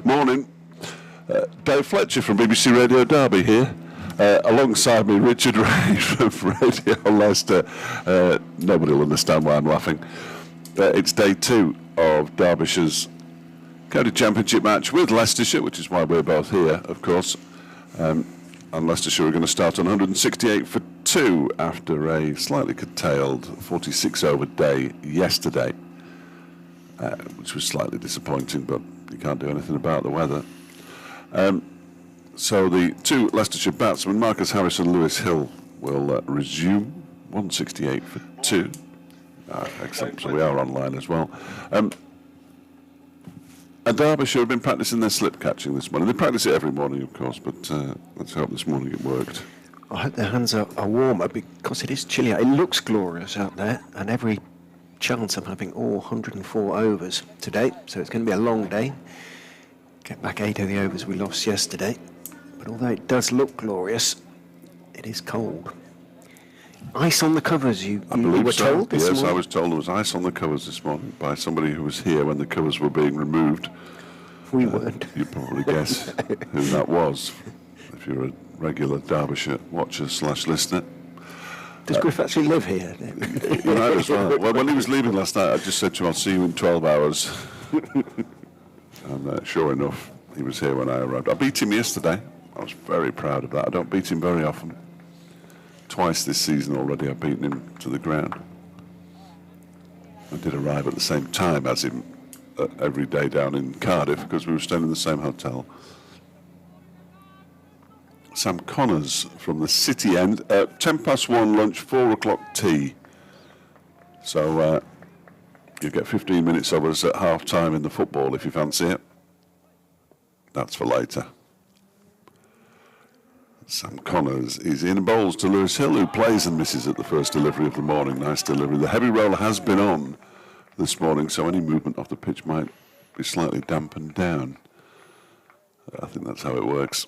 Morning. Dave Fletcher from BBC Radio Derby here. Alongside me, Richard Ray from Radio Leicester. Nobody will understand why I'm laughing. It's day 2 of Derbyshire's County Championship match with Leicestershire, which is why we're both here, of course. And Leicestershire are going to start on 168 for 2 after a slightly curtailed 46 over day yesterday, which was slightly disappointing, but you can't do anything about the weather. So the two Leicestershire batsmen, Marcus Harris and Lewis Hill, will resume 168 for 2. Excellent, so we are online as well. And Derbyshire have been practicing their slip catching this morning. They practice it every morning, of course, but let's hope this morning it worked. I hope their hands are warmer because it is chilly. It looks glorious out there, and every chance of having all 104 overs today, so it's going to be a long day. Get back 8 of the overs we lost yesterday, but although it does look glorious, it is cold. Ice on the covers, you were told this morning? Yes, I was told there was ice on the covers this morning by somebody who was here when the covers were being removed. We weren't. You probably guess who that was, if you're a regular Derbyshire watcher / listener. Does Griff actually live here? You might as well. Well, when he was leaving last night, I just said to him, I'll see you in 12 hours. And sure enough, he was here when I arrived. I beat him yesterday. I was very proud of that. I don't beat him very often. Twice this season already I've beaten him to the ground. I did arrive at the same time as him every day down in Cardiff because we were staying in the same hotel. Sam Connors from the City End. 1:10 lunch, 4 o'clock tea. So you get 15 minutes of us at half time in the football if you fancy it. That's for later. Sam Connors is in bowls to Lewis Hill, who plays and misses at the first delivery of the morning. Nice delivery. The heavy roller has been on this morning, so any movement off the pitch might be slightly dampened down. I think that's how it works.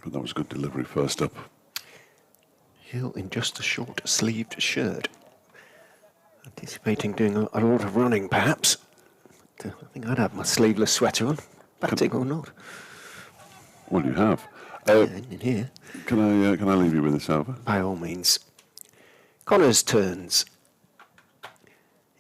But that was a good delivery first up. Hill in just a short-sleeved shirt. Anticipating doing a lot of running, perhaps. But, I think I'd have my sleeveless sweater on, batting or not. Well, you have. In here. Can I leave you with this over? By all means. Connors turns.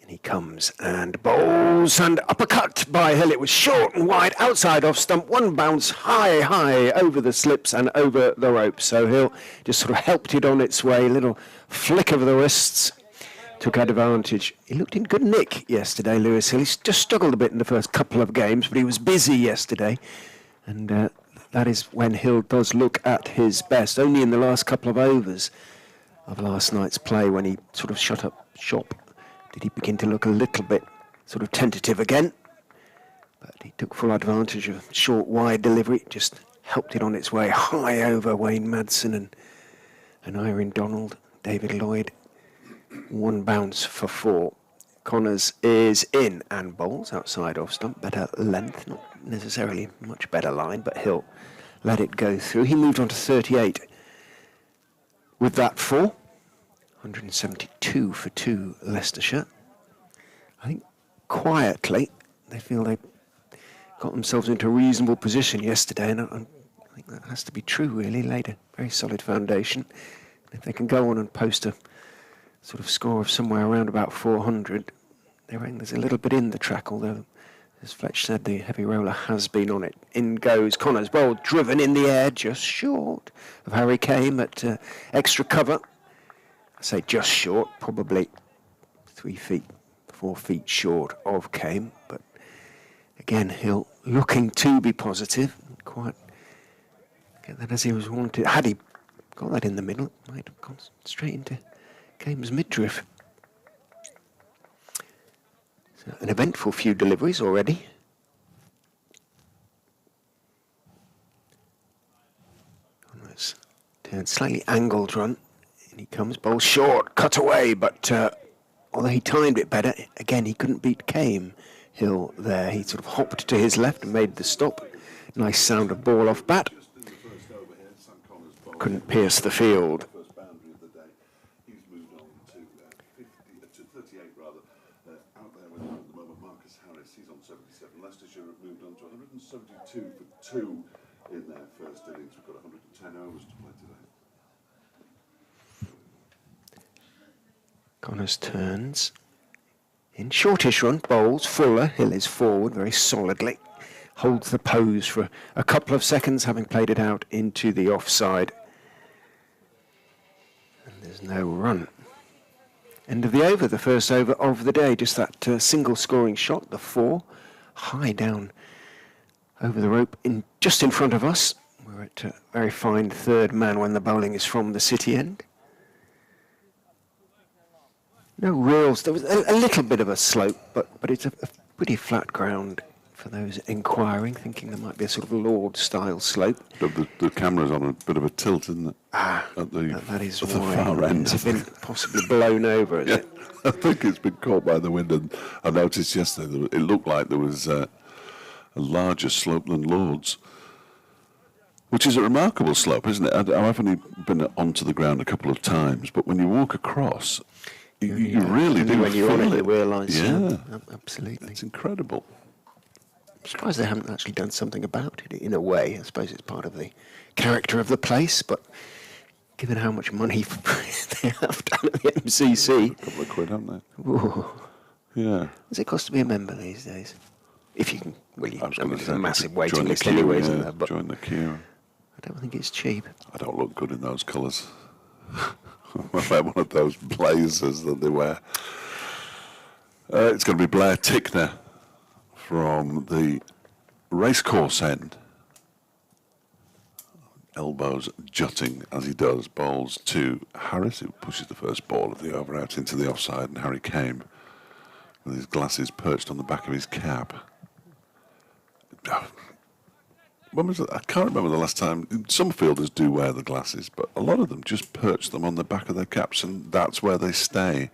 And he comes and bowls and uppercut by Hill. It was short and wide, outside off stump. One bounce high over the slips and over the rope. So Hill just sort of helped it on its way. Little flick of the wrists. Took advantage. He looked in good nick yesterday, Lewis Hill. He's just struggled a bit in the first couple of games, but he was busy yesterday. And that is when Hill does look at his best. Only in the last couple of overs of last night's play, when he sort of shut up shop, did he begin to look a little bit sort of tentative again. But he took full advantage of short, wide delivery. Just helped it on its way high over Wayne Madsen and Irene Donald, David Lloyd. One bounce for 4. Connors is in and bowls outside off stump. Better length, not necessarily much better line, but Hill let it go through. He moved on to 38 with that 4. 172 for 2 Leicestershire. I think quietly they feel they got themselves into a reasonable position yesterday, and I think that has to be true really. Laid a very solid foundation. If they can go on and post a sort of score of somewhere around about 400, they reckon there's a little bit in the track, although, as Fletch said, the heavy roller has been on it. In goes Connors, well driven in the air, just short of Harry Kame at extra cover. I say just short, probably 4 feet short of Kame, but again, Hill looking to be positive, quite get that as he was wanted. Had he got that in the middle, it might have gone straight into Kame's midriff. So an eventful few deliveries already. Almost turned slightly angled run. And he comes, bowl short, cut away, but although he timed it better, again he couldn't beat Kame. Hill there, he sort of hopped to his left and made the stop. Nice sound of ball off bat. Couldn't pierce the field. 172 for 2 in their first innings. We've got 110 overs to play today. Connors turns. In shortish run, bowls. Fuller, Hill is forward very solidly. Holds the pose for a couple of seconds, having played it out into the offside. And there's no run. End of the over, the first over of the day. Just that single scoring shot, the 4, high down over the rope, just in front of us. We're at a very fine third man when the bowling is from the city end. No reals. There was a little bit of a slope, but it's a pretty flat ground for those inquiring, thinking there might be a sort of Lord-style slope. The camera's on a bit of a tilt, isn't it? That is at the why. far end. Has it been possibly blown over, is it? I think it's been caught by the wind, and I noticed yesterday that it looked like there was a larger slope than Lord's, which is a remarkable slope, isn't it? I've only been onto the ground a couple of times, but when you walk across, you really do when you're feel on it, it. you realise. Yeah, absolutely. it's incredible. I'm surprised they haven't actually done something about it in a way. I suppose it's part of the character of the place, but given how much money they have done at the MCC. A couple of quid, haven't they? Ooh. Yeah. Does it cost to be a member these days? If you can, there's a massive join waiting the list queue, anyway, yeah, isn't there? But join the queue. I don't think it's cheap. I don't look good in those colours. I wear one of those blazers that they wear. It's going to be Blair Tickner from the racecourse end. Elbows jutting as he does. Bowls to Harris, who pushes the first ball of the over out into the offside, and Harry came with his glasses perched on the back of his cap. When was it? I can't remember the last time. Some fielders do wear the glasses, but a lot of them just perch them on the back of their caps, and that's where they stay.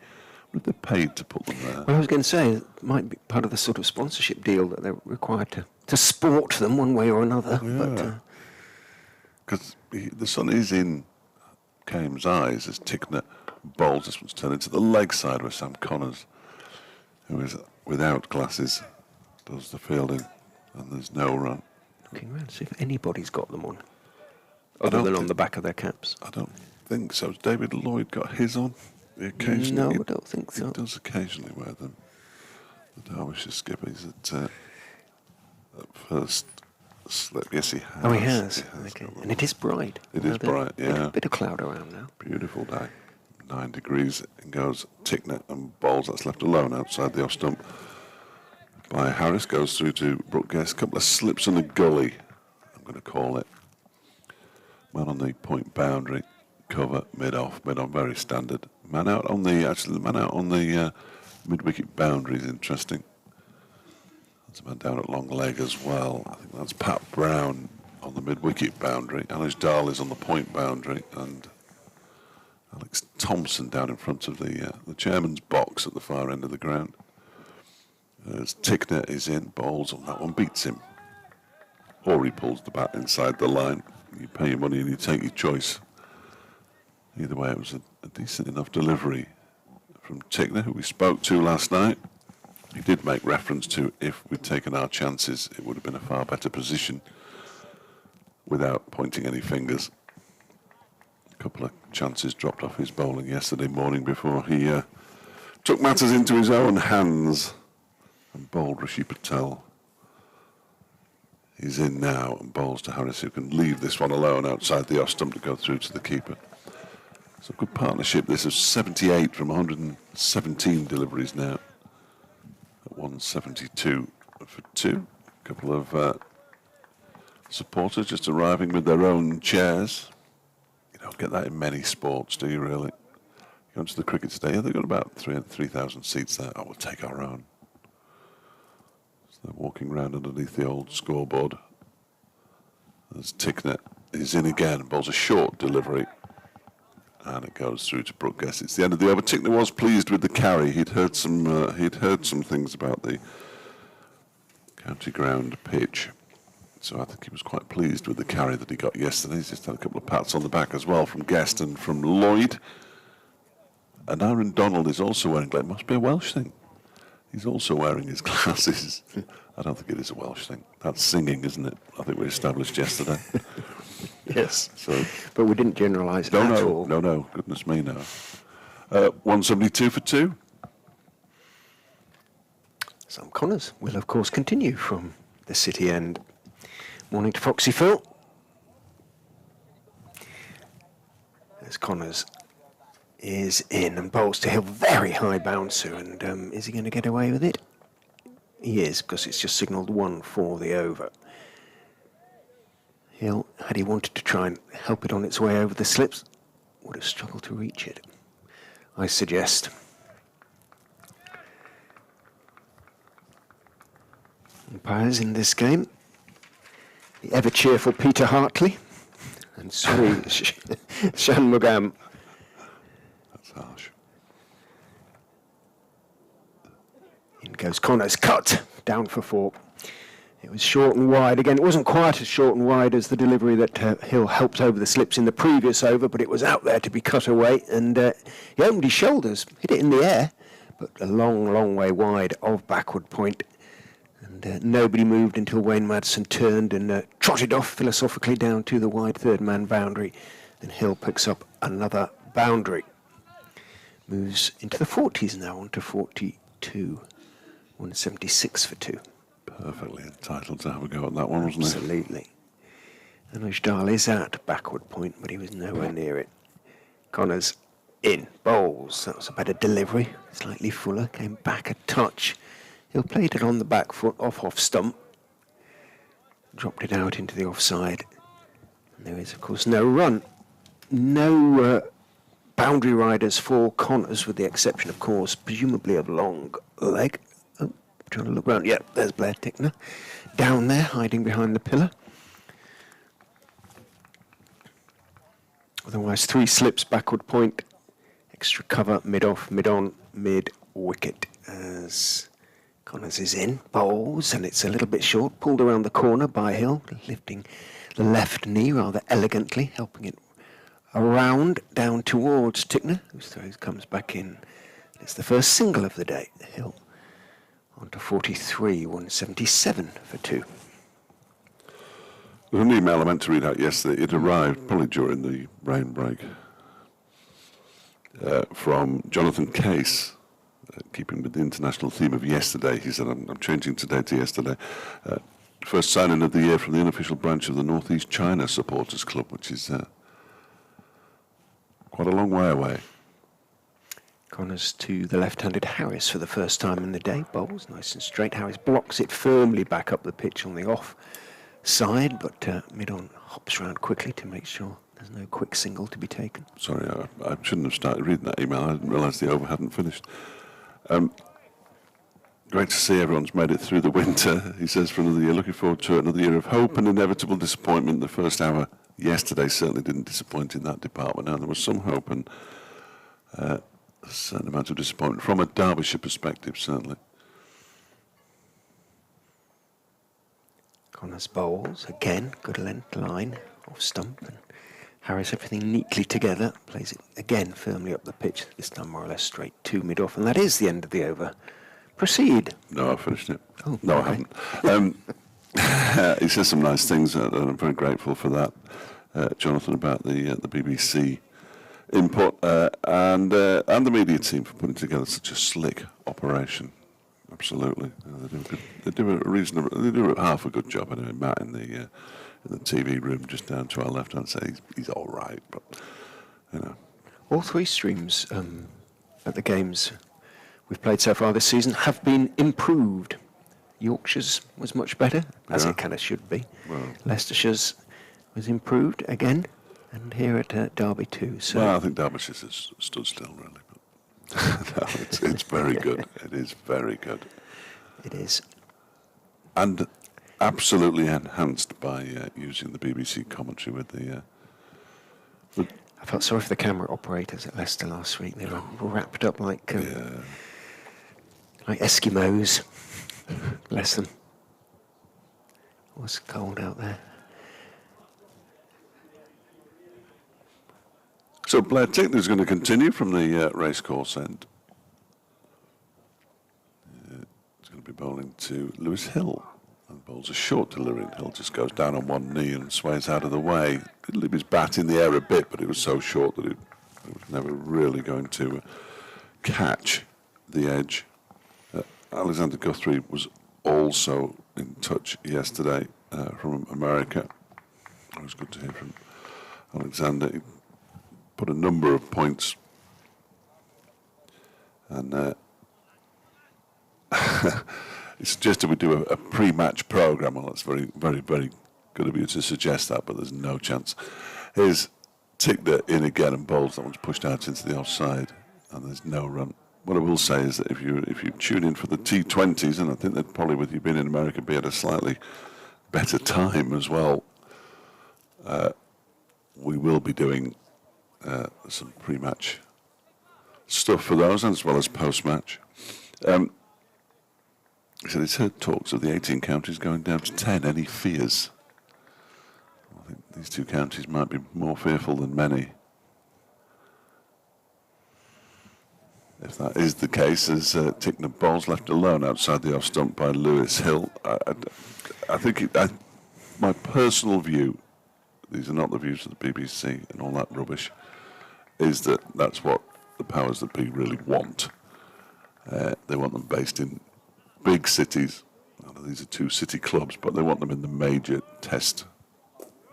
But they're paid to put them there. Well, I was going to say, it might be part of the sort of sponsorship deal that they're required to sport them one way or another. Yeah. Because the sun is in Kame's eyes as Tickner bowls. This one's turned into the leg side where Sam Connors, who is without glasses, does the fielding, and there's no run. Looking around to see if anybody's got them on, other than on the back of their caps. I don't think so. Has David Lloyd got his on? No, I don't think so. He does occasionally wear them. The Derbyshire skipper, he's at first slip. Yes, he has. Oh, he has. Okay. And it is bright. It is bright, yeah. Bit of cloud around now. Beautiful day. 9 degrees. And goes Tickner and bowls. That's left alone outside the off stump by Harris. Goes through to Brookguest. A couple of slips in the gully, I'm going to call it. Man on the point boundary. Cover mid-off, very standard. Man out on the mid-wicket boundary is interesting. There's a man down at long leg as well. I think that's Pat Brown on the mid-wicket boundary. Alice Dahl is on the point boundary, and Alex Thompson down in front of the chairman's box at the far end of the ground. As Tickner is in, bowls on that one, beats him. Or he pulls the bat inside the line. You pay your money and you take your choice. Either way, it was a decent enough delivery from Tickner, who we spoke to last night. He did make reference to if we'd taken our chances, it would have been a far better position without pointing any fingers. A couple of chances dropped off his bowling yesterday morning before he took matters into his own hands and bowled Rishi Patel. He's in now and bowls to Harris, who can leave this one alone outside the off stump to go through to the keeper. It's a good partnership. This is 78 from 117 deliveries now. At 172 for 2. A couple of supporters just arriving with their own chairs. You don't get that in many sports, do you really? You go to the cricket today, they've got about 3,000 seats there. Oh, we'll take our own. So they're walking around underneath the old scoreboard. As Tickner is in again, bowls a short delivery. And it goes through to Brookguest. It's the end of the over. Tickner was pleased with the carry. He'd heard some things about the county ground pitch, so I think he was quite pleased with the carry that he got yesterday. He's just had a couple of pats on the back as well from Guest and from Lloyd. And Aaron Donald is also wearing. It must be a Welsh thing. He's also wearing his glasses. I don't think it is a Welsh thing. That's singing, isn't it? I think we established yesterday. Yes. So, But we didn't generalise at all. No. Goodness me, no. 172 for 2. Sam Connors will, of course, continue from the city end. Morning to Foxy Phil. As Connors is in and bowls to Hill. Very high bouncer. And is he going to get away with it? He is, because it's just signalled 1 for the over. Hill, had he wanted to try and help it on its way over the slips, would have struggled to reach it. I suggest. Umpires in this game, the ever-cheerful Peter Hartley and Sri Shanmugam. That's harsh. In goes Connors, cut, down for 4. It was short and wide. Again, it wasn't quite as short and wide as the delivery that Hill helped over the slips in the previous over, but it was out there to be cut away, and he opened his shoulders, hit it in the air, but a long, long way wide of backward point. And nobody moved until Wayne Madsen turned and trotted off philosophically down to the wide third-man boundary, and Hill picks up another boundary. Moves into the 40s now, on to 42. 176 for 2. Perfectly entitled to have a go at that one, wasn't he? Absolutely. And Ojdal is at backward point, but he was nowhere near it. Connors in, bowls. That was a better delivery. Slightly fuller, came back a touch. He'll played it on the back foot, off stump. Dropped it out into the offside. And there is, of course, no run. No boundary riders for Connors, with the exception, of course, presumably of long leg. Trying to look round. Yep, there's Blair Tickner down there, hiding behind the pillar. Otherwise, 3 slips, backward point, extra cover, mid-off, mid-on, mid-wicket. As Connors is in, bowls, and it's a little bit short, pulled around the corner by Hill, lifting the left knee rather elegantly, helping it around down towards Tickner, whose throw comes back in. It's the first single of the day. Hill on to 43, 177 for 2. There was an email I meant to read out yesterday. It arrived probably during the rain break from Jonathan Case, keeping with the international theme of yesterday. He said, I'm changing today to yesterday. First signing of the year from the unofficial branch of the North East China Supporters Club, which is quite a long way away. Connors to the left-handed Harris for the first time in the day. Bowls nice and straight. Harris blocks it firmly back up the pitch on the off side, but mid-on hops round quickly to make sure there's no quick single to be taken. Sorry, I shouldn't have started reading that email. I didn't realise the over hadn't finished. Great to see everyone's made it through the winter. He says, for another year, looking forward to another year of hope and inevitable disappointment. The first hour yesterday certainly didn't disappoint in that department. Now, there was some hope and a certain amount of disappointment from a Derbyshire perspective, certainly. Connors bowls again, good length line off stump, and Harris everything neatly together, plays it again firmly up the pitch, this time more or less straight to mid-off, and that is the end of the over. Proceed. No, I finished it. Oh, no, okay. I haven't. He says some nice things, and I'm very grateful for that, Jonathan, about the BBC input and the media team for putting together such a slick operation. Absolutely, they do a half a good job. Anyway, Matt in the TV room just down to our left hand side, he's all right, but you know. All 3 streams at the games we've played so far this season have been improved. Yorkshire's was much better, as it kind of should be. Well, Leicestershire's was improved again, and here at Derby too. So well, I think Derbyshire's has stood still, really. But no, it's very good. It is very good. it is. And absolutely enhanced by using the BBC commentary with the... I felt sorry for the camera operators at Leicester last week. They were wrapped up like Eskimos. Bless them. It was cold out there. So Blair Tickner's going to continue from the racecourse end. to Lewis Hill. And bowls a short delivery, and Hill just goes down on one knee and sways out of the way. Did leave his bat in the air a bit, but it was so short that it was never really going to catch the edge. Alexander Guthrie was also in touch yesterday from America. It was good to hear from Alexander. He put a number of points, and he suggested we do a pre-match programme. Well, that's very, very, very good of you to suggest that, but there's no chance. Here's Tickner in again and bowls. That one's pushed out into the offside, and there's no run. What I will say is that if you tune in for the T20s, and I think that probably with you being in America be at a slightly better time as well, we will be doing some pre-match stuff for those, as well as post-match. He said he's heard talks of the 18 counties going down to 10. Any fears? I think these two counties might be more fearful than many. If that is the case, as Tickner bowls left alone outside the off stump by Lewis Hill, I think my personal view, these are not the views of the BBC and all that rubbish, is that that's what the powers that be really want. They want them based in big cities. These are two city clubs, but they want them in the major test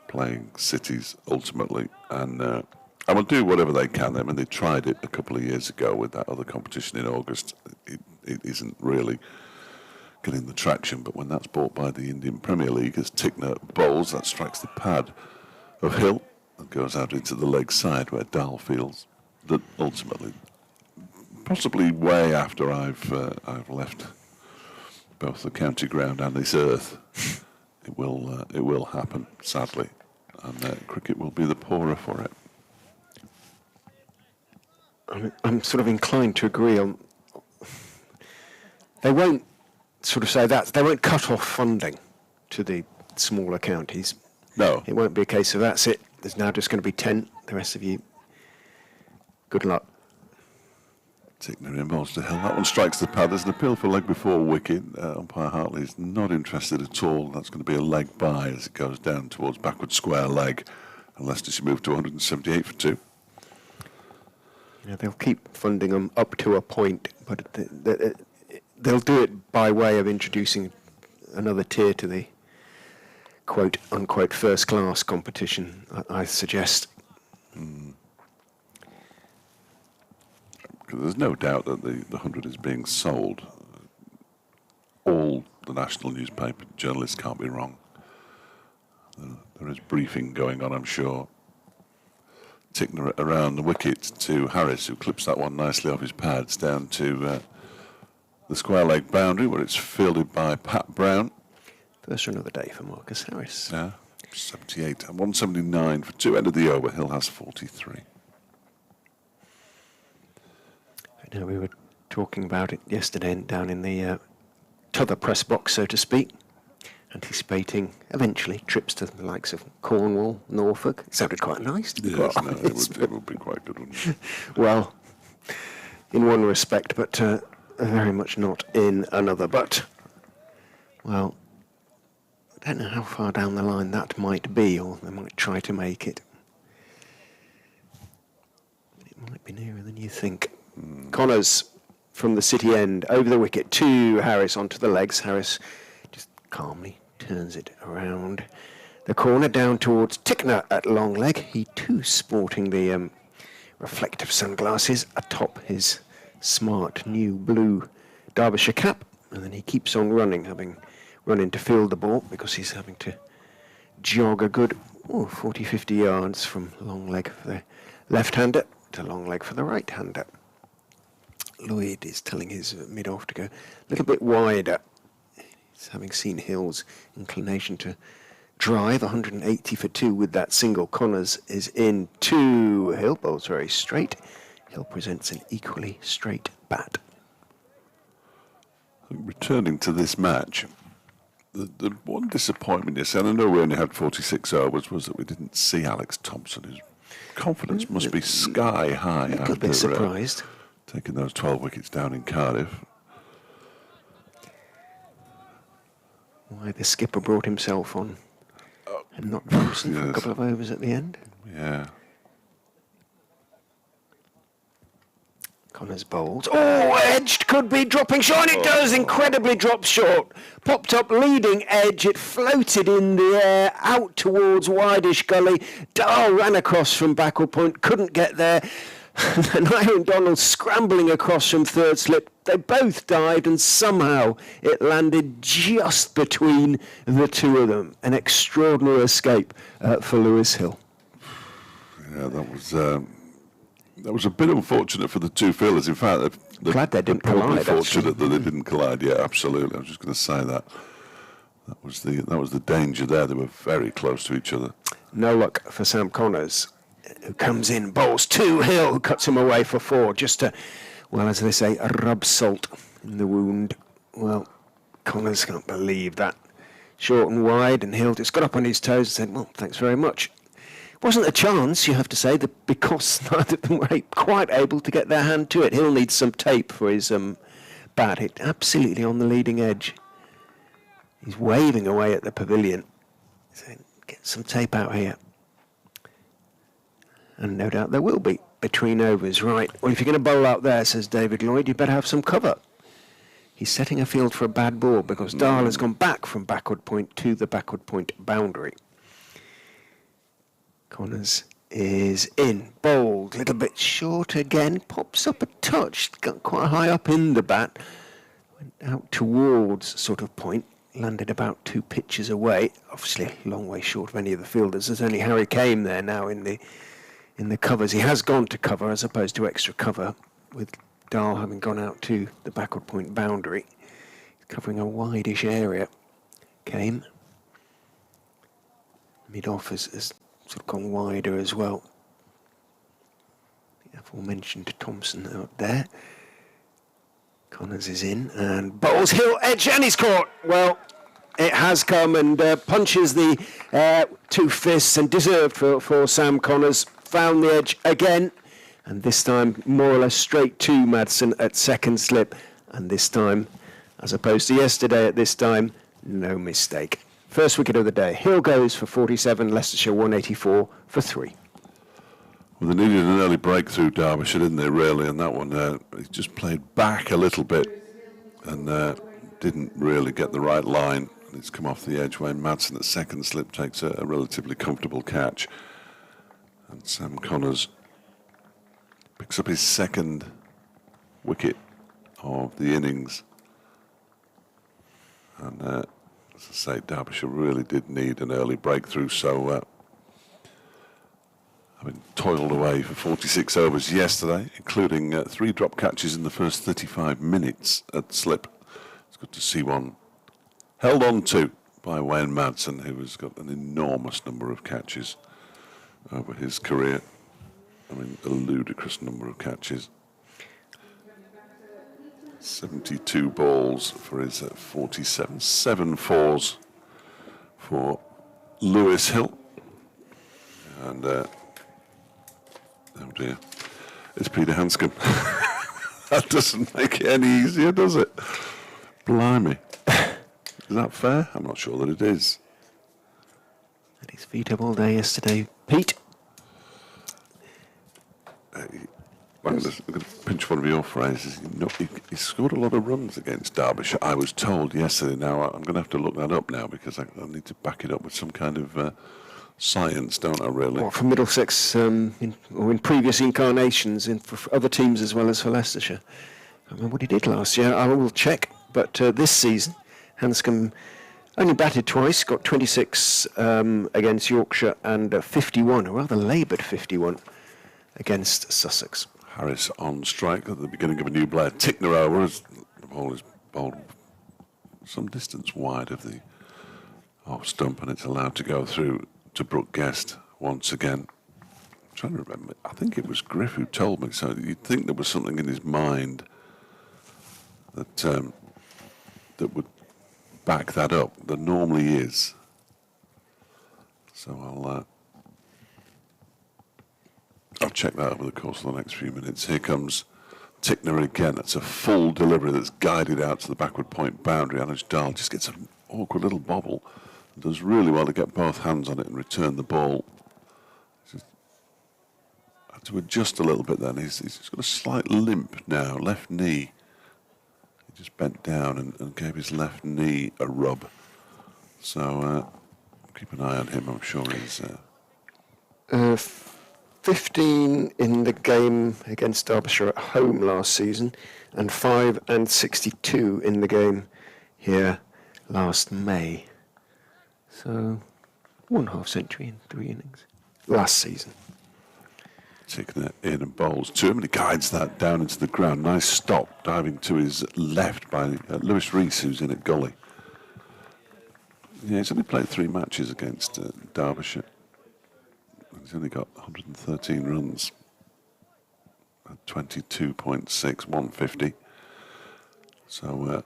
playing cities ultimately, and will do whatever they can. I mean, they tried it a couple of years ago with that other competition in August. It isn't really getting the traction, but when that's bought by the Indian Premier League, as Tickner bowls, that strikes the pad of Hill and goes out into the leg side where Dahl feels that ultimately, possibly way after I've left both the county ground and this earth, it will happen, sadly, and cricket will be the poorer for it. I'm sort of inclined to agree on. They won't sort of say that. They won't cut off funding to the smaller counties. No. It won't be a case of that's it. There's now just going to be 10. The rest of you, good luck. Tickner involves to Hill. That one strikes the pad. There's an appeal for leg before wicket. Umpire Hartley is not interested at all. That's going to be a leg by as it goes down towards backward square leg. And Leicestershire move to 178 for 2. Yeah, they'll keep funding them up to a point, but they'll do it by way of introducing another tier to the quote-unquote first-class competition, I suggest. There's no doubt that the 100 is being sold. All the national newspaper journalists can't be wrong. There is briefing going on, I'm sure. Tickner around the wicket to Harris, who clips that one nicely off his pads down to the square leg boundary, where it's fielded by Pat Brown. First run of the day for Marcus Harris. Yeah, 78 and 179 for 2. End of the over. Hill has 43. I know we were talking about it yesterday down in the t'other press box, so to speak, anticipating eventually trips to the likes of Cornwall, Norfolk. It sounded quite nice, to be quite honest. It would be quite good, wouldn't it? Well, in one respect, but very much not in another. But, well, I don't know how far down the line that might be, or they might try to make it. It might be nearer than you think. Connors from the city end, over the wicket to Harris onto the legs. Harris just calmly turns it around the corner down towards Tickner at long leg. He too sporting the reflective sunglasses atop his smart new blue Derbyshire cap, and then he keeps on running, having run in to field the ball because he's having to jog a good 40-50 yards from long leg for the left-hander to long leg for the right-hander. Lloyd is telling his mid-off to go a little bit wider. He's having seen Hill's inclination to drive 180 for 2 with that single. Connors is in 2. Hill bowls very straight. Hill presents an equally straight bat. Returning to this match, the one disappointment yesterday, and I know we only had 46 overs, was that we didn't see Alex Thompson. His confidence must be sky high. A little bit surprised. Taking those 12 wickets down in Cardiff. why the skipper brought himself on and not Thompson for a couple of overs at the end. Yeah. Connors bowls. Oh, edged, could be dropping short. And it does, incredibly drops short. Popped up leading edge. It floated in the air out towards Wideish Gully. Dahl ran across from backward point, couldn't get there. And Iron Donald scrambling across from third slip. They both dived and somehow it landed just between the two of them. An extraordinary escape for Lewis Hill. Yeah, that was a bit unfortunate for the two fielders. In fact, Glad they didn't collide. Fortunate that they didn't collide. Yeah, absolutely. I was just going to say that. That was the danger there. They were very close to each other. No luck for Sam Connors, who comes in, bowls 2, Hill cuts him away for 4, just to, well, as they say, rub salt in the wound. Well, Connors can't believe that. Short and wide, and Hill just got up on his toes and said, well, thanks very much. Wasn't a chance, you have to say, because neither of them were quite able to get their hand to it. Hill needs some tape for his bat hit, absolutely on the leading edge. He's waving away at the pavilion, saying, get some tape out here. And no doubt there will be between overs. Right, well, if you're going to bowl out there, says David Lloyd, you better have some cover. He's setting a field for a bad ball because Dahl has gone back from backward point to the backward point boundary. Connors is in, bowled, a little bit short again, pops up a touch, got quite high up in the bat, went out towards sort of point, landed about 2 pitches away, obviously a long way short of any of the fielders. There's only Harry Kane there now in the covers. He has gone to cover as opposed to extra cover, with Dahl having gone out to the backward point boundary, covering a wideish area. Kane, mid-off has sort of gone wider as well. The aforementioned Thompson out there. Connors is in and bowls Hill edge and he's caught. Well, it has come and punches the 2 fists and deserved for Sam Connors. Found the edge again, and this time more or less straight to Madsen at second slip, and this time, as opposed to yesterday at this time, no mistake. First wicket of the day. Hill goes for 47, Leicestershire 184 for 3. Well, they needed an early breakthrough, Derbyshire, didn't they, really? And that one, he just played back a little bit and didn't really get the right line. And it's come off the edge when Madsen at second slip takes a relatively comfortable catch. And Sam Connors picks up his second wicket of the innings. And as I say, Derbyshire really did need an early breakthrough, so having toiled away for 46 overs yesterday, including 3 drop catches in the first 35 minutes at slip. It's good to see one held on to by Wayne Madsen, who has got an enormous number of catches over his career. I mean, a ludicrous number of catches. 72 balls for his 47, 7 fours for Lewis Hill. And, oh dear, it's Peter Hanscom. That doesn't make it any easier, does it? Blimey. Is that fair? I'm not sure that it is. Had his feet up all day yesterday. Pete? I'm going to pinch one of your phrases. He scored a lot of runs against Derbyshire, I was told yesterday. Now, I'm going to have to look that up now because I need to back it up with some kind of science, don't I, really? Or for Middlesex, or in previous incarnations, for other teams as well as for Leicestershire. I remember what he did last year. I will check. But this season, Hanscom only batted twice, got 26 against Yorkshire and 51, a rather laboured 51 against Sussex. Harris on strike at the beginning of a new Blair. Tickner over as the ball is bowled some distance wide of the off stump, and it's allowed to go through to Brooke Guest once again. I'm trying to remember. I think it was Griff who told me so. You'd think there was something in his mind that that would back that up. There normally is. So I'll check that over the course of the next few minutes. Here comes Tickner again. That's a full delivery that's guided out to the backward point boundary. Anuj Dahl just gets a awkward little bobble. Does really well to get both hands on it and return the ball. Just had to adjust a little bit then. He's got a slight limp now, left knee. He just bent down and gave his left knee a rub. So keep an eye on him, I'm sure he's... 15 in the game against Derbyshire at home last season, and 5 and 62 in the game here last May. So, 1/2 century in 3 innings last season. Taking it in and bowls to him, and he guides that down into the ground. Nice stop, diving to his left by Lewis Rees, who's in at gully. Yeah, he's only played 3 matches against Derbyshire. He's only got 113 runs, 22.6, 150. So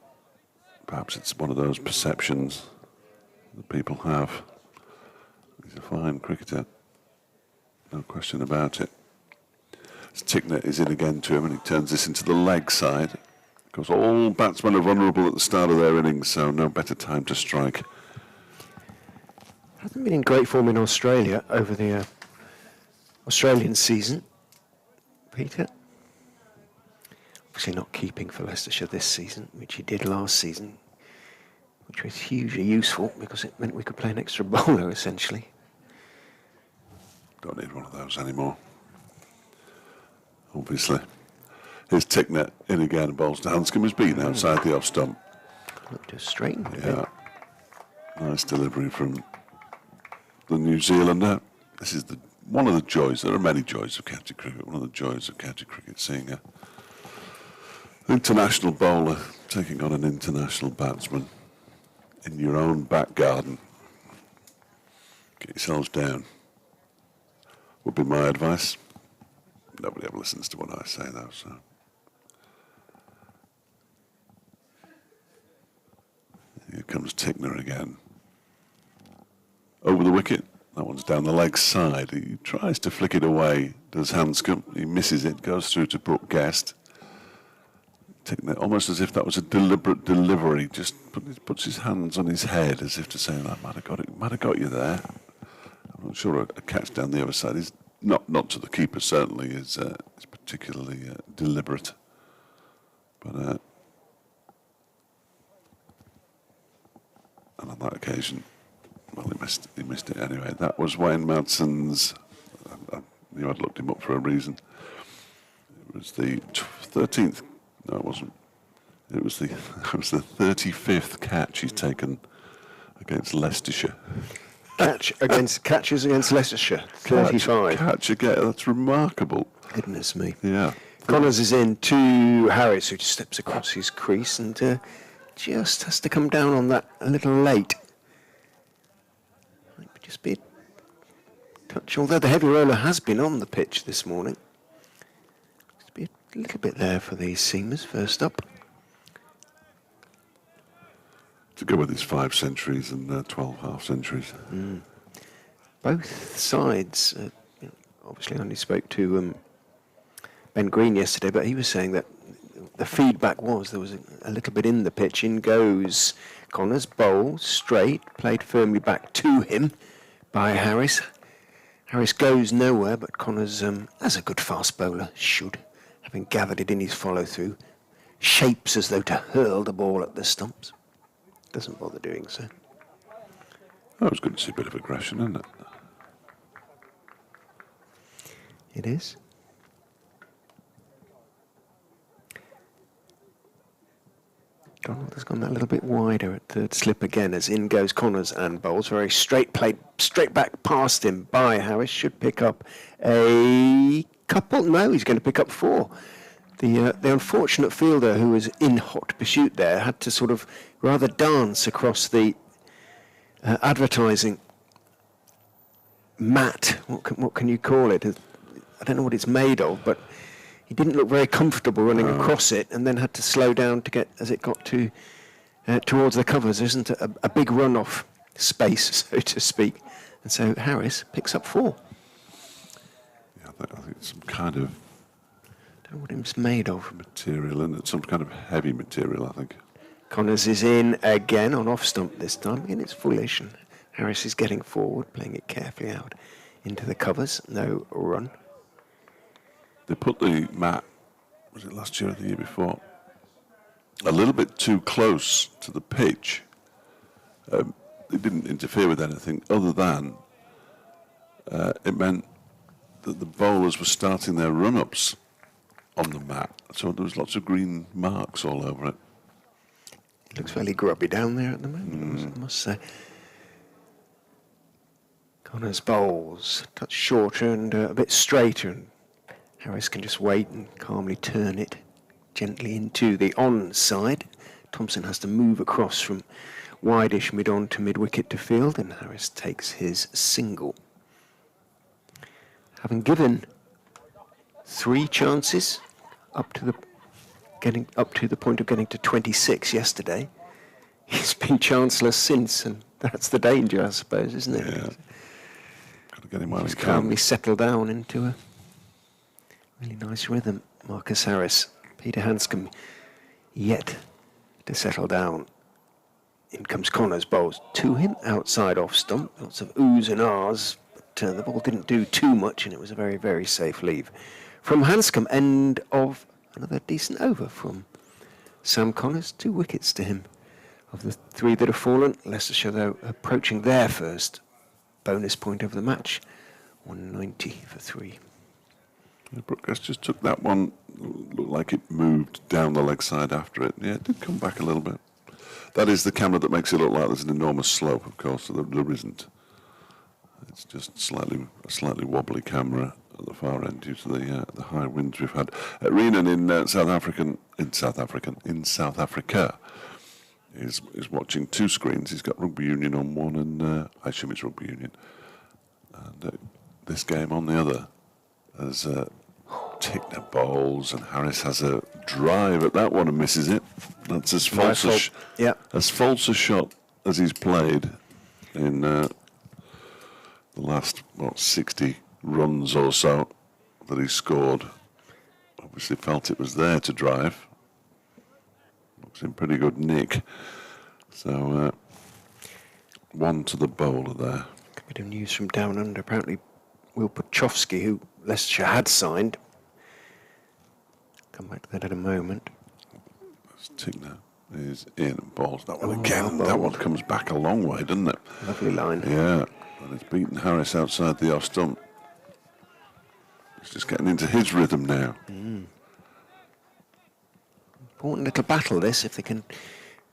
perhaps it's one of those perceptions that people have. He's a fine cricketer, no question about it. Tickner is in again to him, and he turns this into the leg side. Of course, all batsmen are vulnerable at the start of their innings, so no better time to strike. Hasn't been in great form in Australia over the Australian season, Peter. Obviously not keeping for Leicestershire this season, which he did last season, which was hugely useful because it meant we could play an extra bowler, essentially. Don't need one of those anymore, obviously. Here's Tickner in again, bowls to Hanscom, who's beaten outside the off stump. Look, just straightened a Yeah, nice delivery from the New Zealander. This is one of the joys, there are many joys of county cricket, one of the joys of county cricket, seeing an international bowler taking on an international batsman in your own back garden. Get yourselves down, would be my advice. Nobody ever listens to what I say though, so. Here comes Tickner again. Over the wicket. That one's down the leg side. He tries to flick it away, does Hanscom. He misses it, goes through to Brooke Guest. Tickner, almost as if that was a deliberate delivery, just puts his hands on his head as if to say, that might have got you there. I'm not sure a catch down the other side is, not to the keeper certainly, is particularly deliberate. But and on that occasion, well, he missed it anyway. That was Wayne Madson's. I knew I'd looked him up for a reason. It was the 13th. No, it wasn't. It was the 35th catch he's taken against Leicestershire. Catches against Leicestershire. 35. Catch again. That's remarkable. Goodness me. Yeah. Connors is in to Harris, who just steps across his crease and just has to come down on that a little late. Might just be a touch, although the heavy roller has been on the pitch this morning. Just be a little bit there for these seamers first up. To go with his 5 centuries and 12 half centuries. Both sides, obviously I only spoke to Ben Green yesterday, but he was saying that the feedback was there was a little bit in the pitch. In goes Connors, bowl, straight, played firmly back to him by Harris. Harris goes nowhere, but Connors, as a good fast bowler should, having gathered it in his follow-through, shapes as though to hurl the ball at the stumps. Doesn't bother doing so. Oh, it's good to see a bit of aggression, isn't it? It is. Donald has gone that little bit wider at third slip again as in goes Connors and bowls. Very straight, played straight back past him by Harris. Should pick up a couple. No, he's going to pick up 4. The unfortunate fielder who was in hot pursuit there had to sort of rather dance across the advertising mat. What can you call it? I don't know what it's made of, but he didn't look very comfortable running across it, and then had to slow down to get as it got to towards the covers. There isn't a big runoff space, so to speak, and so Harris picks up 4. Yeah, I think it's some kind of. What it's made of. Material, and it's some kind of heavy material, I think. Connors is in again on off stump this time. Again, it's foolish, and Harris is getting forward, playing it carefully out into the covers. No run. They put the mat, was it last year or the year before, a little bit too close to the pitch. It didn't interfere with anything other than it meant that the bowlers were starting their run-ups on the mat, so there was lots of green marks all over it. It looks fairly grubby down there at the moment, I must say. Connors bowls, touch shorter and a bit straighter, and Harris can just wait and calmly turn it gently into the on-side. Thompson has to move across from wide-ish mid-on to mid-wicket to field, and Harris takes his single. Having given 3 chances up to the point of getting to 26 yesterday, he's been chanceless since, and that's the danger, I suppose, isn't it? Yeah. Got to get him while He's he can. calmly settled down into a really nice rhythm. Marcus Harris, Peter Hanscom, yet to settle down. In comes Connors, bowls to him, outside off stump. Lots of oohs and ahs, but the ball didn't do too much, and it was a very, very safe leave. From Hanscom, end of another decent over from Sam Connors. 2 wickets to him. Of the 3 that have fallen, Leicestershire, though, approaching their first bonus point of the match. 190 for 3. Brookes just took that one, looked like it moved down the leg side after it. Yeah, it did come back a little bit. That is the camera that makes it look like there's an enormous slope, of course, so there isn't. It's just a slightly wobbly camera at the far end due to the high winds we've had. Renan in South Africa is watching 2 screens. He's got rugby union on one, and I assume it's rugby union, and this game on the other. As Tickner bowls, and Harris has a drive at that one and misses it. That's as false a shot as he's played in the last 60 runs or so that he scored. Obviously felt it was there to drive. Looks in pretty good nick. So 1 to the bowler there. A bit of news from down under. Apparently Will Puchowski, who Leicestershire had signed. Come back to that in a moment. Tickner is in and bowls that one again. That one comes back a long way, doesn't it? Lovely line. Yeah, and it's beaten Harris outside the off stump. He's just getting into his rhythm now. Important little battle this, if they can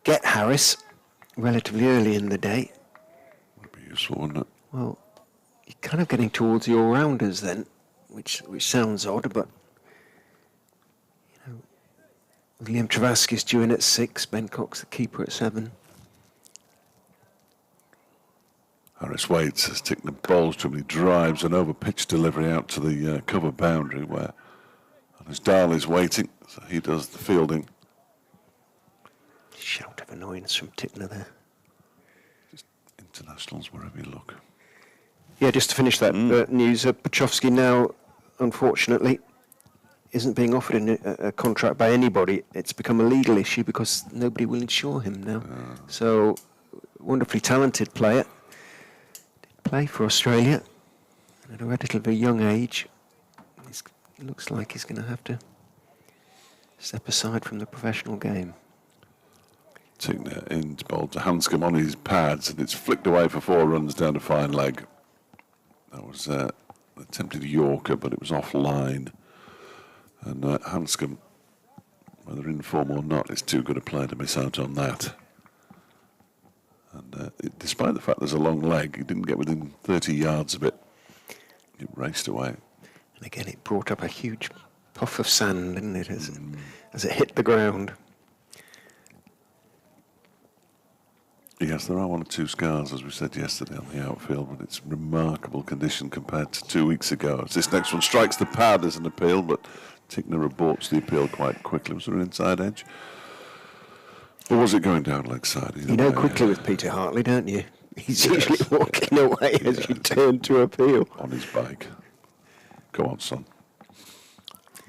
get Harris relatively early in the day. Would be useful, wouldn't it? Well, you're kind of getting towards the all-rounders then, which sounds odd, but Liam Travasky's due in at 6, Ben Cox the keeper at 7. Harris waits as Tickner bowls to him. He drives an over-pitch delivery out to the cover boundary where Alice Dahl is waiting, so he does the fielding. Shout of annoyance from Tickner there. Just internationals wherever you look. Yeah, just to finish that news, Puchowski now, unfortunately, isn't being offered a contract by anybody. It's become a legal issue because nobody will insure him now. So, wonderfully talented player. Did play for Australia at a relatively young age. It looks like he's going to have to step aside from the professional game. Tickner in to bowl to Hanscom on his pads, and it's flicked away for 4 runs down to fine leg. That was attempted Yorker, but it was offline. And Hanscom, whether in form or not, is too good a player to miss out on that. And despite the fact there's a long leg, he didn't get within 30 yards of it. It raced away. And again, it brought up a huge puff of sand, didn't it, as it hit the ground. Yes, there are 1 or 2 scars, as we said yesterday, on the outfield, but it's remarkable condition compared to 2 weeks ago. As this next one strikes the pad as an appeal, but Tickner aborts the appeal quite quickly. Was there an inside edge? Or was it going down leg side? You know quickly with Peter Hartley, don't you? He's usually walking away as you turn to appeal. On his bike. Go on, son.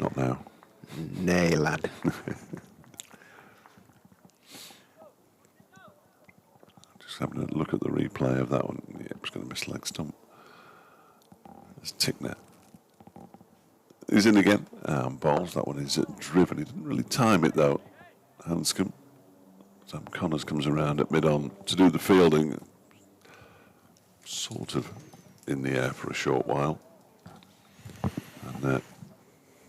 Not now. Nay, lad. replay of that one. Yeah, it was going to miss leg stump. There's Tickner. He's in again. Balls. That one is driven. He didn't really time it though. Hanscom. Sam Connors comes around at mid-on to do the fielding. Sort of in the air for a short while. And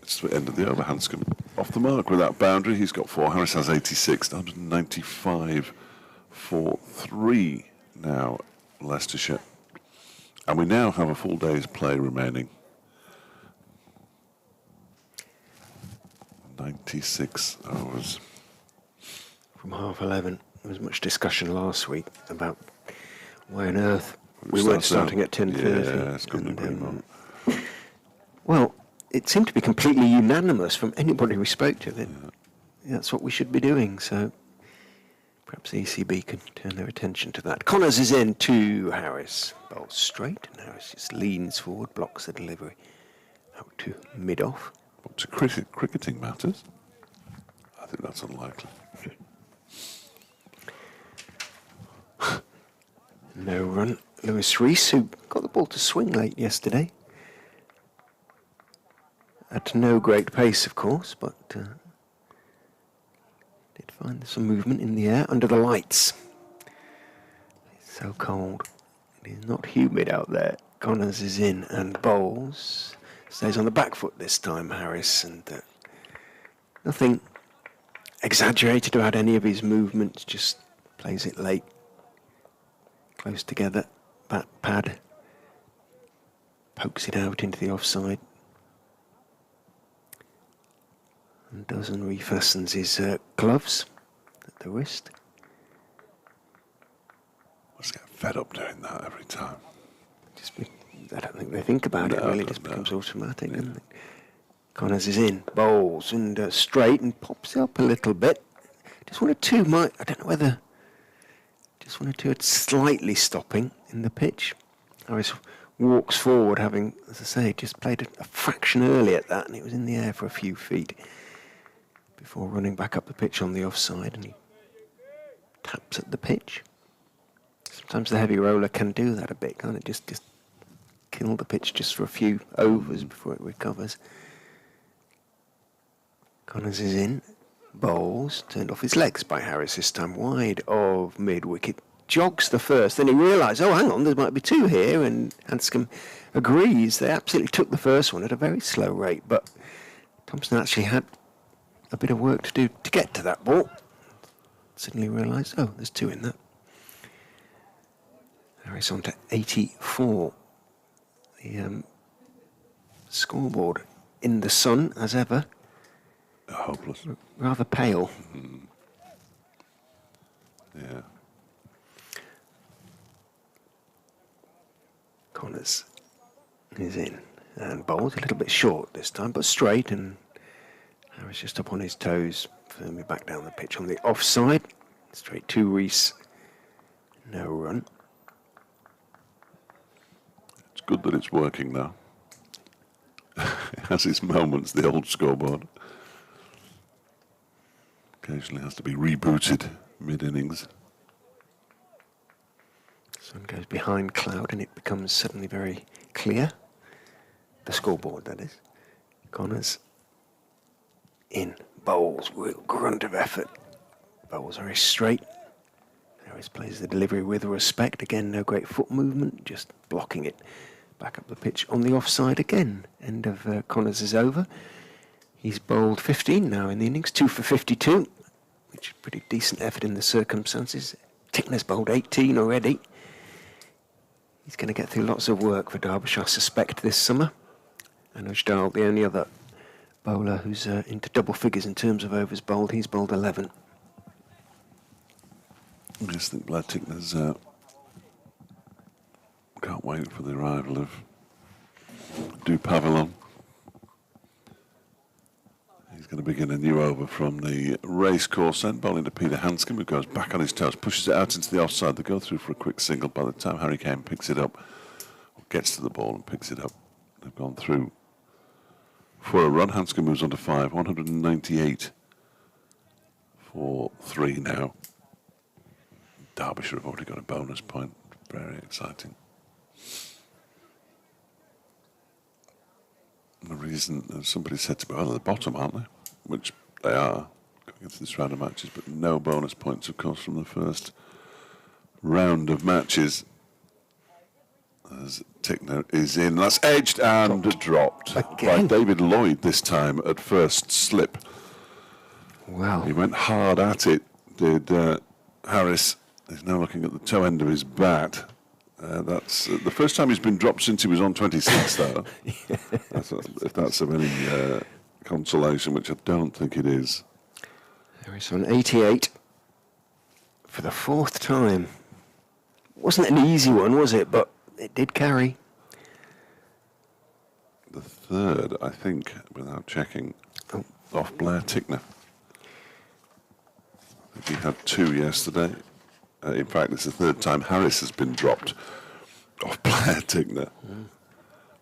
it's the end of the over. Hanscom off the mark with that boundary. He's got 4. Harris has 86. 195 for 3 now, Leicestershire. And we now have a full day's play remaining. 96 hours. From 11:30. There was much discussion last week about why on earth we weren't starting at 10:30. Yeah, it's going to be long. Well, it seemed to be completely unanimous from anybody we spoke to that that's what we should be doing. So perhaps the ECB can turn their attention to that. Connors is in to Harris. Bowls straight, and Harris just leans forward, blocks the delivery out to mid-off. Up to cricketing matters, I think that's unlikely. No run. Lewis Rees, who got the ball to swing late yesterday. At no great pace, of course, but did find some movement in the air under the lights. It's so cold. It is not humid out there. Connors is in and bowls. Stays on the back foot this time, Harris, and nothing exaggerated about any of his movements, just plays it late. Close together, bat pad, pokes it out into the offside. And does and refastens his gloves at the wrist. Must get fed up doing that every time. I don't think they think about it, really. It just becomes automatic, doesn't it? Connors is in, bowls, and straight, and pops up a little bit. Just one or two I don't know whether, just one or two slightly stopping in the pitch. Harris walks forward, having, as I say, just played a fraction early at that, and it was in the air for a few feet before running back up the pitch on the offside, and he taps at the pitch. Sometimes the heavy roller can do that a bit, can't it? Just kill the pitch just for a few overs before it recovers. Connors is in, bowls, turned off his legs by Harris this time, wide of mid-wicket. Jogs the first, then he realised, oh, hang on, there might be two here, and Hanscom agrees. They absolutely took the first one at a very slow rate, but Thompson actually had a bit of work to do to get to that ball. Suddenly realised, oh, there's two in that. Harris on to 84. The scoreboard in the sun, as ever. Hopeless. Rather pale. Yeah. Connors is in. And bowls a little bit short this time, but straight. And Harris just up on his toes. Firmly back down the pitch on the offside. Straight to Rees. No run. It's good that it's working now. It has its moments, the old scoreboard. Occasionally has to be rebooted mid-innings. Sun goes behind cloud and it becomes suddenly very clear. The scoreboard, that is. Connors in. Bowls, real grunt of effort. Bowls very straight. Harris plays the delivery with respect. Again, no great foot movement, just blocking it. Back up the pitch on the offside again. End of Connors is over. He's bowled 15 now in the innings, 2 for 52, which is a pretty decent effort in the circumstances. Tickner's bowled 18 already. He's going to get through lots of work for Derbyshire, I suspect, this summer. And Ujdal, the only other bowler who's into double figures in terms of overs bowled, he's bowled 11. I just think Vlad Tickner's can't wait for the arrival of Pavillon. He's going to begin a new over from the racecourse end, bowling to Peter Hanscom, who goes back on his toes, pushes it out into the offside. They go through for a quick single. By the time Harry Kane picks it up, or gets to the ball and picks it up, they've gone through for a run. Hanscom moves on to 5, 198 for 3 now. Derbyshire have already got a bonus point Very exciting. The reason somebody said to me, well, at the bottom, aren't they? Which they are going into this round of matches, but no bonus points, of course, from the first round of matches. As Tickner is in, that's edged and dropped by David Lloyd this time at first slip. Wow. He went hard at it, did Harris. He's now looking at the toe end of his bat. That's the first time he's been dropped since he was on 26, though. If that's of any consolation, which I don't think it is. Harris on 88 for the fourth time. Wasn't an easy one, was it? But it did carry. The third, I think, without checking, off Blair Tickner. I think he had 2 yesterday. In fact, it's the third time Harris has been dropped off Blair Tickner.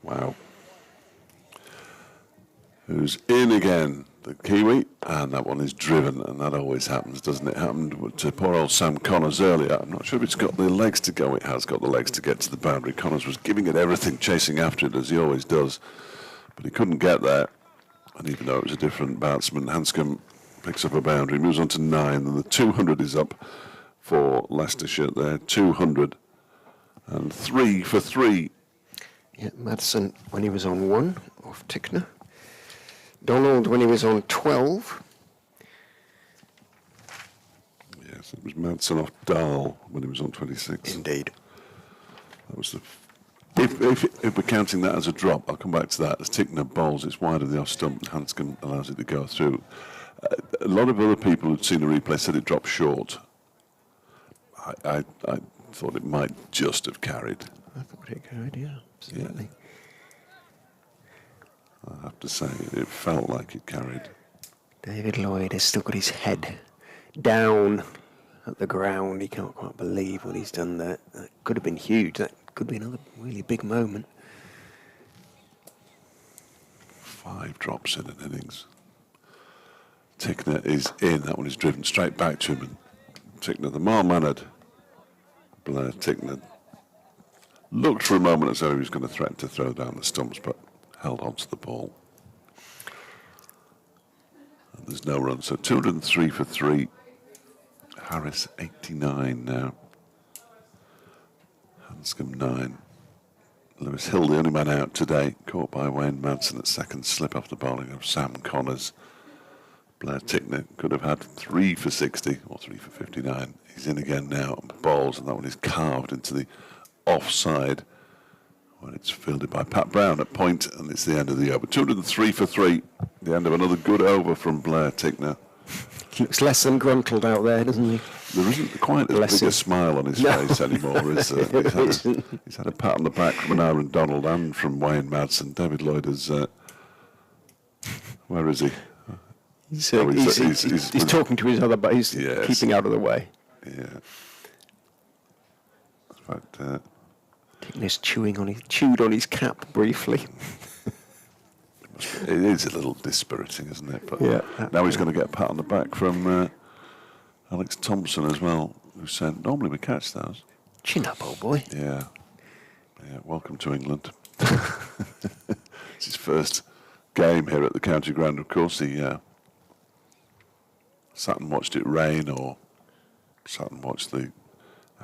Wow. Who's in again? The Kiwi, and that one is driven, and that always happens, doesn't it? Happened to poor old Sam Connors earlier. I'm not sure if it's got the legs to go. It has got the legs to get to the boundary. Connors was giving it everything, chasing after it, as he always does, but he couldn't get there. And even though it was a different batsman, Hanscom picks up a boundary, moves on to 9, and the 200 is up for Leicestershire there. 200 and 3 for 3. Yeah, Madison when he was on 1 off Tickner. Donald when he was on 12. Yes, it was Madsen off Dahl when he was on 26. Indeed. That was the. If we're counting that as a drop, I'll come back to that. As Tickner bowls, it's wide of the off stump. Hanscom allows it to go through. A lot of other people who'd seen the replay said it dropped short. I thought it might just have carried. I thought it carried, yeah, absolutely. Yeah. I have to say, it felt like it carried. David Lloyd has still got his head down at the ground. He can't quite believe what he's done there. That could have been huge. That could be another really big moment. 5 drops in an innings. Tickner is in. That one is driven straight back to him. And Tickner, the mild-mannered Blair Tickner, looked for a moment as though he was going to threaten to throw down the stumps, but held onto the ball. And there's no run, so 203 for 3. Harris 89 now. Hanscom 9. Lewis Hill, the only man out today, caught by Wayne Madsen at second slip off the bowling of Sam Connors. Blair Tickner could have had 3 for 60 or 3 for 59. He's in again now and bowls, and that one is carved into the offside. When it's fielded by Pat Brown at point, and it's the end of the over. 203 for 3. The end of another good over from Blair Tickner. He looks less than gruntled out there, doesn't he? There isn't quite as big a smile on his face anymore, is there? He's had a pat on the back from an Aaron Donald and from Wayne Madsen. David Lloyd is... where is he? He's talking to his other base, yes. Keeping out of the way. Yeah. In fact... Tickner's chewed on his cap briefly. It is a little dispiriting, isn't it? But yeah, now he's going to get a pat on the back from Alex Thompson as well, who said, normally we catch those. Chin up, old boy. Yeah. Yeah, welcome to England. It's his first game here at the county ground, of course. He sat and watched it rain, or sat and watched the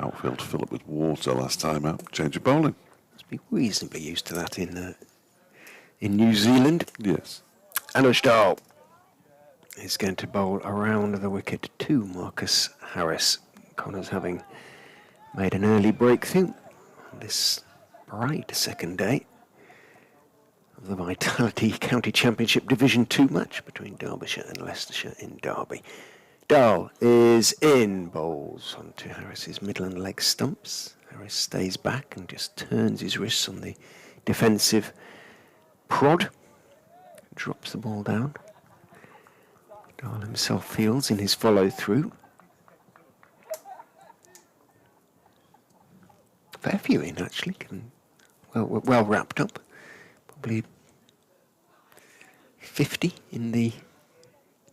outfield fill up with water last time out. Change of bowling. Must be reasonably used to that in New Zealand. Yes. Anush Dahl is going to bowl around the wicket to Marcus Harris. Connors having made an early breakthrough on this bright second day of the Vitality County Championship Division 2 match between Derbyshire and Leicestershire in Derby. Dahl is in, bowls onto Harris's middle and leg stumps. Harris stays back and just turns his wrists on the defensive prod. Drops the ball down. Dahl himself fields in his follow-through. Fair few in, actually. Well wrapped up. Probably 50 in the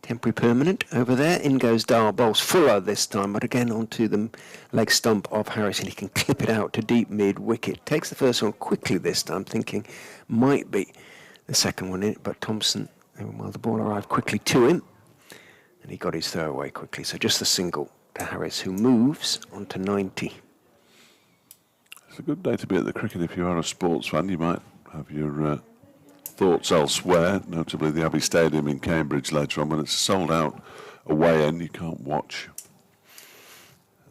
Temporary permanent over there. In goes Dahl. Bowls Fuller this time, but again onto the leg stump of Harris, and he can clip it out to deep mid-wicket. Takes the first one quickly this time, thinking might be the second one in, but Thompson, well, the ball arrived quickly to him, and he got his throw away quickly. So just the single to Harris, who moves on to 90. It's a good day to be at the cricket if you are a sports fan. You might have your thoughts elsewhere, notably the Abbey Stadium in Cambridge later on. When it's a sold-out away end, you can't watch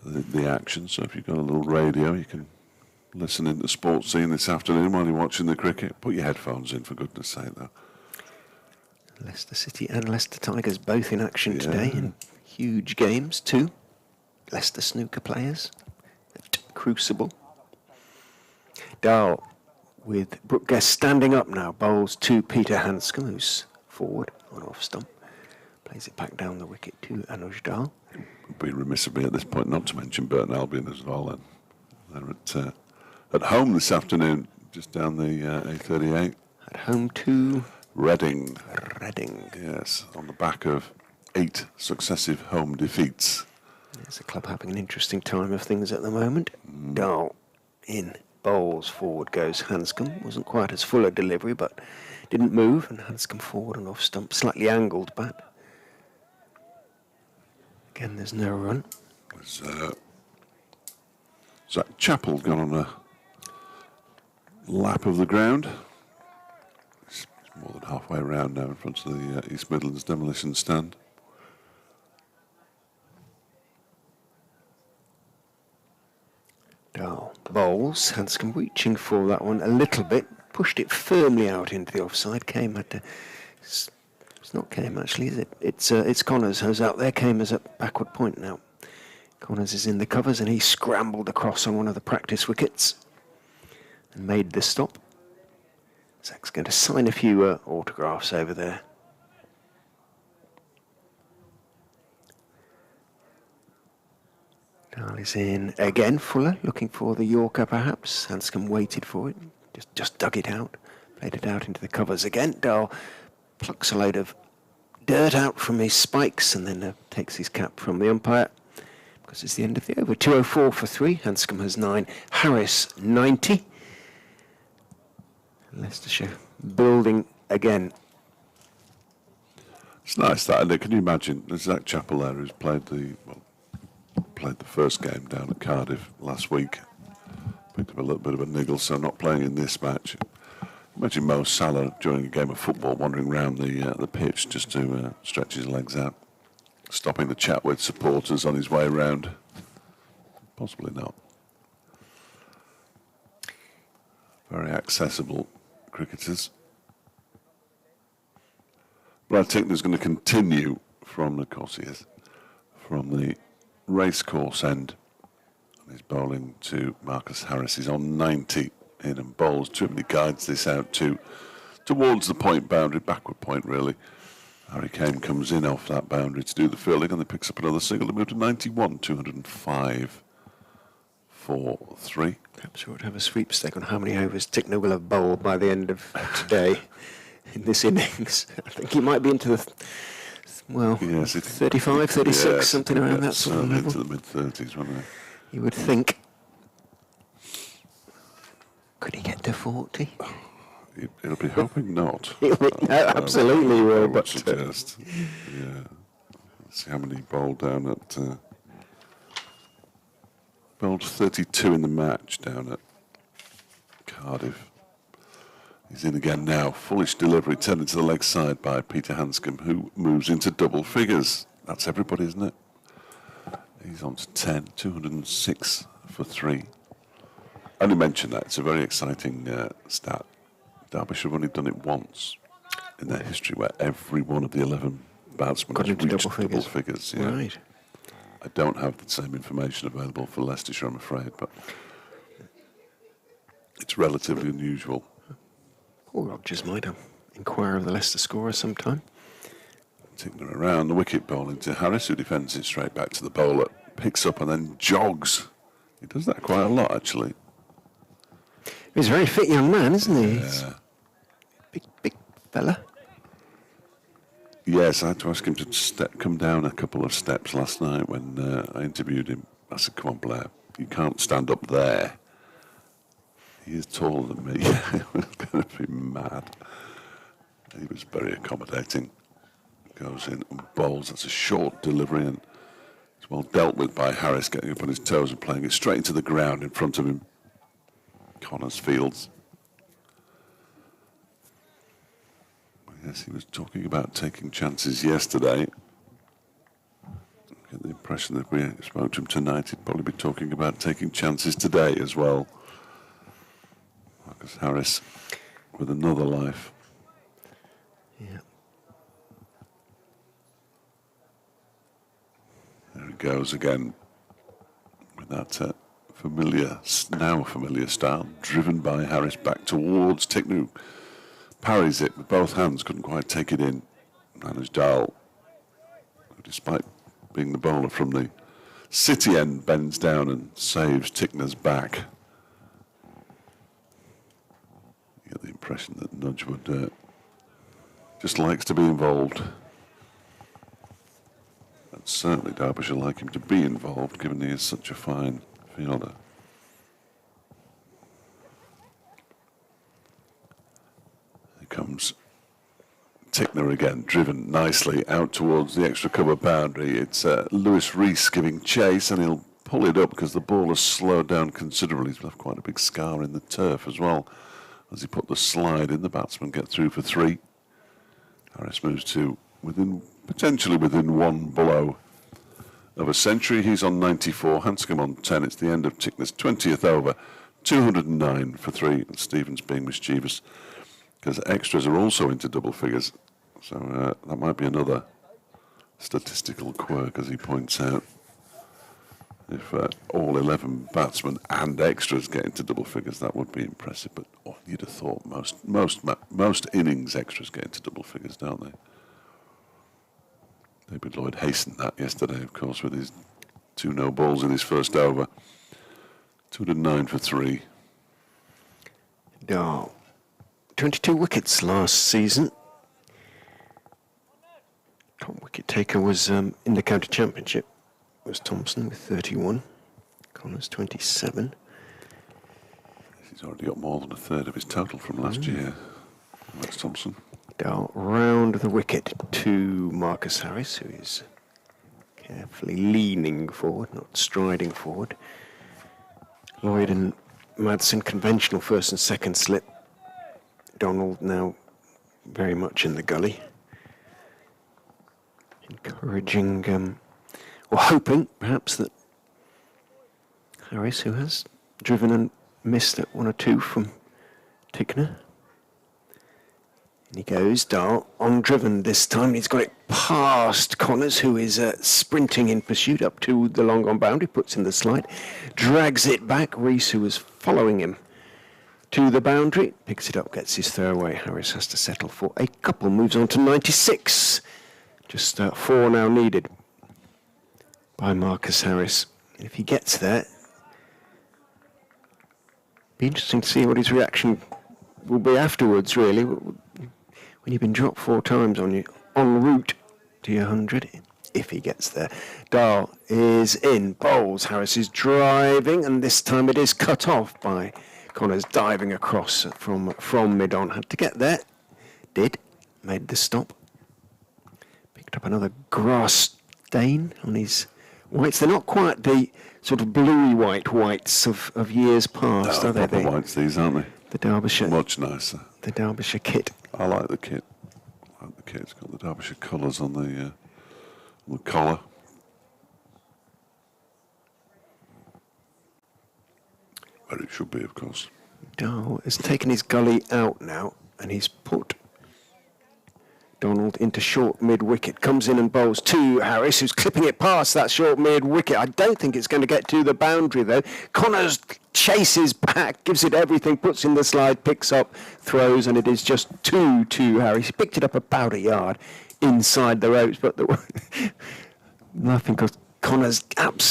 the action. So if you've got a little radio, you can listen in the sports scene this afternoon while you're watching the cricket. Put your headphones in, for goodness sake, though. Leicester City and Leicester Tigers both in action today in huge games too. Leicester snooker players at Crucible. Dahl with Brooke Guest standing up now, bowls to Peter Hanscom, who's forward on off stump. Plays it back down the wicket to Anuj Dahl. It would be remiss of me at this point not to mention Burton Albion as well. Then they're at home this afternoon, just down the A38. At home to Reading. Reading. Yes, on the back of 8 successive home defeats. There's a club having an interesting time of things at the moment. Dahl in. Bowls forward goes Hanscom. Wasn't quite as full a delivery, but didn't move, and Hanscom forward and off stump, slightly angled bat. Again, there's no run. Zach Chappell gone on a lap of the ground. It's more than halfway around now in front of the East Midlands demolition stand. Dahl bowls. Hanscom reaching for that one a little bit. Pushed it firmly out into the offside. Kame had to... It's not Kame, actually, is it? It's Connors who's out there. Kame is at backward point now. Connors is in the covers, and he scrambled across on one of the practice wickets and made the stop. Zach's going to sign a few autographs over there. Dahl is in again. Fuller looking for the Yorker perhaps. Hanscom waited for it. Just dug it out. Played it out into the covers again. Dahl plucks a load of dirt out from his spikes and then takes his cap from the umpire because it's the end of the over. 204 for 3. Hanscom has 9. Harris 90. Leicestershire building again. It's nice that, and can you imagine, there's Zach Chappell there who's played the first game down at Cardiff last week. Picked up a little bit of a niggle, so not playing in this match. Imagine Mo Salah during a game of football wandering around the pitch just to stretch his legs out, stopping to chat with supporters on his way round. Possibly not. Very accessible cricketers. But I think there's going to continue from the Cossiers, from the racecourse end. And he's bowling to Marcus Harris. He's on 90 in and bowls to him, and he guides this out towards the point boundary, backward point really. Harry Kane comes in off that boundary to do the fielding, and then picks up another single to move to 91, 205 for 3. Perhaps we would have a sweepstake on how many overs Tickner will have bowled by the end of today in this innings. I think he might be into the, 35, 36, something around that sort of level. Into the mid-30s, wouldn't it? You would think. Could he get to 40? He'll be hoping not. Absolutely will. I would suggest. Yeah. Let's see how many bowled down at... bowled 32 in the match down at Cardiff. He's in again now. Foolish delivery turned into the leg side by Peter Hanscom, who moves into double figures. That's everybody, isn't it? He's on to 10, 206 for 3. I only mention that. It's a very exciting stat. Derbyshire have only done it once in their history where every one of the 11 batsmen has reached double figures. Yeah. Right. I don't have the same information available for Leicestershire, I'm afraid, but it's relatively unusual. Paul Rogers might inquire of the Leicester scorer sometime. Tickner around the wicket, bowling to Harris, who defends it straight back to the bowler, picks up and then jogs. He does that quite a lot, actually. He's a very fit young man, isn't he? Yeah. Big fella. Yes, I had to ask him to come down a couple of steps last night when I interviewed him. I said, come on, Blair, you can't stand up there. He is taller than me. I was going to be mad. He was very accommodating. Goes in and bowls. That's a short delivery and it's well dealt with by Harris, getting up on his toes and playing it straight into the ground in front of him. Connors fields. Yes, he was talking about taking chances yesterday. I get the impression that if we spoke to him tonight, he'd probably be talking about taking chances today as well. Marcus Harris with another life. Yeah. There he goes again with that now familiar style, driven by Harris back towards Ticknor. Parries it with both hands, couldn't quite take it in. Managed Dahl, who despite being the bowler from the city end, bends down and saves Ticknor's back. You get the impression that Nudge would just likes to be involved. And certainly Derbyshire like him to be involved, given he is such a fine fielder. Here comes Ticknor again, driven nicely out towards the extra cover boundary. It's Lewis Rees giving chase, and he'll pull it up because the ball has slowed down considerably. He's left quite a big scar in the turf as well as he put the slide in. The batsman get through for 3. Harris moves to potentially within one blow of a century. He's on 94, Hanscom on 10. It's the end of Ticknor's 20th over, 209 for 3, and Stevens being mischievous because extras are also into double figures. So that might be another statistical quirk, as he points out. If all 11 batsmen and extras get into double figures, that would be impressive. But you'd have thought most innings extras get into double figures, don't they? David Lloyd hastened that yesterday, of course, with his 2 no balls in his first over. 209 for 3. No. 22 wickets last season. Top wicket taker was in the county championship. Was Thompson with 31. Connors 27. He's already got more than a third of his total from last year. That's Thompson. Down round the wicket to Marcus Harris, who is carefully leaning forward, not striding forward. Lloyd and Madsen conventional first and second slip. Donald now very much in the gully. Encouraging, or hoping perhaps that Harris, who has driven and missed at 1 or 2 from Ticknor. And he goes, Dahl, on driven this time. He's got it past Connors, who is sprinting in pursuit up to the long on boundary, puts in the slide, drags it back. Rees, who was following him to the boundary, picks it up, gets his throw away. Harris has to settle for a couple, moves on to 96. Just 4 now needed by Marcus Harris. If he gets there, be interesting to see what his reaction will be afterwards, really. When you've been dropped 4 times en route to your 100, if he gets there. Dahl is in, bowls. Harris is driving, and this time it is cut off by Connors diving across from mid-on. Had to get there, did, made the stop. Picked up another grass stain on his whites. They're not quite the sort of bluey whites of years past, No, are they? proper whites these, aren't they? The Derbyshire. Much nicer. The Derbyshire kit. I like the kit. It's got the Derbyshire colours on the collar. Where it should be, of course. Dahl has taken his gully out now, and he's put Donald into short mid-wicket. Comes in and bowls to Harris, who's clipping it past that short mid-wicket. I don't think it's going to get to the boundary, though. Connors chases back, gives it everything, puts in the slide, picks up, throws, and it is just 2 to Harris. He picked it up about a yard inside the ropes, but nothing, because Connors,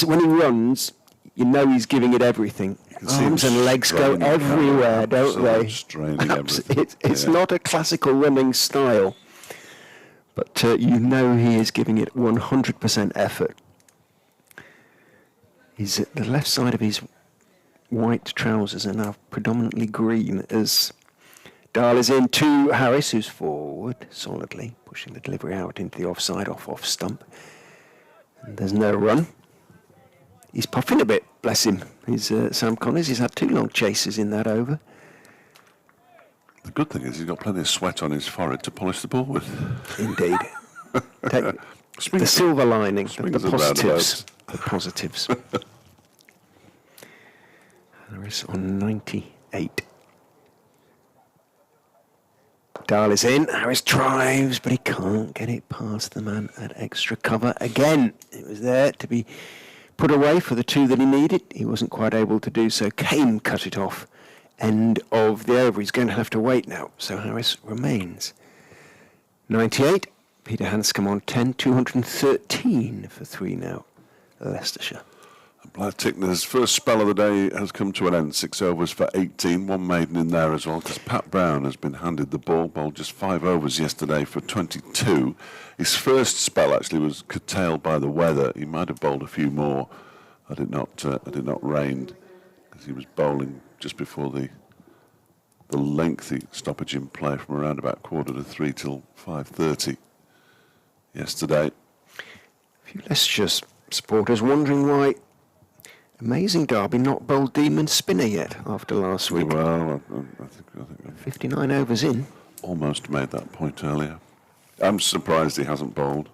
when he runs, you know he's giving it everything. Arms and legs go everywhere, don't they? Straining everything. It's not a classical running style. But you know he is giving it 100% effort. The left side of his white trousers are now predominantly green as Dahl is in to Harris, who's forward solidly, pushing the delivery out into the offside, off stump. And there's no run. He's puffing a bit, bless him. He's Sam Connors. He's had 2 long chases in that over. The good thing is he's got plenty of sweat on his forehead to polish the ball with. Indeed. Take the silver lining, the positives. The positives. Harris on 98. Dahl is in. Harris drives, but he can't get it past the man at extra cover again. It was there to be put away for the 2 that he needed. He wasn't quite able to do so. Kane cut it off. End of the over. He's going to have to wait now. So Harris remains. 98. Peter Hanscom on 10. 213 for 3 now. Leicestershire. Blythe Tickner's first spell of the day has come to an end. 6 overs for 18. 1 maiden in there as well, because Pat Brown has been handed the ball. Bowled just 5 overs yesterday for 22. His first spell actually was curtailed by the weather. He might have bowled a few more had it not rained, because he was bowling just before the lengthy stoppage in play from around about 2:45 till 5:30 yesterday. A few Leicestershire supporters wondering why Amazing Derby not bowled Demon spinner yet after last week. Well, I think 59 overs in. Almost made that point earlier. I'm surprised he hasn't bowled.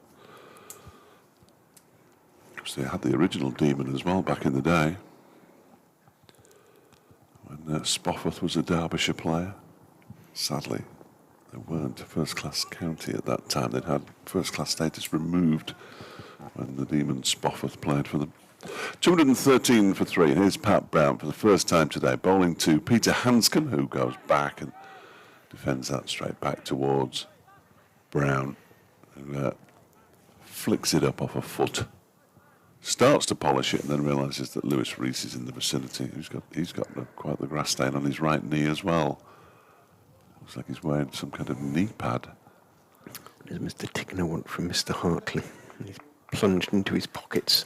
Because they had the original Demon as well back in the day, when Spofford was a Derbyshire player. Sadly, they weren't a first-class county at that time. They'd had first-class status removed when the Demon Spofford played for them. 213 for 3. Here's Pat Brown for the first time today, bowling to Peter Hanscom, who goes back and defends that straight back towards Brown, who flicks it up off a foot, starts to polish it, and then realises that Lewis Rees is in the vicinity. He's got quite the grass stain on his right knee as well. Looks like he's wearing some kind of knee pad. What does Mr. Tickner want from Mr. Hartley? He's plunged into his pockets.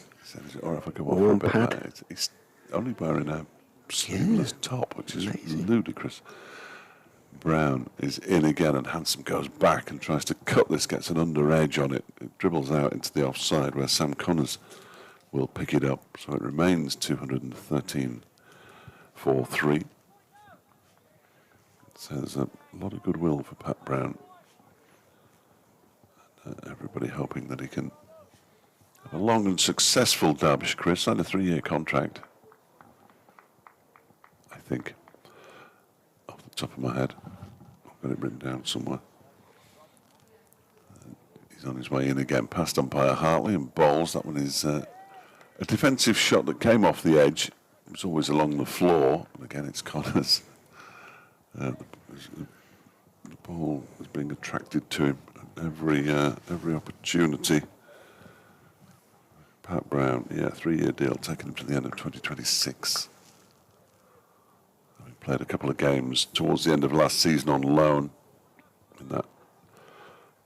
Is it all right if I go off a bit, mate? He's only wearing a sleeveless top, which is ludicrous. Brown is in again, and Hanscom goes back and tries to cut this, gets an under edge on it. It dribbles out into the offside where Sam Connors will pick it up. So it remains 213 for 3. So there's a lot of goodwill for Pat Brown. Everybody hoping that he can have a long and successful Derbyshire career. Signed a 3-year contract, I think, off the top of my head. I've got it written down somewhere. He's on his way in again, past umpire Hartley, and bowls. That one is a defensive shot that came off the edge. It was always along the floor. And again, it's Connors. The ball is being attracted to him at every opportunity. Pat Brown, 3-year deal, taking him to the end of 2026. He played a couple of games towards the end of last season on loan, in that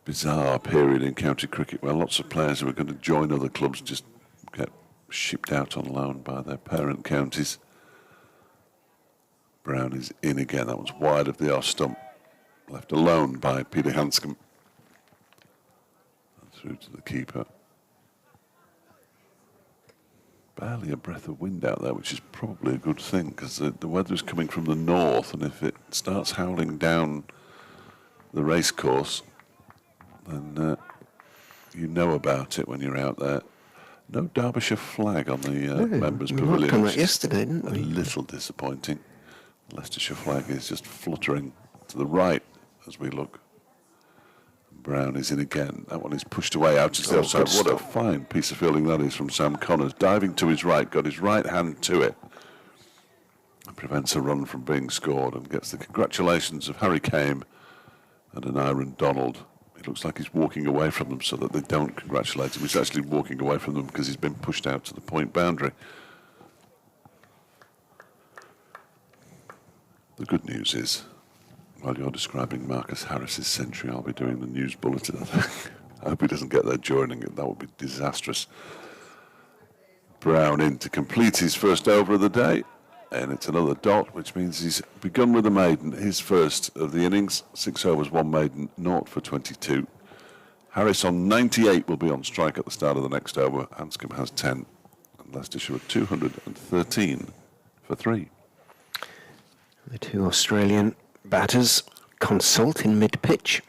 bizarre period in county cricket where lots of players who were going to join other clubs just get shipped out on loan by their parent counties. Brown is in again. That was wide of the off stump, left alone by Peter Hanscom. And through to the keeper. Barely a breath of wind out there, which is probably a good thing, because the weather is coming from the north, and if it starts howling down the racecourse, then you know about it when you're out there. No Derbyshire flag on the members' pavilion. Come out yesterday, didn't we? A little disappointing. The Leicestershire flag is just fluttering to the right as we look. Brown is in again. That one is pushed away out to the outside. What a fine piece of fielding that is from Sam Connors. Diving to his right, got his right hand to it. And prevents a run from being scored and gets the congratulations of Harry Kame and an Aaron Donald. It looks like he's walking away from them so that they don't congratulate him. He's actually walking away from them because he's been pushed out to the point boundary. The good news is, while you're describing Marcus Harris's century, I'll be doing the news bulletin, I think. I hope he doesn't get there joining it. That would be disastrous. Brown in to complete his first over of the day. And it's another dot, which means he's begun with a maiden, his first of the innings. 6 overs, 1 maiden, 0 for 22. Harris on 98 will be on strike at the start of the next over. Hanscom has 10. And Leicestershire at 213 for 3. The two Australian batters consult in mid-pitch.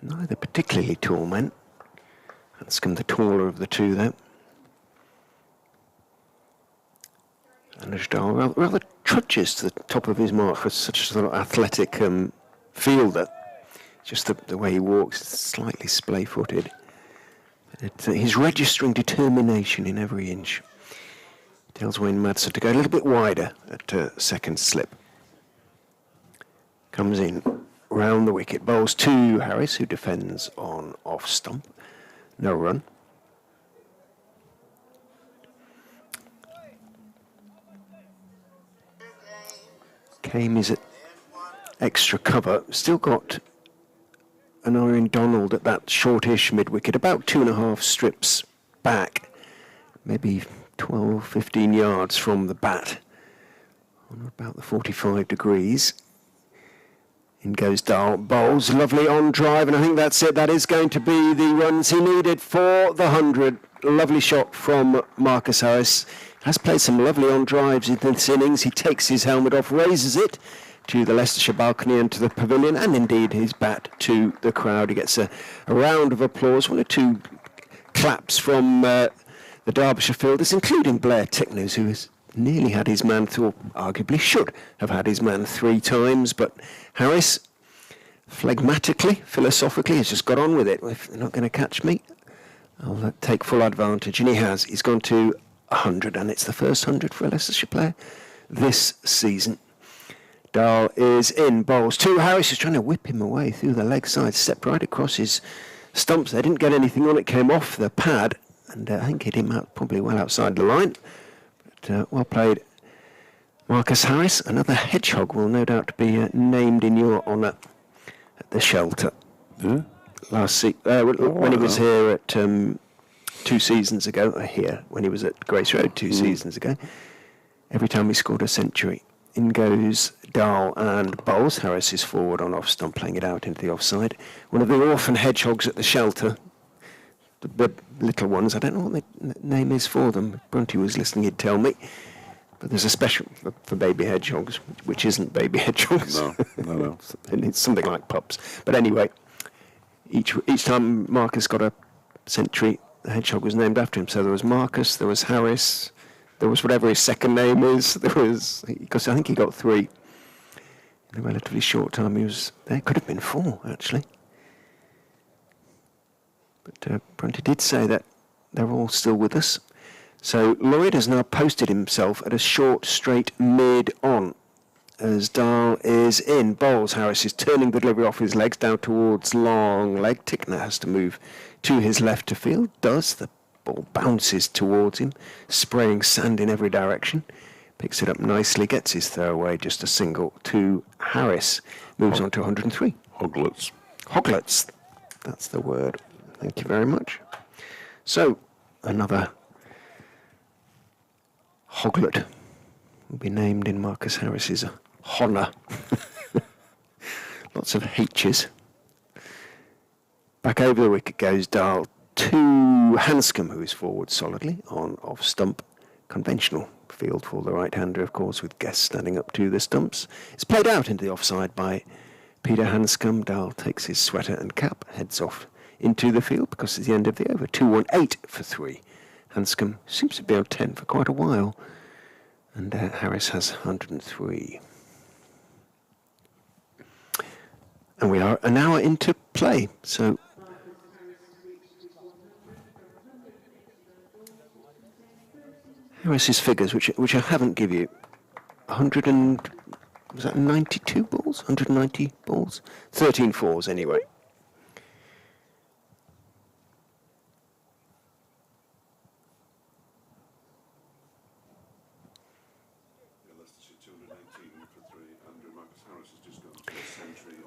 Neither particularly tall men. Hanscom the taller of the two, though. And Ajdahl rather trudges to the top of his mark for such a sort of athletic fielder. Just the way he walks, slightly splay-footed. He's registering determination in every inch. Tells Wayne Madsen to go a little bit wider at second slip. Comes in, round the wicket, bowls to Harris, who defends on off stump. No run. Kame is at extra cover. Still got an Iron Donald at that shortish mid-wicket, about 2.5 strips back, maybe 12, 15 yards from the bat, on about the 45 degrees. In goes Dahl, bowls, lovely on drive, and I think that's it. That is going to be the runs he needed for the 100. Lovely shot from Marcus Harris. Has played some lovely on drives in this innings. He takes his helmet off, raises it to the Leicestershire balcony and to the pavilion, and indeed his bat to the crowd. He gets a round of applause, 1 or 2 claps from the Derbyshire fielders, including Blair Tickners, who has nearly had his man through, arguably should have had his man 3 times, but Harris, phlegmatically, philosophically, has just got on with it. If they're not going to catch me, I'll take full advantage, and he has. He's gone to 100, and it's the first 100 for a Leicestershire player this season. Dahl is in, bowls to Harris, is trying to whip him away through the leg side, stepped right across his stumps. They didn't get anything on it, came off the pad, and I think hit him out probably well outside the line. But well played, Marcus Harris. Another hedgehog will no doubt be named in your honour at the shelter. Yeah. When he was here at 2 seasons ago, when he was at Grace Road 2 seasons ago, every time he scored a century, in goes Dahl and bowls. Harris is forward on off stump, playing it out into the offside. One of the orphan hedgehogs at the shelter, the little ones, I don't know what the name is for them. If Brunty was listening, he'd tell me. But there's a special for baby hedgehogs, which isn't baby hedgehogs. No. It's something like pups. But anyway, each time Marcus got a century, the hedgehog was named after him. So there was Marcus, there was Harris, there was whatever his second name is. Because I think he got 3 in a relatively short time. There could have been 4, actually. But Brunty did say that they're all still with us. So Lloyd has now posted himself at a short, straight mid-on as Dahl is in. Bowls. Harris is turning the delivery off his legs down towards long leg. Tickner has to move to his left to field. Does. The ball bounces towards him, spraying sand in every direction. Picks it up nicely, gets his throw away, just a single to Harris. Moves on to 103. Hoglets. That's the word. Thank you very much. So, another Hoglet will be named in Marcus Harris's honour. Lots of H's. Back over the wicket goes Dahl to Hanscom, who is forward solidly on off stump. Conventional field for the right-hander, of course, with Guest standing up to the stumps. It's played out into the offside by Peter Hanscom. Dahl takes his sweater and cap, heads off into the field because it's the end of the over. 2-1-8 for 3. Hanscom seems to be on 10 for quite a while, and Harris has 103. And we are an hour into play, so Harris's figures, which I haven't give you, 92 balls? 190 balls? 13 fours anyway.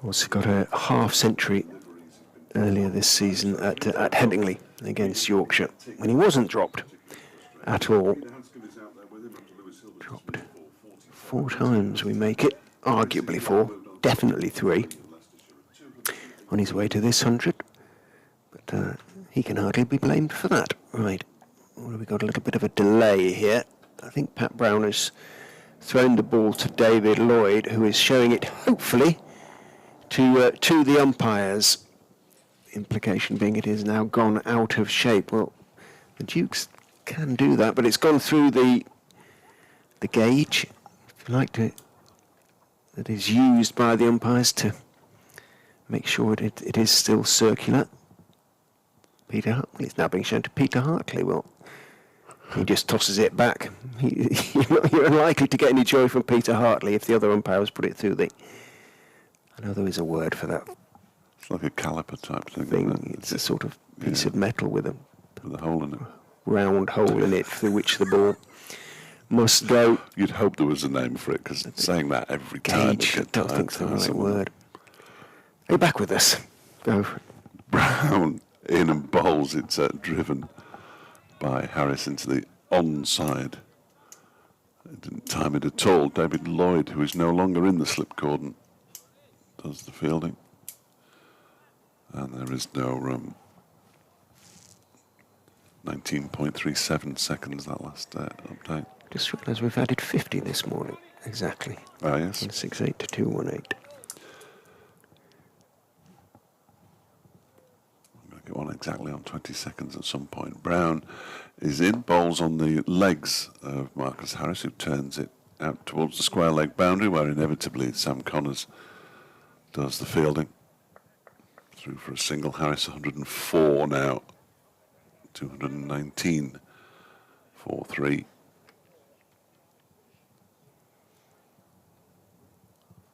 Also got a half-century earlier this season at Headingley against Yorkshire, when he wasn't dropped at all. Dropped 4 times, we make it. Arguably 4, definitely 3. On his way to this 100, but he can hardly be blamed for that. Right, well, we've got a little bit of a delay here. I think Pat Brown has thrown the ball to David Lloyd, who is showing it, hopefully, to the umpires. Implication being it is now gone out of shape. Well, the Dukes can do that, but it's gone through the gauge, if you like to, that is used by the umpires to make sure it is still circular. Peter Hartley, it's now being shown to Peter Hartley. Well, he just tosses it back. You're unlikely to get any joy from Peter Hartley if the other umpires put it through the... I know there is a word for that. It's like a caliper type thing. It's a sort of piece of metal with a hole in it. Round hole in it through which the ball must go. You'd hope there was a name for it, because saying that every time... Gauge, I don't think it's the right word. Are you back with us? Go for it. Brown in and bowls. It's driven by Harris into the onside. It didn't time it at all. David Lloyd, who is no longer in the slip cordon, does the fielding. And there is no room. 19.37 seconds, that last update. Just realised we've added 50 this morning. Exactly. Ah, yes. From 6.8 to 2.18. I'm going to get one exactly on 20 seconds at some point. Brown is in, bowls on the legs of Marcus Harris, who turns it out towards the square leg boundary, where inevitably Sam Connors does the fielding. Through for a single. Harris 104 now. 219 for 3.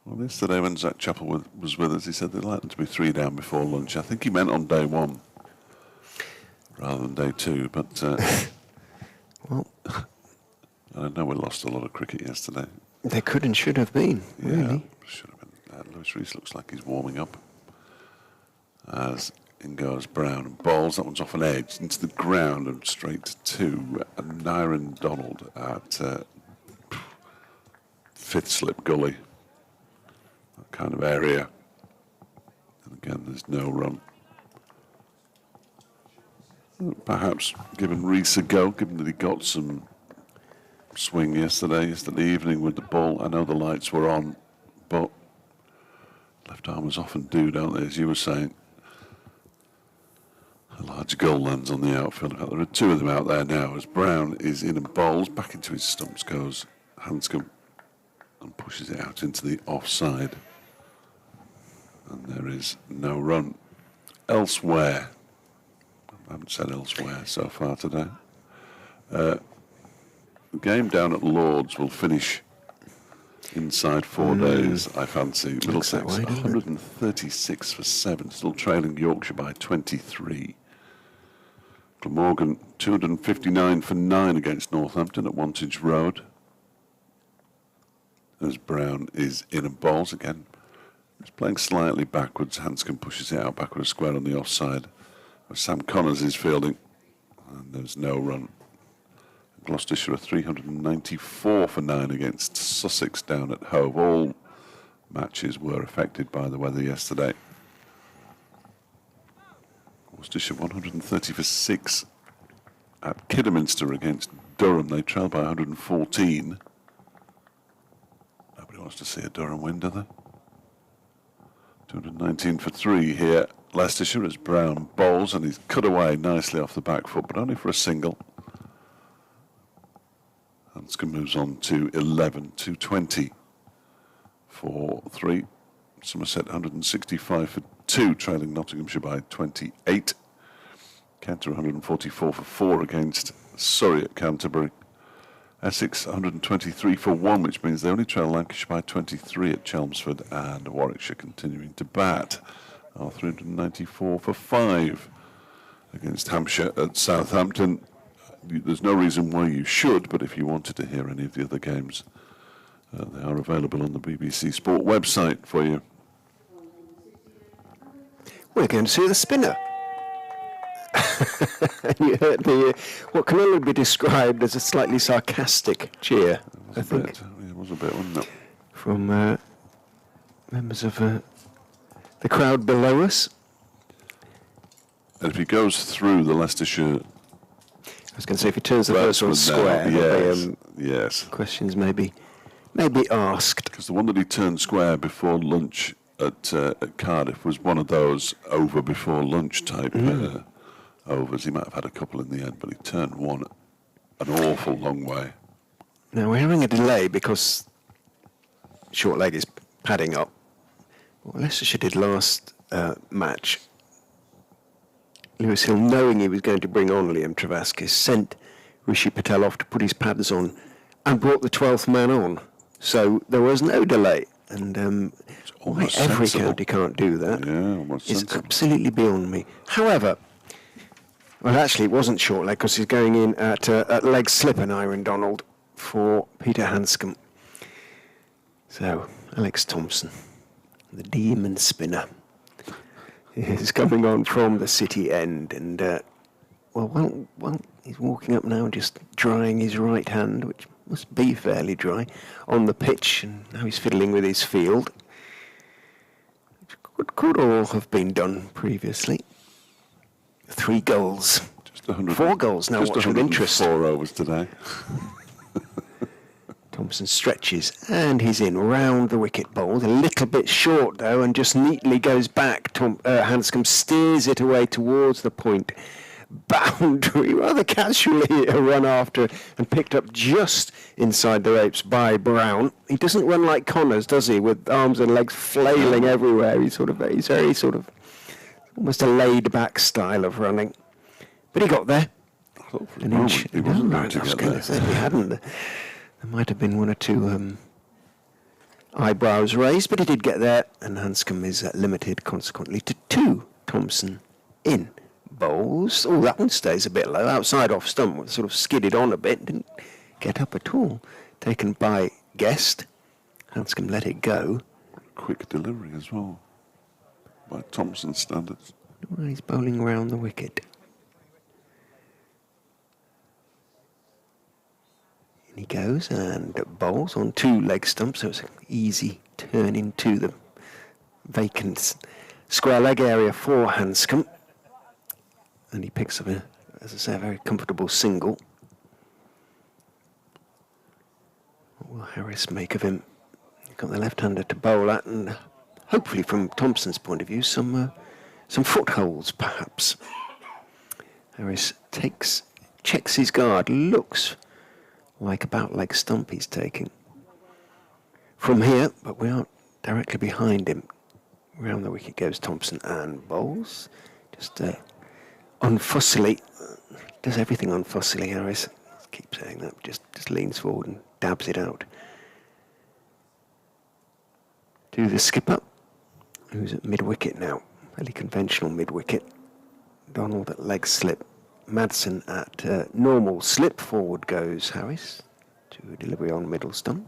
Well, yesterday when Zach Chappell was with us, he said they'd like them to be 3 down before lunch. I think he meant on day 1 rather than day 2, but well, I know we lost a lot of cricket yesterday. They could and should have been, really. Yeah, should have been. Lewis Rees looks like he's warming up. As in goes Brown and bowls. That one's off an edge into the ground and straight to Nyron Donald at 5th slip gully. That kind of area. And again, there's no run. Perhaps giving Rees a go, given that he got some swing yesterday evening with the ball. I know the lights were on, but left armers often do, don't they, as you were saying. A large goal lands on the outfield. There are 2 of them out there now as Brown is in and bowls. Back into his stumps goes Hanscom and pushes it out into the offside. And there is no run. Elsewhere. I haven't said elsewhere so far today. The game down at Lords will finish inside 4 days, I fancy. Middlesex 136 for 7, still trailing Yorkshire by 23. Glamorgan 259 for 9 against Northampton at Wantage Road. As Brown is in and bowls again. He's playing slightly backwards. Hanscom pushes it out backwards square on the offside. Sam Connors is fielding. And there's no run. Gloucestershire 394 for 9 against Sussex down at Hove. All matches were affected by the weather yesterday. Gloucestershire 130 for 6 at Kidderminster against Durham. They trail by 114. Nobody wants to see a Durham win, do they? 219 for 3 here. Leicestershire as Brown bowls, and he's cut away nicely off the back foot, but only for a single. Hanscom moves on to 11, 220 for 3. Somerset 165 for 2, trailing Nottinghamshire by 28. Cantor 144 for 4 against Surrey at Canterbury. Essex 123 for 1, which means they only trail Lancashire by 23 at Chelmsford, and Warwickshire continuing to bat are 394 for 5 against Hampshire at Southampton. There's no reason why you should, but if you wanted to hear any of the other games, they are available on the BBC Sport website for you. We're going to see the spinner. And you heard the what can only be described as a slightly sarcastic cheer, I think, It was a bit, wasn't it? from members of the crowd below us. And if he goes through the Leicestershire I was going to say, if he turns the first one square, yes. questions may be asked. Because the one that he turned square before lunch at Cardiff was one of those over before lunch type overs. He might have had a couple in the end, but he turned one an awful long way. Now we're having a delay because short leg is padding up. What Leicestershire did last match, Lewis Hill, knowing he was going to bring on Liam Travaskis, sent Rishi Patel off to put his padders on and brought the 12th man on. So there was no delay. And why every county can't do that is absolutely beyond me. However, well, actually, it wasn't short leg because he's going in at leg slip and Iron Donald for Peter Hanscom. So, Alex Thompson, the demon spinner, is coming on from the city end. And, well, he's walking up now and just drying his right hand, which must be fairly dry, on the pitch. And now he's fiddling with his field, which could all have been done previously. 3 goals. Just 100, 4 goals now, watch with interest. 4 overs today. Thompson stretches and he's in round the wicket, bowled a little bit short though, and just neatly goes back. Hanscom steers it away towards the point boundary, rather casually a run after, and picked up just inside the ropes by Brown. He doesn't run like Connors, does he, with arms and legs flailing everywhere. He's very sort of almost a laid-back style of running. But he got there. An inch. He wasn't going to get there. If he hadn't, there might have been 1 or 2 eyebrows raised, but he did get there, and Hanscom is limited, consequently, to 2. Thompson in bowls. Oh, that one stays a bit low, outside off stump, sort of skidded on a bit, didn't get up at all. Taken by Guest. Hanscom let it go. Quick delivery as well, by Thompson's standards. Well, he's bowling round the wicket. In he goes and bowls on 2 leg stumps, so it's an easy turn into the vacant square leg area for Hanscom. And he picks up, as I say, a very comfortable single. What will Harris make of him? He's got the left-hander to bowl at, and hopefully, from Thompson's point of view, some footholds, perhaps. Harris checks his guard, looks like about leg stump he's taking. From here, but we aren't directly behind him. Round the wicket goes Thompson and bowls. Just unfussily, does everything unfussily, Harris. I keep saying that, just leans forward and dabs it out. To the skipper, who's at mid-wicket now. Fairly conventional mid-wicket. Donald at leg slip. Madsen at normal slip. Forward goes Harris to delivery on middle stump.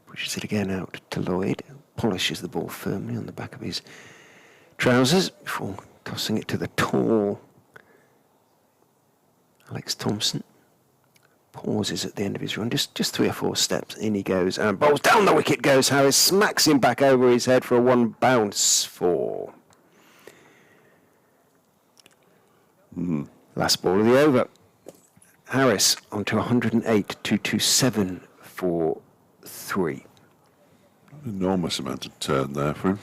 Pushes it again out to Lloyd. Polishes the ball firmly on the back of his trousers before tossing it to the tall Alex Thompson. Pauses at the end of his run, just 3 or 4 steps. In he goes and bowls down the wicket goes Harris. Smacks him back over his head for a 1 bounce for. Last ball of the over. Harris onto 108, 227 for 3. An enormous amount of turn there for him.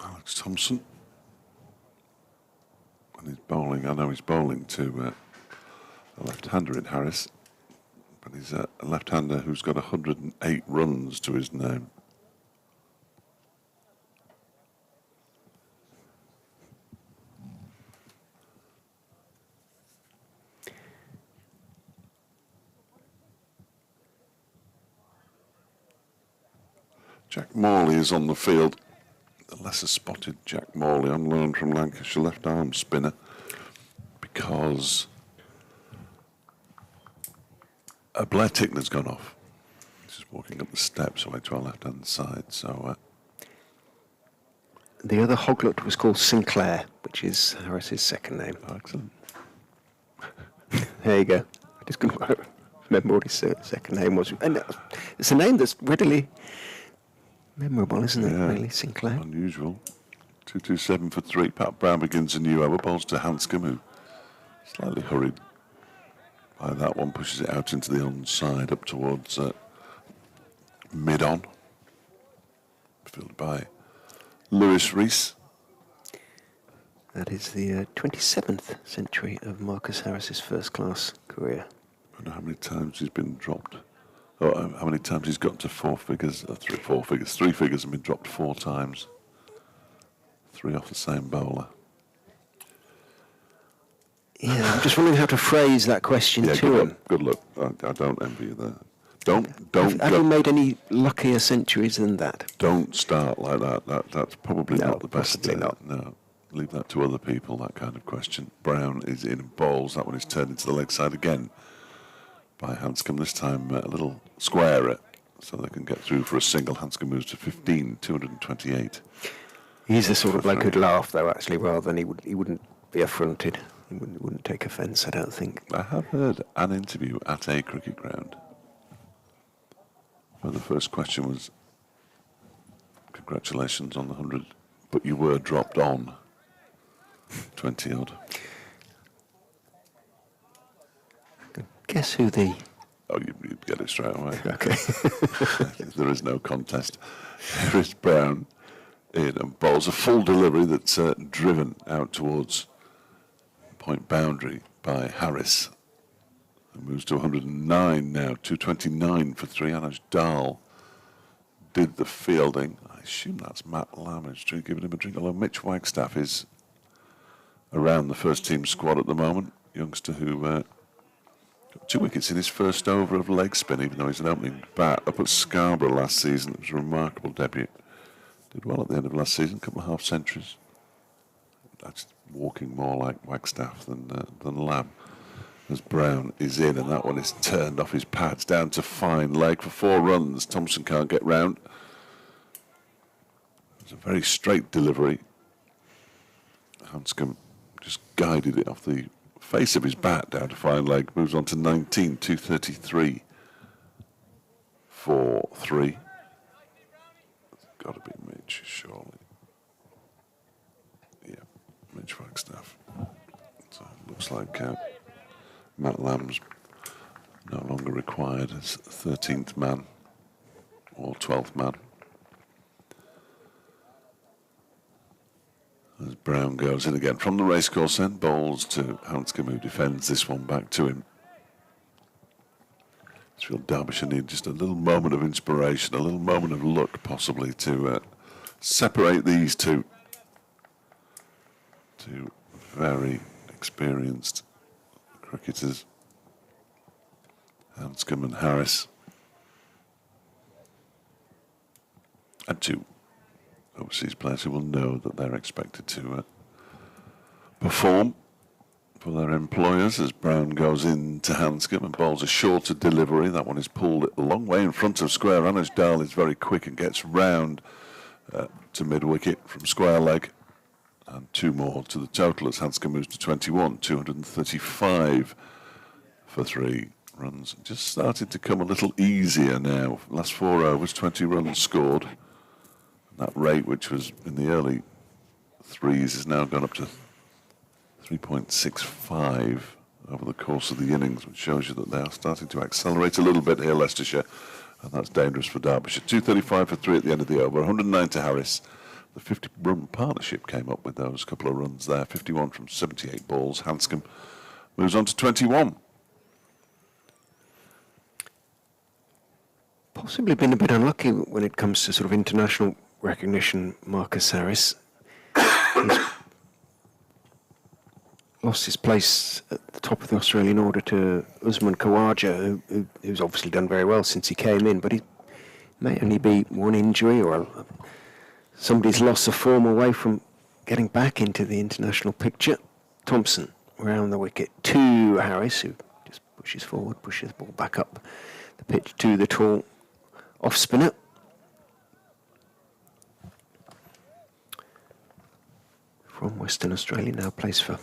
Alex Thompson. And he's bowling, I know he's bowling to a left-hander in Harris, but he's a left-hander who's got 108 runs to his name. Jack Morley is on the field. The lesser spotted Jack Morley on loan from Lancashire, left arm spinner, because Blair Tickner's gone off. He's just walking up the steps away to our left hand side. So The other hoglet was called Sinclair, which is Harris's second name. Excellent. There you go. I just couldn't remember what his second name was. And it's a name that's readily memorable, isn't it, really, Sinclair? Unusual. 227 for 3. Pat Brown begins a new over. Balls to Hanscom, who slightly hurried by that one. Pushes it out into the onside, up towards mid-on. Fielded by Lewis Rees. That is the 27th century of Marcus Harris's first-class career. I wonder how many times he's been dropped. Oh, how many times he's got to four figures, three figures and been dropped 4 times. 3 off the same bowler. Yeah, I'm just wondering how to phrase that question to him. Good luck. I don't envy you there. Don't. Have you made any luckier centuries than that? Don't start like that. That's probably not the best. Possibly not. No, leave that to other people. That kind of question. Brown is in bowls. That one is turned into the leg side again by Hanscom. This time a little square it, so they can get through for a single. Hanscom moves to 15, 228. He's the sort of bloke who'd laugh, though, actually, rather than he wouldn't be affronted. He wouldn't take offence, I don't think. I have heard an interview at a cricket ground where the first question was, congratulations on the 100, but you were dropped on 20 odd. Guess who the... Oh, you'd get it straight away. Okay. There is no contest. Here is Brown in and bowls a full delivery that's driven out towards point boundary by Harris. It moves to 109 now, 229 for 3. Anuj Dahl did the fielding. I assume that's Matt Lamb who's giving him a drink, although Mitch Wagstaff is around the first team squad at the moment. Youngster who got 2 wickets in his first over of leg spin, even though he's an opening bat. Up at Scarborough last season, it was a remarkable debut. Did well at the end of last season, a couple of half centuries. Actually walking more like Wagstaff than Lamb. As Brown is in, and that one is turned off his pads down to fine leg for 4 runs. Thompson can't get round. It's a very straight delivery. Hanscom just guided it off the face of his bat down to fine leg. Moves on to 19, 233 for 3. It's got to be Mitch, surely. Yeah, Mitch Wagstaff. So it looks like Matt Lamb's no longer required as 13th man or 12th man. As Brown goes in again from the racecourse end, bowls to Hanscom, who defends this one back to him. I feel Derbyshire need just a little moment of inspiration, a little moment of luck possibly to separate these two. Two very experienced cricketers, Hanscom and Harris, and 2 overseas players who will know that they're expected to perform for their employers. As Brown goes into Hanscom and bowls a shorter delivery. That one is pulled a long way in front of square. Anuj Dahl is very quick and gets round to mid-wicket from square leg. And 2 more to the total as Hanscom moves to 21, 235 for 3 runs. Just started to come a little easier now. Last 4 overs, 20 runs scored. That rate, which was in the early 3s, has now gone up to 3.65 over the course of the innings, which shows you that they are starting to accelerate a little bit here, Leicestershire, and that's dangerous for Derbyshire. 235 for 3 at the end of the over, 109 to Harris. The 50-run partnership came up with those couple of runs there, 51 from 78 balls. Hanscom moves on to 21. Possibly been a bit unlucky when it comes to sort of international recognition, Marcus Harris. He's lost his place at the top of the Australian order to Usman Khawaja, who's obviously done very well since he came in, but he may only be one injury or somebody's loss of form away from getting back into the international picture. Thompson around the wicket to Harris, who just pushes forward, pushes the ball back up the pitch to the tall off spinner. from Western Australia, now plays for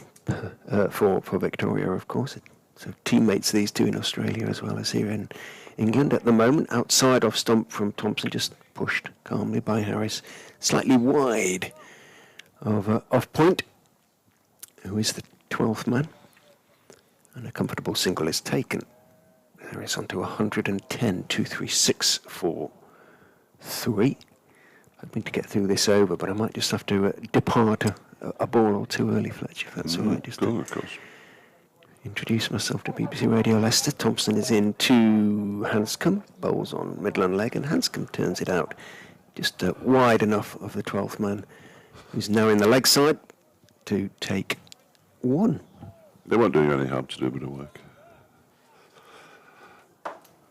Victoria, of course. So teammates, these two in Australia as well as here in England. At the moment, outside off stump from Thompson, just pushed calmly by Harris, slightly wide of off point, who is the 12th man. And a comfortable single is taken. Harris onto 110, 236 for 3. Hoping to get through this over, but I might just have to depart a ball or two early, Fletch, if that's all right. Just of course. Introduce myself to BBC Radio Leicester. Thompson is in to Hanscom, bowls on Midland leg, and Hanscom turns it out just wide enough of the 12th man, who's now in the leg side, to take 1. They won't do you any harm to do a bit of work.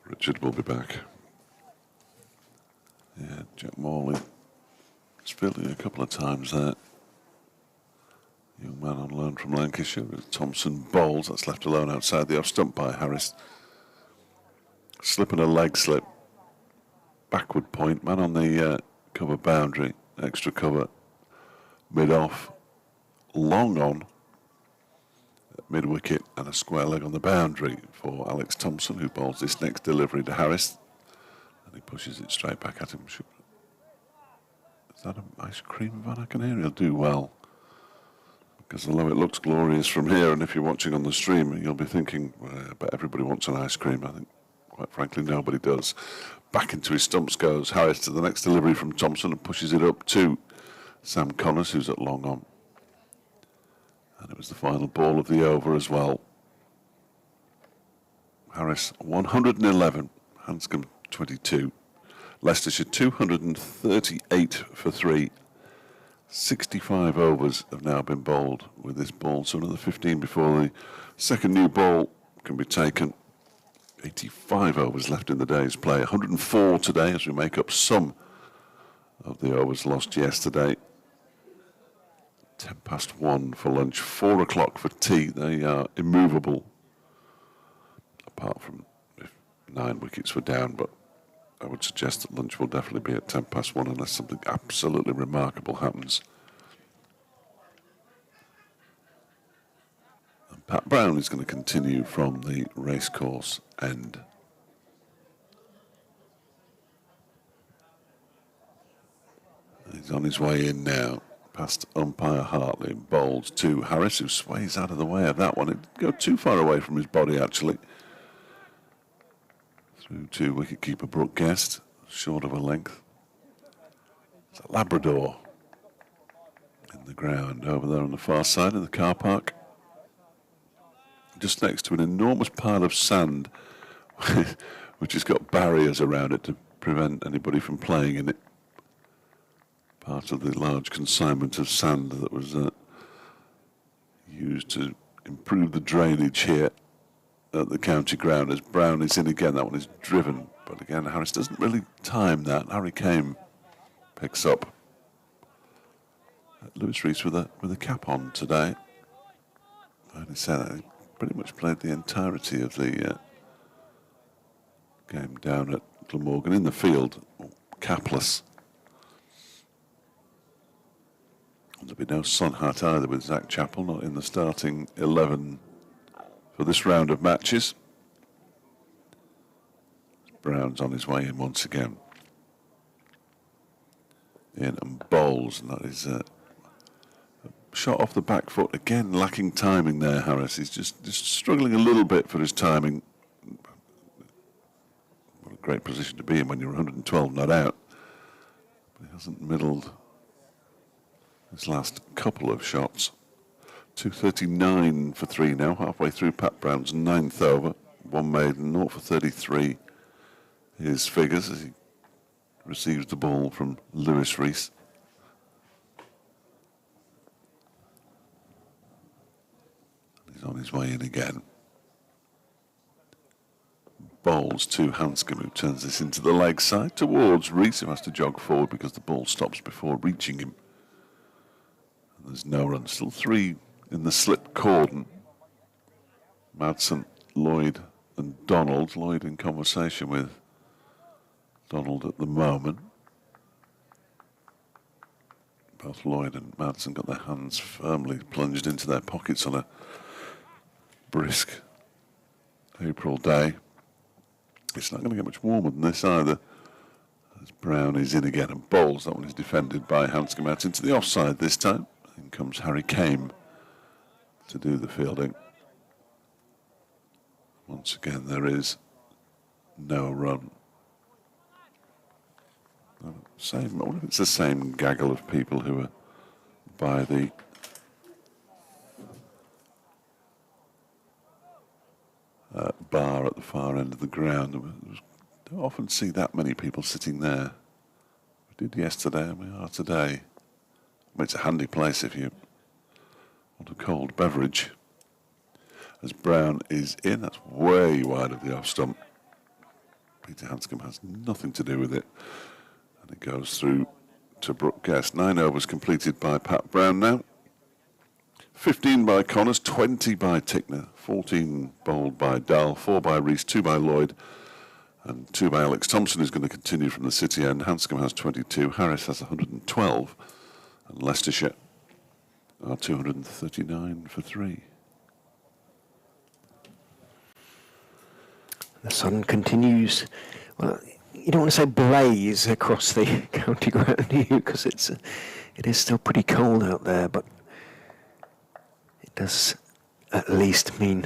Richard will be back. Yeah, Jack Morley fielding a couple of times there. Young man on loan from Lancashire. Thompson bowls. That's left alone outside the off stump by Harris. Slip and a leg slip. Backward point. Man on the cover boundary. Extra cover. Mid off. Long on. Mid wicket and a square leg on the boundary for Alex Thompson, who bowls this next delivery to Harris. And he pushes it straight back at him. Is that an ice cream van? I can hear he'll do well. Because although it looks glorious from here, and if you're watching on the stream, you'll be thinking, well, I bet everybody wants an ice cream. I think, quite frankly, nobody does. Back into his stumps goes Harris to the next delivery from Thompson and pushes it up to Sam Connors, who's at long on. And it was the final ball of the over as well. Harris 111, Hanscom 22. Leicestershire 238 for 3. 65 overs have now been bowled with this ball, so another 15 before the second new ball can be taken. 85 overs left in the day's play. 104 today as we make up some of the overs lost yesterday. 1:10 for lunch, 4 o'clock for tea. They are immovable, apart from if 9 wickets were down, but I would suggest that lunch will definitely be at 1:10 unless something absolutely remarkable happens. And Pat Brown is going to continue from the racecourse end. He's on his way in now, past umpire Hartley, bowls to Harris, who sways out of the way of that one. It didn't go too far away from his body, actually. Through to wicketkeeper Brooke Guest, short of a length. It's a Labrador in the ground over there on the far side of the car park. Just next to an enormous pile of sand, which has got barriers around it to prevent anybody from playing in it. Part of the large consignment of sand that was used to improve the drainage here at the county ground. As Brown is in again, that one is driven, but again Harris doesn't really time that. Harry Kame picks up. Lewis Rees with a cap on today. I only say that he pretty much played the entirety of the game down at Glamorgan in the field, capless. There'll be no Sun Hat either with Zach Chappell, not in the starting 11 for this round of matches. Brown's on his way in once again. In and bowls, and that is a shot off the back foot. Again, lacking timing there, Harris. He's just struggling a little bit for his timing. What a great position to be in when you're 112 not out. But he hasn't middled his last couple of shots. 239 for 3 now, halfway through Pat Brown's 9th over. One maiden, 0 for 33. His figures as he receives the ball from Lewis Rees. He's on his way in again. Bowls to Hanscom, who turns this into the leg side towards Rees, who has to jog forward because the ball stops before reaching him. And there's no run. Still 3 in the slip cordon. Madsen, Lloyd and Donald. Lloyd in conversation with Donald at the moment. Both Lloyd and Madsen got their hands firmly plunged into their pockets on a brisk April day. It's not going to get much warmer than this either. As Brown is in again and bowls. That one is defended by Hanscom out into the offside this time. In comes Harry Kame to do the fielding. Once again, there is no run. Same, I wonder if it's the same gaggle of people who are by the bar at the far end of the ground. I don't often see that many people sitting there. We did yesterday and we are today. I mean, it's a handy place if you want a cold beverage. As Brown is in, that's way wide of the off stump. Peter Hanscom has nothing to do with it. And it goes through to Brooke Guest. 9 overs completed by Pat Brown now. 15 by Connors, 20 by Tickner, 14 bowled by Dahl, 4 by Rees, 2 by Lloyd, and 2 by Alex Thompson, who's going to continue from the City end. Hanscom has 22, Harris has 112, and Leicestershire are 239 for 3. The sun continues, well, you don't want to say blaze across the county ground, do you? Because it is still pretty cold out there, but it does at least mean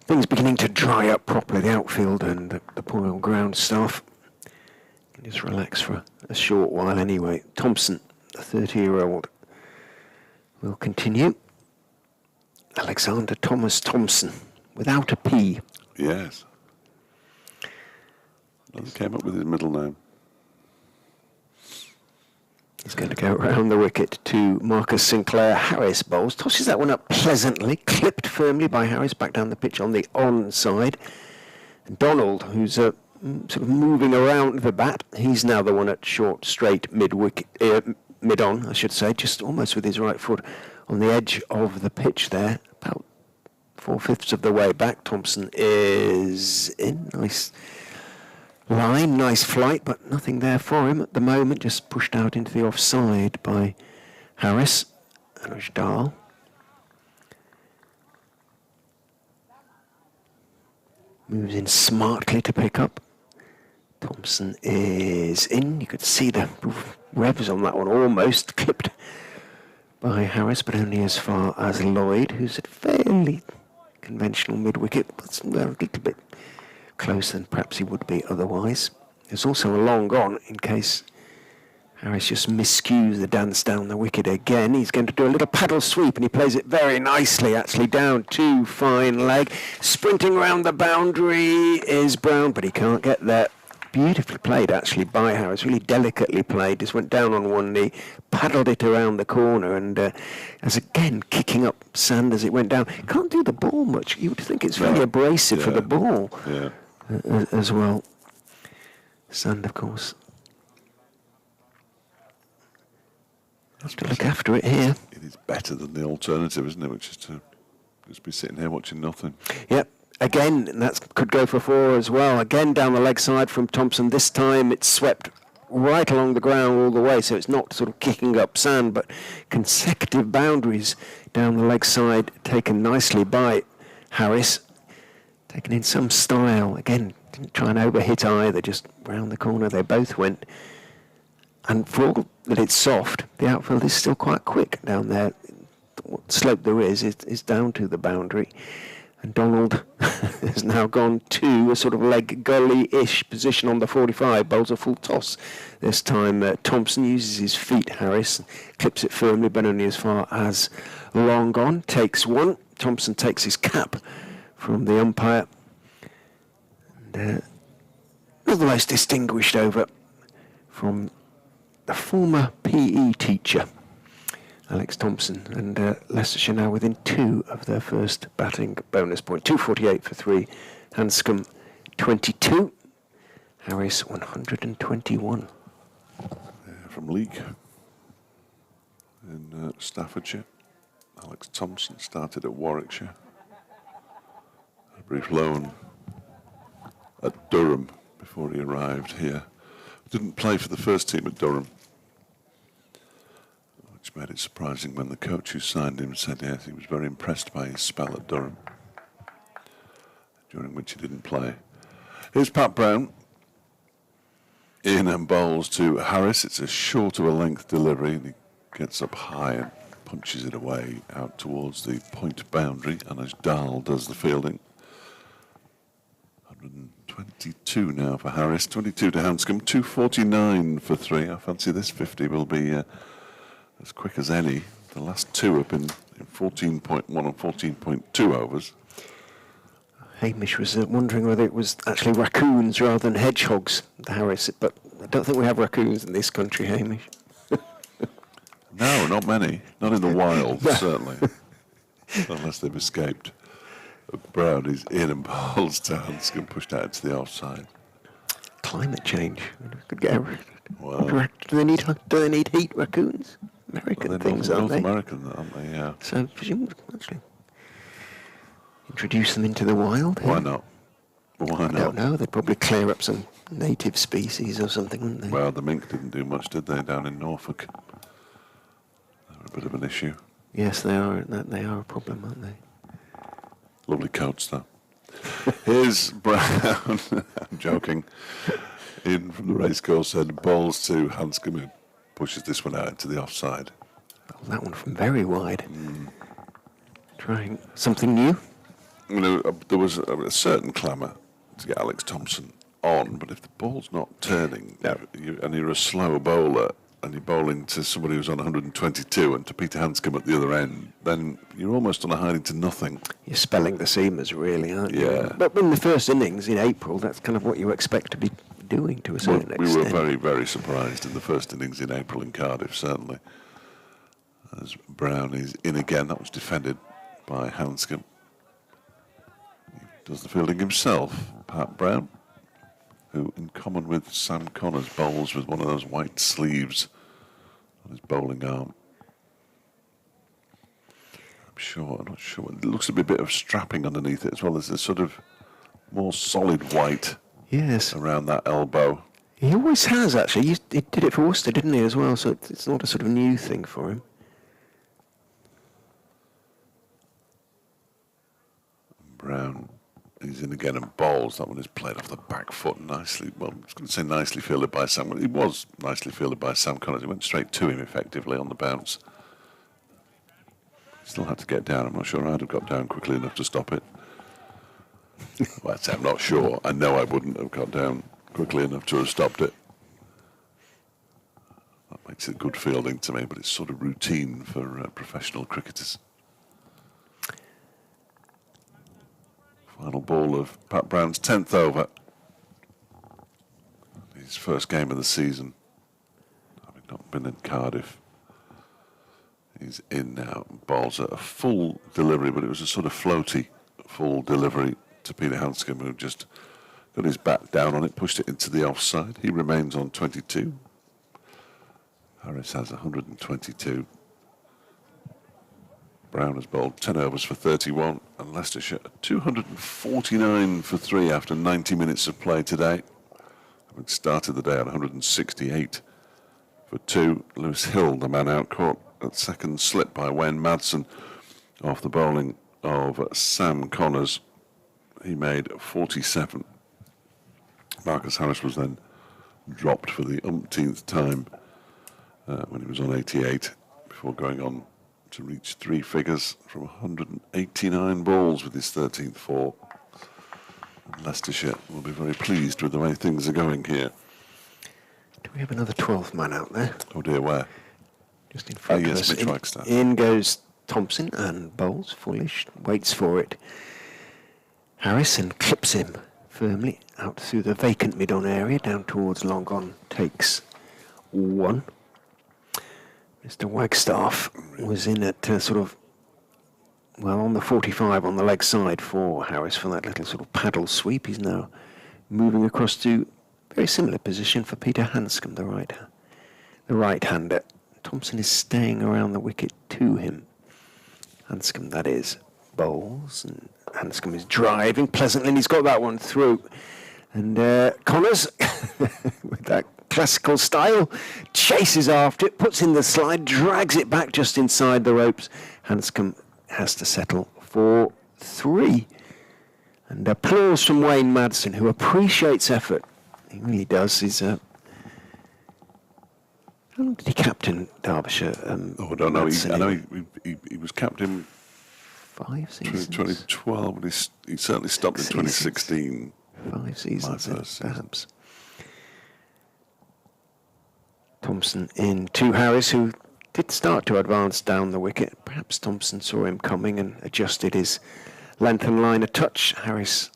things beginning to dry up properly. The outfield and the poor old ground staff can just relax for a short while anyway. Thompson, the 30-year-old, will continue. Alexander Thomas Thompson, without a P. Yes. He came up with his middle name. He's going to go around the wicket to Marcus Sinclair. Harris bowls, tosses that one up pleasantly, clipped firmly by Harris back down the pitch on the onside. Donald, who's sort of moving around the bat, he's now the one at short, straight, mid-wicket, mid-on, I should say, just almost with his right foot on the edge of the pitch there, about 4/5 of the way back. Thompson is in. Nice line, nice flight, but nothing there for him at the moment. Just pushed out into the offside by Harris. And Dahl. Moves in smartly to pick up. Thompson is in. You could see the revs on that one, almost clipped by Harris, but only as far as Lloyd, who's at fairly conventional mid-wicket, but a little bit closer than perhaps he would be otherwise. There's also a long on in case Harris just miscues the dance down the wicket again. He's going to do a little paddle sweep, and he plays it very nicely, actually down to fine leg. Sprinting around the boundary is Brown, but he can't get there. Beautifully played, actually, by Harris. Really delicately played. Just went down on one knee, paddled it around the corner, and as again kicking up sand as it went down. Can't do the ball much. You would think it's very abrasive for the ball as well. Sand, of course. Have to look after it here. It is better than the alternative, isn't it? Which is to just be sitting here watching nothing. Yep. Again, that could go for 4 as well. Again, down the leg side from Thompson. This time it's swept right along the ground all the way, so it's not sort of kicking up sand, but consecutive boundaries down the leg side taken nicely by Harris. Taken in some style. Again, didn't try and overhit either, just round the corner they both went. And for all that it's soft, the outfield is still quite quick down there. What slope there is down to the boundary. And Donald has now gone to a sort of leg gully-ish position on the 45, bowls a full toss. This time Thompson uses his feet, Harris, clips it firmly, but only as far as long on. Takes one. Thompson takes his cap from the umpire. And not the most distinguished over from the former PE teacher, Alex Thompson, and Leicestershire now within 2 of their first batting bonus point. 248 for 3, Hanscom 22, Harris 121. From Leek in Staffordshire, Alex Thompson started at Warwickshire. A brief loan at Durham before he arrived here. Didn't play for the first team at Durham. made it surprising when the coach who signed him said yes, he was very impressed by his spell at Durham, during which he didn't play. Here's Pat Brown. In and bowls to Harris. It's a short of a length delivery, and he gets up high and punches it away out towards the point boundary, and as Dahl does the fielding. 122 now for Harris, 22 to Hanscom, 249 for 3. I fancy this 50 will be as quick as any. The last two have been in 14.1 and 14.2 overs. Hamish was wondering whether it was actually raccoons rather than hedgehogs, the Harris, but I don't think we have raccoons in this country, Hamish. No, not many. Not in the wild, certainly. Unless they've escaped. Brown is in and bowls to Hanscom, pushed out to the offside. Climate change. Could get Well, do they need heat, raccoons? American things, aren't they? North American, aren't they? Yeah. So presumably, actually, introduce them into the wild. Why not? Why not? I don't know. They'd probably clear up some native species or something, wouldn't they? Well, the mink didn't do much, did they, down in Norfolk? They were a bit of an issue. Yes, they are. They are a problem, aren't they? Lovely coats, though. Here's Brown. I'm joking. In from the racecourse and bowls to Hanscom, who pushes this one out into the offside. Oh, that one from very wide. Trying something new. You know, there was a certain clamour to get Alex Thompson on, but if the ball's not turning, No. and you're a slow bowler, and you're bowling to somebody who's on 122 and to Peter Hanscom at the other end, then you're almost on a hiding to nothing. You're spelling the seamers, really, aren't you? Yeah. But in the first innings in April, that's kind of what you expect to be doing to a certain We extent. were very, very surprised in the first innings in April in Cardiff, certainly. As Brown is in again, that was defended by Hanscom. He does the fielding himself, Pat Brown, who, in common with Sam Connors, bowls with one of those white sleeves on his bowling arm. I'm not sure. It looks to be a bit of strapping underneath it as well. There's a sort of more solid white Yes. around that elbow. He always has, actually. He did it for Worcester, didn't he, as well? So it's not a sort of new thing for him. Brown is in again and bowls. That one is played off the back foot nicely. Well, I was going to say nicely fielded by Sam. Well, it was nicely fielded by Sam Connors. He went straight to him effectively on the bounce. Still had to get down. I'm not sure I'd have got down quickly enough to stop it. Well, I'd say I'm not sure. I know I wouldn't have got down quickly enough to have stopped it. That makes it good fielding to me, but it's sort of routine for professional cricketers. Final ball of Pat Brown's 10th over. His first game of the season, having not been in Cardiff. He's in now. Bowls a full delivery, but it was a sort of floaty full delivery to Peter Hanscom, who just got his bat down on it, pushed it into the offside. He remains on 22. Harris has 122. Brown has bowled 10 overs for 31, and Leicestershire 249 for 3 after 90 minutes of play today. Having started the day at 168 for 2. Lewis Hill, the man out, caught at second slip by Wayne Madsen off the bowling of Sam Connors. He made 47. Marcus Harris was then dropped for the umpteenth time when he was on 88, before going on to reach 3 figures from 189 balls with his 13th 4. And Leicestershire will be very pleased with the way things are going here. Do we have another 12th man out there? Oh dear, where? Just in front of yes, us. Mitch Wagstaff. In goes Thompson and bowls foolish, waits for it. Harrison clips him firmly out through the vacant mid-on area down towards long on, takes 1. Mr. Wagstaff was in at sort of, well, on the 45 on the leg side for Harris for that little sort of paddle sweep. He's now moving across to a very similar position for Peter Hanscom, the right-hander. Thompson is staying around the wicket to him. Hanscom, that is, bowls, and Hanscom is driving pleasantly, and he's got that one through. And Connors, with that classical style, chases after it, puts in the slide, drags it back just inside the ropes. Hanscom has to settle for 3. And applause from Wayne Madsen, who appreciates effort. He really does. He's how long did he captain Derbyshire? I don't know. I know he was captain 5 seasons. 2012, but he certainly stopped in 2016. 5 seasons, perhaps. Thompson in to Harris, who did start to advance down the wicket. Perhaps Thompson saw him coming and adjusted his length and line a touch. Harris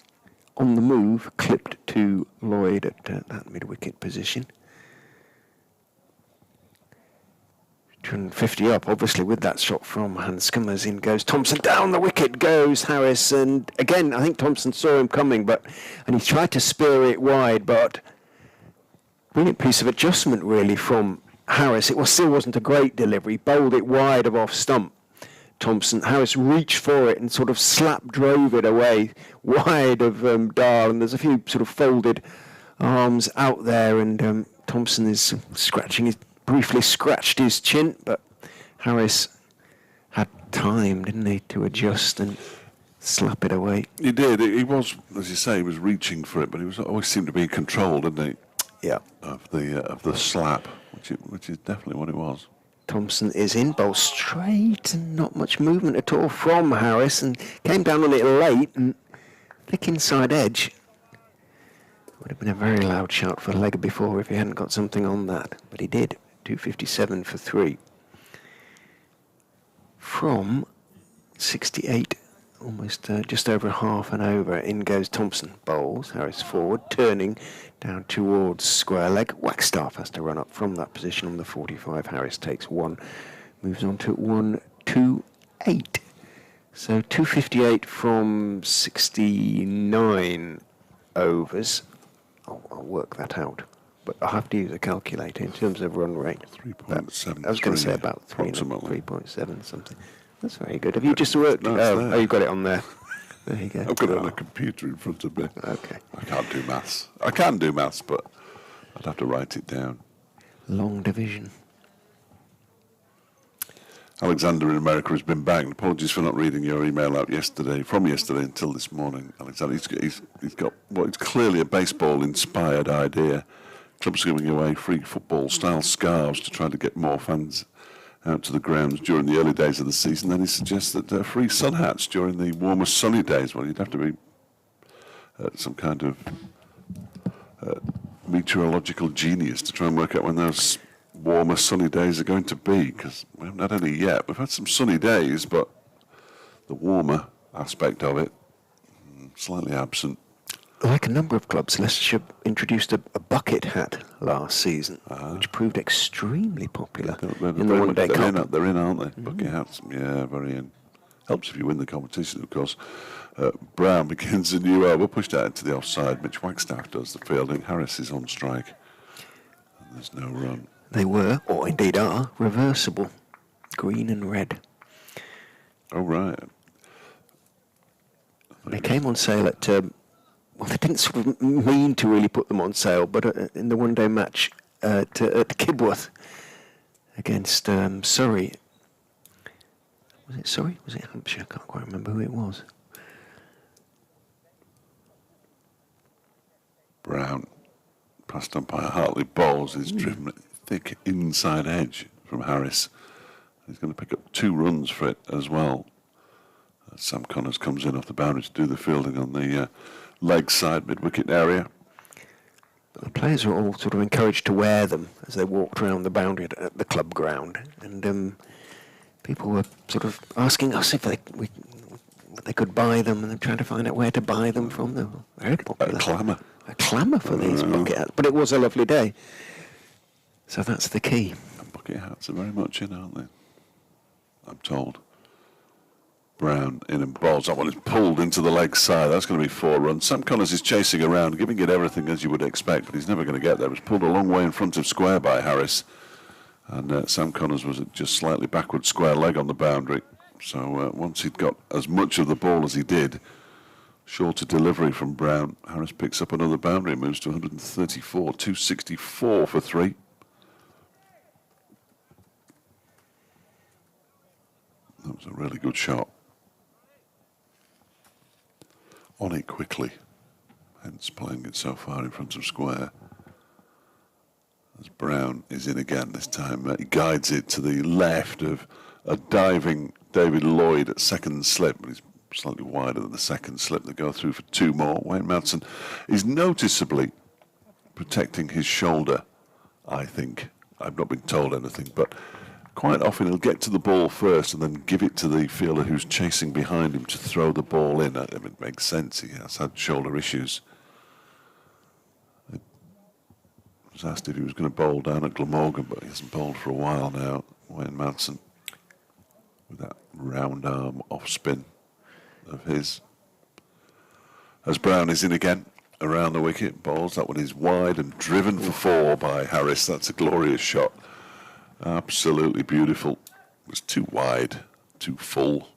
on the move, clipped to Lloyd at that mid-wicket position. 250 up, obviously, with that shot from Hanscom. As in goes Thompson, down the wicket goes Harris, and again I think Thompson saw him coming, and he tried to spear it wide, but brilliant piece of adjustment really from Harris. It still wasn't a great delivery, bowled it wide of off stump. Harris reached for it and sort of slap drove it away wide of Dahl, and there's a few sort of folded arms out there, and Thompson is briefly scratched his chin, but Harris had time, didn't he, to adjust and slap it away. He did. He was, as you say, he was reaching for it, but he always seemed to be in control, didn't he? Yeah. Of the slap, which is definitely what it was. Thompson is in, bowl straight, and not much movement at all from Harris, and came down a little late, and thick inside edge. Would have been a very loud shout for leg before if he hadn't got something on that, but he did. 257 for 3. From 68, almost just over half an over, in goes Thompson. Bowls, Harris forward, turning down towards square leg. Wagstaff has to run up from that position on the 45. Harris takes 1, moves on to 128. So 258 from 69 overs. I'll work that out, but I'll have to use a calculator in terms of run rate. 3.7. I was going to say about 3.7 something. That's very good. Have you just worked? No, you've got it on there. There you go. I've got it on a computer in front of me. Okay. I can't do maths. I can do maths, but I'd have to write it down. Long division. Alexander in America has been banged. Apologies for not reading your email out from yesterday until this morning. Alexander, he's got what is clearly a baseball-inspired idea. Clubs giving away free football-style scarves to try to get more fans out to the grounds during the early days of the season. Then he suggests that free sun hats during the warmer, sunny days. Well, you'd have to be some kind of meteorological genius to try and work out when those warmer, sunny days are going to be, because we haven't had any yet. We've had some sunny days, but the warmer aspect of it, slightly absent. Like a number of clubs, Leicestershire introduced a bucket hat last season, which proved extremely popular in the one-day cup. They're in, aren't they? Bucket hats, yeah, very in. Helps if you win the competition, of course. Brown begins a new over, pushed out into the offside. Mitch Wagstaff does the fielding. Harris is on strike. And there's no run. They were, or indeed are, reversible, green and red. Oh, right. They came on sale at, well, they didn't sort of mean to really put them on sale, but in the one-day match at Kibworth against Surrey. Was it Surrey? Was it Hampshire? I can't quite remember who it was. Brown, past umpire Hartley bowls, is driven thick inside edge from Harris. He's going to pick up 2 runs for it as well. Sam Connors comes in off the boundary to do the fielding on the leg side mid-wicket area. The players were all sort of encouraged to wear them as they walked around the boundary at the club ground, and people were sort of asking us if they could buy them, and they're trying to find out where to buy them from. They were very popular. A clamour for these bucket hats, but it was a lovely day. So that's the key. And bucket hats are very much in, aren't they? I'm told. Brown in and bowls. That one is pulled into the leg side. That's going to be 4 runs. Sam Connors is chasing around, giving it everything as you would expect, but he's never going to get there. It was pulled a long way in front of square by Harris. And Sam Connors was just slightly backward square leg on the boundary. So once he'd got as much of the ball as he did, Shorter delivery from Brown. Harris picks up another boundary, moves to 134, 264 for 3. That was a really good shot. On it quickly, hence playing it so far in front of square. As Brown is in again this time, he guides it to the left of a diving David Lloyd at second slip, but he's slightly wider than the second slip. They go through for 2 more. Wayne Madsen is noticeably protecting his shoulder, I think. I've not been told anything, but quite often he'll get to the ball first and then give it to the fielder who's chasing behind him to throw the ball in. I mean, it makes sense. He has had shoulder issues. I was asked if he was going to bowl down at Glamorgan, but he hasn't bowled for a while now. Wayne Madsen with that round arm off spin of his. As Brown is in again around the wicket, bowls. That one is wide and driven for 4 by Harris. That's a glorious shot. Absolutely beautiful. It was too wide, too full,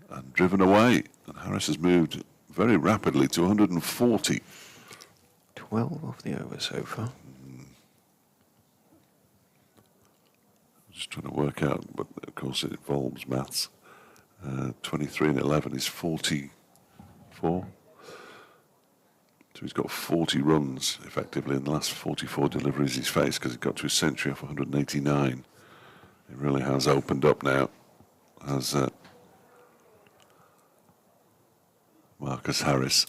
and driven away. And Harris has moved very rapidly to 140. 12 off the over so far. Just trying to work out, but of course it involves maths. 23 and 11 is 44. So he's got 40 runs, effectively, in the last 44 deliveries he's faced, because he got to his century off 189. It really has opened up now, as Marcus Harris.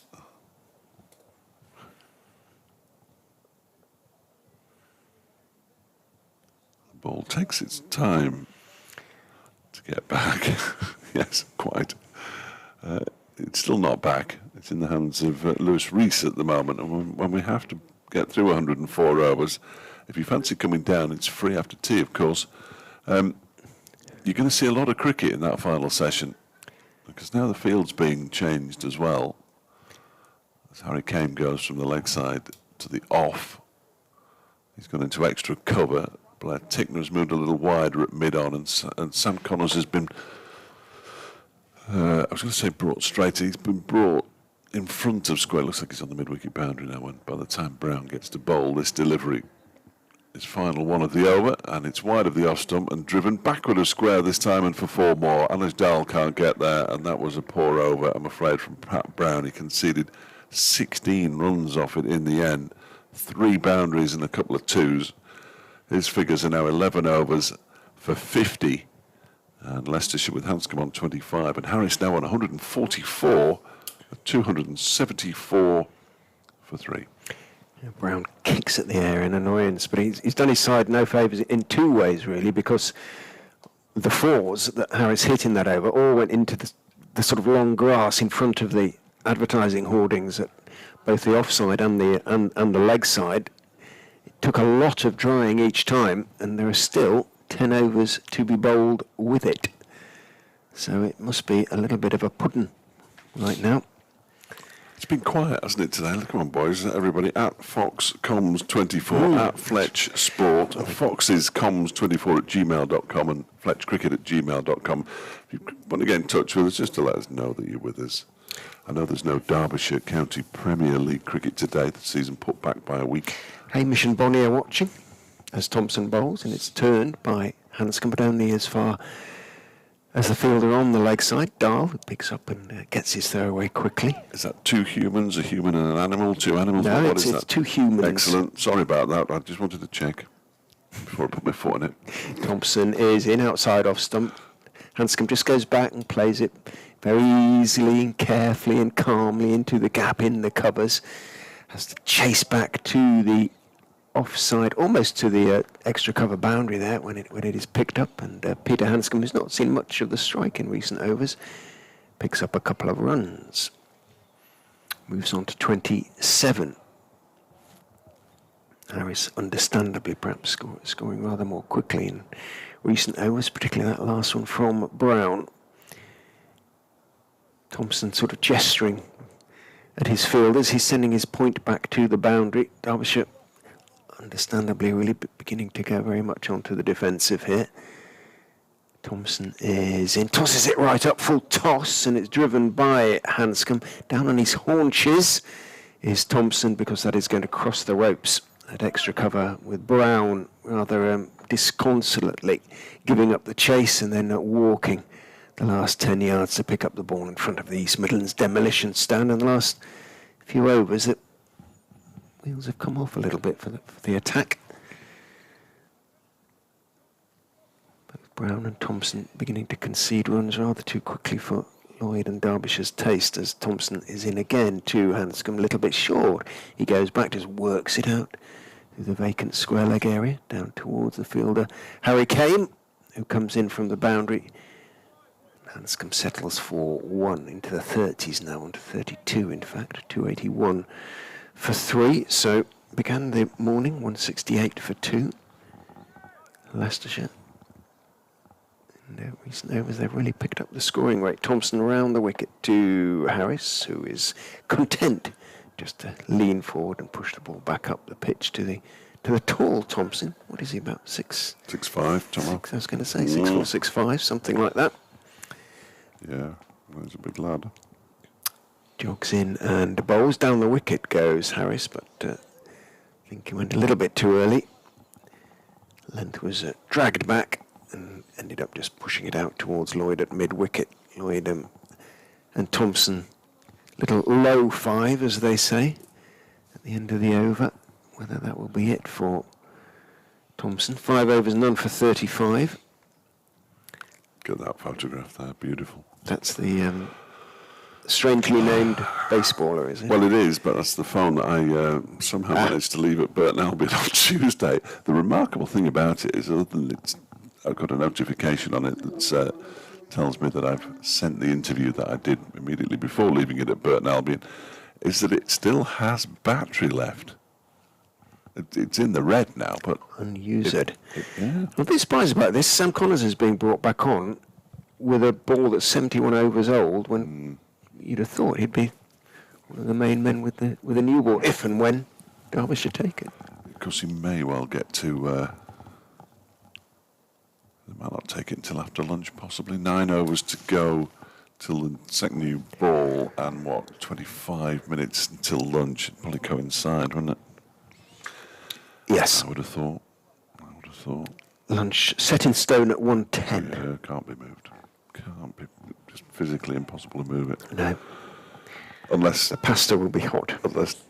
The ball takes its time to get back. Yes, quite. It's still not back. It's in the hands of Lewis Rees at the moment. And when we have to get through 104 overs, if you fancy coming down, it's free after tea, of course. You're going to see a lot of cricket in that final session, because now the field's being changed as well. As Harry Kane goes from the leg side to the off, he's gone into extra cover. Blair Tickner has moved a little wider at mid-on, and Sam Connors has been, I was going to say brought straight. He's been brought in front of square. Looks like he's on the mid-wicket boundary now, and by the time Brown gets to bowl, this delivery is final one of the over, and it's wide of the off stump and driven backward of square this time, and for 4 more. Anish Dal can't get there, and that was a poor over, I'm afraid, from Pat Brown. He conceded 16 runs off it in the end, 3 boundaries and a couple of twos. His figures are now 11 overs for 50, and Leicestershire with Hanscom on 25, and Harris now on 144 at 274 for 3. Brown kicks at the air in annoyance, but he's done his side no favours in 2 ways, really, because the 4s that Harris hit in that over all went into the sort of long grass in front of the advertising hoardings at both the offside and the leg side. It took a lot of drying each time, and there are still 10 overs to be bowled with it. So it must be a little bit of a pudding right now. It's been quiet, hasn't it, today? Come on, boys, everybody. At FoxComms24, at Fletch Sport, FoxesComms24 at gmail.com, and FletchCricket at gmail.com. If you want to get in touch with us, just to let us know that you're with us. I know there's no Derbyshire County Premier League cricket today. The season put back by a week. Hamish and Bonnie are watching as Thompson bowls, and it's turned by Hanscom, but only as far as the fielder on the leg side, Dahl, who picks up and gets his throw away quickly. Is that 2 humans, a human and an animal? 2 animals? No, what it's is that? 2 humans. Excellent. Sorry about that. I just wanted to check before I put my foot on it. Thompson is in outside off stump. Hanscom just goes back and plays it very easily and carefully and calmly into the gap in the covers. Has to chase back to the offside, almost to the extra cover boundary there when it is picked up, and Peter Hanscom, who's not seen much of the strike in recent overs, picks up a couple of runs. Moves on to 27. Harris, understandably, perhaps scoring rather more quickly in recent overs, particularly that last one from Brown. Thompson sort of gesturing at his fielders. He's sending his point back to the boundary. Derbyshire, understandably, really beginning to go very much onto the defensive here. Thompson is in, tosses it right up, full toss, and it's driven by Hanscom. Down on his haunches is Thompson, because that is going to cross the ropes at extra cover, with Brown rather disconsolately giving up the chase and then walking the last 10 yards to pick up the ball in front of the East Midlands demolition stand. And the last few overs, that wheels have come off a little bit for the attack. Both Brown and Thompson beginning to concede runs rather too quickly for Lloyd and Derbyshire's taste, as Thompson is in again to Hanscom, a little bit short. He goes back, just works it out through the vacant square leg area, down towards the fielder Harry Kane, who comes in from the boundary. Hanscom settles for 1 into the 30s now, on to 32 in fact, 281 for 3. So began the morning 168 for 2. Leicestershire. In recent overs, they've really picked up the scoring rate. Thompson round the wicket to Harris, who is content just to lean forward and push the ball back up the pitch to the tall Thompson. What is he, about 6'5", Tom? I was going to say 6'4", 6'5", something like that. Yeah, he's a big lad. Jogs in and bowls. Down the wicket goes Harris, but I think he went a little bit too early. Length was dragged back and ended up just pushing it out towards Lloyd at mid-wicket. Lloyd and Thompson, little low 5, as they say, at the end of the over. Whether that will be it for Thompson. 5 overs, none for 35. Get that photograph there, beautiful. That's the strangely named baseballer, is it? Well, it is, but that's the phone that I somehow managed to leave at Burton Albion on Tuesday. The remarkable thing about it is, other than I've got a notification on it that tells me that I've sent the interview that I did immediately before leaving it at Burton Albion, is that it still has battery left. It's in the red now, but unused. Yeah. I'm a bit surprised about this. Sam Connors is being brought back on with a ball that's 71 overs old, when you'd have thought he'd be one of the main men with a new ball, if and when Derbyshire take it. Because he may well get to... they might not take it until after lunch, possibly. 9 overs to go till the second new ball, and 25 minutes until lunch. It'd probably coincide, wouldn't it? Yes. I would have thought. Lunch set in stone at 110. Yeah, can't be moved. Can't be. Just physically impossible to move it. No. Unless the pasta will be hot. Unless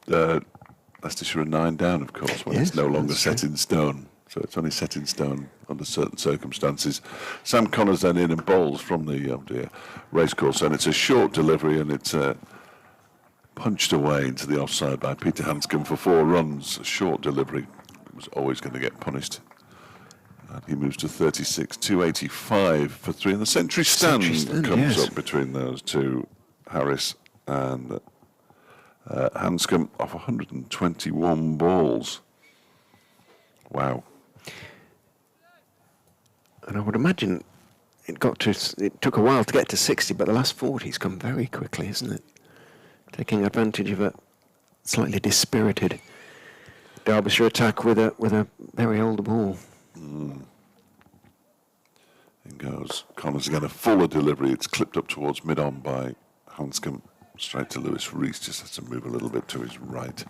Leicestershire are 9 down, of course, when it's no longer set in stone. So it's only set in stone under certain circumstances. Sam Connors then in and bowls from the racecourse, and it's a short delivery, and it's punched away into the offside by Peter Hanscom for 4 runs. A short delivery. It was always going to get punished. And he moves to 36, 285 for 3. And the century stand comes up between those two, Harris and Hanscom, off 121 balls. Wow. And I would imagine it took a while to get to 60, but the last 40's come very quickly, isn't it? Taking advantage of a slightly dispirited Derbyshire attack with a very old ball. In goes Connors again, a fuller delivery. It's clipped up towards mid-on by Hanscom, straight to Lewis Rees. Just has to move a little bit to his right.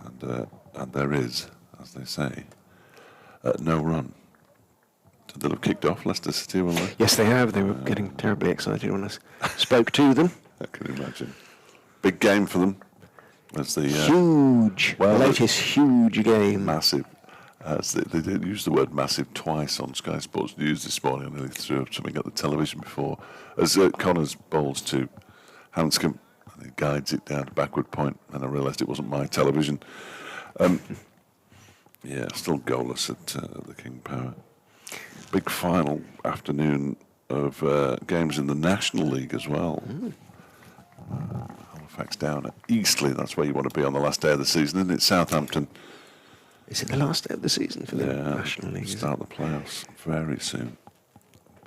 And there is, as they say, no run. So they'll have kicked off Leicester City, will they? Yes, they have. They were getting terribly excited when I spoke to them. I can imagine. Big game for them. That's the huge, latest huge game. Massive. They did use the word massive twice on Sky Sports News this morning. I nearly threw up something at the television before. As Connors bowls to Hanscom, and he guides it down to backward point, and I realised it wasn't my television. Still goalless at the King Power. Big final afternoon of games in the National League as well. Halifax down at Eastleigh. That's where you want to be on the last day of the season, isn't it? Southampton. Is it the last day of the season for the National League? Start the playoffs very soon.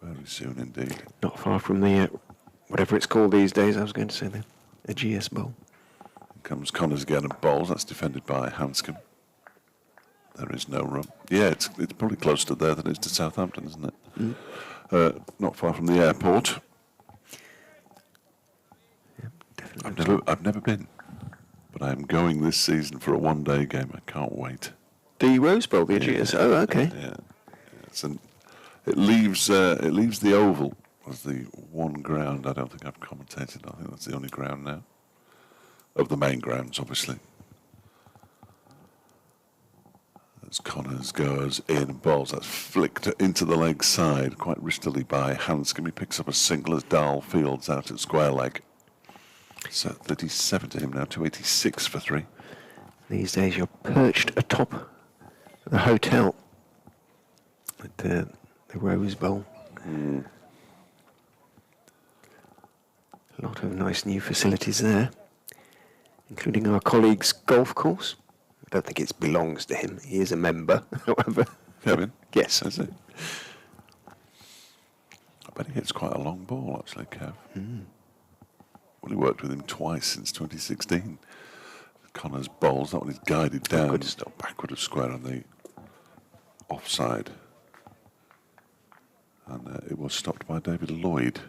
Very soon indeed. Not far from the, whatever it's called these days, I was going to say the GS Bowl. Comes Connors again and bowls. That's defended by Hanscom. There is no run. Yeah, it's probably closer to there than it is to Southampton, isn't it? Not far from the airport. I've never been, but I am going this season for a one-day game. I can't wait. The Rose Bowl, the Aegeus. Oh, okay. Yeah. It leaves the Oval as the one ground. I don't think I've commentated. I think that's the only ground now of the main grounds, obviously. As Connors goes in and bowls, that's flicked into the leg side quite ristily by Hanscom. He picks up a single as Dahl fields out at square leg. So 37 to him now, 286 for 3. These days you're perched atop the hotel at the Rose Bowl. A lot of nice new facilities there, including our colleague's golf course. I don't think it belongs to him. He is a member, however. Kevin? Yes. Is it? I bet he hits quite a long ball, actually, Kev. Well, he worked with him twice since 2016. Connors bowls. That one is guided down. Backward of square on the offside. And it was stopped by David Lloyd.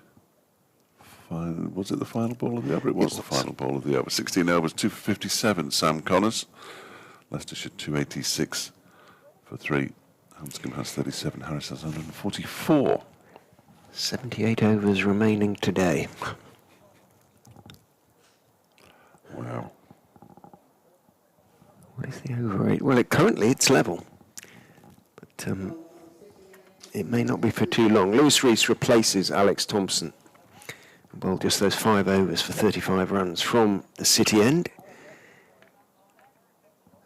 Was it the final ball of the over? It was the final ball of the over. 16 overs, 2 for 57, Sam Connors. Leicestershire 286 for 3. Hanscom has 37, Harris has 144. 78 overs remaining today. Wow. What is the over rate? Well, currently it's level. But it may not be for too long. Lewis Rees replaces Alex Thompson. Well, just those 5 overs for 35 runs from the City end.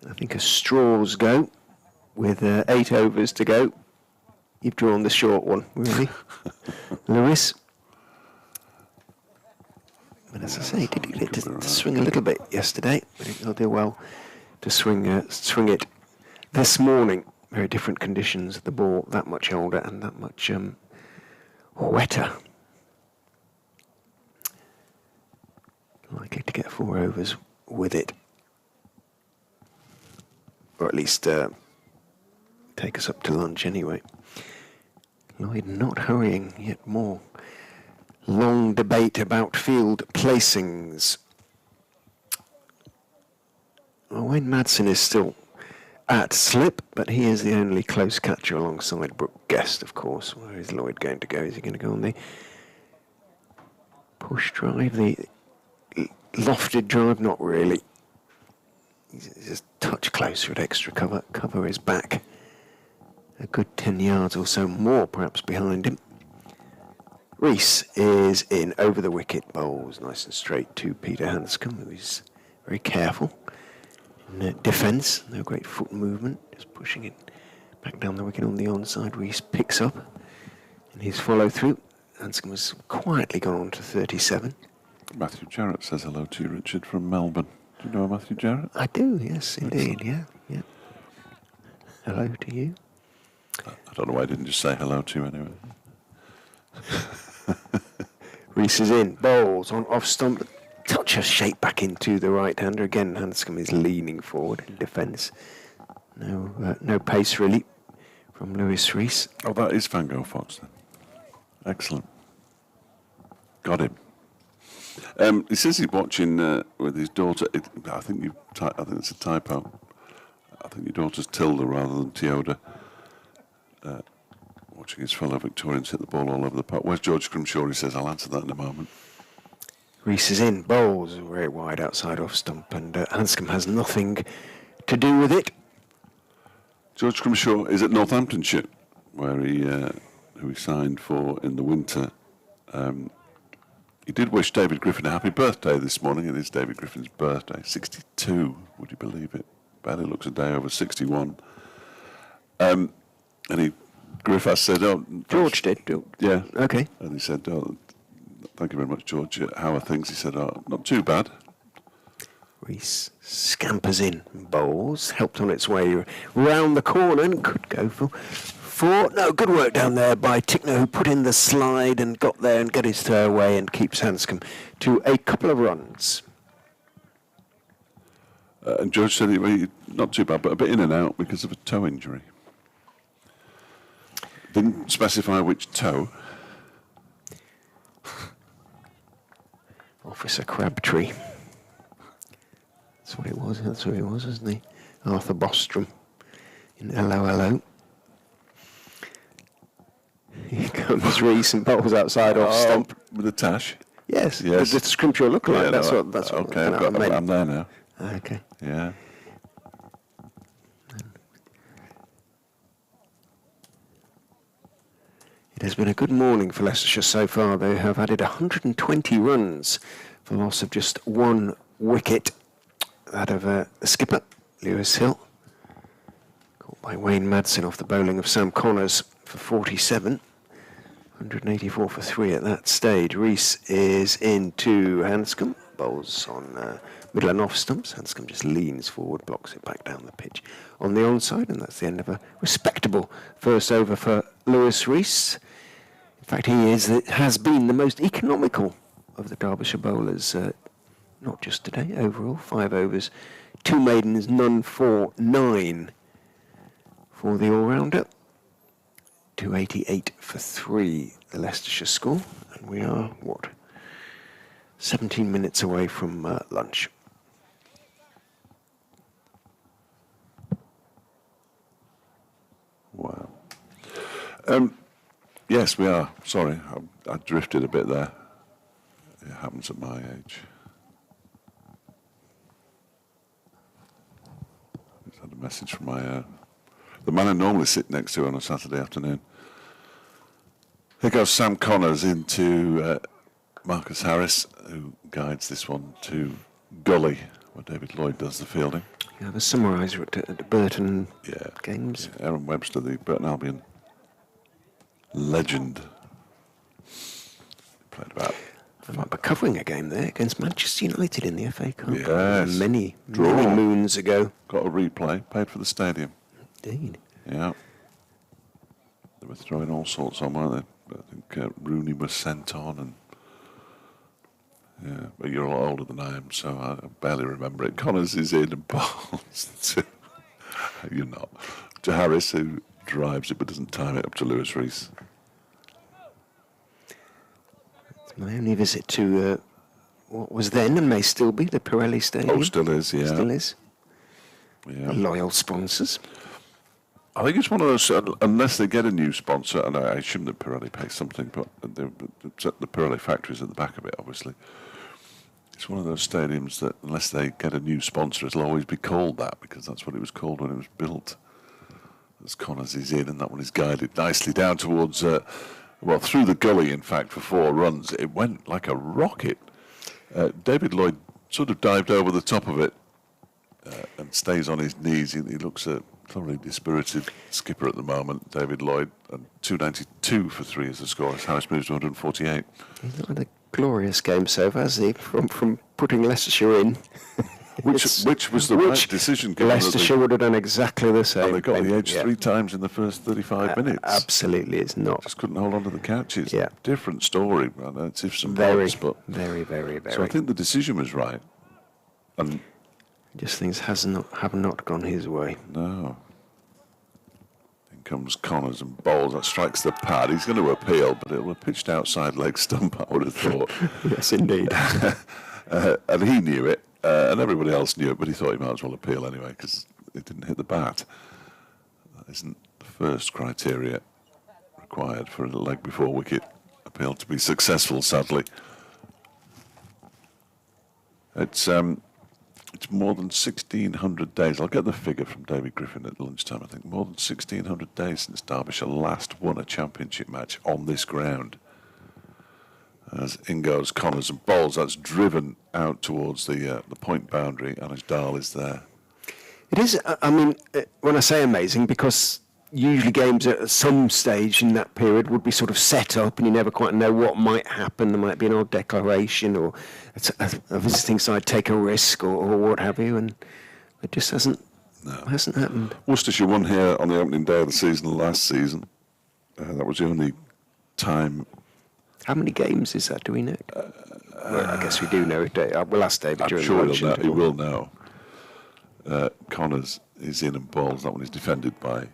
I think a Straws go with 8 overs to go. You've drawn the short one, really. Lewis. But as I say, he did get it to swing a little bit yesterday, but he'll do well to swing it this morning. Very different conditions, the ball that much older and that much wetter. Likely to get 4 overs with it. Or at least take us up to lunch anyway. Lloyd not hurrying, yet more long debate about field placings. Well, Wayne Madsen is still at slip, but he is the only close catcher alongside Brooke Guest, of course. Where is Lloyd going to go? Is he going to go on the push drive, the lofted drive? Not really. He's just a touch closer at extra cover. Cover is back a good 10 yards or so more, perhaps, behind him. Rees is in over the wicket, bowls nice and straight to Peter Hanscom, who is very careful in defence. No great foot movement, just pushing it back down the wicket on the onside. Rees picks up in his follow through. Hanscom has quietly gone on to 37. Matthew Jarrett says hello to you, Richard, from Melbourne. Do you know Matthew Jarrett? I do, yes, indeed, yeah. Hello to you. I don't know why I didn't just say hello to you anyway. Rees is in, bowls on off stump, touch of shape back into the right-hander. Again, Hanscom is leaning forward in defence. No pace really from Lewis Rees. Oh, that is Van Gogh Fox then. Excellent. Got him. He says he's watching with his daughter. I think it's a typo. I think your daughter's Tilda rather than Teoda. Watching his fellow Victorians hit the ball all over the park. Where's George Grimshaw? He says, I'll answer that in a moment. Rees is in, bowls very wide outside off stump, and Hanscom has nothing to do with it. George Grimshaw is at Northamptonshire, where who he signed for in the winter. He did wish David Griffin a happy birthday this morning. It is David Griffin's birthday. 62, would you believe it? Barely looks a day over 61. And Griffiths said, "Oh, George did. Yeah. Okay. And he said, "Oh, thank you very much, George. How are things?" He said, "Oh, not too bad." Rees scampers in, bowls, helped on its way round the corner and could go for 4. No, good work down there by Tickner, who put in the slide and got there and got his throw away and keeps Hanscom to a couple of runs. And George said he not too bad, but a bit in and out because of a toe injury. Didn't specify which toe. Officer Crabtree. That's what it was. That's who he was, isn't he? Arthur Bostrom in Hello Hello. Here comes Reese and bowls outside off stump. With a tash? Yes. Yes. The Scrimshaw lookalike. Yeah, that's no, what okay, I meant. I'm there now. Okay. Yeah. It has been a good morning for Leicestershire so far. They have added 120 runs for loss of just one wicket. That of the skipper, Lewis Hill. Caught by Wayne Madsen off the bowling of Sam Connors for 47. 184 for 3 at that stage. Reese is into Hanscom. Bowls on middle and off stumps. Hanscom just leans forward, blocks it back down the pitch on the onside, and that's the end of a respectable first over for Lewis Reese. In fact, has been the most economical of the Derbyshire bowlers, not just today, overall. 5 overs, 2 maidens, none for 9 for the all-rounder. 288 for 3, the Leicestershire score, and we are, 17 minutes away from lunch. Wow. Yes, we are. Sorry, I drifted a bit there. It happens at my age. Just had a message from the man I normally sit next to on a Saturday afternoon. Here goes Sam Connors into Marcus Harris, who guides this one to Gully, where David Lloyd does the fielding. You have a summariser at the Burton games. Yeah, Aaron Webster, the Burton Albion legend. Played about. I remember covering a game there against Manchester United in the FA Cup. Yes. Many moons ago. Got a replay, paid for the stadium. Indeed. Yeah. They were throwing all sorts on, weren't they? I think Rooney was sent on, and yeah, but you're a lot older than I am, so I barely remember it. Connors is in and balls to, you're not, to Harris, who drives it but doesn't time it up to Lewis Reese. It's my only visit to what was then and may still be the Pirelli Stadium. Oh, still is, yeah. Still is. Yeah. Loyal sponsors. I think it's one of those, unless they get a new sponsor, and I assume that Pirelli pays something, but the Pirelli factory's at the back of it, obviously. It's one of those stadiums that, unless they get a new sponsor, it'll always be called that, because that's what it was called when it was built. As Connors is in, and that one is guided nicely down towards, through the gully, in fact, for 4 runs. It went like a rocket. David Lloyd sort of dived over the top of it and stays on his knees. He looks a thoroughly dispirited skipper at the moment, David Lloyd, and 292 for 3 is the score. As Harris moves to 148. He's not had a glorious game so far, has he? From putting Leicestershire in. Which was the right decision. Leicestershire would have done exactly the same. And they got the edge 3 times in the first 35 minutes. Absolutely, it's not. Just couldn't hold on to the catches. Yeah. Different story. It's ifs and Very, buts, but very. So I think the decision was right. And just things have not gone his way. no. In comes Connors and bowls. That strikes the pad. He's going to appeal, but it will have pitched outside leg stump, I would have thought. Yes, indeed. And he knew it, and everybody else knew it, but he thought he might as well appeal anyway, because it didn't hit the bat. That isn't the first criteria required for a leg before wicket appeal to be successful, sadly. It's more than 1,600 days. I'll get the figure from David Griffin at lunchtime. I think more than 1,600 days since Derbyshire last won a championship match on this ground. As in goes Connors and bowls, that's driven out towards the point boundary, and his dial is there. It is, I mean, when I say amazing, because usually games at some stage in that period would be sort of set up and you never quite know what might happen. There might be an odd declaration or a visiting side take a risk or what have you, and it just hasn't happened. Worcestershire won here on the opening day of the season last season. That was the only time. How many games is that, do we know? Well, I guess we do know it. We'll ask David I'm during sure lunch. he will know. Connors is in and balls. That one is defended by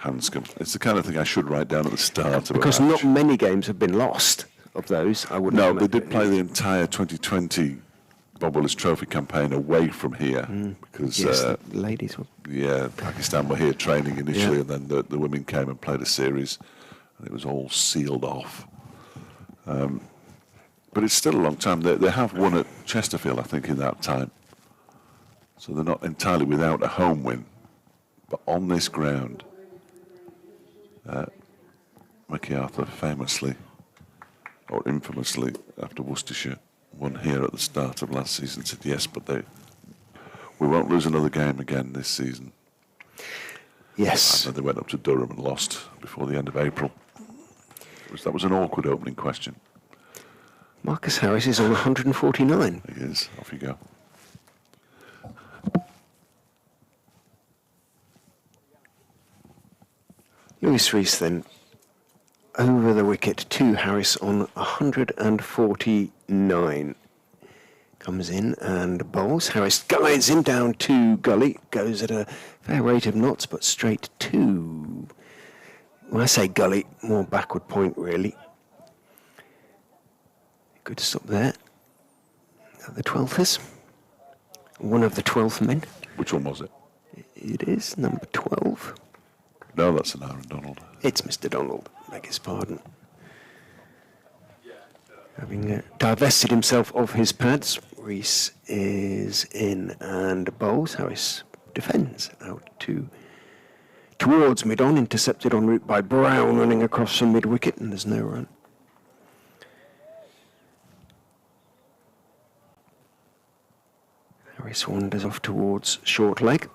Hanscom. It's the kind of thing I should write down at the start of Because a match. not many games have been lost of those. I wouldn't. No, they did play the entire 2020 Bob Willis Trophy campaign away from here because Yes, the ladies were. Pakistan were here training initially, and then the women came and played a series, and it was all sealed off. But it's still a long time. They have won at Chesterfield, I think, in that time. So they're not entirely without a home win. But on this ground, Mickey Arthur famously, or infamously, after Worcestershire won here at the start of last season, said yes, but we won't lose another game again this season. Yes. And then they went up to Durham and lost before the end of April. That was an awkward opening question. Marcus Harris is on 149. He is. Off you go. Lewis Rees then over the wicket to Harris on 149. Comes in and bowls. Harris guides him down to gully. Goes at a fair rate of knots, but straight to... When I say gully, more backward point, really. Good stop there. The 12th is. One of the 12th men. Which one was it? It is number 12. No, that's an Aaron Donald. It's Mr. Donald, beg his pardon. Having divested himself of his pads, Rees is in and bowls. Harris defends out towards mid-on, intercepted en route by Brown, running across from mid-wicket, and there's no run. Harris wanders off towards short leg.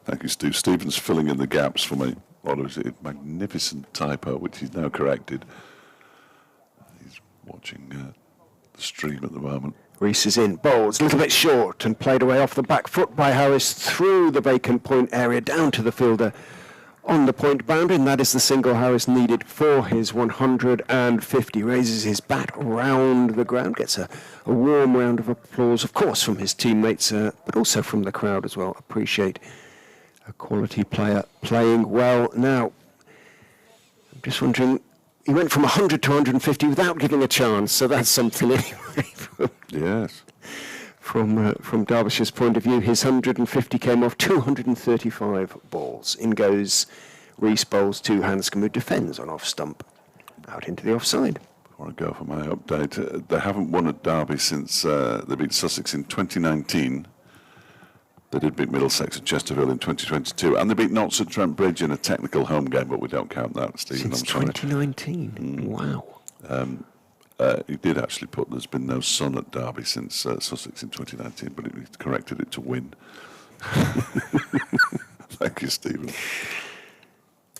Thank you, Steve. Stephen's filling in the gaps for me. What was it? A magnificent typo, which he's now corrected. He's watching the stream at the moment. Rees is in, bowls, a little bit short, and played away off the back foot by Harris through the vacant point area, down to the fielder on the point boundary, and that is the single Harris needed for his 150. Raises his bat round the ground, gets a warm round of applause, of course, from his teammates, but also from the crowd as well. Appreciate a quality player playing well. Now, I'm just wondering, he went from 100 to 150 without giving a chance, so that's something anyway. Yes. From Derbyshire's point of view, his 150 came off 235 balls. In goes Rees, bowls to Hanscom, who defends on off stump, out into the offside. Before I go for my update, they haven't won at Derby since they beat Sussex in 2019. They did beat Middlesex at Chesterfield in 2022, and they beat Notts at Trent Bridge in a technical home game, but we don't count that, Stephen. Since 2019? Wow. He did actually put there's been no sun at Derby since Sussex in 2019, but he corrected it to win. Thank you, Stephen.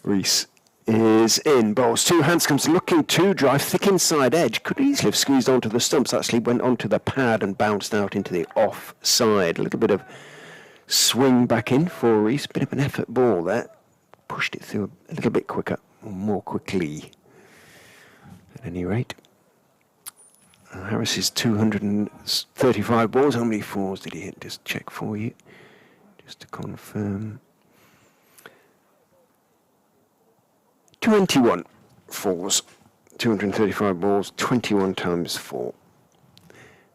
Rees is in, bowls to Hanscom's, looking to drive, thick inside edge, could easily have squeezed onto the stumps, actually went onto the pad and bounced out into the offside. A little bit of swing back in for Rees, bit of an effort ball there, pushed it through a little bit quicker, or more quickly at any rate. Harris's 235 balls. How many fours did he hit? Just check for you, just to confirm. 21 fours. 235 balls, 21 times 4.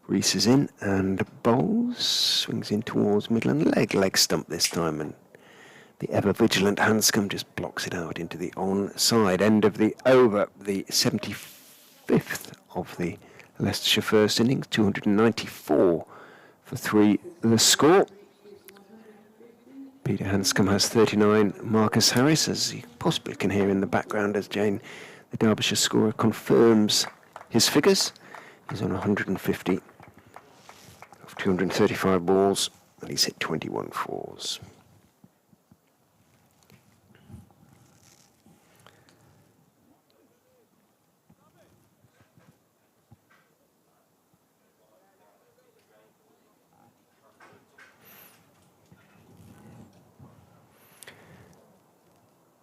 Rees is in and bowls, swings in towards middle and leg stump this time, and the ever-vigilant Hanscom just blocks it out into the onside. End of the over, the 75th of the Leicestershire first innings, 294 for 3 the score. Peter Hanscom has 39. Marcus Harris, as you possibly can hear in the background as Jane, the Derbyshire scorer, confirms his figures. He's on 150 of 235 balls, and he's hit 21 fours.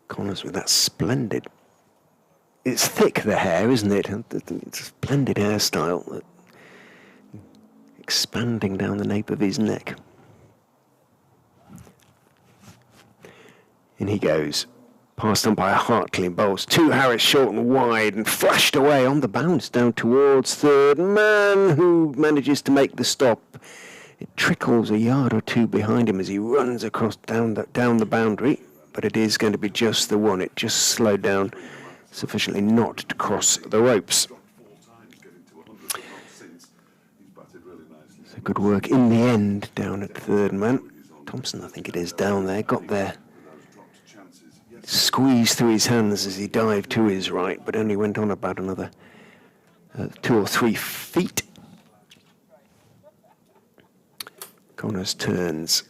Connors with that splendid... It's thick, the hair, isn't it? It's a splendid hairstyle that expanding down the nape of his neck. In he goes. Passed on by Hartley and bowls 2 Harris short and wide and flashed away on the bounce down towards third man, who manages to make the stop. It trickles a yard or 2 behind him as he runs across down the boundary, but it is going to be just the one. It just slowed down sufficiently not to cross the ropes. So good work in the end down at third man. Thompson, I think it is, down there, got there. Squeezed through his hands as he dived to his right, but only went on about another 2 or 3 feet. Connors turns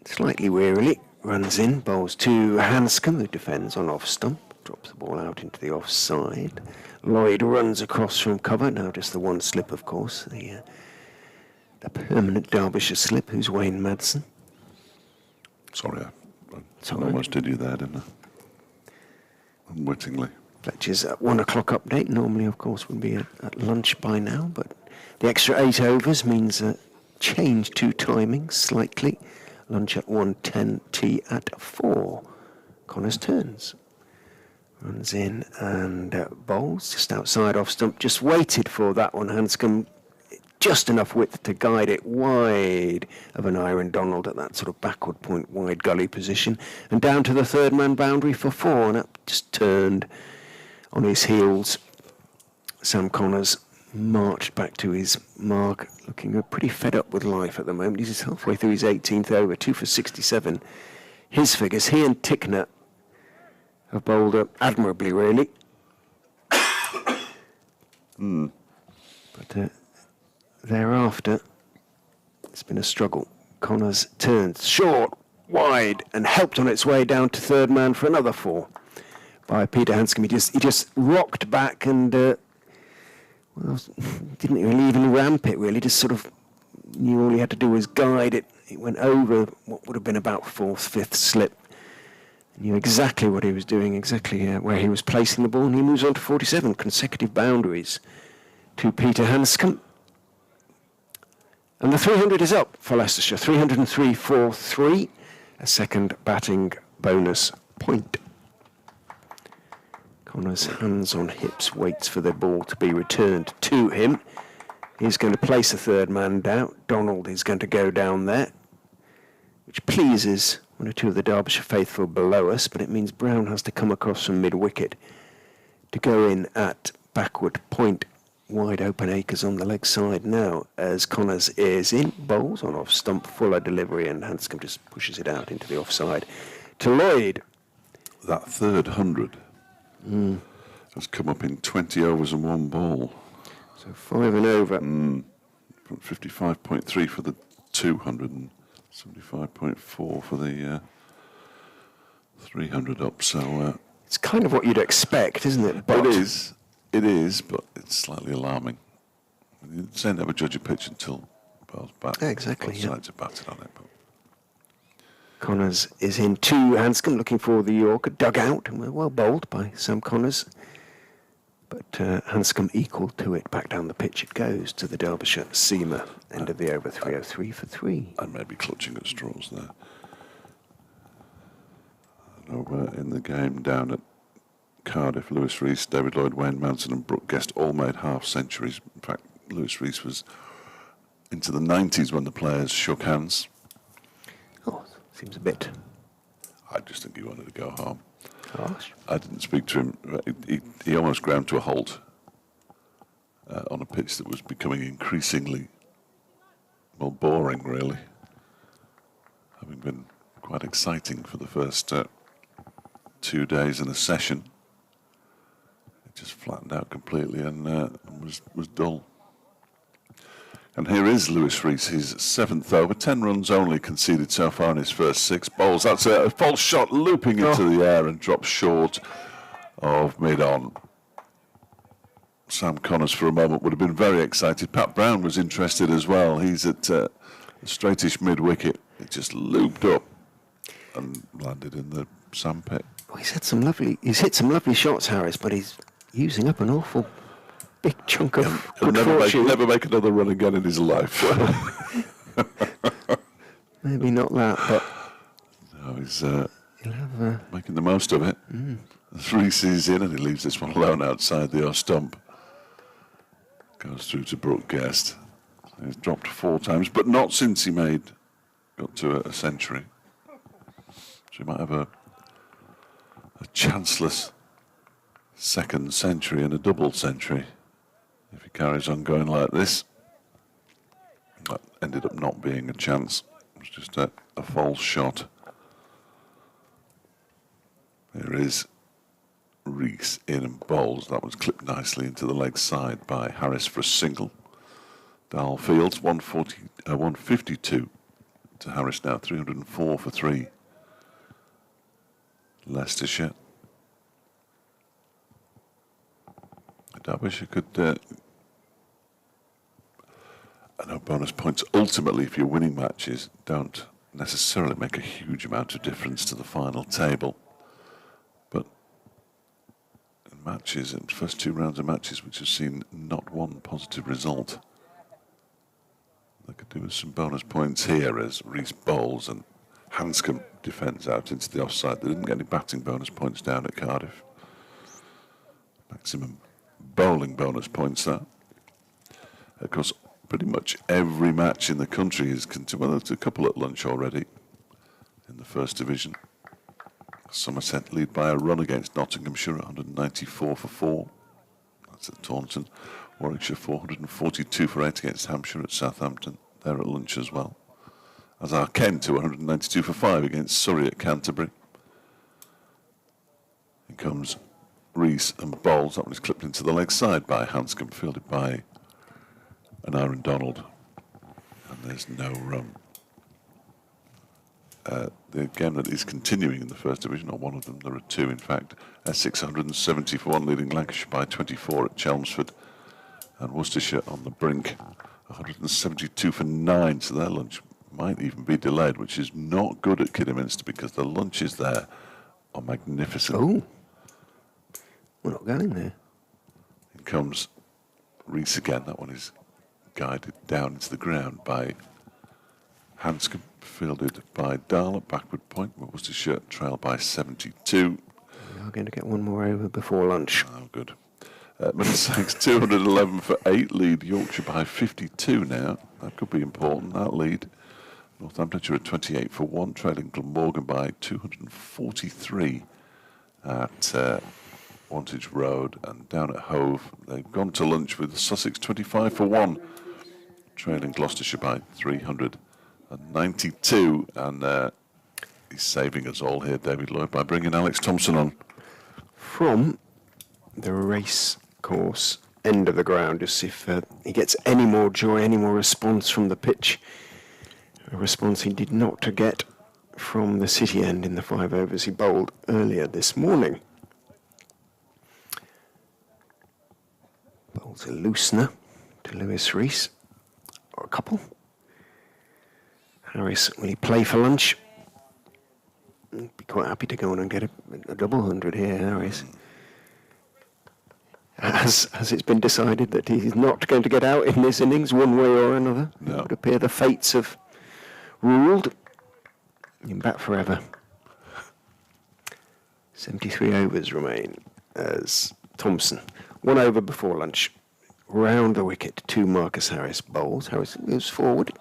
slightly wearily, runs in, bowls to Hanscom, who defends on off stump, drops the ball out into the offside. Lloyd runs across from cover, now just the one slip, of course, the permanent Derbyshire slip, who's Wayne Madsen. Sorry, I almost did you there, didn't I? Unwittingly. Fletcher's 1 o'clock update. Normally, of course, would be at lunch by now, but the extra 8 overs means a change to timing slightly. Lunch at 1:10, tea at 4. Connors turns. Runs in and bowls just outside off stump. Just waited for that one. Hanscom just enough width to guide it wide of an iron Donald at that sort of backward point, wide gully position, and down to the third man boundary for 4, and up just turned on his heels. Sam Connors marched back to his mark, looking pretty fed up with life at the moment. He's halfway through his 18th over, 2 for 67. His figures, he and Tickner have bowled up admirably, really. But thereafter, it's been a struggle. Connors turns short, wide, and helped on its way down to third man for another 4 by Peter Hanscom. He just rocked back and didn't really even ramp it, really. Just sort of knew all he had to do was guide it. It went over what would have been about 4th, 5th slip. He knew exactly what he was doing, exactly where he was placing the ball, and he moves on to 47 consecutive boundaries to Peter Hanscom. And the 300 is up for Leicestershire, 303.43, a second batting bonus point. Connors, hands on hips, waits for the ball to be returned to him. He's going to place a third man down. Donald is going to go down there, which pleases 1 or 2 of the Derbyshire faithful below us, but it means Brown has to come across from mid-wicket to go in at backward point. Wide open acres on the leg side now as Connors is in, bowls on off stump, fuller delivery, and Hanscom just pushes it out into the offside to Lloyd. That third 100 has come up in 20 overs and 1 ball. So 5 and over. 55.3 for the 200 and 75.4 for the 300 up. So it's kind of what you'd expect, isn't it? But it is, but it's slightly alarming. You say never judge a pitch until ball's back. Exactly. Both sides are batted on it. But Connors is in to Hanscom, looking for the Yorker, dug out, and well bowled by Sam Connors. But Hanscom equal to it. Back down the pitch it goes to the Derbyshire seamer. End of the over, 303 for 3. I may be clutching at straws there. And over in the game down at Cardiff, Lewis Rees, David Lloyd, Wayne Madsen and Brooke Guest all made half centuries. In fact, Lewis Rees was into the 90s when the players shook hands. Oh, seems a bit I just think he wanted to go home. harsh. I didn't speak to him. He almost ground to a halt on a pitch that was becoming increasingly, well, boring, really. Having been quite exciting for the first 2 days in a session. It just flattened out completely and was dull. And here is Lewis Rees, his 7th over, 10 runs only conceded so far in his first 6 bowls. That's a false shot looping into the air and drops short of mid-on. Sam Connors for a moment would have been very excited. Pat Brown was interested as well. He's at a straightish mid-wicket. It just looped up and landed in the sandpit. Well, he's hit some lovely shots, Harris, but he's using up an awful big chunk of He'll good fortune. never make another run again in his life. Maybe not that, but No, he's he'll have making the most of it. Reese is in and he leaves this one alone outside the off stump. Goes through to Brooke Guest. He's dropped 4 times, but not since he got to a century. So he might have a chanceless second century and a double century if he carries on going like this. That ended up not being a chance. It was just a false shot. There is Reese in and bowls. That was clipped nicely into the leg side by Harris for a single. Dahl Fields 152 to Harris now, 304 for 3. Leicestershire. Derbyshire could. I know bonus points ultimately, if you're winning matches, don't necessarily make a huge amount of difference to the final table. But in matches, in the first 2 rounds of matches which have seen not one positive result, they could do with some bonus points here as Reese bowls and Hanscom defends out into the offside. They didn't get any batting bonus points down at Cardiff. Maximum bowling bonus points there. Of course, pretty much every match in the country is well, there's a couple at lunch already in the first division. Somerset lead by a run against Nottinghamshire, 194 for 4. That's at Taunton. Warwickshire 442 for 8 against Hampshire at Southampton. They're at lunch as well. As are Kent, 192 for 5 against Surrey at Canterbury. In comes Reese and bowls. That one is clipped into the leg side by Hanscom, fielded by an Aaron Donald. And there's no run. The game that is continuing in the first division, or one of them, there are 2 in fact. Essex 170 for 1, leading Lancashire by 24 at Chelmsford. And Worcestershire on the brink, 172 for 9, so their lunch might even be delayed, which is not good at Kidderminster because the lunches there are magnificent. Oh, we're not going there. In comes Reese again. That one is guided down into the ground by Hanscom, fielded by Dahl at backward point. Worcestershire trail by 72. We are going to get one more over before lunch. Oh, good. Middlesex 211 for 8, lead Yorkshire by 52 now. That could be important, that lead. Northamptonshire at 28 for 1, trailing Glamorgan by 243 at Wantage Road. And down at Hove, they've gone to lunch with Sussex 25 for 1, trailing Gloucestershire by 392. And he's saving us all here, David Lloyd, by bringing Alex Thompson on. From the race course end of the ground, just see if he gets any more joy, any more response from the pitch. A response he did not get from the city end in the 5 overs he bowled earlier this morning. Bowls a loosener to Lewis Reese, or a couple. Harris, will he play for lunch? Be quite happy to go on and get a double 100 here, Harris. As it's been decided that he's not going to get out in this innings one way or another. No. It would appear the fates have ruled. In bat forever. 73 overs remain as Thompson, 1 over before lunch, round the wicket to Marcus Harris bowls. Harris goes forward.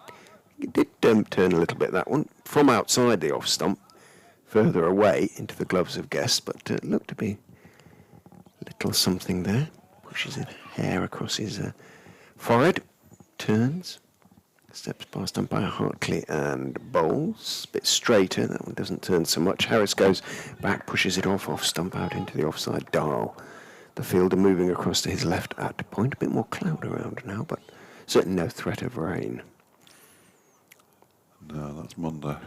He did turn a little bit, that one, from outside the off stump, further away into the gloves of Guest, but looked to be little something there. Pushes a hair across his forehead, turns, steps past umpire Hartley and bowls. A bit straighter, that one doesn't turn so much. Harris goes back, pushes it off stump out into the offside Dahl. The fielder moving across to his left at point. A bit more cloud around now, but certainly no threat of rain. No, that's Monday.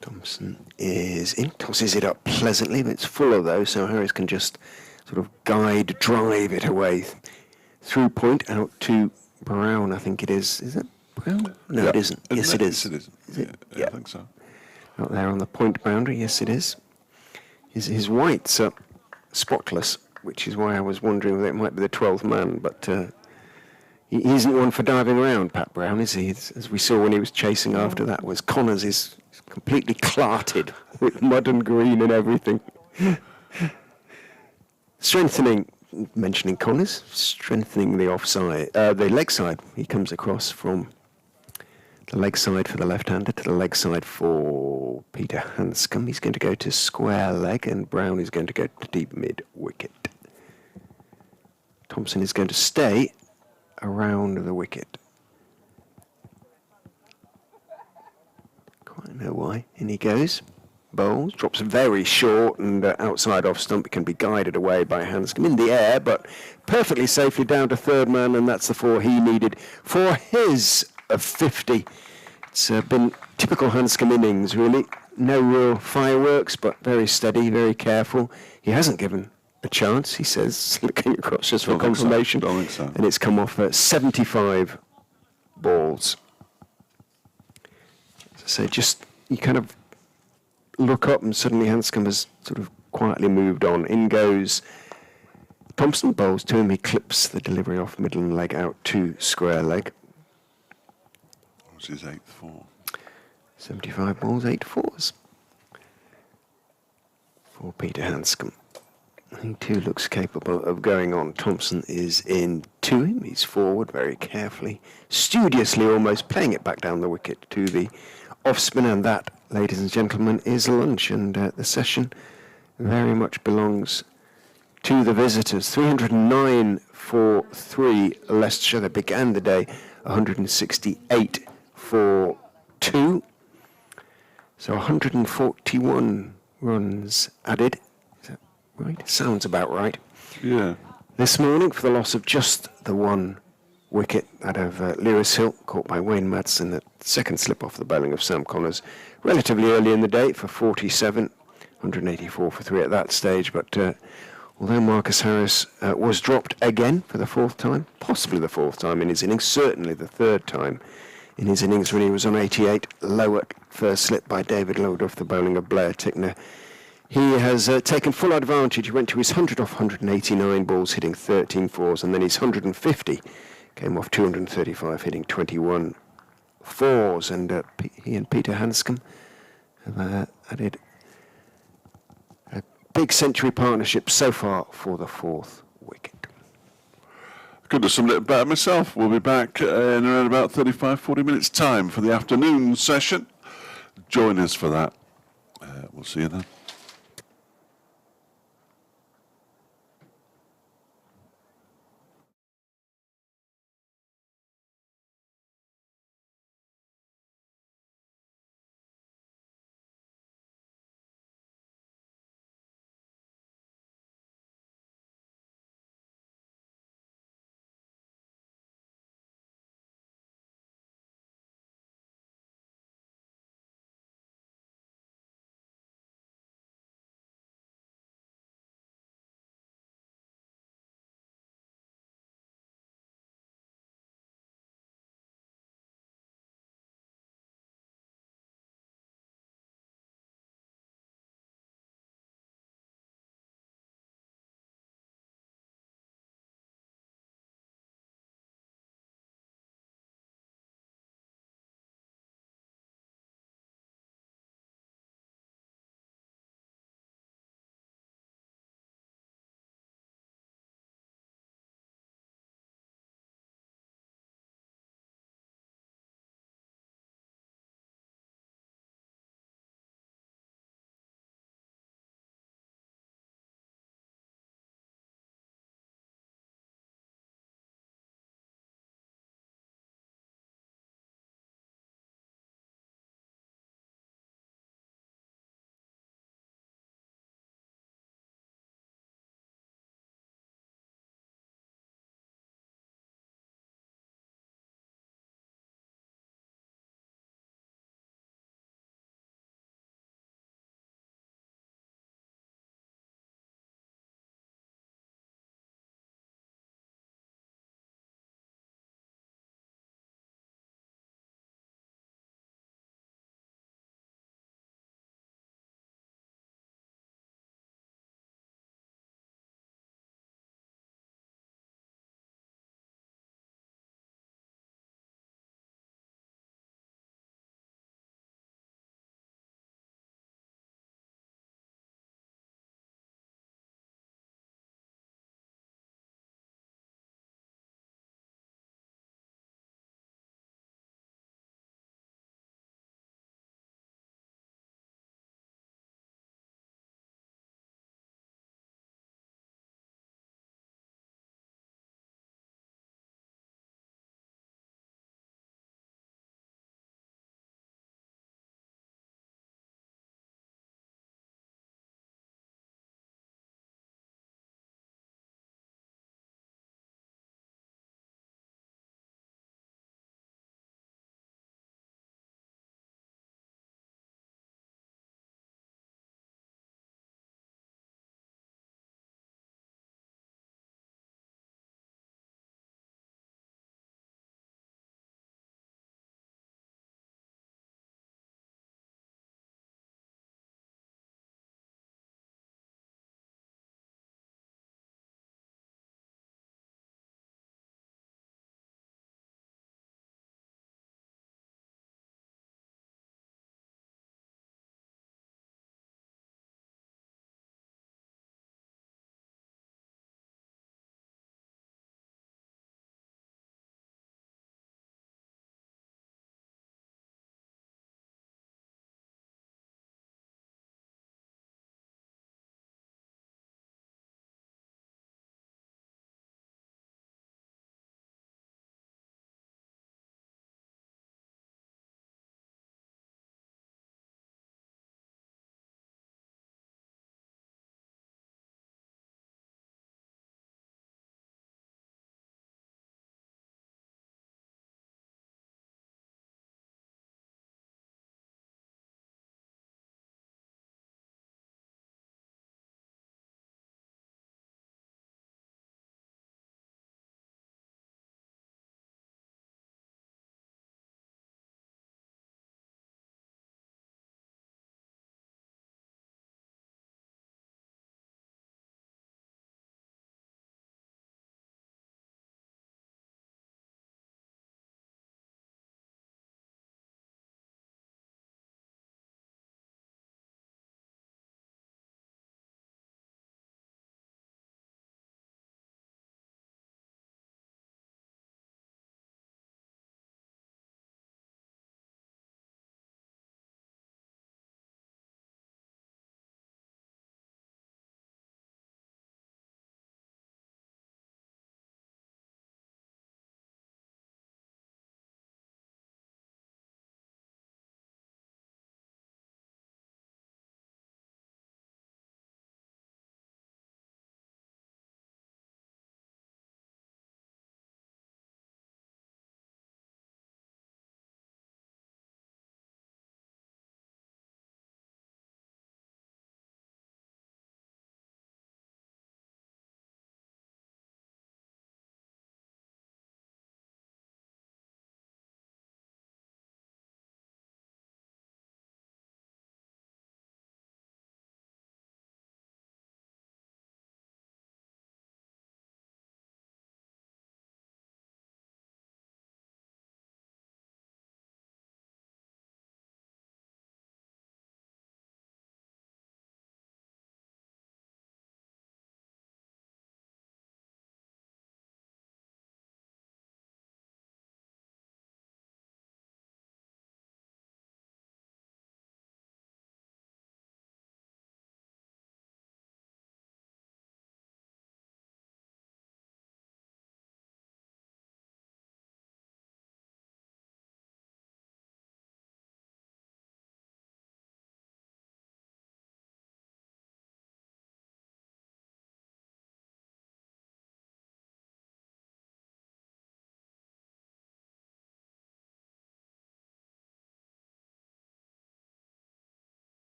Thompson is in, tosses it up pleasantly, but it's fuller though, so Harris can just sort of drive it away through point out to Brown, I think it is. Is it Brown? No, it isn't. Yes, it is. Yes, it is. Is it? Yeah, I think so. Out there on the point boundary, yes, it is. His whites are spotless, which is why I was wondering whether it might be the 12th man, but he isn't one for diving around, Pat Brown, is he? As we saw when he was chasing after that, was Connors is completely clarted with mud and green and everything. Strengthening, mentioning Connors, strengthening the offside, the leg side. He comes across from the leg side for the left-hander to the leg side for Peter Hanscom. He's going to go to square leg, and Brown is going to go to deep mid-wicket. Thompson is going to stay around the wicket. Quite know why. In he goes. Bowls, drops very short and outside off stump. It can be guided away by Hanscom in the air, but perfectly safely down to third man, and that's the 4 he needed for his 50. It's been typical Hanscom innings, really. No real fireworks, but very steady, very careful. He hasn't given a chance, he says, looking across just for confirmation. Don't think so. And it's come off 75 balls. So just, you kind of look up and suddenly Hanscom has sort of quietly moved on. In goes Thompson, bowls to him. He clips the delivery off middle and leg out to square leg. What's his 8th 4? 75 balls, 8 fours for Peter Hanscom. He too looks capable of going on. Thompson is in to him. He's forward very carefully, studiously almost, playing it back down the wicket to the off spin, and that, ladies and gentlemen, is lunch, and the session very much belongs to the visitors. 309 for 3 Leicestershire. They began the day 168 for 2. So 141 runs added. Is that right? Sounds about right. Yeah. This morning for the loss of just the 1 wicket, that of Lewis Hill, caught by Wayne Madsen, the second slip off the bowling of Sam Connors, relatively early in the day for 47, 184 for 3 at that stage, but although Marcus Harris was dropped again for the 4th time, possibly the 4th time in his innings, certainly the 3rd time in his innings when he was on 88, low at first slip by David Lord off the bowling of Blair Tickner. He has taken full advantage. He went to his 100 off 189 balls, hitting 13 fours, and then his 150 came off 235, hitting 21 fours, and he and Peter Hanscom have added a big century partnership so far for the 4th wicket. Couldn't have summed it better myself. We'll be back in around about 35-40 minutes time for the afternoon session. Join us for that. We'll see you then.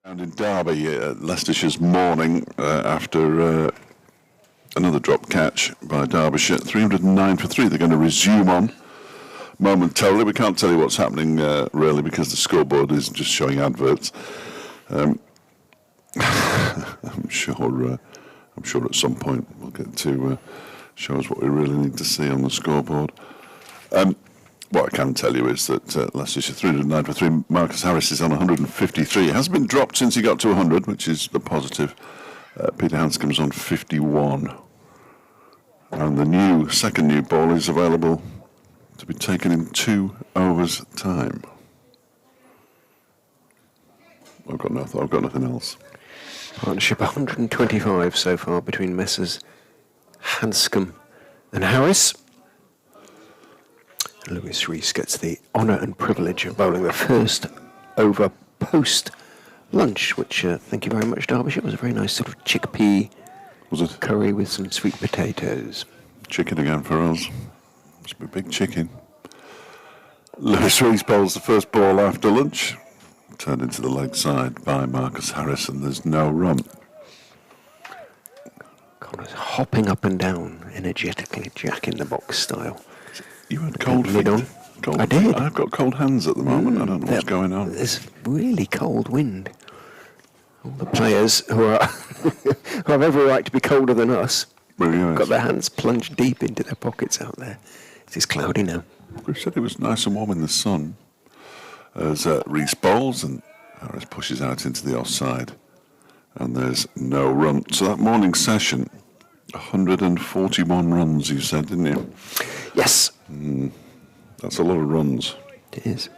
And in Derby, Leicestershire's morning after another drop catch by Derbyshire, 309 for 3. They're going to resume on momentarily. We can't tell you what's happening really because the scoreboard is just showing adverts. I'm sure at some point we'll get to show us what we really need to see on the scoreboard. What I can tell you is that Leicestershire 309 for 3. Marcus Harris is on 153. It hasn't been dropped since he got to 100, which is the positive. Peter Hanscom's on 51. And the second new ball is available to be taken in 2 overs time. I've got nothing else. Partnership 125 so far between Messrs Hanscom and Harris. Lewis Rees gets the honour and privilege of bowling the first over post lunch, which thank you very much, Derbyshire. It was a very nice sort of chickpea curry with some sweet potatoes. Chicken again for us. Must be big chicken. Lewis Rees bowls the first ball after lunch, turned into the leg side by Marcus Harris, and there's no run. Connor's hopping up and down energetically, Jack in the box style. You had cold feet. I did. I've got cold hands at the moment. I don't know what's going on. There's really cold wind. All the players who have every right to be colder than us Really got their hands plunged deep into their pockets out there. It is cloudy now. We said it was nice and warm in the sun as Rees bowls and Harris pushes out into the offside. And there's no run. So that morning session, 141 runs, you said, didn't you? Yes. That's a lot of runs. It is.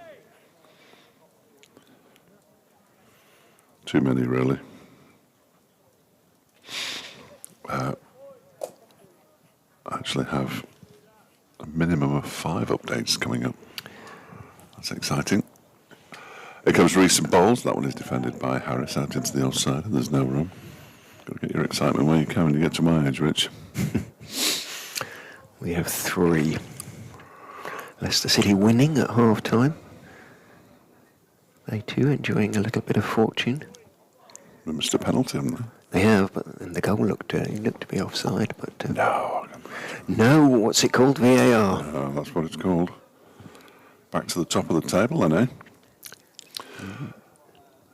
Too many, really. I actually have a minimum of 5 updates coming up. That's exciting. Here comes Rees and bowls. That one is defended by Harris out into the offside, and there's no run. Got to get your excitement where you can when you get to my age, Rich. We have 3. Leicester City winning at half-time. They too enjoying a little bit of fortune. They missed a penalty, haven't they? They have, but the goal looked to be offside. But No. What's it called? VAR. No, that's what it's called. Back to the top of the table, then, eh?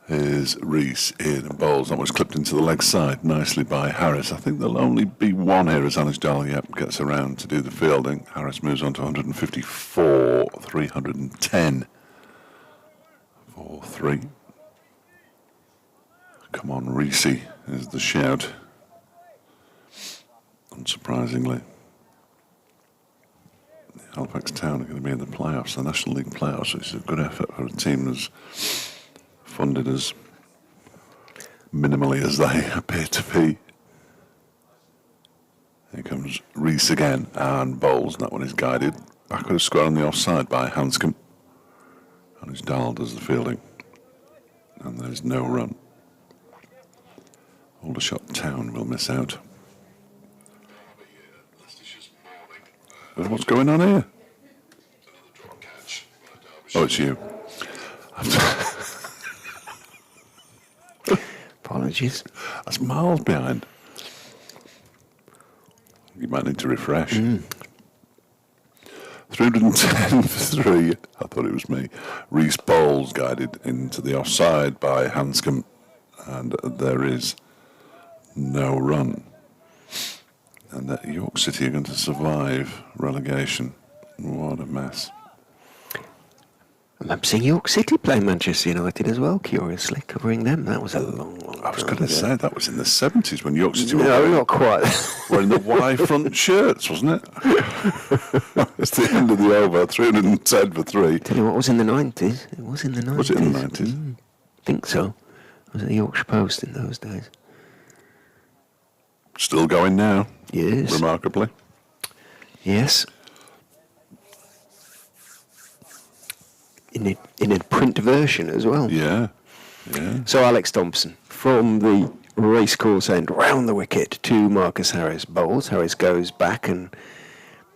Here's Rees in and bowls. That was clipped into the leg side nicely by Harris. I think there'll only be one here as Anish Dalyap gets around to do the fielding. Harris moves on to 154, 310 for 3. Come on, Rees is the shout. Unsurprisingly, Halifax Town are going to be in the playoffs, the National League playoffs, which is a good effort for a team as funded as minimally as they appear to be. Here comes Rees again and bowls. That one is guided backward of square on the offside by Hanscom. And his Dahl does the fielding. And there's no run. Aldershot Town will miss out. What's going on here? Oh, it's you. Apologies. That's miles behind. You might need to refresh. 310 for 3. I thought it was me. Rees bowls guided into the offside by Hanscom, and there is no run. And York City are going to survive relegation. What a mess. I'm seeing York City play Manchester United as well, curiously, covering them. That was a long time. I was going to say, that was in the 70s when York City were not quite. Wearing the Y front shirts, wasn't it? It's the end of the over, 310 for 3. Tell you what was in the 90s. It was in the 90s. Was it in the 90s? I think so. I was at the Yorkshire Post in those days. Still going now. Yes. Remarkably. Yes. In a print version as well. Yeah. So Alex Thompson from the racecourse end round the wicket to Marcus Harris bowls. Harris goes back and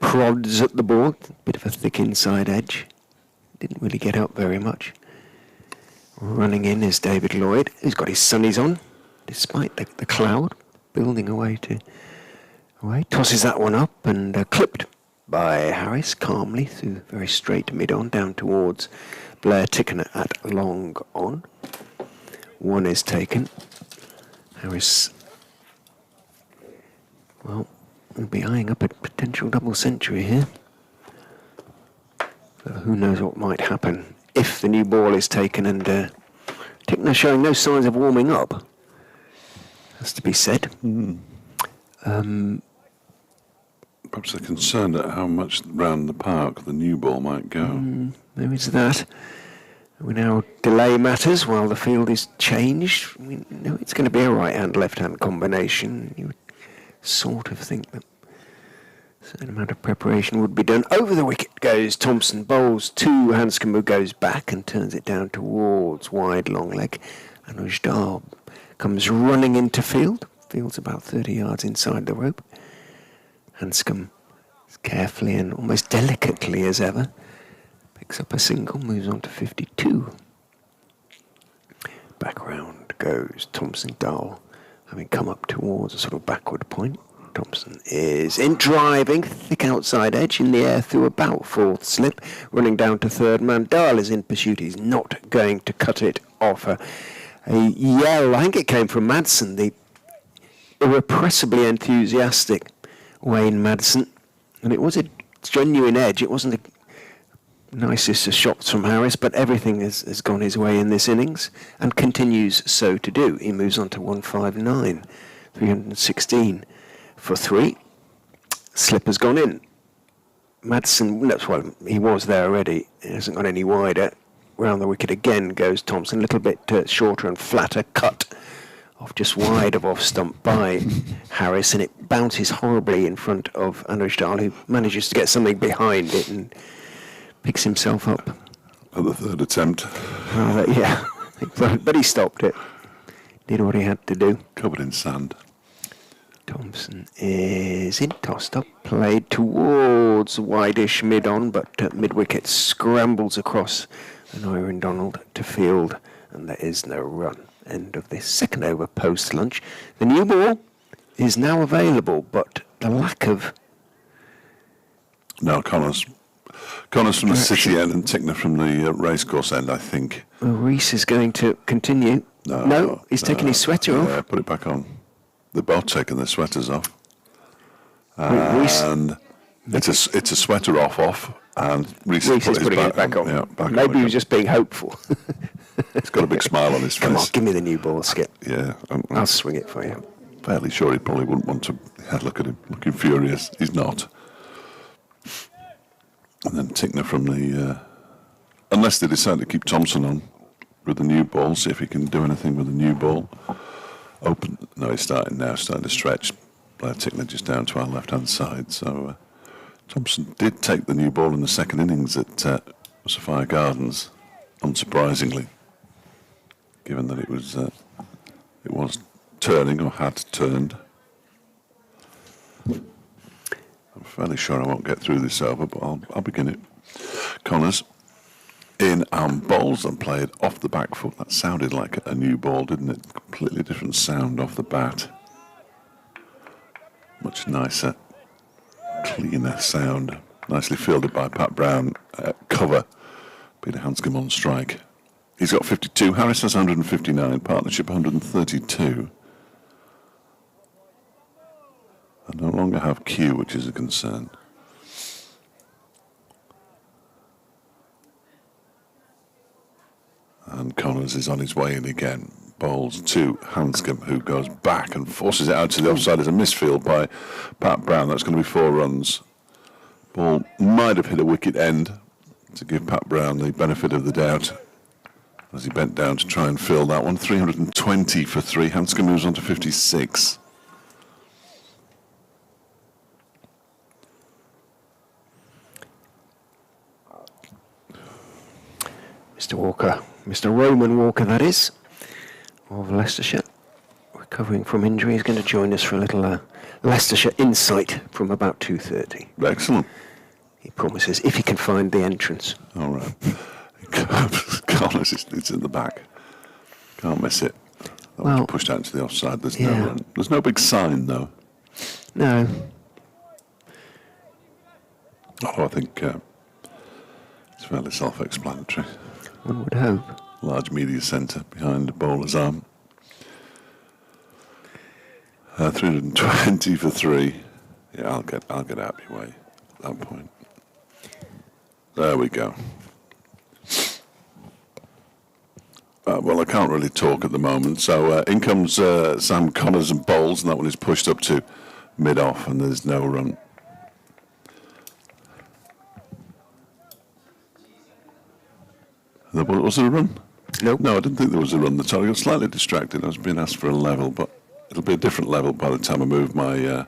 prods at the ball. Bit of a thick inside edge. Didn't really get up very much. Running in is David Lloyd, who's got his sunnies on, despite the cloud building away. Tosses that one up and clipped by Harris calmly through very straight mid-on down towards Blair Tickener at long on. One is taken. Harris, well, will be eyeing up a potential double century here. So who knows what might happen if the new ball is taken, and Tickner showing no signs of warming up, has to be said. Perhaps they're concerned at how much round the park the new ball might go. There is that. We now delay matters while the field is changed. We know it's going to be a right-hand, left-hand combination. You would sort of think that a certain amount of preparation would be done. Over the wicket goes Thompson, bowls to Hanscom, who goes back and turns it down towards wide long leg. And Ujdar comes running into field. Field's about 30 yards inside the rope. Hanscom, as carefully and almost delicately as ever, picks up a single, moves on to 52. Back round goes Thompson Dull, having come up towards a sort of backward point. Thompson is in driving, thick outside edge in the air through about fourth slip, running down to third man. Dahl is in pursuit. He's not going to cut it off. A yell, I think it came from Madsen, the irrepressibly enthusiastic Wayne Madsen. And it was a genuine edge. It wasn't the nicest of shots from Harris, but everything has gone his way in this innings and continues so to do. He moves on to 159, 316. For 3, slip has gone in. Madsen, well, he was there already. He hasn't gone any wider. Round the wicket again goes Thompson, a little bit shorter and flatter, cut off just wide of off stump by Harris, and it bounces horribly in front of Ujdar, who manages to get something behind it and picks himself up. At the third attempt. Yeah, but he stopped it. Did what he had to do. Covered in sand. Thompson is in, tossed up, played towards wide-ish mid-on, but mid-wicket scrambles across an Iron Donald to field, and there is no run. End of this second over post-lunch. The new ball is now available, but the lack of... No, Connors from the city end and Tickner from the racecourse end, I think. Well, Reese is going to continue. No, he's taking his sweater off. Yeah, put it back on. They're both taking their sweaters off. Reese, And it's a sweater off, and Reese is putting it back on. Yeah, back Maybe on he was just being hopeful. He's got a big smile on his face. Come on, give me the new ball, Skip. Yeah. I'll swing it for you. Fairly sure he probably wouldn't want to. Yeah, look at him, looking furious. He's not. And then Tickner from the... unless they decide to keep Thompson on with the new ball, see if he can do anything with the new ball. Open. No, he's starting to stretch. Blair Tickner just down to our left-hand side. So Thompson did take the new ball in the second innings at Sophia Gardens, unsurprisingly, given that it was turning or had turned. I'm fairly sure I won't get through this over, but I'll begin it. Connors in bowls and played off the back foot. That sounded like a new ball, didn't it? Completely different sound off the bat. Much nicer, cleaner sound. Nicely fielded by Pat Brown. Cover. Peter Hanscom on strike. He's got 52. Harris has 159. Partnership 132. I no longer have Q, which is a concern. And Connors is on his way in again. Bowls to Hanscom, who goes back and forces it out to the offside as a misfield by Pat Brown. That's going to be 4 runs. Ball might have hit a wicket end to give Pat Brown the benefit of the doubt as he bent down to try and fill that one. 320 for 3. Hanscom moves on to 56. Mr. Walker, Mr. Roman Walker, that is, of Leicestershire, recovering from injury. He's going to join us for a little Leicestershire insight from about 2:30. Excellent. He promises, if he can find the entrance. All right. Connors, it's in the back. Can't miss it. That Well, was pushed out to the offside. There's yeah. no run. There's no big sign, though. No. Although I think it's fairly self-explanatory. One would hope. Large media centre behind the bowler's arm. 320 for 3. Yeah, I'll get out of your way at that point. There we go. Well, I can't really talk at the moment, so in comes Sam Connors and bowls, and that one is pushed up to mid-off, and there's no run. Was there a run? Nope. No, I didn't think there was a run. I got slightly distracted. I was being asked for a level, but it'll be a different level by the time I move my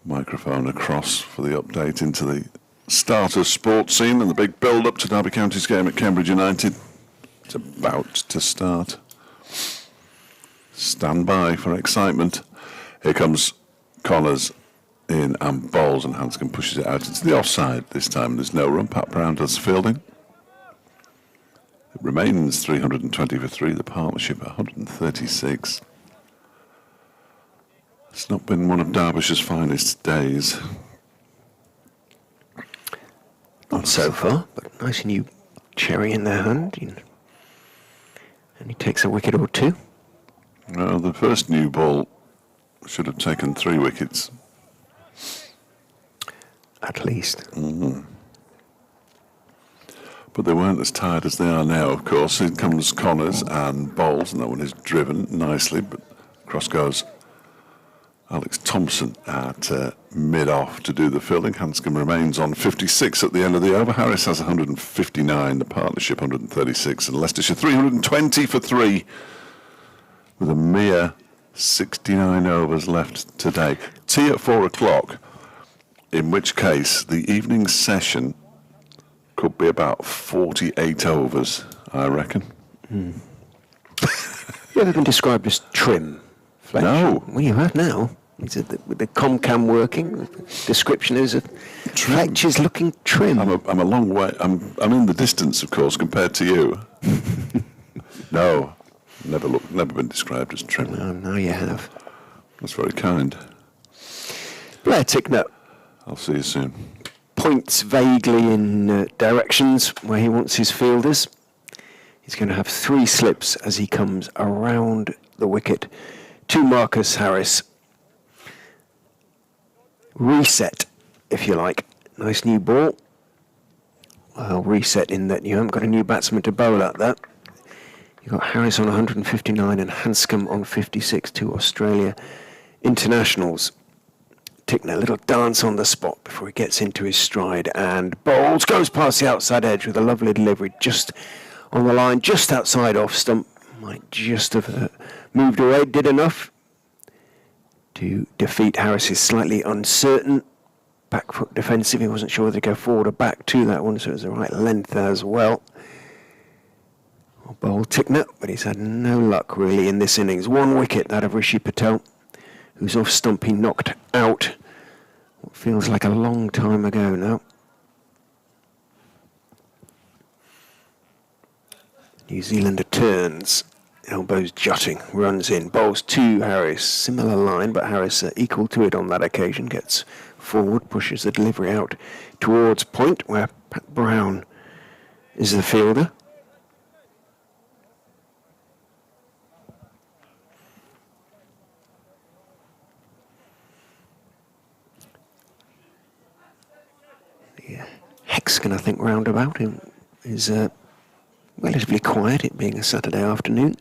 microphone across for the update into the starter sports scene and the big build-up to Derby County's game at Cambridge United. It's about to start. Stand by for excitement. Here comes Connors in and bowls, and Hanscom pushes it out into the offside. This time there's no run. Pat Brown does fielding. It remains 320 for 3. The partnership at 136. It's not been one of Derbyshire's finest days. Not so far, but nice new cherry in their hand. And he takes a wicket or two. Well, the first new ball should have taken 3 wickets. At least. Mm-hmm. But they weren't as tired as they are now, of course. In comes Connors and bowls, and that one is driven nicely, but across goes Alex Thompson at mid-off to do the fielding. Hanscom remains on 56 at the end of the over. Harris has 159, the partnership 136, and Leicestershire 320 for 3 with a mere 69 overs left today. Tea at 4 o'clock, in which case the evening session could be about 48 overs, I reckon. You ever been described as trim, Fletch? No. Well, you have now. Is it with the comcam working? The description is of Fletch is looking trim. I'm a long way. I'm in the distance, of course, compared to you. No, never been described as trim. Oh, now you have. That's very kind. Blair Tickner I'll see you soon. points vaguely in directions where he wants his fielders. He's going to have 3 slips as he comes around the wicket to Marcus Harris. Reset, if you like. Nice new ball. Well, reset in that you haven't got a new batsman to bowl at that. You've got Harris on 159 and Hanscom on 56, 2 Australia internationals. Tickner, a little dance on the spot before he gets into his stride, and bowls, goes past the outside edge with a lovely delivery just on the line, just outside off stump. Might just have moved away, did enough to defeat Harris's slightly uncertain back foot defensive. He wasn't sure whether to go forward or back to that one, so it was the right length as well. Bowl Tickner, but he's had no luck really in this innings. 1 wicket, that of Rishi Patel, who's off stump. He knocked out what feels like a long time ago now. New Zealander turns, elbows jutting, runs in, bowls to Harris. Similar line, but Harris equal to it on that occasion. Gets forward, pushes the delivery out towards point, where Pat Brown is the fielder. Hexagon, I think, roundabout is relatively quiet, it being a Saturday afternoon.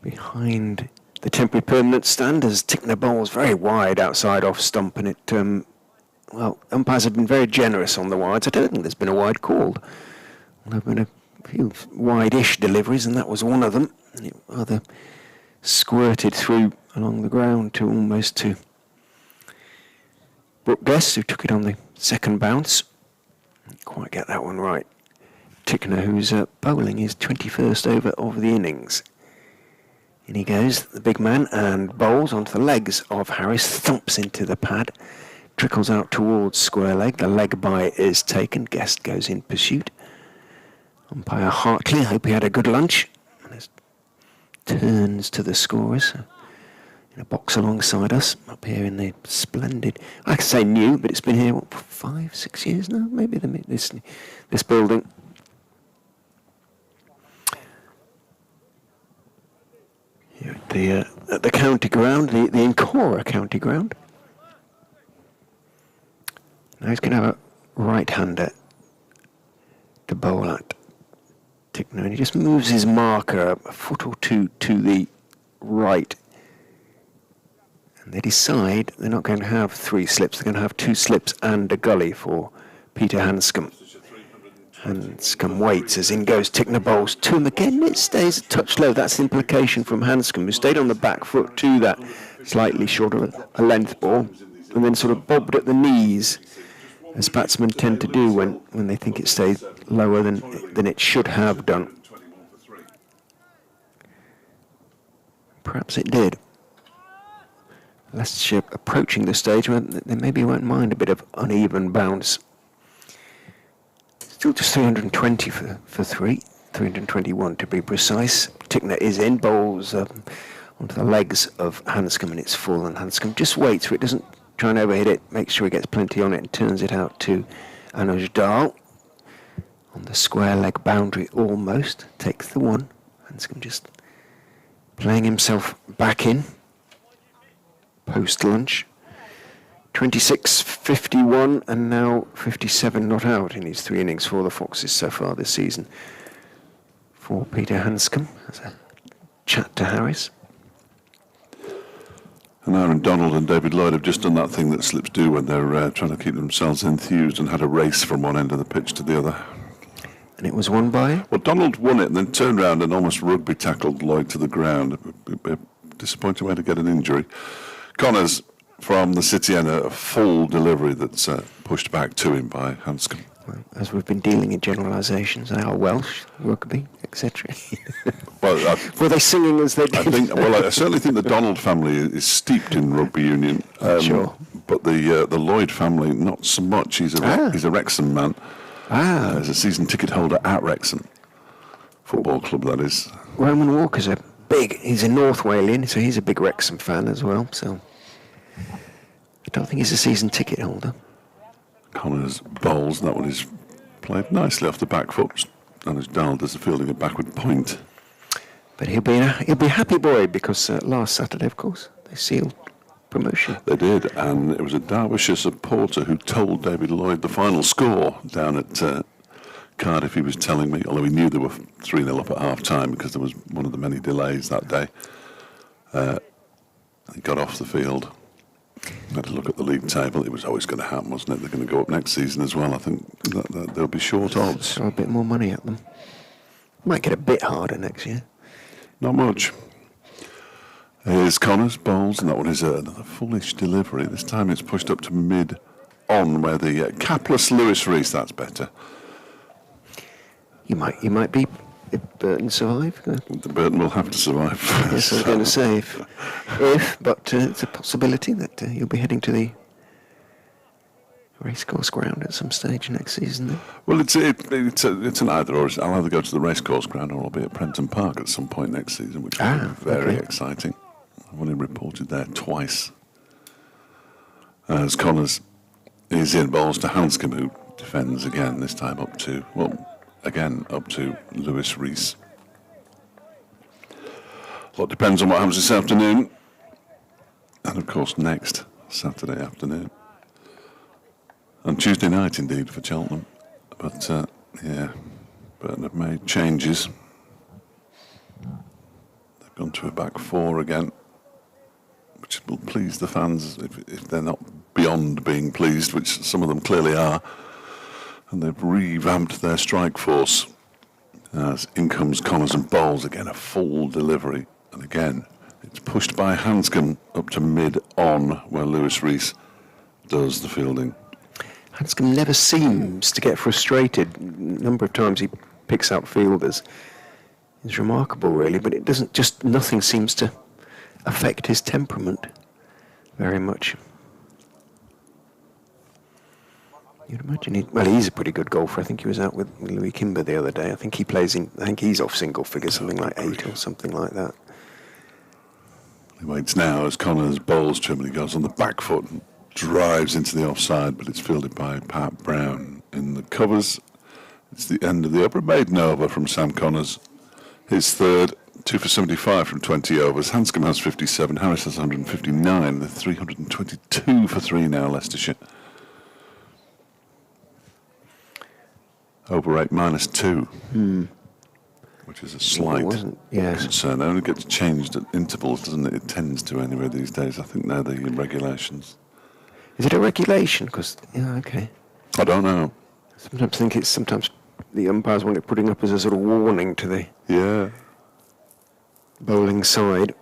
Behind the temporary permanent stand as Tickner bowls very wide outside off stump, and it, well, umpires have been very generous on the wides. I don't think there's been a wide called. There have been a few wide-ish deliveries, and that was one of them. And it rather squirted through along the ground to almost to Brooke Guest, who took it on the second bounce. Didn't quite get that one right. Tickner, who's bowling his 21st over of the innings. In he goes, the big man, and bowls onto the legs of Harris, thumps into the pad. trickles out towards square leg. The leg bye is taken. Guest goes in pursuit. Umpire Hartley, hope he had a good lunch. And turns to the scorers in a box alongside us, up here in the splendid, I could say new, but it's been here, what, 5, 6 years now, maybe, this building. Here at the county ground, the Incora county ground. Now he's going to have a right-hander to bowl at Tickner, and he just moves his marker a foot or two to the right. And they decide they're not going to have 3 slips, they're going to have 2 slips and a gully for Peter Hanscom. Hanscom waits as in goes Tickner, bowls to him again. It stays a touch low. That's the implication from Hanscom, who stayed on the back foot to that slightly short of a length ball, and then sort of bobbed at the knees, as batsmen tend to do when they think it stays lower than it should have done. Perhaps it did. Leicestershire approaching the stage where they maybe won't mind a bit of uneven bounce. Still just 320 for 3, 321 to be precise. Tickner is in, bowls onto the legs of Hanscom, and it's full, and Hanscom just waits for it, doesn't try and overhit it, makes sure he gets plenty on it and turns it out to Anuj Dal on the square leg boundary almost. Takes the one. Hanscom just playing himself back in post lunch. 26-51 and now 57 not out in his 3 innings for the Foxes so far this season. For Peter Hanscom, as a chat to Harris. And Aaron Donald and David Lloyd have just done that thing that slips do when they're trying to keep themselves enthused, and had a race from one end of the pitch to the other. And it was won by? Well, Donald won it and then turned around and almost rugby tackled Lloyd to the ground. A disappointing way to get an injury. Connors from the City End, a full delivery that's pushed back to him by Hanscom. Well, as we've been dealing in generalisations, they are Welsh, rugby, etc. Well, were they singing as they did? I certainly think the Donald family is steeped in rugby union. Sure. But the Lloyd family, not so much. He's a Wrexham man. He's a season ticket holder at Wrexham Football Club, that is. Roman Walker's he's a North Walian, so he's a big Wrexham fan as well. So I don't think he's a season ticket holder. Connors bowls, that one is played nicely off the back foot, and as Donald does the fielding a backward point. But he'll be a happy boy because last Saturday, of course, they sealed promotion. They did, and it was a Derbyshire supporter who told David Lloyd the final score down at Cardiff. He was telling me, although he knew they were 3-0 up at half-time because there was one of the many delays that day. He got off the field, had a look at the league table. It was always going to happen, wasn't it? They're going to go up next season as well. I think that they'll be short odds. Throw a bit more money at them. Might get a bit harder next year. Not much. Here's Connors, bowls, and that one is another foolish delivery. This time it's pushed up to mid-on, where the capless Lewis Rees, that's better. You might be, if Burton survive. Burton will have to survive. Yes, I was going to say but it's a possibility that you'll be heading to the racecourse ground at some stage next season. Then. Well, it's an either or. I'll either go to the racecourse ground or I'll be at Prenton Park at some point next season, which will be very exciting. I've only reported there twice. As Connors is in, bowls to Hanscom, who defends again, this time up to Lewis Rees. A lot depends on what happens this afternoon. And of course next Saturday afternoon. And Tuesday night indeed for Cheltenham. But Burton have made changes. They've gone to a back 4 again, which will please the fans if they're not beyond being pleased, which some of them clearly are. And they've revamped their strike force. As in comes Connors and bowls again, a full delivery. And again, it's pushed by Hanscom up to mid-on, where Lewis Rees does the fielding. Hanscom never seems to get frustrated. A number of times he picks out fielders. It's remarkable, really, but it doesn't. Just nothing seems to affect his temperament very much. You'd imagine he's a pretty good golfer. I think he was out with Louis Kimber the other day. I think he's off single figures, something like 8 or something like that. He waits now as Connors bowls to him and he goes on the back foot and drives into the offside, but it's fielded by Pat Brown. In the covers, it's the end of the over. Maiden over from Sam Connors. His third, 2 for 75 from 20 overs. Hanscom has 57, Harris has 159. They're 322 for 3 now, Leicestershire. Over 8 -2, which is a slight concern. It only gets changed at intervals, doesn't it? It tends to anyway these days. I think they're the regulations. Is it a regulation? Because, okay. I don't know. Sometimes think it's the umpires want it putting up as a sort of warning to the bowling side.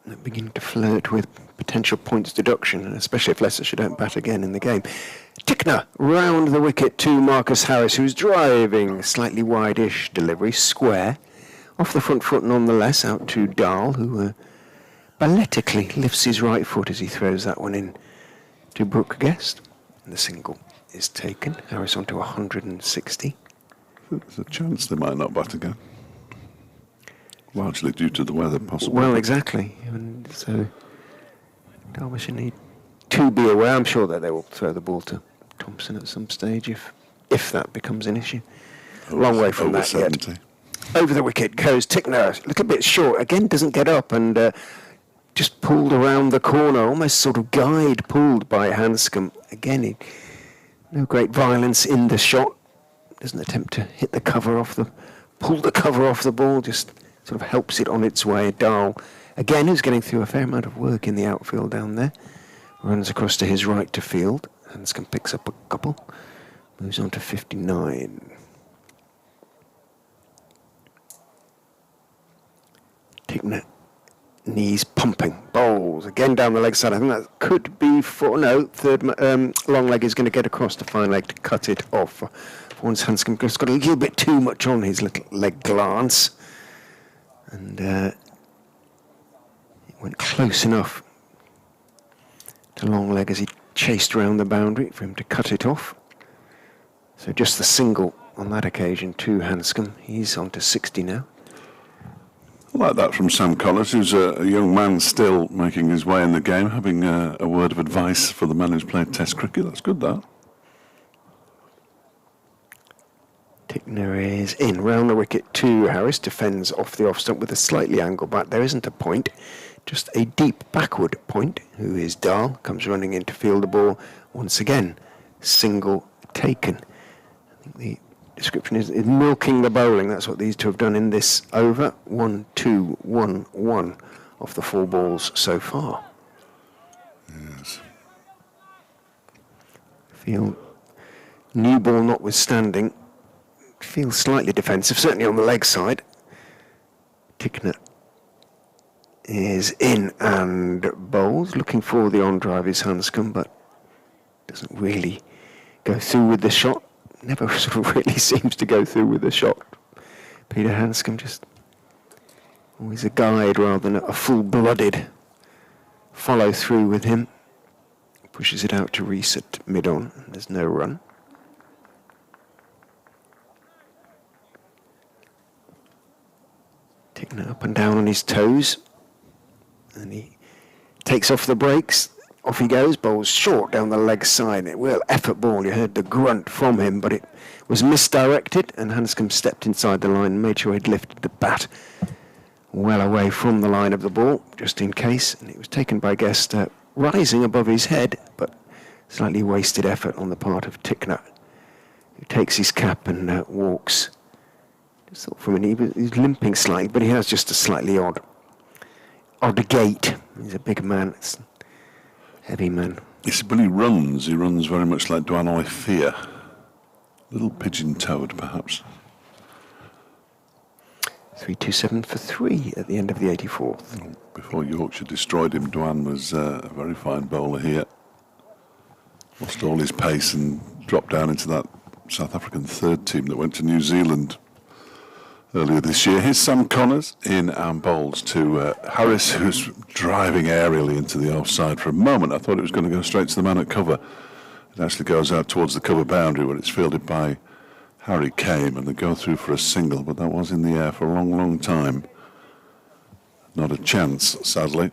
They're beginning to flirt with potential points deduction, and especially if Leicestershire don't bat again in the game. Tickner round the wicket to Marcus Harris, who's driving slightly wide-ish delivery, square, off the front foot nonetheless, out to Dahl, who balletically lifts his right foot as he throws that one in to Brooke Guest. And the single is taken. Harris on to 160. There's a chance they might not bat again. Largely due to the weather, possibly. Well, exactly. And so Derbyshire need to be aware. I'm sure that they will throw the ball to Thompson at some stage if that becomes an issue. Long way from that 70. Yet. Over the wicket goes Tickner, a little bit short. Again, doesn't get up and just pulled around the corner, almost sort of guide pulled by Hanscom. Again, no great violence in the shot. Doesn't attempt to pull the cover off the ball, just sort of helps it on its way. Dahl, again, who's getting through a fair amount of work in the outfield down there. Runs across to his right to field. Hanscom picks up a couple. Moves on to 59. Tickner, knees pumping. Bowls again down the leg side. I think that could be third long leg is going to get across the fine leg to cut it off. Once Hanscom just got a little bit too much on his little leg glance. And it went close enough to long leg as he chased around the boundary for him to cut it off. So just the single on that occasion to Hanscom. He's on to 60 now. I like that from Sam Connors, who's a young man still making his way in the game, having a word of advice for the man who's played Test cricket. That's good, that. Tickner is in, round the wicket to Harris, defends off the off stump with a slightly angled bat. There isn't a point, just a deep backward point. Who is Dahl, comes running in to field the ball. Once again, single taken. I think the description is milking the bowling. That's what these two have done in this over. 1, 2, 1, 1 off the 4 balls so far. Yes. Feel new ball notwithstanding. Feels slightly defensive, certainly on the leg side. Tickner is in and bowls, looking for the on drive is Hanscom, but doesn't really go through with the shot. Never sort of really seems to go through with the shot. Peter Hanscom just always a guide rather than a full-blooded follow through with him. Pushes it out to Reese at mid-on. There's no run. Tickner up and down on his toes. And he takes off the brakes. Off he goes, bowls short down the leg side. Well, effort ball, you heard the grunt from him, but it was misdirected, and Hanscom stepped inside the line and made sure he'd lifted the bat well away from the line of the ball, just in case, and it was taken by Guest rising above his head, but slightly wasted effort on the part of Tickner, who takes his cap and walks. Just thought for a minute he was limping slightly, but he has just a slightly odd gait. He's a big man. It's heavy man. Yes, when he runs very much like Duan Oifia. A little pigeon-toed, perhaps. 3-2-7 for 3 at the end of the 84th. Before Yorkshire destroyed him, Duan was a very fine bowler here. Lost all his pace and dropped down into that South African third team that went to New Zealand earlier this year. Here's Sam Connors in and bowls to Harris, who's driving aerially into the offside. For a moment, I thought it was going to go straight to the man at cover. It actually goes out towards the cover boundary where it's fielded by Harry Kame, and they go through for a single, but that was in the air for a long, long time. Not a chance, sadly.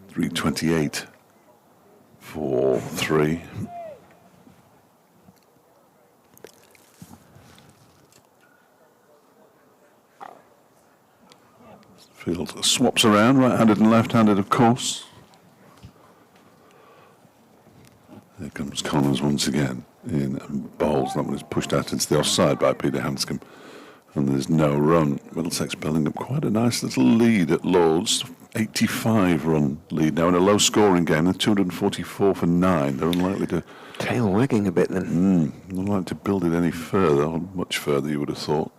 328 for 3. Field swaps around, right-handed and left-handed, of course. There comes Connors once again in and bowls. That one is pushed out into the offside by Peter Hanscom, and there's no run. Middlesex building up quite a nice little lead at Lord's. 85-run lead now in a low-scoring game. They're 244 for 9. They're unlikely to... Tail wagging a bit then. Unlikely to build it any further, or much further, you would have thought.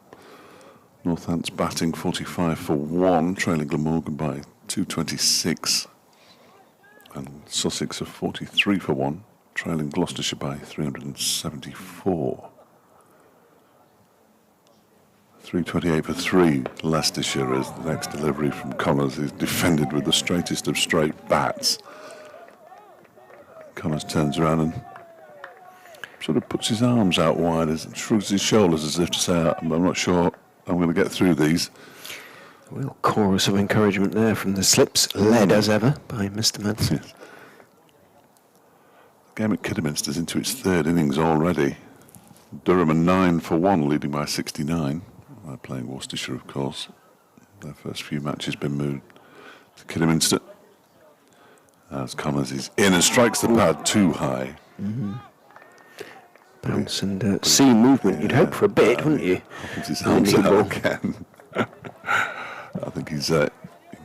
Northants batting 45 for 1, trailing Glamorgan by 226. And Sussex are 43 for 1, trailing Gloucestershire by 374. 328 for 3, Leicestershire as the next delivery from Connors is defended with the straightest of straight bats. Connors turns around and sort of puts his arms out wide, shrugs his shoulders as if to say, I'm not sure I'm going to get through these. A real chorus of encouragement there from the slips, led as ever by Mr. Madsen. Yes. The game at Kidderminster's into its third innings already. Durham are 9 for 1, leading by 69. They're playing Worcestershire, of course. Their first few matches been moved to Kidderminster. As Connors is in and strikes the pad too high. Bounce and sea movement, you'd hope for a bit, wouldn't you? Puts his arms out again. I think he's in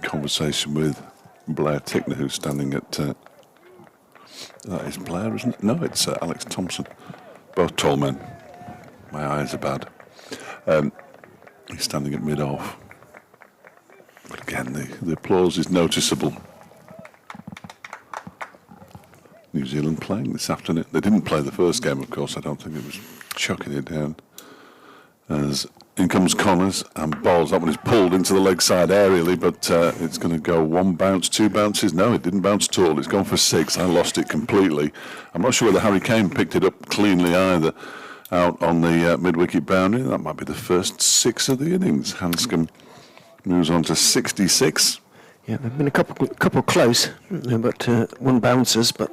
conversation with Blair Tickner, who's standing at... that is Blair, isn't it? No, it's Alex Thompson. Both tall men. My eyes are bad. He's standing at mid-off. But again, the applause is noticeable. New Zealand playing this afternoon. They didn't play the first game, of course. I don't think it was chucking it down. As in comes Connors and bowls. That one is pulled into the leg side aerially, but it's going to go 1 bounce, 2 bounces. No, it didn't bounce at all. It's gone for 6. I lost it completely. I'm not sure whether Harry Kane picked it up cleanly either. Out on the mid-wicket boundary. That might be the first 6 of the innings. Hanscom moves on to 66. Yeah, there've been a couple close, but 1 bounces. But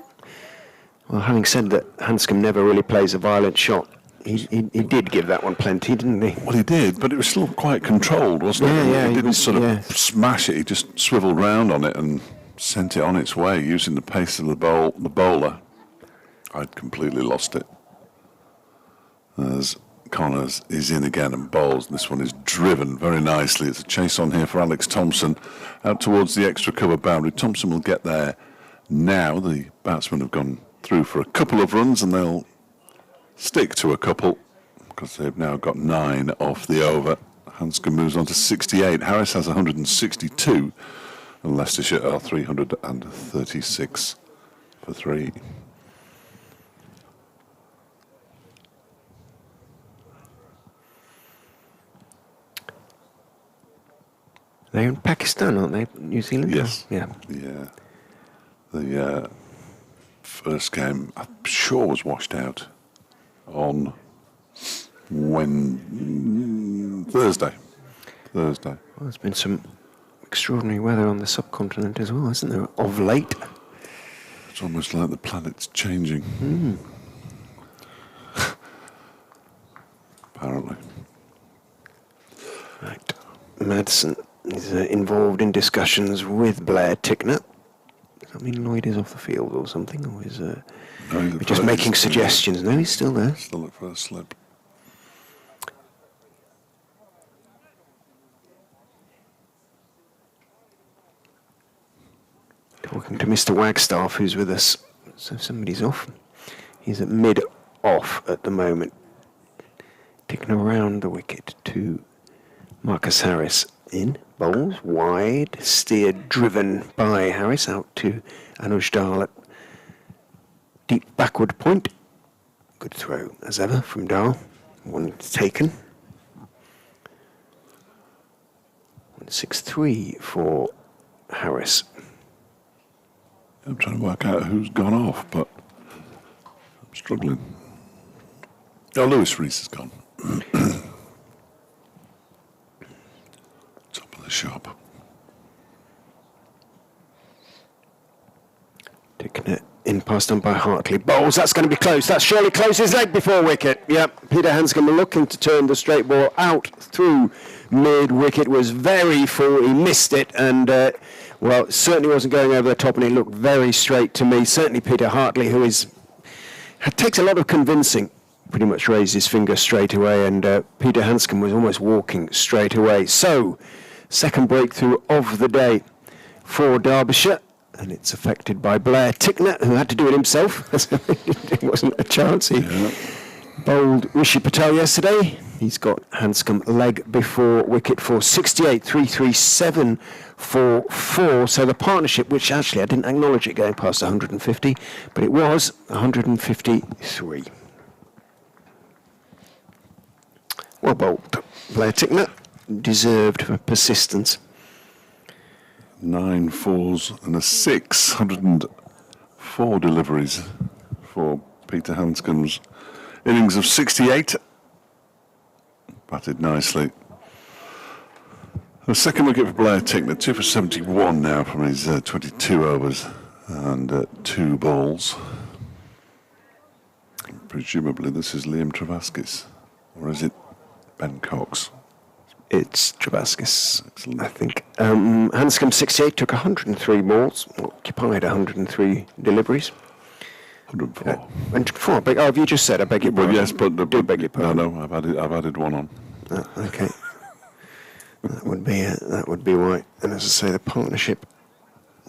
well, having said that, Hanscom never really plays a violent shot. He did give that one plenty, didn't he? Well, he did, but it was still quite controlled, wasn't it? Yeah, he didn't sort of yeah. smash it. He just swiveled round on it and sent it on its way using the pace of the bowler. I'd completely lost it. As Connors is in again and bowls. This one is driven very nicely. It's a chase on here for Alex Thompson out towards the extra cover boundary. Thompson will get there now. The batsmen have gone through for a couple of runs and they'll stick to a couple because they've now got 9 off the over. Hanscom moves on to 68. Harris has 162 and Leicestershire are 336 for 3. They're in Pakistan, aren't they? New Zealand? Yes. Yeah. Yeah. The first game, I'm sure, was washed out on Thursday. Well, there's been some extraordinary weather on the subcontinent as well, isn't there, of late? It's almost like the planet's changing. Apparently. Right. Madsen is involved in discussions with Blair Tickner. Does that mean Lloyd is off the field or something? Or is No, he just making suggestions? No, he's still there. Still at first slip. Talking to Mr. Wagstaff, who's with us. So somebody's off. He's at mid-off at the moment. Taking around the wicket to Marcus Harris. In, bowls, wide, steered, driven by Harris out to Anuj Dahl at deep backward point. Good throw, as ever, from Dahl. One taken. 163 for Harris. I'm trying to work out who's gone off, but Struggling. Oh, Lewis Rees has gone. Top of the shop. Tickner in past done by Hartley. Bowls, that's going to be close. That's surely close. His leg before wicket. Yep, Peter Hanscom looking to turn the straight ball out through mid-wicket. Was very full. He missed it and, well, certainly wasn't going over the top and it looked very straight to me. Certainly Peter Hartley, who takes a lot of convincing, pretty much raised his finger straight away and Peter Hanscom was almost walking straight away. So, second breakthrough of the day for Derbyshire. And it's affected by Blair Tickner, who had to do it himself. It wasn't a chance. He bowled Rishi Patel yesterday. He's got Hanscom leg before wicket for 68, 337 for 4. So the partnership, which actually I didn't acknowledge it going past 150, but it was 153. Well bowled. Blair Tickner, deserved for persistence. 9 fours and a 6. 104 deliveries for Peter Hanscom's innings of 68. Batted nicely. The second wicket for Blair Tickner, 2 for 71 now from his 22 overs and 2 balls. Presumably this is Liam Travaskis, or is it Ben Cox? It's Travaskis, I think. Hanscom 68 took 103 balls, occupied 103 deliveries. 104. 104. Oh, have you just said? I beg your pardon. Well, yes, but beg your pardon. No, I've added one on. Okay. That would be right. And as I say, the partnership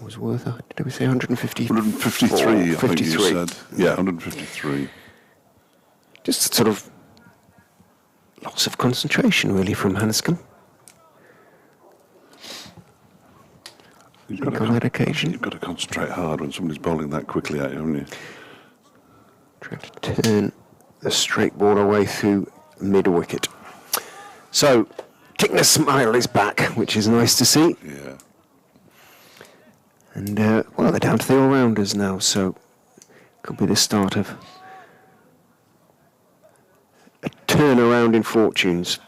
was worth. Did we say 150? 153. I think you said. Yeah, 153. Just sort of. Lots of concentration, really, from Hanscom. On that occasion. You've got to concentrate hard when somebody's bowling that quickly at you, haven't you? Trying to turn the straight ball away through mid-wicket. So, Tickner's smile is back, which is nice to see. Yeah. And, well, they're down to the all-rounders now, so could be the start of a turnaround in fortunes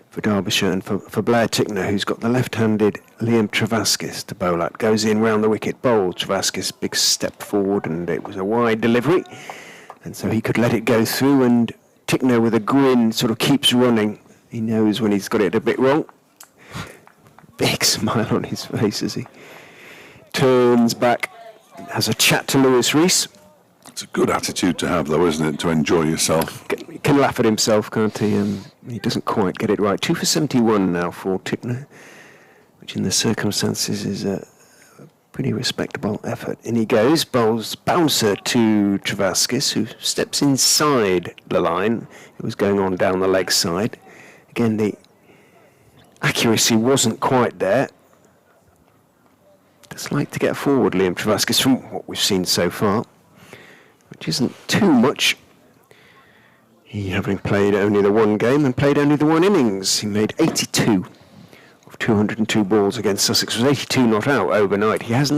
for Derbyshire and for Blair Tickner, who's got the left-handed Liam Travaskis to bowl at. Goes in round the wicket, bowled Travaskis, big step forward, and it was a wide delivery. And so he could let it go through, and Tickner with a grin sort of keeps running. He knows when he's got it a bit wrong. Big smile on his face as he turns back, has a chat to Lewis Rees. It's a good attitude to have, though, isn't it? To enjoy yourself. He can laugh at himself, can't he? He doesn't quite get it right. 2 for 71 now for Tickner, which in the circumstances is a pretty respectable effort. In he goes, bowls bouncer to Travaskis, who steps inside the line. It was going on down the leg side. Again, the accuracy wasn't quite there. Just like to get forward, Liam Travaskis, from what we've seen so far, which isn't too much. He, having played only the one game and played only the one innings, he made 82 of 202 balls against Sussex. Was 82 not out overnight. He's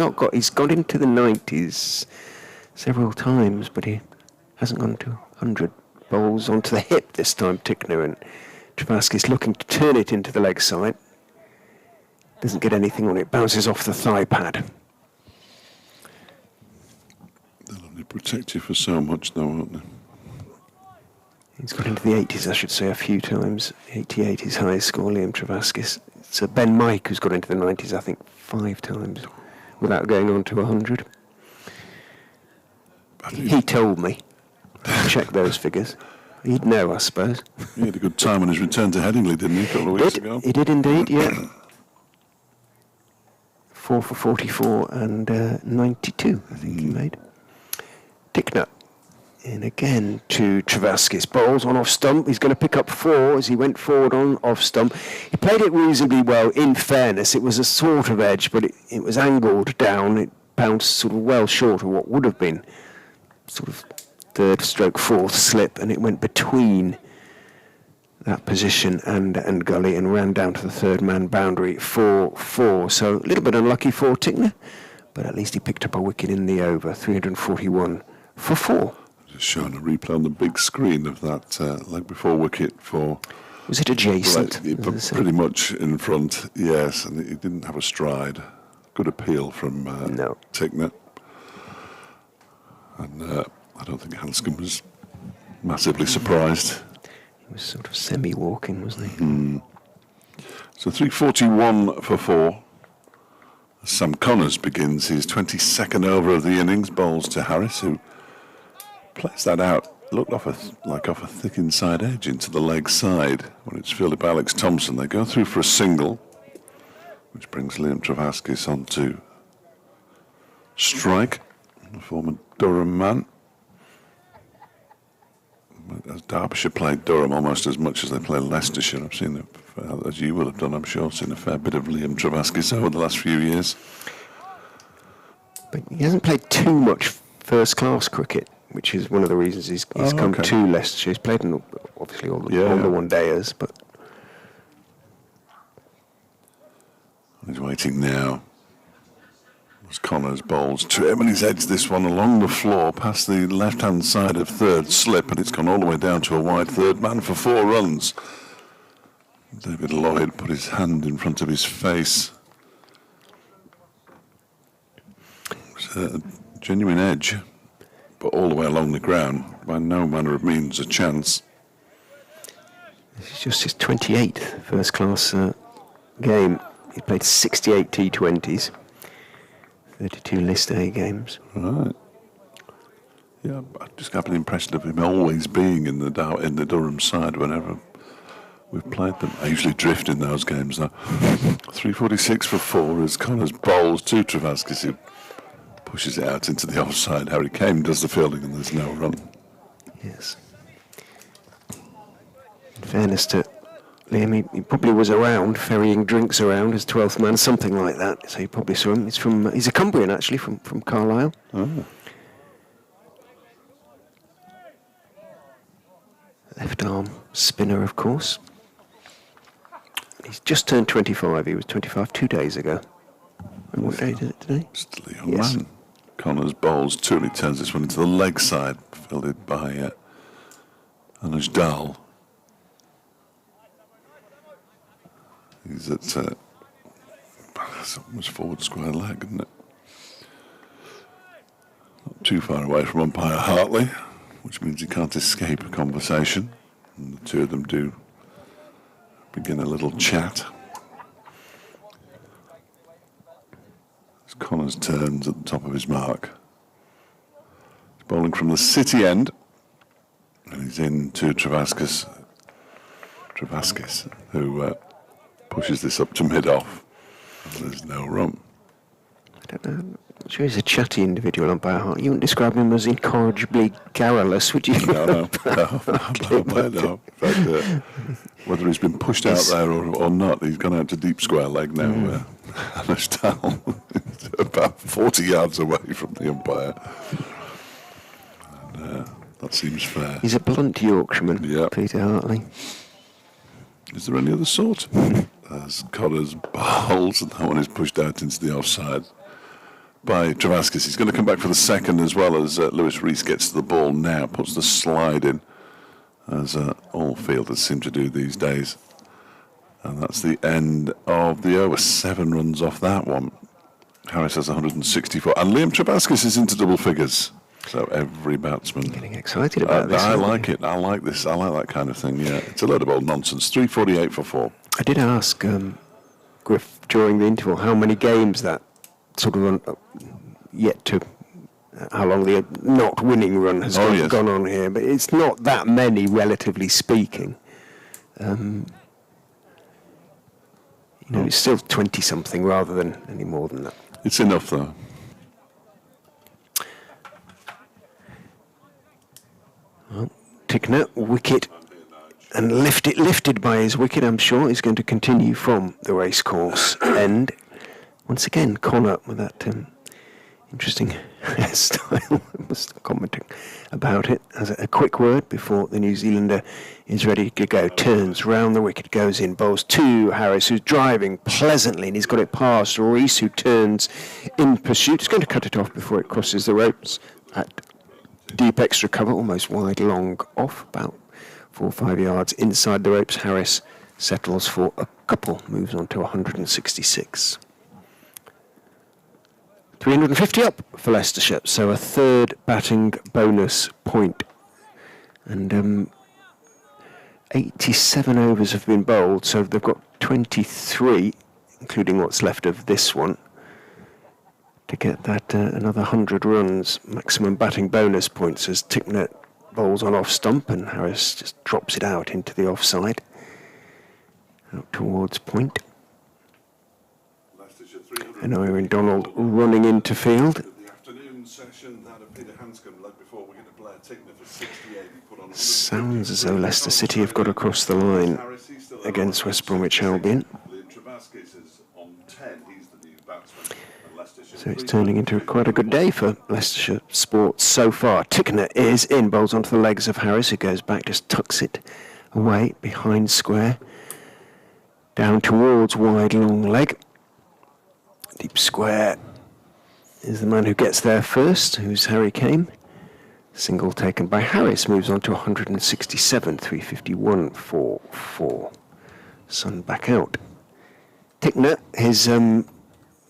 got into the 90s several times, but he hasn't gone to 100 balls onto the hip this time, Tickner, and Travaskis looking to turn it into the leg side. Doesn't get anything on it, bounces off the thigh pad. They'll only protect you for so much, though, won't they? He's got into the 80s, I should say, a few times. 88 his highest score, Liam Travaskis. It's Ben Mike who's got into the 90s, I think, 5 times, without going on to 100. He told me. Check those figures. He'd know, I suppose. He had a good time on his return to Headingley, didn't he, a couple of weeks ago? He did indeed, yeah. 4 for 44 and 92, I think he made. Tickner in again to Travaskis. Bowls on off stump. He's going to pick up 4 as he went forward on off stump. He played it reasonably well, in fairness. It was a sort of edge, but it was angled down. It bounced sort of well short of what would have been sort of third stroke fourth slip, and it went between that position and gully and ran down to the third man boundary for 4. So a little bit unlucky for Tickner, but at least he picked up a wicket in the over, 341 for 4. Just showing a replay on the big screen of that leg before wicket for... Was it adjacent? Pretty much in front, yes, and he didn't have a stride. Good appeal from Tickner. And I don't think Hanscom was massively surprised. He was sort of semi-walking, wasn't he? So 341 for 4. Sam Connors begins his 22nd over of the innings, bowls to Harris, who plays that out. Looked off a thick inside edge into the leg side when it's fielded by Alex Thompson. They go through for a single, which brings Liam Travaskis on to strike, the former Durham man. As Derbyshire played Durham almost as much as they play Leicestershire. I've seen it, as you will have done, I'm sure, seen a fair bit of Liam Travaskis over the last few years. But he hasn't played too much first-class cricket, which is one of the reasons he's come to Leicestershire. He's played in, obviously, all the one-dayers, but... He's waiting now. As Connors bowls to him, and he's edged this one along the floor past the left-hand side of third slip, and it's gone all the way down to a wide third man for 4 runs. David Lloyd put his hand in front of his face. It's a genuine edge, but all the way along the ground, by no manner of means a chance. This is just his 28th first-class game. He played 68 T20s, 32 List A games. Right. Yeah, I just got an impression of him always being in the Durham side whenever we've played them. I usually drift in those games though. 346 for 4 as Connors bowls to Travaskis, who pushes it out into the offside. Harry Kane does the fielding and there's no run. Yes. In fairness to Liam, he probably was around, ferrying drinks around as 12th man, something like that. So you probably saw him. He's a Cumbrian, actually, from Carlisle. Oh. Left arm spinner, of course. He's just turned 25. He was 25 2 days ago. And what day is it today? Still a young man. Connors bowls 2 and he turns this one into the leg side, fielded by Anuj Dal. He's at that's almost forward square leg, isn't it? Not too far away from umpire Hartley, which means he can't escape a conversation. And the two of them do begin a little chat. As Connors turns at the top of his mark. He's bowling from the city end, and he's in to Travaskis, who pushes this up to mid-off. There's no run. I don't know. I'm sure he's a chatty individual, umpire Hart. You wouldn't describe him as incorrigibly garrulous, would you? No. In fact, whether he's been pushed out there or not, he's gone out to deep square leg now. Anushtal is about 40 yards away from the umpire. And that seems fair. He's a blunt Yorkshireman, Peter Hartley. Is there any other sort? As Connors bowls, and that one is pushed out into the offside by Travaskis. He's going to come back for the second as well as Lewis Rees gets to the ball now, puts the slide in, as all fielders seem to do these days. And that's the end of the over. 7 runs off that one. Harris has 164. And Liam Travaskis is into double figures. So every batsman... Getting excited about this. I like it. I like this. I like that kind of thing, yeah. It's a load of old nonsense. 348 for 4. I did ask Griff during the interval how many games that sort of yet to... how long the not winning run has gone on here. But it's not that many, relatively speaking. It's still 20-something rather than any more than that. It's enough, though. Well, Tickner, wicket, and lifted by his wicket, I'm sure, is going to continue from the racecourse end. Once again, Connor with that interesting hairstyle. I was commenting about it as a quick word before the New Zealander is ready to go. Turns round the wicket, goes in, bowls to Harris, who's driving pleasantly, and he's got it past Rees, who turns in pursuit. He's going to cut it off before it crosses the ropes at deep extra cover, almost wide long off, about 4 or 5 yards inside the ropes. Harris settles for a couple, moves on to 166. 350 up for Leicestershire, so a third batting bonus point. And 87 overs have been bowled, so they've got 23, including what's left of this one, to get that another 100 runs, maximum batting bonus points as Tickner bowls on off stump and Harris just drops it out into the offside, out towards point. And Irene Donald running into field. The afternoon session that of Peter Hanscom led before we get to Blair Tickner for 68. He put on Sounds as though Leicester City have got across the line against West Bromwich Albion. So it's turning into quite a good day for Leicestershire sports so far. Tickner is in, bowls onto the legs of Harris, who goes back, just tucks it away behind square, down towards wide long leg. Deep square is the man who gets there first, who's Harry Kane. Single taken by Harris, moves on to 167, 351 for 4. Sun back out. Tickner, his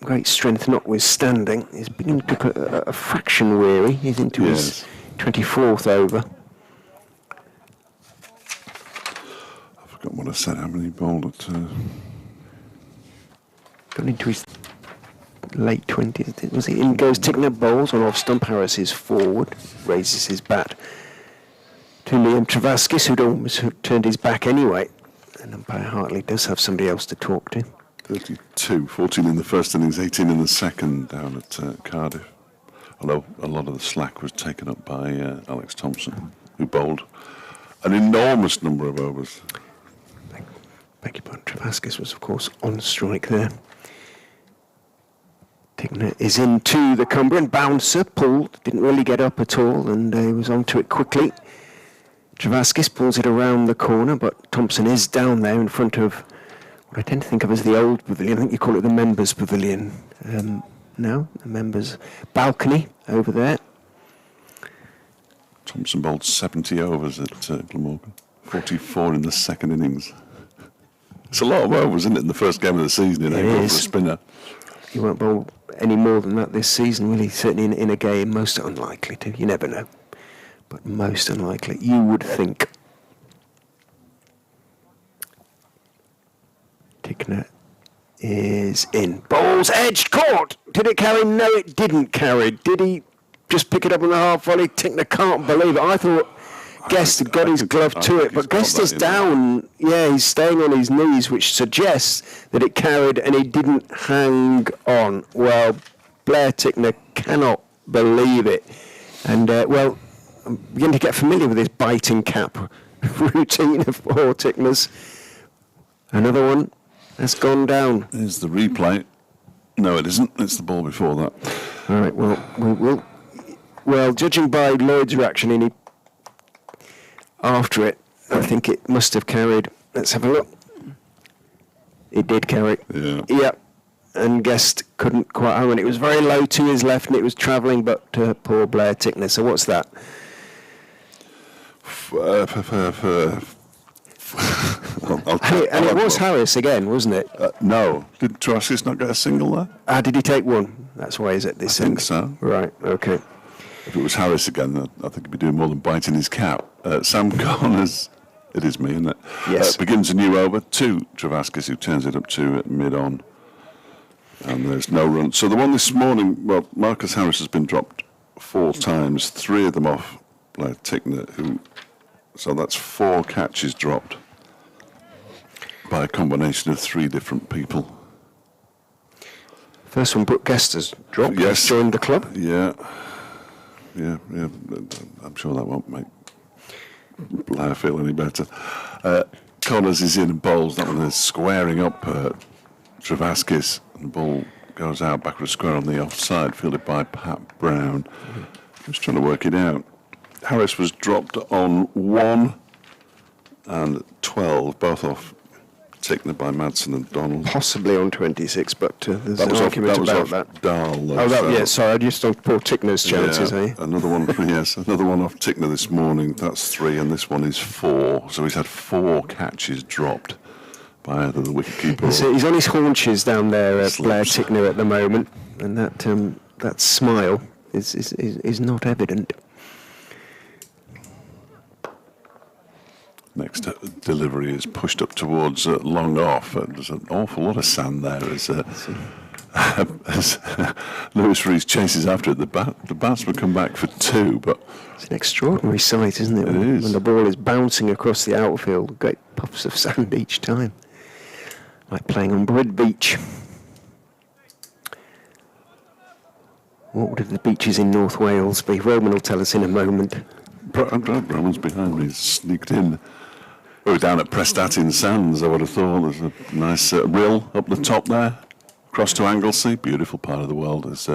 great strength notwithstanding, is beginning to look a fraction weary. He's into his 24th over. I forgot what I said, how many bowled at... Got into his late 20s, was he? In goes Tickner, bowls on off stump. Harris is forward, raises his bat to Liam Travaskis, who'd almost turned his back anyway. And umpire Hartley does have somebody else to talk to. 32, 14 in the first innings, 18 in the second down at Cardiff. Although a lot of the slack was taken up by Alex Thompson, who bowled an enormous number of overs. Beg your pardon, Travaskis was, of course, on strike there. Tickner is into the Cumbrian, bouncer, pulled, didn't really get up at all, and he was onto it quickly. Travaskis pulls it around the corner, but Thompson is down there in front of what I tend to think of as the old pavilion. I think you call it the members' pavilion now, the members' balcony over there. Thompson bowled 70 overs at Glamorgan, 44 in the second innings. It's a lot of overs, isn't it, in the first game of the season in April for a spinner? He won't bowl any more than that this season, will he? Certainly in a game, most unlikely to. You never know. But most unlikely, you would think. Tickner is in. Bowls edged, caught! Did it carry? No, it didn't carry. Did he just pick it up on the half volley? Tickner can't believe it. I thought Guest had got his glove to it, but Guest is down. Yeah, he's staying on his knees, which suggests that it carried and he didn't hang on. Well, Blair Tickner cannot believe it. And, well, I'm beginning to get familiar with this biting cap routine of poor Tickner's. Another one has gone down. There's the replay. No, it isn't. It's the ball before that. All right, well, judging by Lloyd's reaction after it, I think it must have carried. Let's have a look. It did carry. Yeah. Yep. And Guest couldn't quite home, and it was very low to his left, and it was travelling, but poor Blair Tickner. So what's that? And it was Harris again, wasn't it? No. Did Travaskis not get a single there? Did he take one? That's why he's at this end. I think so. Right, okay. If it was Harris again, I think he'd be doing more than biting his cap. Sam Connors, it is me, isn't it? Yes. Begins a new over to Travaskis, who turns it up to mid-on. And there's no run. So the one this morning, well, Marcus Harris has been dropped 4 times, 3 of them off Blair Tickner, so that's 4 catches dropped by a combination of 3 different people. First one, Brooke Guest has dropped. Yes. He's joined the club. Yeah. I'm sure that won't make Blair feel any better. Connors is in and bowls. That one is squaring up Travaskis, and the ball goes out backward square on the offside, fielded by Pat Brown. Just trying to work it out. Harris was dropped on 1 and 12, both off Tickner by Madsen and Donald. Possibly on 26, but there's That an was off, argument that was about off that. Dahl. Oh, yeah, sorry, I just on poor Tickner's chances, yeah, another one, yes, another one off Tickner this morning. That's 3, and this one is 4. So he's had 4 catches dropped by either the wicketkeeper. He's on his haunches down there, Blair Slips. Tickner, at the moment, and that smile is not evident. Next delivery is pushed up towards long off. There's an awful lot of sand there as Lewis Rees chases after it. The batsman come back for 2, but it's an extraordinary sight, isn't it? It is. When the ball is bouncing across the outfield, great puffs of sand each time, like playing on Brid Beach. What would the beaches in North Wales be? Roman will tell us in a moment. Roman's behind me, sneaked in. We were down at Prestatyn Sands, I would have thought. There's a nice rill up the top there, across to Anglesey, beautiful part of the world. This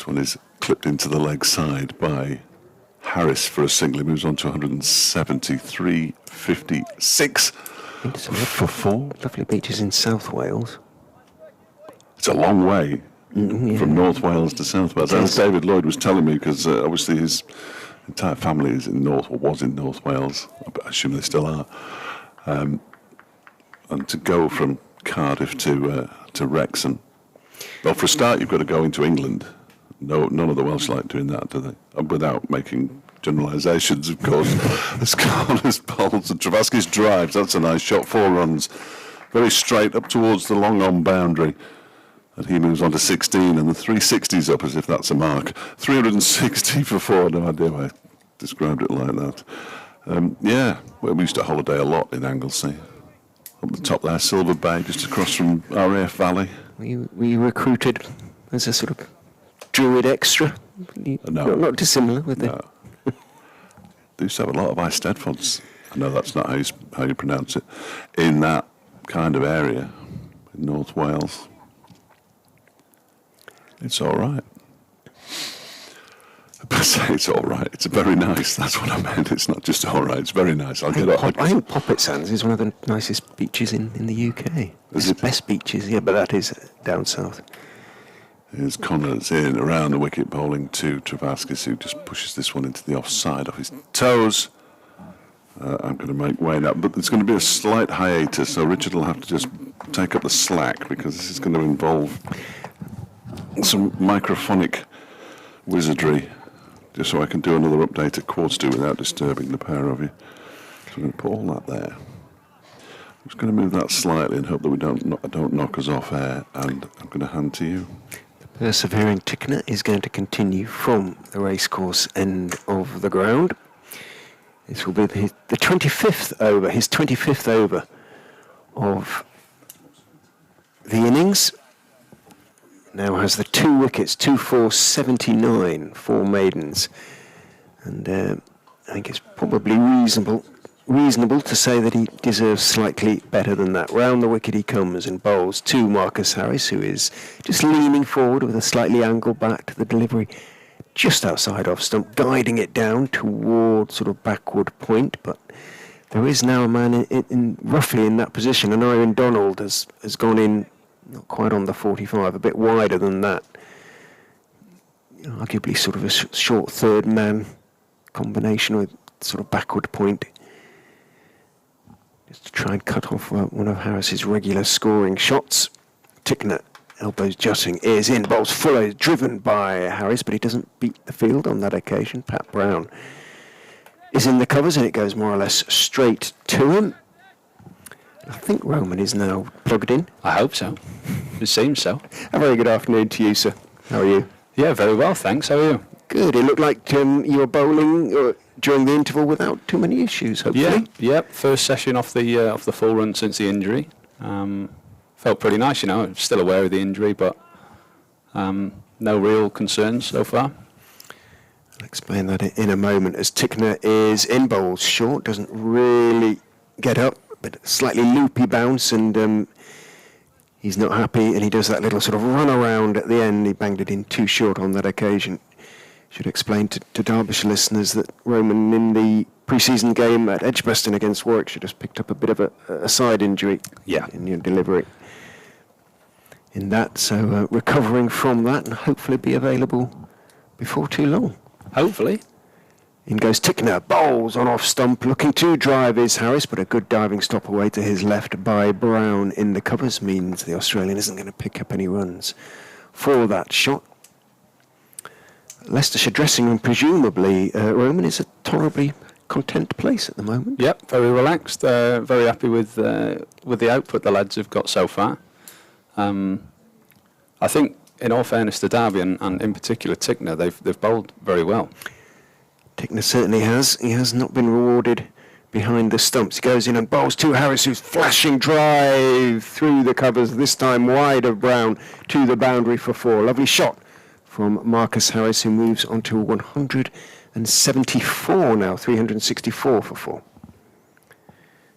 one is clipped into the leg side by Harris for a single. He moves on to 173.56 for 4. Lovely beaches in South Wales. It's a long way from North Wales to South Wales. As David Lloyd was telling me, because obviously his entire family is in was in North Wales. I assume they still are. And to go from Cardiff to Wrexham, well, for a start, you've got to go into England. No, none of the Welsh like doing that, do they? Without making generalisations, of course. As corners, bowls, and Travasky's drives. That's a nice shot. 4 runs, very straight up towards the long-on boundary. And he moves on to 16, and the 360's up as if that's a mark. 360 for 4. No idea why I described it like that. Yeah, well, we used to holiday a lot in Anglesey. Up the top there, Silver Bay, just across from RAF Valley. We recruited as a sort of druid extra. No. Not dissimilar with the... No. They used to have a lot of Eisteddfods. I know that's not how you pronounce it. In that kind of area, in North Wales. It's all right. I say it's all right. It's very nice. That's what I meant. It's not just all right. It's very nice. I think Poppet Sands is one of the nicest beaches in the UK. Is it? Best beaches, yeah, but that is down south. Here's Connors in around the wicket, bowling to Travaskis, who just pushes this one into the offside off his toes. I'm going to make way now, but there's going to be a slight hiatus, so Richard will have to just take up the slack, because this is going to involve some microphonic wizardry, just so I can do another update at 2:15 without disturbing the pair of you. So I'm going to put all that there. I'm just going to move that slightly and hope that we don't knock us off air, and I'm going to hand to you. The persevering Tickner is going to continue from the racecourse end of the ground. This will be the 25th over, his 25th over of the innings. Now has the 2 wickets, 2 for 79, 4 maidens. And I think it's probably reasonable to say that he deserves slightly better than that. Round the wicket he comes and bowls to Marcus Harris, who is just leaning forward with a slightly angled bat to the delivery just outside off stump, guiding it down toward sort of backward point. But there is now a man in roughly in that position, and Iron Donald has gone in not quite on the 45, a bit wider than that. Arguably sort of a short third man combination with sort of backward point, just to try and cut off one of Harris's regular scoring shots. Tickner, elbows jutting, ears in, bowls fuller, driven by Harris, but he doesn't beat the field on that occasion. Pat Brown is in the covers, and it goes more or less straight to him. I think Roman is now plugged in. I hope so. It seems so. A very good afternoon to you, sir. How are you? Yeah, very well, thanks. How are you? Good. It looked like you were bowling during the interval without too many issues, hopefully. Yeah. First session off the full run since the injury. Felt pretty nice, I'm still aware of the injury, but no real concerns so far. I'll explain that in a moment, as Tickner is in, bowls short, doesn't really get up, but slightly loopy bounce, and he's not happy, and he does that little sort of run around at the end. He banged it in too short on that occasion. Should explain to Derbyshire listeners that Roman, in the pre-season game at Edgbaston against Warwickshire, just picked up a bit of a side injury in your delivery. In that, so recovering from that and hopefully be available before too long. Hopefully. In goes Tickner, bowls on off stump, looking to drive is Harris, but a good diving stop away to his left by Brown in the covers means the Australian isn't going to pick up any runs for that shot. Leicestershire dressing room, presumably, Roman, is a tolerably content place at the moment. Yep, very relaxed, very happy with the output the lads have got so far. I think, in all fairness to Derby and in particular Tickner, they've bowled very well. Tickner certainly has. He has not been rewarded behind the stumps. He goes in and bowls to Harris, who's flashing drive through the covers, this time wide of Brown to the boundary for 4. Lovely shot from Marcus Harris, who moves on to 174 now, 364 for 4.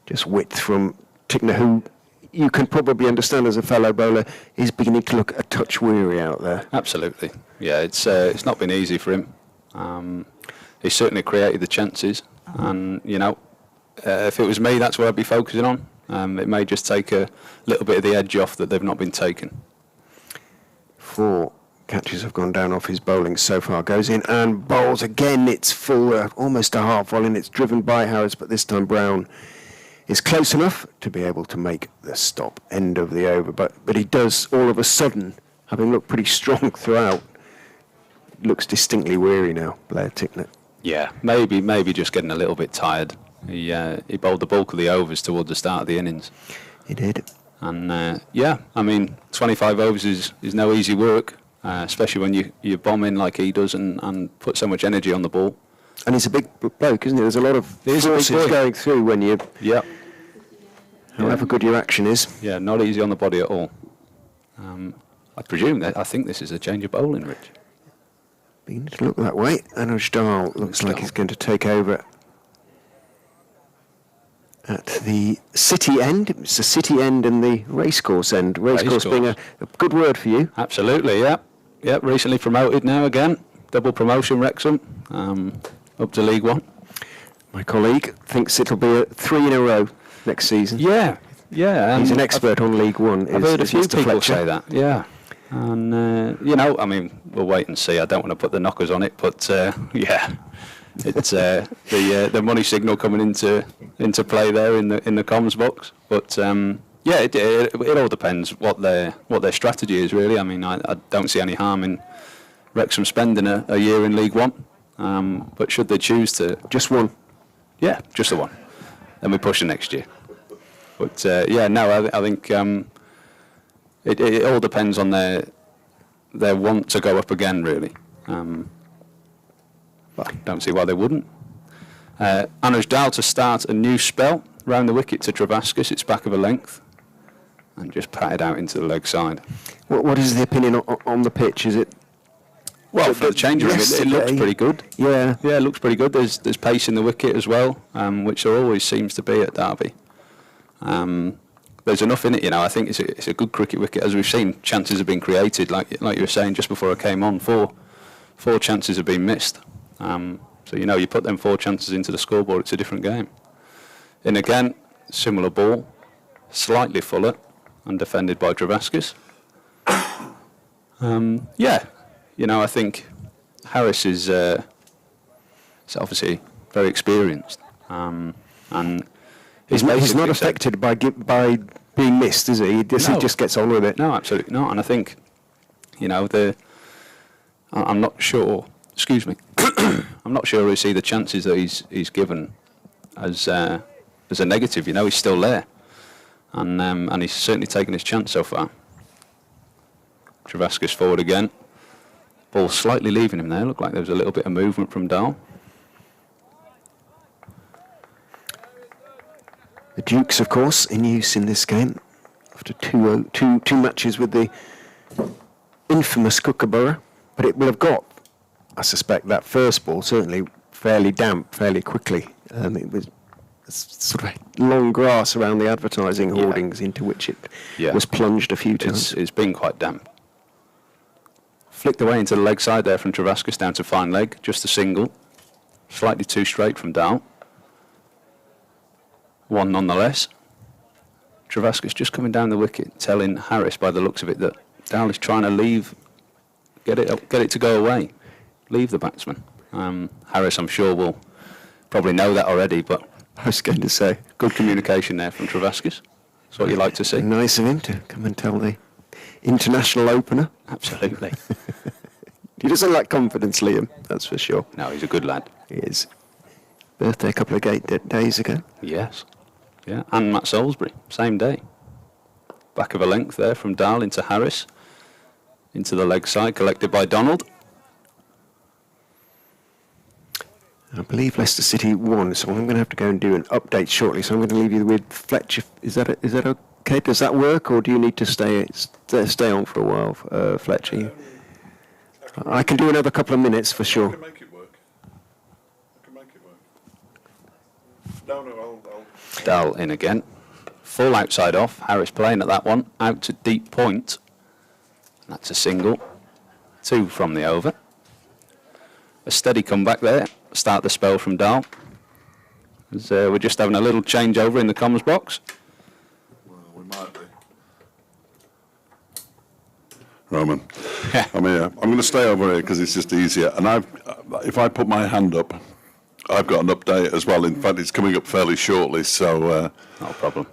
Just width from Tickner, who you can probably understand as a fellow bowler is beginning to look a touch weary out there. Absolutely. Yeah, it's not been easy for him. He's certainly created the chances, and if it was me, that's what I'd be focusing on. It may just take a little bit of the edge off that they've not been taken. 4 catches have gone down off his bowling so far. Goes in and bowls again. It's full, almost a half volley, and it's driven by Harris, but this time Brown is close enough to be able to make the stop end of the over. But he does all of a sudden, having looked pretty strong throughout, looks distinctly weary now, Blair Tickner. Yeah, maybe just getting a little bit tired. He bowled the bulk of the overs towards the start of the innings. He did. And 25 overs is no easy work, especially when you bomb in like he does and put so much energy on the ball. And he's a big bloke, isn't he? There's a lot of forces going through when you... Yeah. However good your action is. Yeah, not easy on the body at all. I think this is a change of bowling, Rich. Beginning to look that way. Anuj Dal looks like he's going to take over at the city end. It's the city end and the racecourse end. Racecourse being a good word for you. Absolutely, yeah. Yeah, recently promoted now again. Double promotion, Wrexham, up to League One. My colleague thinks it'll be 3 in a row next season. Yeah. He's an expert on League One. I've heard a few people say that, yeah. And, we'll wait and see. I don't want to put the knockers on it, but, it's the money signal coming into play there in the comms box. But, it all depends what their strategy is, really. I mean, I don't see any harm in Wrexham spending a year in League One, but should they choose to... Just one? Yeah, just the one. Then we push the next year. But, I think... It all depends on their want to go up again, really. But I don't see why they wouldn't. Anuj Dal to start a new spell round the wicket to Travaskis. It's back of a length and just patted out into the leg side. What is the opinion on the pitch? Is it? Well, for the change room, it looks pretty good. Yeah, it looks pretty good. There's pace in the wicket as well, which there always seems to be at Derby. There's enough in it, I think it's a good cricket wicket. As we've seen, chances have been created, like you were saying just before I came on. Four chances have been missed. So you put them 4 chances into the scoreboard, it's a different game. And again, similar ball, slightly fuller, and defended by Travaskis. I think Harris is obviously very experienced, and he's not affected by being missed, is he? He just gets on with it. No, absolutely not. And I think, I'm not sure. Excuse me. I'm not sure we see the chances that he's given as a negative. He's still there, and he's certainly taken his chance so far. Travaskis forward again. Ball slightly leaving him there. Looked like there was a little bit of movement from Dahl. The Dukes, of course, in use in this game after two matches with the infamous Kookaburra. But it will have got, I suspect, that first ball certainly fairly damp fairly quickly. It was sort of long grass around the advertising hoardings into which it was plunged a few times. It's been quite damp. Flicked away into the leg side there from Travaskis down to fine leg, just a single. Slightly too straight from Dahl. one nonetheless. Travascus just coming down the wicket, telling Harris by the looks of it that Dowell is trying to leave, get it to go away, leave the batsman. Harris, I'm sure, will probably know that already, but I was going to say, good communication there from Travascus. That's what you like to see. nice of him to come and tell the international opener. Absolutely. He doesn't lack confidence, Liam, that's for sure. No, he's a good lad. He is. Birthday a couple of days ago. Yes. Yeah, and Matt Salisbury, same day. Back of a length there from Dowell into Harris, into the leg side, collected by Donald. I believe Leicester City won, so I'm going to have to go and do an update shortly. So I'm going to leave you with Fletcher. Is that okay? Does that work, or do you need to stay on for a while, Fletcher? I can do another couple of minutes for sure. I can make it work. No, I'll... Dowell in again. Full outside off. Harris playing at that one. Out to deep point. That's a single. 2 from the over. A steady comeback there. Start the spell from Dowell. We're just having a little changeover in the comms box. Well, we might be. Roman. I'm here. I'm going to stay over here because it's just easier. And if I put my hand up, I've got an update as well. In fact, it's coming up fairly shortly. So No problem.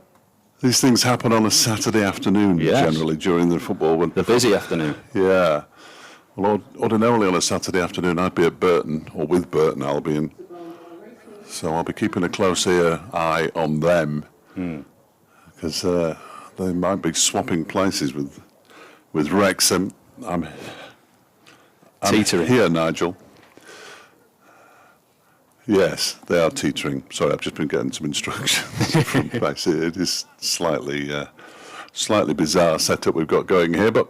these things happen on a Saturday afternoon, Yes. generally during the football. The busy afternoon. Yeah. Well, ordinarily on a Saturday afternoon, I'd be at Burton, or with Burton Albion. So I'll be keeping a close eye on them, because they might be swapping places with Wrexham. I'm Teetering. here, Nigel. Yes, they are teetering. Sorry, I've just been getting some instructions from place. It is slightly bizarre setup we've got going here, but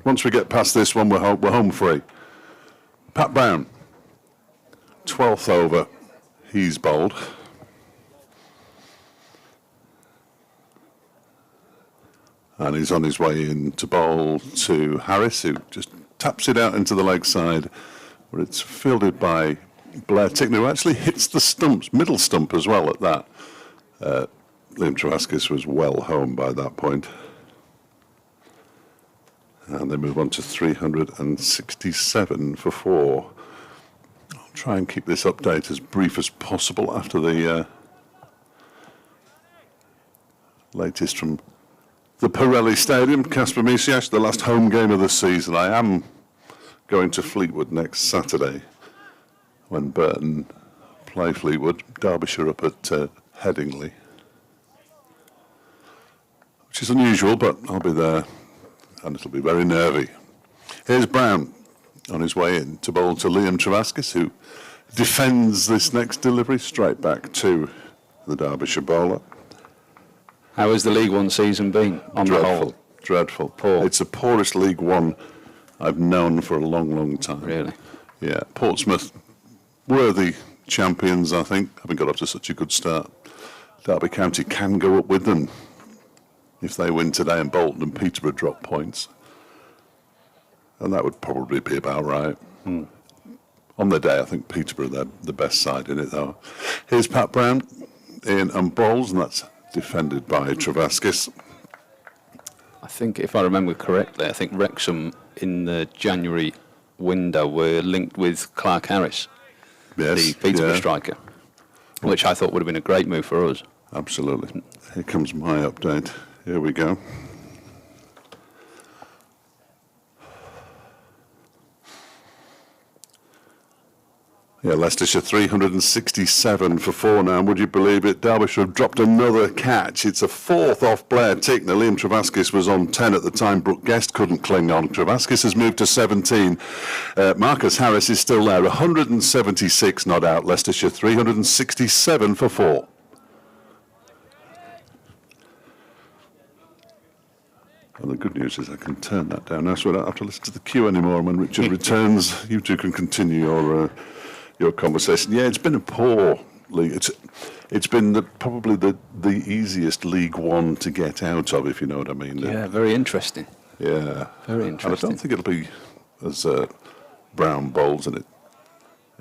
once we get past this one, we're home free. Pat Brown, 12th over, he's bowled. And he's on his way in to bowl to Harris, who just taps it out into the leg side, where it's fielded by Blair Tickner, who actually hits the stumps, middle stump as well at that. Liam Travascus was well home by that point. And they move on to 367 for 4. I'll try and keep this update as brief as possible after the latest from the Pirelli Stadium. Kasper Misiash, the last home game of the season. I am going to Fleetwood next Saturday when Burton play Fleetwood. Derbyshire up at Headingley, which is unusual, but I'll be there. And it'll be very nervy. Here's Brown on his way in to bowl to Liam Travascus, who defends this next delivery straight back to the Derbyshire bowler. How has the League One season been on the whole? Dreadful. Poor. It's the poorest League One I've known for a long, long time. Really? Yeah. Portsmouth, worthy champions, I think, having got off to such a good start. Derby County can go up with them if they win today and Bolton and Peterborough drop points. And that would probably be about right. On the day, I think Peterborough, they're the best side in it, though. Here's Pat Brown in and bowls, and that's defended by Travascus. I think, if I remember correctly, I think Wrexham in the January window were linked with Clark Harris, Yes, the Peterborough yeah, striker, which I thought would have been a great move for us. absolutely. Here comes my update. Here we go. Yeah, Leicestershire 367 for 4 now. And would you believe it? Derbyshire have dropped another catch. It's a 4th off Blair Tickner. Liam Travascus was on 10 at the time. Brooke Guest couldn't cling on. Travascus has moved to 17. Marcus Harris is still there. 176 not out. Leicestershire 367 for 4. And the good news is I can turn that down now, so I don't have to listen to the cue anymore. And when Richard returns, you two can continue your conversation. Yeah, it's been a poor league. It's been probably the easiest League One to get out of, if you know what I mean. Yeah, very interesting. Yeah. Very And I interesting. don't think it'll be as Brown bowls and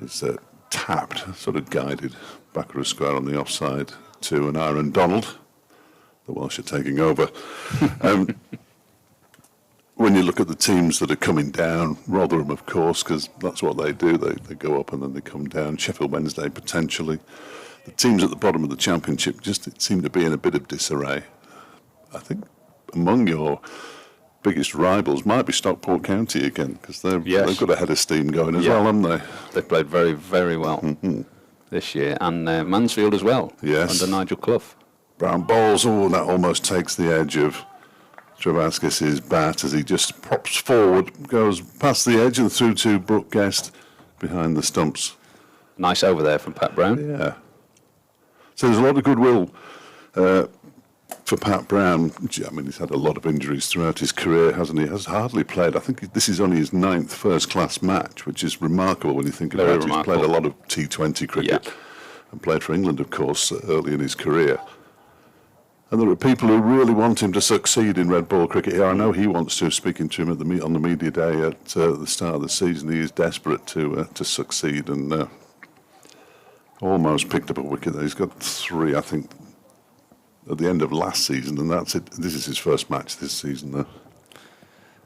it's tapped, sort of guided backward square on the offside. to an Iron Donald. The Welsh are taking over. When you look at the teams that are coming down, Rotherham, of course, because that's what they do. They go up and then they come down. Sheffield Wednesday, potentially. The teams at the bottom of the Championship just seem to be in a bit of disarray. I think among your biggest rivals might be Stockport County again, because they've got a head of steam going as well, haven't they? They've played very, very well this year. And Mansfield as well, under Nigel Clough. Brown balls, that almost takes the edge of Travaskis' bat as he just pops forward, goes past the edge and through to Brooke Guest behind the stumps. Nice over there from Pat Brown. Yeah. So there's a lot of goodwill for Pat Brown. I mean, he's had a lot of injuries throughout his career, hasn't he? Has hardly played. I think this is only his 9th first-class match, which is remarkable when you think about it. He's played a lot of T20 cricket and played for England, of course, early in his career. And there are people who really want him to succeed in red ball cricket here. I know he wants to. Speaking to him on the media day at the start of the season, he is desperate to succeed and almost picked up a wicket there. He's got 3, I think, at the end of last season, and that's it. This is his first match this season, though.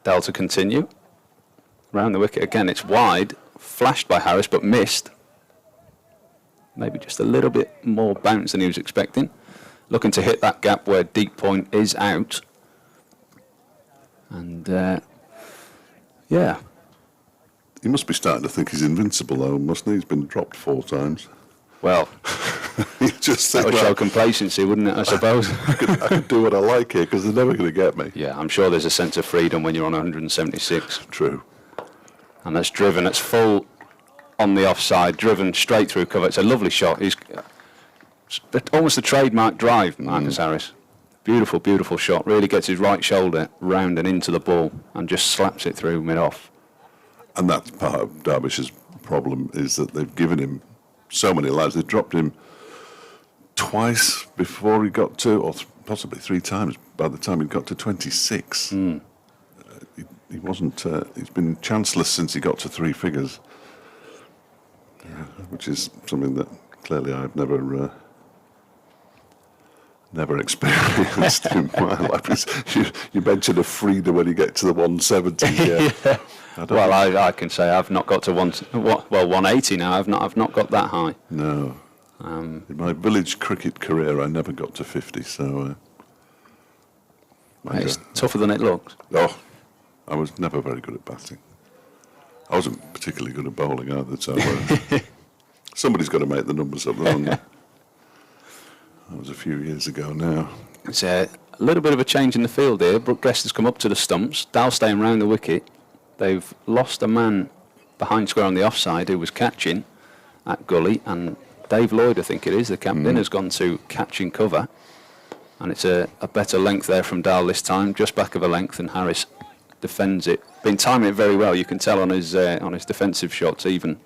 Dal to continue. Round the wicket again. It's wide, flashed by Harris, but missed. Maybe just a little bit more bounce than he was expecting. Looking to hit that gap where deep point is out. And, He must be starting to think he's invincible, though, mustn't he? He's been dropped 4 times. Well, you just that think, would show complacency, wouldn't it, I suppose? I could do what I like here, because they're never going to get me. Yeah, I'm sure there's a sense of freedom when you're on 176. True. And that's driven, that's full on the offside, driven straight through cover. It's a lovely shot. He's almost a trademark drive, Marcus Harris. Beautiful, beautiful shot. Really gets his right shoulder round and into the ball and just slaps it through mid-off. And that's part of Derbyshire's problem, is that they've given him so many lads. They dropped him twice before he got to, or possibly 3 times by the time he got to 26. He wasn't. He's been chanceless since he got to 3 figures, which is something that clearly I've never experienced in my life. You mentioned a Frida when you get to the 170. Yeah. Well, I can say I've not got to 180 now. I've not got that high. No. In my village cricket career, I never got to 50. So it's tougher than it looks. Oh, I was never very good at batting. I wasn't particularly good at bowling either. So somebody's got to make the numbers up, haven't they? That was a few years ago now. It's a little bit of a change in the field here. Brooke Guest has come up to the stumps. Dal staying round the wicket. They've lost a man behind square on the offside who was catching at gully, and Dave Lloyd, I think it is, the captain, has gone to catching cover, and it's a better length there from Dal this time, just back of a length, and Harris defends it. Been timing it very well. You can tell on his defensive shots even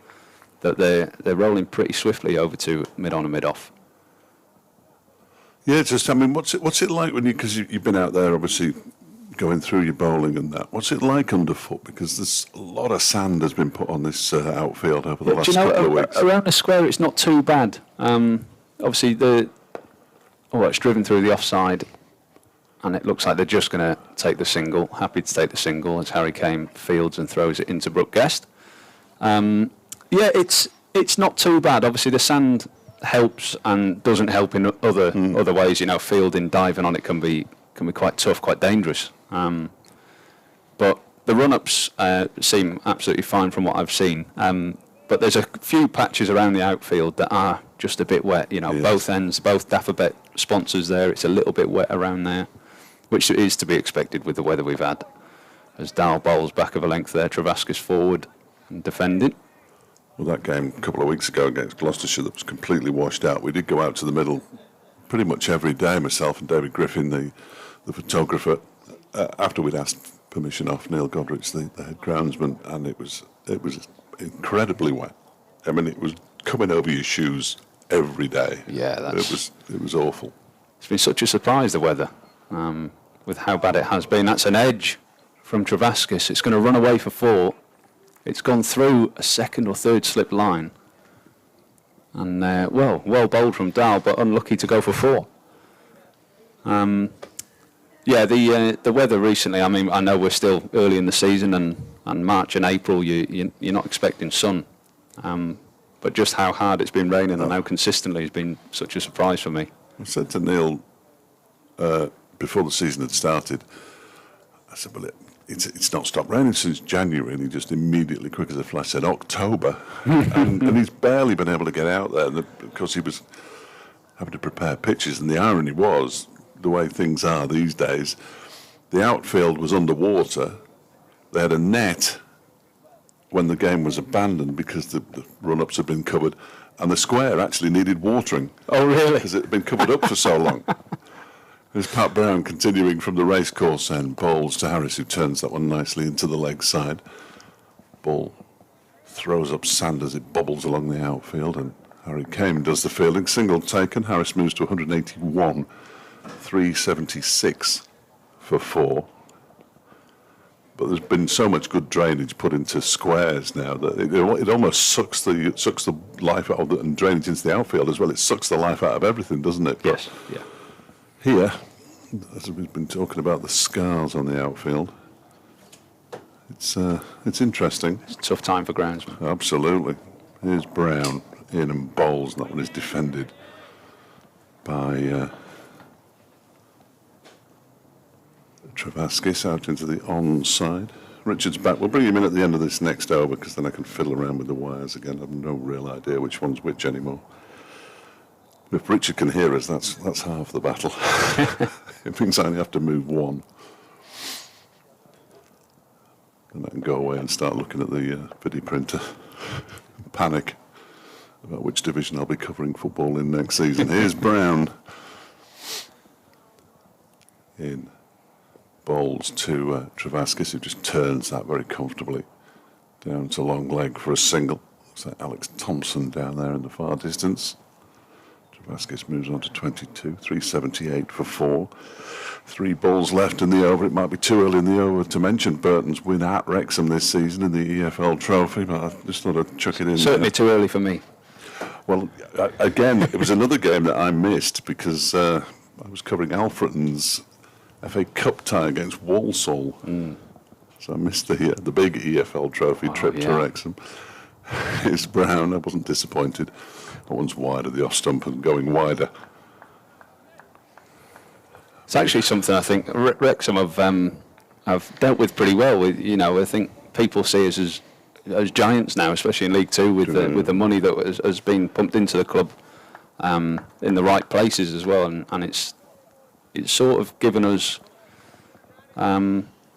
that they're rolling pretty swiftly over to mid-on and mid-off. Yeah, I mean, what's it like when because you've been out there, obviously, going through your bowling and that. What's it like underfoot? Because there's a lot of sand has been put on this outfield over the last couple of weeks. Around the square, it's not too bad. Obviously, it's driven through the offside, and it looks like they're just going to take the single. Happy to take the single as Harry Kane fields and throws it into Brooke Guest. It's not too bad. Obviously, the sand helps and doesn't help in other ways. You know, fielding, diving on it can be quite tough, quite dangerous. But the run-ups seem absolutely fine from what I've seen. But there's a few patches around the outfield that are just a bit wet. You know, both ends, both Daffabet sponsors there. It's a little bit wet around there, which is to be expected with the weather we've had. As Dal bowls back of a length there, Travaskis forward and defending. Well, that game a couple of weeks ago against Gloucestershire that was completely washed out. We did go out to the middle pretty much every day, myself and David Griffin, the photographer, after we'd asked permission off Neil Godrich, the head groundsman, and it was incredibly wet. I mean, it was coming over your shoes every day. Yeah, it was awful. It's been such a surprise, the weather, with how bad it has been. That's an edge from Travaskis. It's going to run away for 4. It's gone through a second or third slip line. And well bowled from Dow, but unlucky to go for 4. Yeah, the weather recently. I mean, I know we're still early in the season, and March and April, you're not expecting sun. But just how hard it's been raining and how consistently has been such a surprise for me. I said to Neil before the season had started, I said, well, it's not stopped raining since January, and he just immediately, quick as a flash, said October. and he's barely been able to get out there because he was having to prepare pitches. And the irony was, the way things are these days, the outfield was underwater. They had a net when the game was abandoned because the run-ups had been covered, and the square actually needed watering. Oh, really? Because it had been covered up for so long. There's Pat Brown continuing from the racecourse end, bowls to Harris, who turns that one nicely into the leg side. Ball throws up sand as it bobbles along the outfield, and Harry Kane does the fielding. Single taken. Harris moves to 181, 376 for 4. But there's been so much good drainage put into squares now that it almost sucks the life out of it, and drainage into the outfield as well. It sucks the life out of everything, doesn't it? Yes. Yeah. Here, as we've been talking about the scars on the outfield, it's interesting. It's a tough time for groundsmen. Absolutely. Here's Brown in and bowls. That one is defended by Travaskis out into the onside. Richard's back. We'll bring him in at the end of this next over because then I can fiddle around with the wires again. I have no real idea which one's which anymore. If Richard can hear us, that's half the battle. It means I only have to move one. And I can go away and start looking at the video printer. Panic about which division I'll be covering football in next season. Here's Brown. In. Bowls to Travaskis, who just turns that very comfortably down to long leg for a single. Looks like Alex Thompson down there in the far distance. Travaskis moves on to 22, 378 for 4. 3 balls left in the over. It might be too early in the over to mention Burton's win at Wrexham this season in the EFL Trophy, but I just thought I'd chuck it in. Certainly too early for me. Well, again, it was another game that I missed because I was covering Alfreton's FA Cup tie against Walsall. So I missed the big EFL Trophy trip to Wrexham. It's Brown. I wasn't disappointed. That one's wide of the off stump and going wider. It's actually something I think Wrexham have dealt with pretty well. I think people see us as giants now, especially in League Two, with the money that has been pumped into the club in the right places as well, and it's sort of given us.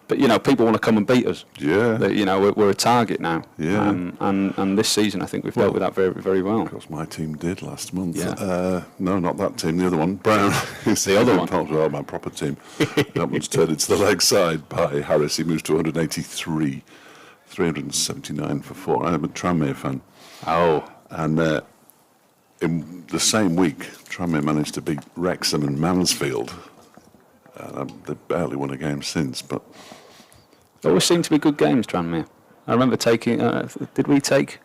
But people want to come and beat us. Yeah. We're a target now. Yeah. And this season, I think we've dealt with that very, very well. Of course, my team did last month. Yeah. No, not that team. The other one. Brown is the other one. Well, my proper team. That one's turned into the leg side by Harris. He moves to 183, 379 for 4. I'm a Tranmere fan. Oh. And in the same week, Tranmere managed to beat Wrexham and Mansfield. They've barely won a game since, but always seem to be good games, Tranmere. I remember taking. Did we take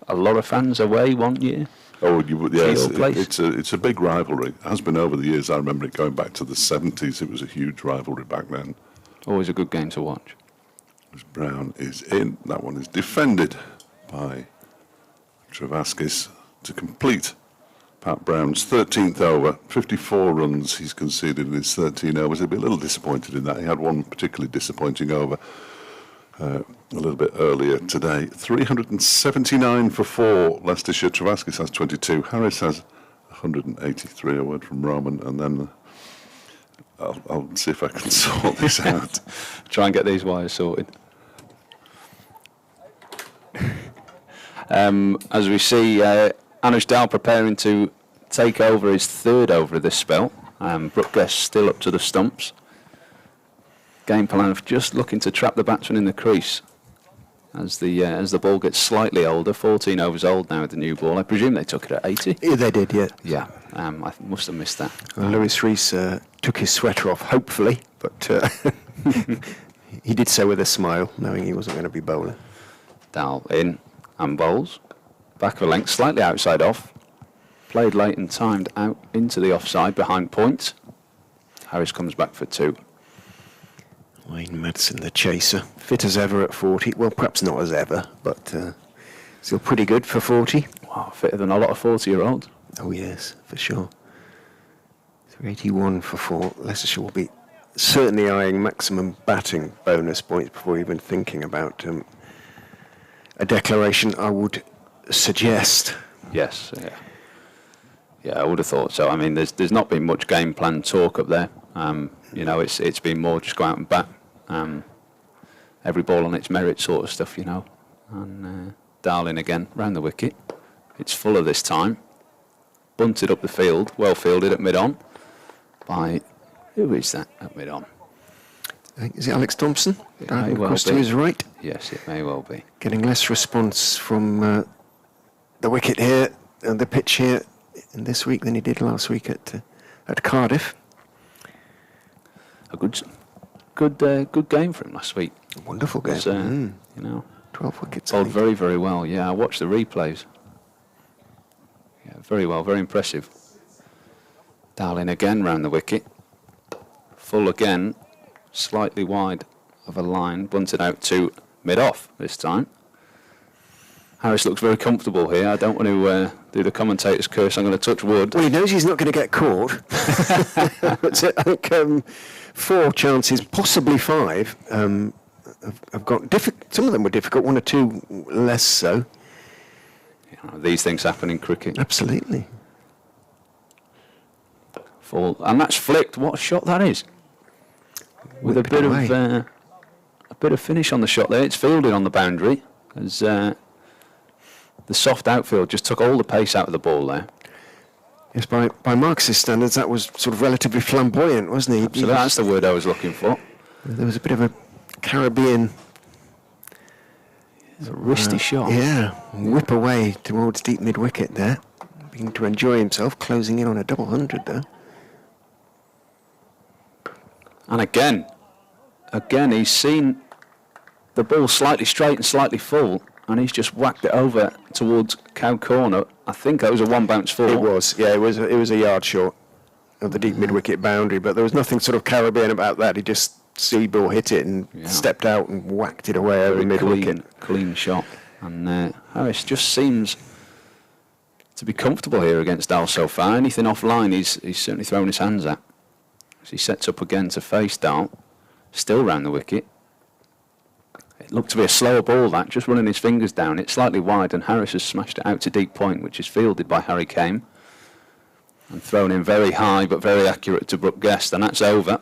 a lot of fans away one year? Oh, yes. It's a big rivalry. It has been over the years. I remember it going back to the 70s. It was a huge rivalry back then. Always a good game to watch. Brown is in. That one is defended by Travaskis to complete Pat Brown's 13th over. 54 runs he's conceded in his 13 overs. He'll be a little disappointed in that. He had one particularly disappointing over a little bit earlier today. 379 for 4. Leicestershire. Travaskis has 22. Harris has 183. A word from Roman, and then I'll see if I can sort this out. Try and get these wires sorted. As we see, Anush Dal preparing to take over his 3rd over of this spell. Brooke Guest still up to the stumps. Game plan of just looking to trap the batsman in the crease. As the ball gets slightly older, 14 overs old now with the new ball. I presume they took it at 80? Yeah, they did, yeah. Yeah, I must have missed that. Lewis Rees took his sweater off, hopefully, but he did so with a smile, knowing he wasn't going to be bowling. Dal in and bowls. Back of a length, slightly outside off. played late and timed out into the offside behind point. Harris comes back for 2. Wayne Madsen, the chaser, fit as ever at 40. Well, perhaps not as ever, but still pretty good for 40. Wow, fitter than a lot of 40-year-olds. Oh yes, for sure. 381 for 4. Leicestershire will be certainly eyeing maximum batting bonus points before even thinking about a declaration, I would suggest. Yes, yeah. Yeah, I would have thought so. I mean, there's not been much game plan talk up there. You know, it's been more just go out and bat. Every ball on its merit sort of stuff, you know. And Darling again, round the wicket. It's Fuller this time. Bunted up the field, well fielded at mid-on by... Who is that at mid-on? I think, is it Alex Thompson? It may well Across be. to his right. Yes, it may well be. Getting less response from the wicket here, and the pitch here in this week than he did last week at Cardiff. A good game for him last week. A wonderful game. Was, you know, 12 wickets. bowled very, very well. Yeah, I watched the replays. Yeah, very well, very impressive. Darling again round the wicket. Full again, slightly wide of a line, bunted out to mid-off this time. Harris looks very comfortable here. I don't want to do the commentator's curse. I'm going to touch wood. Well, he knows he's not going to get caught. But I think 4 chances, possibly 5, have got some of them were difficult, 1 or 2 less so. You know, these things happen in cricket. Absolutely. Full, and that's flicked. What a shot that is! With a bit of finish on the shot there. It's fielded on the boundary as the soft outfield just took all the pace out of the ball there. Yes, by Marcus's standards, that was sort of relatively flamboyant, wasn't he? So that's the word I was looking for. There was a bit of a Caribbean... It's a wristy shot. Yeah, whip away towards deep mid-wicket there. Beginning to enjoy himself, closing in on a double 100 there. And again, he's seen the ball slightly straight and slightly full, and he's just whacked it over towards cow corner. I think that was a 1-bounce 4. It was, yeah, it was a yard short of the deep mid-wicket boundary, but there was nothing sort of Caribbean about that. He just ball hit it and stepped out and whacked it away over mid-wicket. Clean shot. And Harris just seems to be comfortable here against Dal so far. Anything offline, he's certainly thrown his hands at. As he sets up again to face Dal, still round the wicket. It looked to be a slower ball, that, just running his fingers down. It's slightly wide, and Harris has smashed it out to deep point, which is fielded by Harry Kame. And thrown in very high, but very accurate to Brooke Guest, and that's over.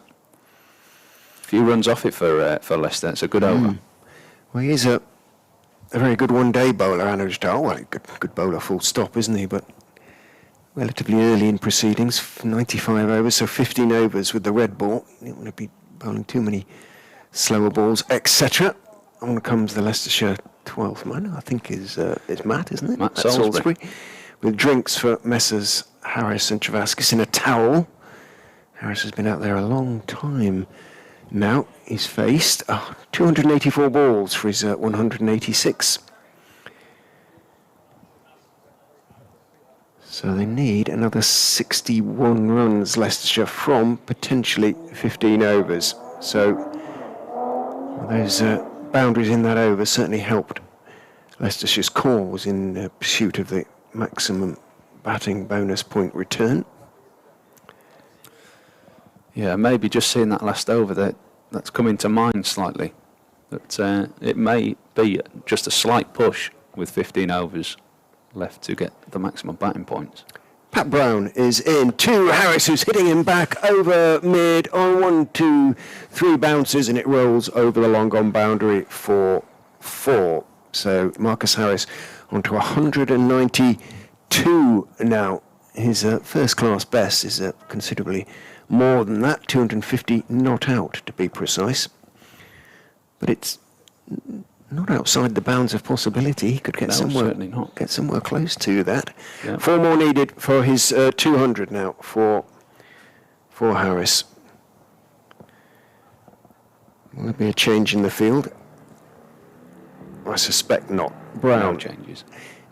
Few runs off it for Leicester. It's a good over. Well, he is a very good one-day bowler, Anuj Dal. Well, good bowler, full stop, isn't he? But relatively early in proceedings, 95 overs, so 15 overs with the red ball. You don't want to be bowling too many slower balls, etc. On comes the Leicestershire 12th man, I think is Matt, isn't it? Matt Salisbury. With drinks for Messrs Harris and Travaskis in a towel. Harris has been out there a long time. Now he's faced 284 balls for his 186. So they need another 61 runs, Leicestershire, from potentially 15 overs. So those boundaries in that over certainly helped Leicestershire's cause in pursuit of the maximum batting bonus point return. Yeah, maybe just seeing that last over that's come into mind slightly. That it may be just a slight push with 15 overs left to get the maximum batting points. Pat Brown is in. 2 Harris, who's hitting him back over mid on 1, 2, 3 bounces, and it rolls over the long on boundary for 4. So Marcus Harris onto 192 now. His first class best is considerably more than that, 250 not out to be precise. But it's not outside the bounds of possibility. He could get certainly not. Get somewhere close to that. Yeah. 4 more needed for his 200 now for Harris. Will there be a change in the field? I suspect not. Brown No changes.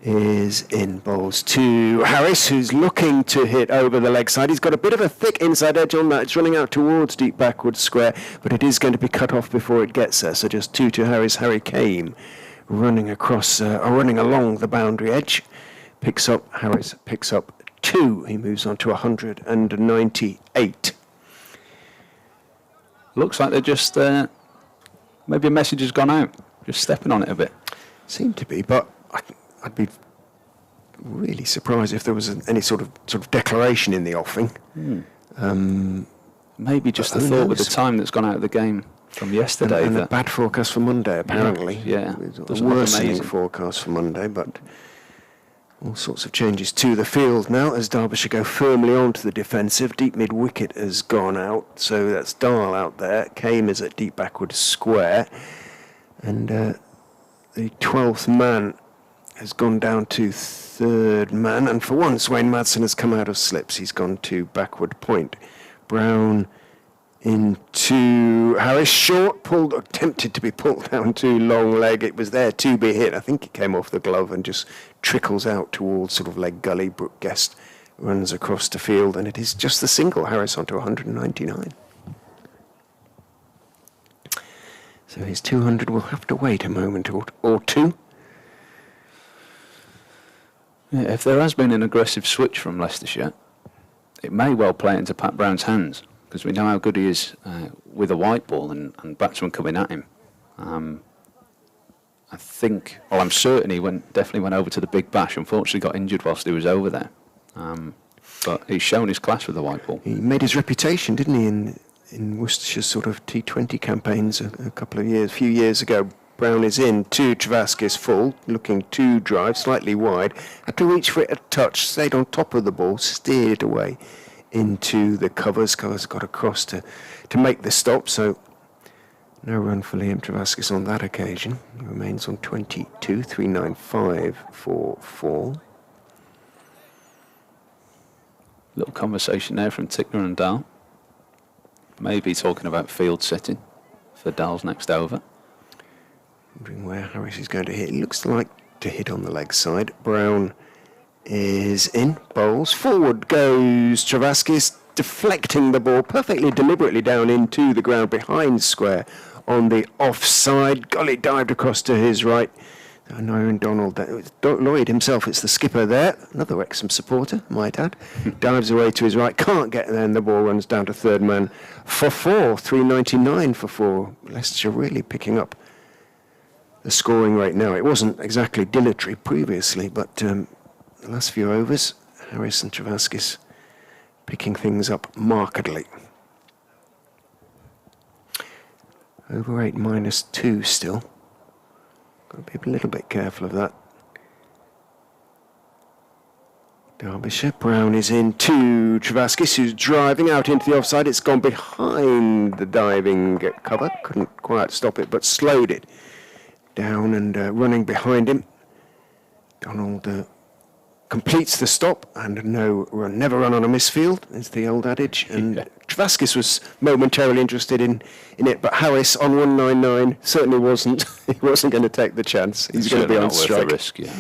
is in. Bowls to Harris, who's looking to hit over the leg side. He's got a bit of a thick inside edge on that. It's running out towards deep backward square, but it is going to be cut off before it gets there. So just 2 to Harris. Harry came running across, or running along the boundary edge. Harris picks up 2. He moves on to 198. Looks like they're just, maybe a message has gone out, just stepping on it a bit. Seem to be, but I'd be really surprised if there was any sort of declaration in the offing. Maybe just the thought with the time that's gone out of the game from yesterday. And a bad forecast for Monday, apparently. Yeah. A worsening forecast for Monday, but all sorts of changes to the field now as Derbyshire go firmly onto the defensive. Deep mid-wicket has gone out, so that's Dahl out there. Kame is at deep backward square. And the 12th man has gone down to 3rd man, and for once Wayne Madsen has come out of slips. He's gone to backward point. Brown into Harris, short, attempted to be pulled down to long leg. It was there to be hit. I think it came off the glove and just trickles out towards sort of leg gully. Brooke Guest runs across the field, and it is just the single. Harris onto 199. So his 200 will have to wait a moment or two. Yeah, if there has been an aggressive switch from Leicestershire, it may well play into Pat Brown's hands, because we know how good he is with a white ball and batsmen coming at him. I'm certain he definitely went over to the Big Bash. Unfortunately got injured whilst he was over there. But he's shown his class with the white ball. He made his reputation, didn't he, in Worcestershire's sort of T20 campaigns a few years ago. Brown is in to Travaskis full, looking to drive, slightly wide. Had to reach for it a touch, stayed on top of the ball, steered away into the covers. Covers got across to make the stop, so no run for Liam Travaskis on that occasion. He remains on 22, 395 for 4. Little conversation there from Tickner and Dahl. Maybe talking about field setting for Dahl's next over. Wondering where Harris is going to hit. It looks like to hit on the leg side. Brown is in. Bowls. Forward goes Travaskis, deflecting the ball perfectly deliberately down into the ground behind square on the offside. Golly dived across to his right. I know Aaron Donald. Lloyd himself, it's the skipper there. Another Wrexham supporter, might add. Dives away to his right. Can't get there, and the ball runs down to 3rd man for 4. 399 for 4. Leicestershire really picking up the scoring rate now. It wasn't exactly dilatory previously, but the last few overs, Harris and Travaskis picking things up markedly. Over 8 -2 still. Got to be a little bit careful of that. Derbyshire. Brown is in to Travaskis, who's driving out into the offside. It's gone behind the diving cover. Couldn't quite stop it, but slowed it down and running behind him. Donald completes the stop, and never run on a misfield, is the old adage. And Travaskis was momentarily interested in it, but Harris on 199 certainly wasn't. He wasn't going to take the chance. He's going to be on strike. Worth the risk, yeah.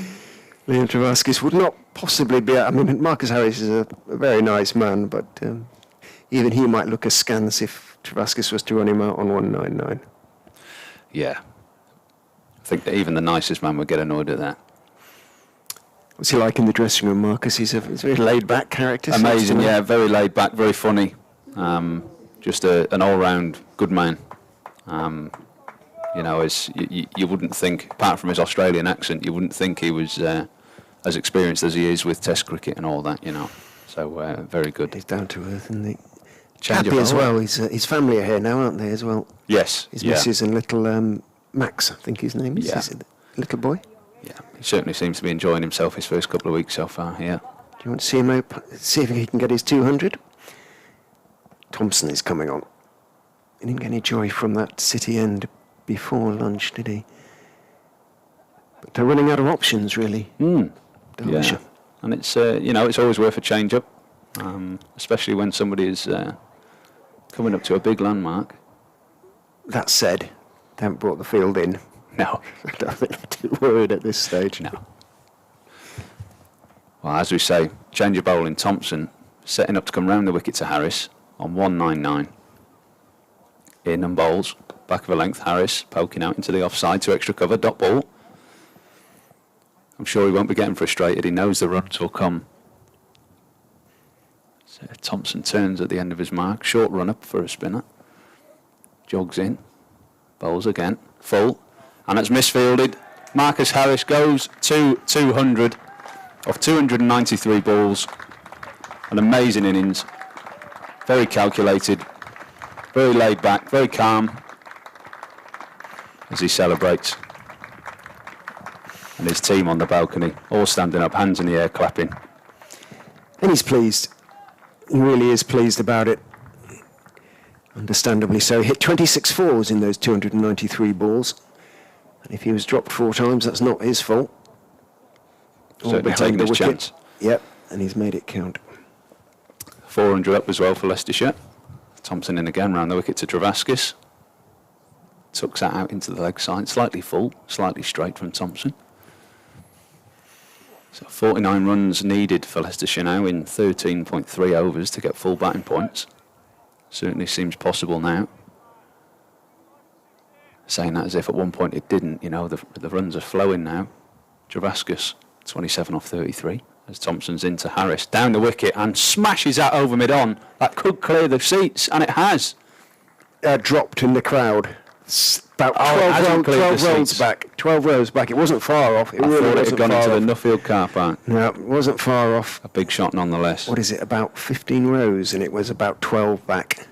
Liam Travaskis would not possibly be. I mean, Marcus Harris is a very nice man, but even he might look askance if Travaskis was to run him out on 199. Yeah. I think that even the nicest man would get annoyed at that. What's he like in the dressing room, Marcus? He's a very laid-back character. Amazing, yeah, very laid-back, very funny. Just an all-round good man. You wouldn't think, apart from his Australian accent, you wouldn't think he was as experienced as he is with Test cricket and all that, So very good. He's down to earth, and the happy as well. His family are here now, aren't they, as well? Yes. His missus and little Max, I think his name is. Yeah. Is it little boy? Yeah, he certainly seems to be enjoying himself his first couple of weeks so far, yeah. Do you want to see him see if he can get his 200? Thompson is coming on. He didn't get any joy from that City end before lunch, did he? But they're running out of options, really. Yeah, and it's it's always worth a change up, especially when somebody is coming up to a big landmark. That said, they haven't brought the field in. No, I don't think they're too worried at this stage. No. Well, as we say, change of bowling. Thompson setting up to come round the wicket to Harris on 199. In and bowls, back of a length. Harris poking out into the offside to extra cover. Dot ball. I'm sure he won't be getting frustrated. He knows the runs will come. So Thompson turns at the end of his mark. Short run up for a spinner. Jogs in. Bowls again. Full. And it's misfielded. Marcus Harris goes to 200 of 293 balls. An amazing innings. Very calculated. Very laid back. Very calm. As he celebrates. And his team on the balcony, all standing up, hands in the air, clapping. And he's pleased. He really is pleased about it. Understandably so. He hit 26 fours in those 293 balls. And if he was dropped 4 times, that's not his fault. Certainly taking his chance. Yep, and he's made it count. 400 up as well for Leicestershire. Thompson in again, round the wicket to Travaskis. Tucks that out into the leg side. Slightly full, slightly straight from Thompson. So 49 runs needed for Leicestershire now in 13.3 overs to get full batting points. Certainly seems possible now. Saying that as if at one point it didn't, you know, the runs are flowing now. Travaskis, 27 off 33, as Thompson's into Harris. Down the wicket and smashes that over mid-on. That could clear the seats, and it has. Dropped in the crowd. About 12 rows back. 12 rows back. It wasn't far off. It I really thought it wasn't had gone far into off. the Nuffield car park. No, it wasn't far off. A big shot nonetheless. What is it? About 15 rows, and it was about 12 back.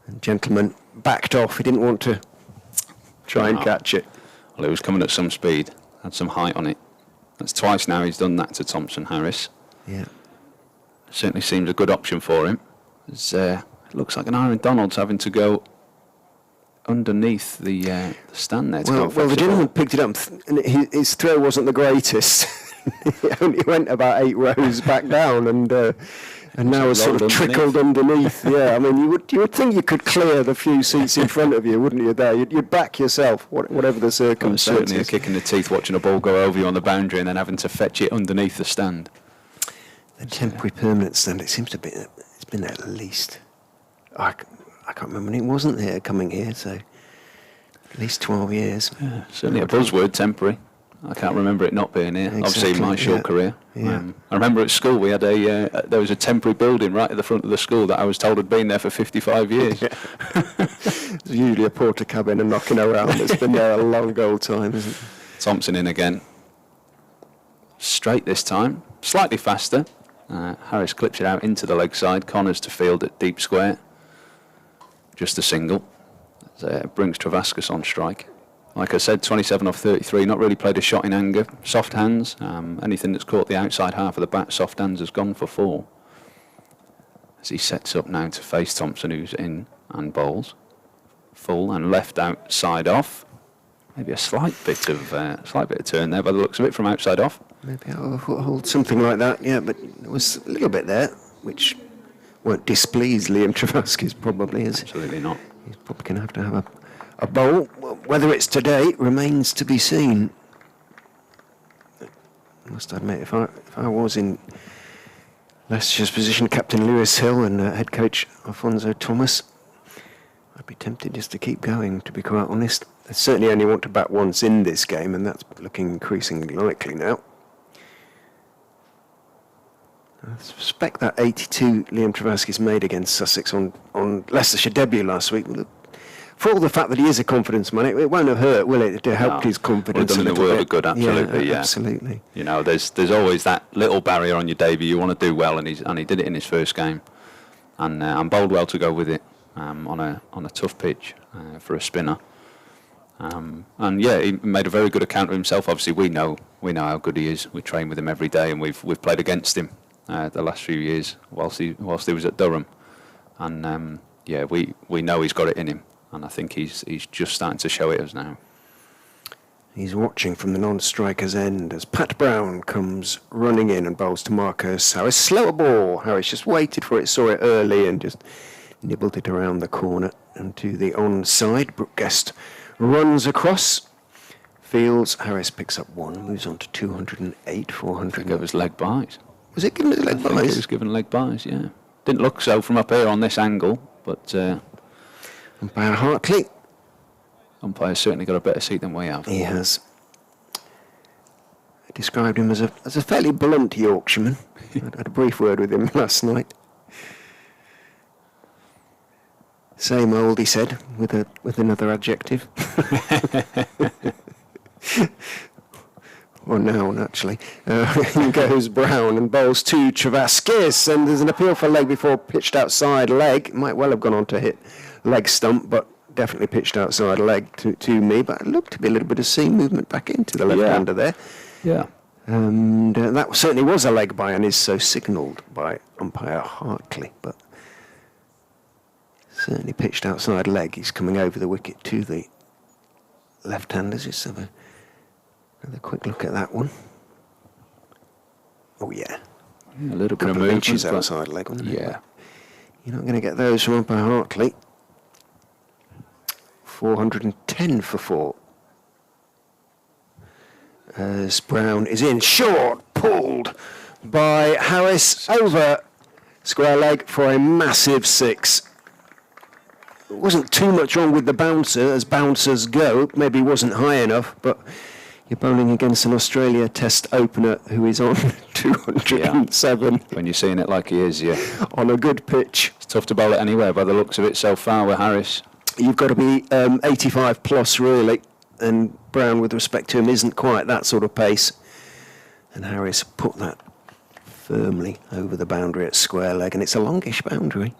And gentleman backed off. He didn't want to try and catch it. Well, it was coming at some speed. Had some height on it. That's twice now he's done that to Thompson Harris. Yeah. Certainly seems a good option for him. It looks like an Aaron Donald's having to go underneath the stand there. Well, the gentleman picked it up, and his throw wasn't the greatest. He only went about 8 rows back down, and now has sort of trickled underneath. Yeah, I mean, you would think you could clear the few seats in front of you, wouldn't you? There, you'd back yourself, whatever the circumstances. Certainly a kick in the teeth watching a ball go over you on the boundary and then having to fetch it underneath the stand. The temporary permanent stand. It seems to be. It's been there at least. I can't remember when it wasn't there coming here, so at least 12 years. Yeah, certainly a buzzword, temporary. I can't remember it not being here. Exactly, Obviously, in my short career. Yeah. I remember at school we had there was a temporary building right at the front of the school that I was told had been there for 55 years. Yeah. It's usually a porter cabin and knocking around. It's been there a long old time, isn't it? Thompson in again. Straight this time, slightly faster. Harris clips it out into the leg side. Connors to field at deep square. Just a single. Brings Travaskis on strike. Like I said, 27 off 33, not really played a shot in anger. Soft hands, anything that's caught the outside half of the bat, soft hands has gone for 4. As he sets up now to face Thompson, who's in and bowls. Full and left outside off. Maybe a slight bit of turn there by the looks of it from outside off. Maybe I'll hold something like that, yeah, but there was a little bit there, which won't displease Liam Travaskis probably, is it? Absolutely not. He's probably going to have a bowl. Whether it's today remains to be seen. I must admit, if I was in Leicestershire's position, Captain Lewis Hill and head coach Alfonso Thomas, I'd be tempted just to keep going, to be quite honest. I certainly only want to bat once in this game, and that's looking increasingly likely now. I suspect that 82 Liam Travaskis made against Sussex on Leicestershire debut last week. For all the fact that he is a confidence man, it won't have hurt, will it, to help his confidence? Well, done in the world of good, absolutely, yeah. Absolutely. You know, there's always that little barrier on your debut. You want to do well, and he did it in his first game, and bowled well to go with it on a tough pitch for a spinner. And yeah, he made a very good account of himself. Obviously, we know how good he is. We train with him every day, and we've played against him the last few years whilst he was at Durham, and yeah, we know he's got it in him, and I think he's just starting to show it us now. He's watching from the non-striker's end as Pat Brown comes running in and bowls to Marcus Harris. Slower ball. Harris just waited for it, saw it early, and just nibbled it around the corner and to the onside. Brooke Guest runs across, fields. Harris picks up one, moves on to 208, 400. It was leg buys. Was it given as leg I think buys? it was given leg buys, yeah. Didn't look so from up here on this angle, but Umpire Hartley. umpire's certainly got a better seat than we have. He has. I described him as a fairly blunt Yorkshireman. I had a brief word with him last night. Same old, he said, with another adjective. Or noun, actually. In goes Brown and bowls to Travaskis, and there's an appeal for leg before pitched outside leg. Might well have gone on to hit leg stump, but definitely pitched outside leg to me. But it looked to be a little bit of seam movement back into the left-hander there. Yeah. And that certainly was a leg by and is so signalled by umpire Hartley, but certainly pitched outside leg. He's coming over the wicket to the left-handers. Just have another quick look at that one. Oh yeah, A little bit of couple of movement. inches but- outside leg, wasn't it? Yeah. You're not going to get those from umpire Hartley. 410 for 4. As Brown is in, short, pulled by Harris over square leg for a massive 6. There wasn't too much wrong with the bouncer, as bouncers go. Maybe wasn't high enough, but you're bowling against an Australia Test opener who is on 207 When you're seeing it like he is, yeah. on a good pitch. It's tough to bowl it anywhere by the looks of it so far with Harris. You've got to be 85 plus, really. And Brown, with respect to him, isn't quite that sort of pace. And Harris put that firmly over the boundary at square leg, and it's a longish boundary.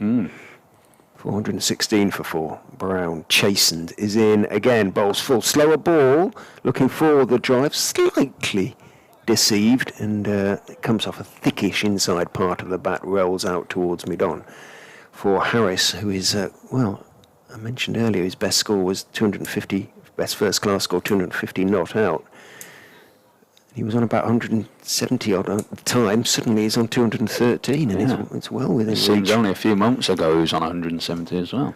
416 for 4. Brown, chastened, is in again, bowls full. Slower ball, looking for the drive, slightly deceived, and it comes off a thickish inside part of the bat, rolls out towards mid-on. For Harris, who is, well, I mentioned earlier his best score was 250, best first-class score, 250 not out. He was on about 170 odd at the time. Suddenly he's on 213, and Yeah. it's well within It seems reach. only a few months ago he was on 170 as well.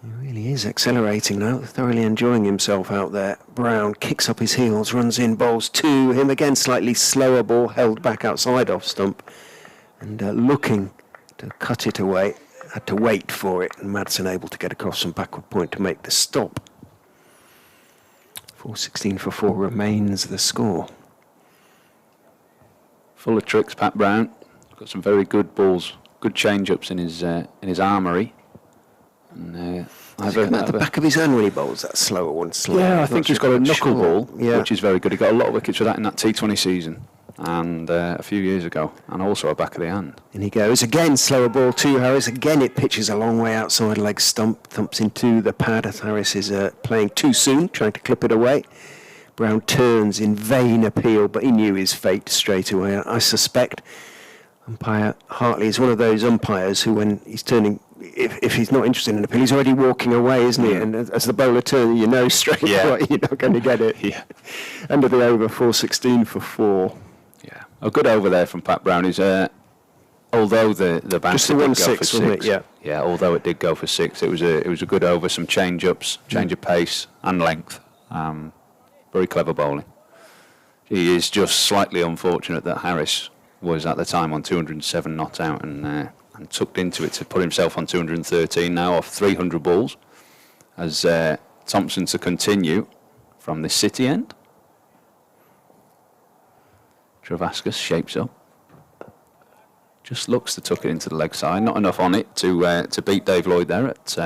He really is accelerating now, thoroughly enjoying himself out there. Brown kicks up his heels, runs in, bowls to him again, slightly slower ball held back outside off stump, and looking to cut it away. Had to wait for it, and Madsen able to get across some backward point to make the stop. 416 for 4 remains the score. Full of tricks, Pat Brown. Got some very good balls, good change-ups in his armoury. And Is it at the back of his hand when he bowls that slower one? yeah, I think he's got a knuckle ball, yeah. which is very good. He got a lot of wickets for that in that T20 season, and a few years ago, and also a back of the hand. And he goes again, slower ball to Harris. Again, it pitches a long way outside leg stump, thumps into the pad as Harris is playing too soon, trying to clip it away. Brown turns in vain appeal, but he knew his fate straight away, I suspect. Umpire Hartley is one of those umpires who, when he's turning, if he's not interested in an appeal, he's already walking away, isn't he? And as the bowler turns, you know straight away you're not going to get it. Yeah. End of the over, 416 for 4. Yeah, a good over there from Pat Brown is, although the bouncer Just the did go 1-6, for wasn't it? 6. Yeah. Yeah, although it did go for 6, it was a good over, some change-ups, change of pace and length. Very clever bowling. He is just slightly unfortunate that Harris was at the time on 207 not out and tucked into it to put himself on 213 now off 300 balls. As Thompson to continue from the city end. Travaskis shapes up. Just looks to tuck it into the leg side. Not enough on it to beat Dave Lloyd there at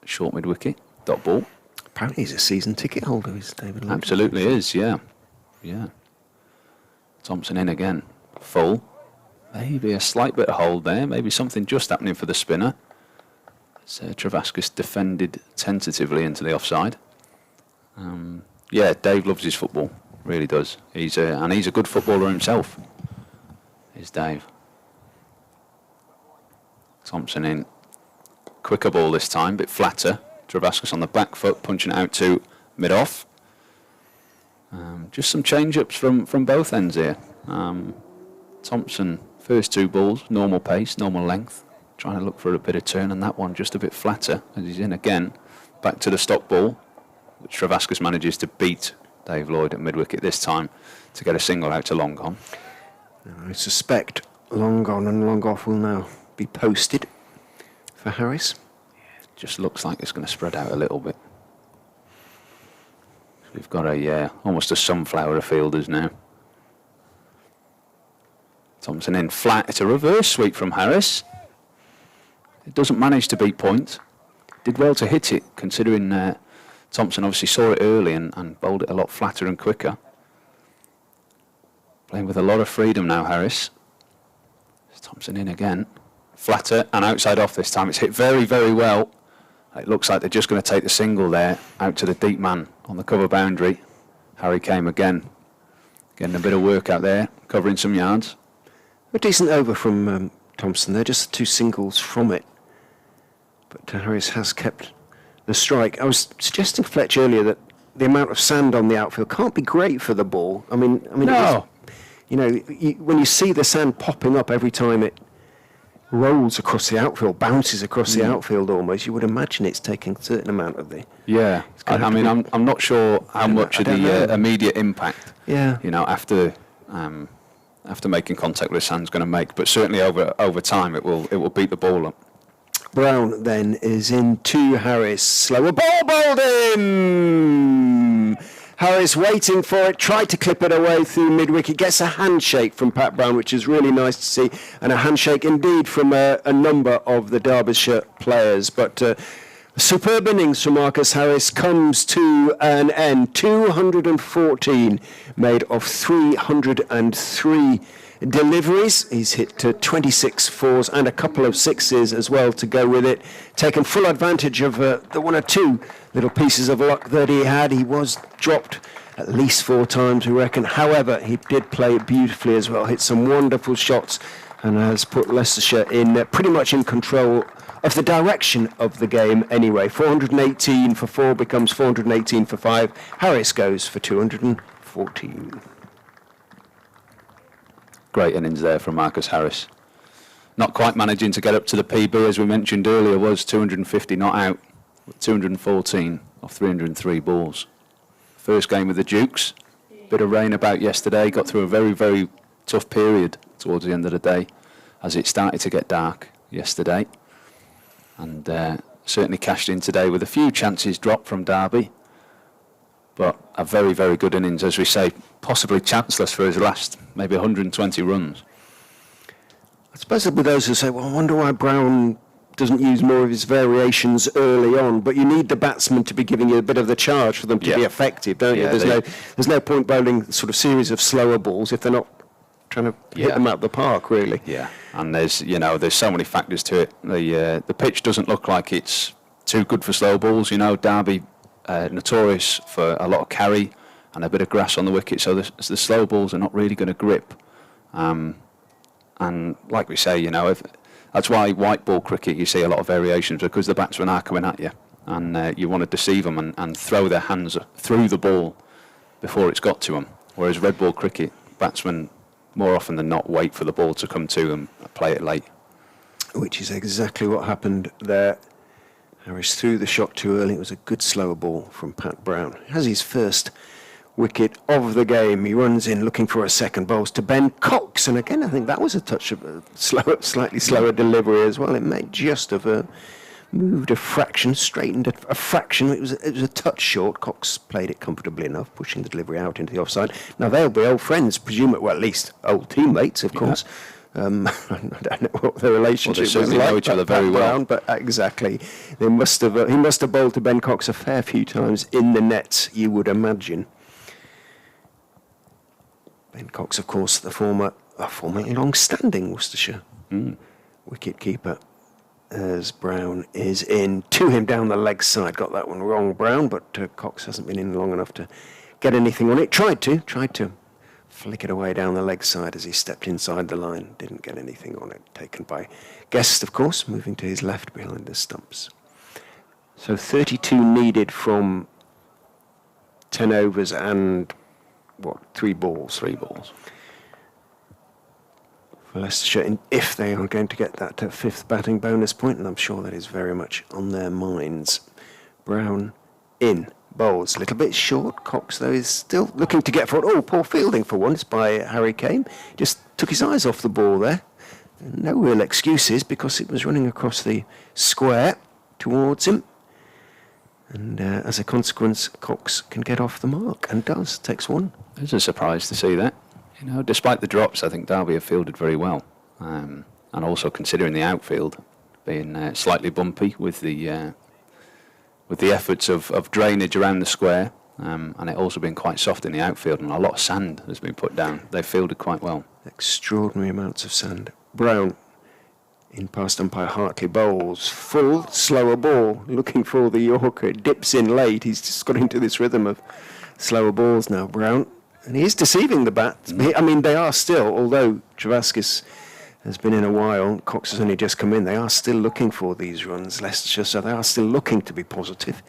short mid wicket. Dot ball. Apparently he's a season ticket holder, is David Lloyd. Absolutely is, yeah. Yeah. Thompson in again. Full. Maybe a slight bit of hold there. Maybe something just happening for the spinner. So Travaskis defended tentatively into the offside. Yeah, Dave loves his football. Really does. And he's a good footballer himself. Is Dave. Thompson in. Quicker ball this time, bit flatter. Travaskis on the back foot, punching it out to mid-off. Just some change-ups from both ends here. Thompson, first 2 balls, normal pace, normal length. Trying to look for a bit of turn, and that one just a bit flatter as he's in again. Back to the stop ball. Travascus manages to beat Dave Lloyd at mid-wicket this time to get a single out to long on. I suspect long on and long off will now be posted for Harris. Just looks like it's going to spread out a little bit. We've got almost a sunflower of fielders now. Thompson in flat. It's a reverse sweep from Harris. It doesn't manage to beat point. Did well to hit it, considering Thompson obviously saw it early and bowled it a lot flatter and quicker. Playing with a lot of freedom now, Harris. It's Thompson in again. Flatter and outside off this time. It's hit very, very well. It looks like they're just going to take the single there out to the deep man on the cover boundary. Harry came again. Getting a bit of work out there, covering some yards. A decent over from Thompson. They're just 2 singles from it. But Harris has kept the strike. I was suggesting to Fletch earlier that the amount of sand on the outfield can't be great for the ball. I mean, No. When you see the sand popping up every time it rolls across the outfield, bounces across the outfield almost, you would imagine it's taking a certain amount of the... Yeah, I'm not sure how much of the immediate impact, Yeah. after making contact with the sand's going to make, but certainly over time it will beat the ball up. Brown then is in to Harris. Slower ball bowled in. Harris waiting for it, tried to clip it away through mid-wicket, gets a handshake from Pat Brown, which is really nice to see, and a handshake indeed from a number of the Derbyshire players. But a superb innings from Marcus Harris comes to an end. 214 made of 303 deliveries. He's hit 26 fours and a couple of sixes as well to go with it. Taken full advantage of the 1 or 2 little pieces of luck that he had. He was dropped at least 4 times, we reckon. However, he did play beautifully as well. Hit some wonderful shots and has put Leicestershire in pretty much in control of the direction of the game anyway. 418 for 4 becomes 418 for 5. Harris goes for 214. Great innings there from Marcus Harris. Not quite managing to get up to the PB, as we mentioned earlier, was 250 not out, 214 off 303 balls. First game with the Dukes. Bit of rain about yesterday, got through a very, very tough period towards the end of the day as it started to get dark yesterday. And certainly cashed in today with a few chances dropped from Derby. But a very, very good innings, as we say, possibly chanceless for his last maybe 120 runs. I suppose there'll be those who say, well, I wonder why Brown doesn't use more of his variations early on, but you need the batsman to be giving you a bit of the charge for them to be effective, don't you? There's no point bowling sort of series of slower balls if they're not trying to hit them out the park, really. Yeah, and there's so many factors to it. The pitch doesn't look like it's too good for slow balls. Derby notorious for a lot of carry and a bit of grass on the wicket, so the slow balls are not really going to grip. And like we say, that's why white ball cricket you see a lot of variations, because the batsmen are coming at you, and you want to deceive them and throw their hands through the ball before it's got to them. Whereas red ball cricket, batsmen more often than not wait for the ball to come to and play it late. Which is exactly what happened there. Harris threw the shot too early. It was a good slower ball from Pat Brown. He has his first wicket of the game. He runs in looking for a second, bowls to Ben Cox, and again I think that was a touch of a slightly slower delivery as well. It may just have moved a fraction, straightened a fraction. It was a touch short. Cox played it comfortably enough, pushing the delivery out into the offside. Now they'll be old friends, presumably, well, at least old teammates, of course. I don't know what their relationship was like. Know each other very well. But exactly, he must have bowled to Ben Cox a fair few times in the nets, you would imagine. Ben Cox, of course, the formerly long-standing Worcestershire wicket-keeper, as Brown is in to him down the leg side. Got that one wrong, Brown, but Cox hasn't been in long enough to get anything on it. Tried to flick it away down the leg side as he stepped inside the line. Didn't get anything on it. Taken by Guest, of course, moving to his left behind the stumps. So 32 needed from 10 overs and 3 balls. 3 balls. For Leicestershire, and if they are going to get that 5th batting bonus point, and I'm sure that is very much on their minds. Brown in Bowls a little bit short. Cox, though, is still looking to get forward. Oh, poor fielding for once by Harry Kane. Just took his eyes off the ball there. No real excuses because it was running across the square towards him. And as a consequence, Cox can get off the mark and does. Takes one. It's a surprise to see that. You know, despite the drops, I think Derby have fielded very well. And also considering the outfield being slightly bumpy with the efforts of drainage around the square, and it also been quite soft in the outfield, and a lot of sand has been put down. They've fielded quite well. Extraordinary amounts of sand. Brown in past umpire Hartley bowls. Full, slower ball, looking for the Yorker. It dips in late. He's just got into this rhythm of slower balls now, Brown. And he is deceiving the bat. I mean, they are still, although Travaskis has been in a while, Cox has only just come in, they are still looking for these runs, Leicestershire, so they are still looking to be positive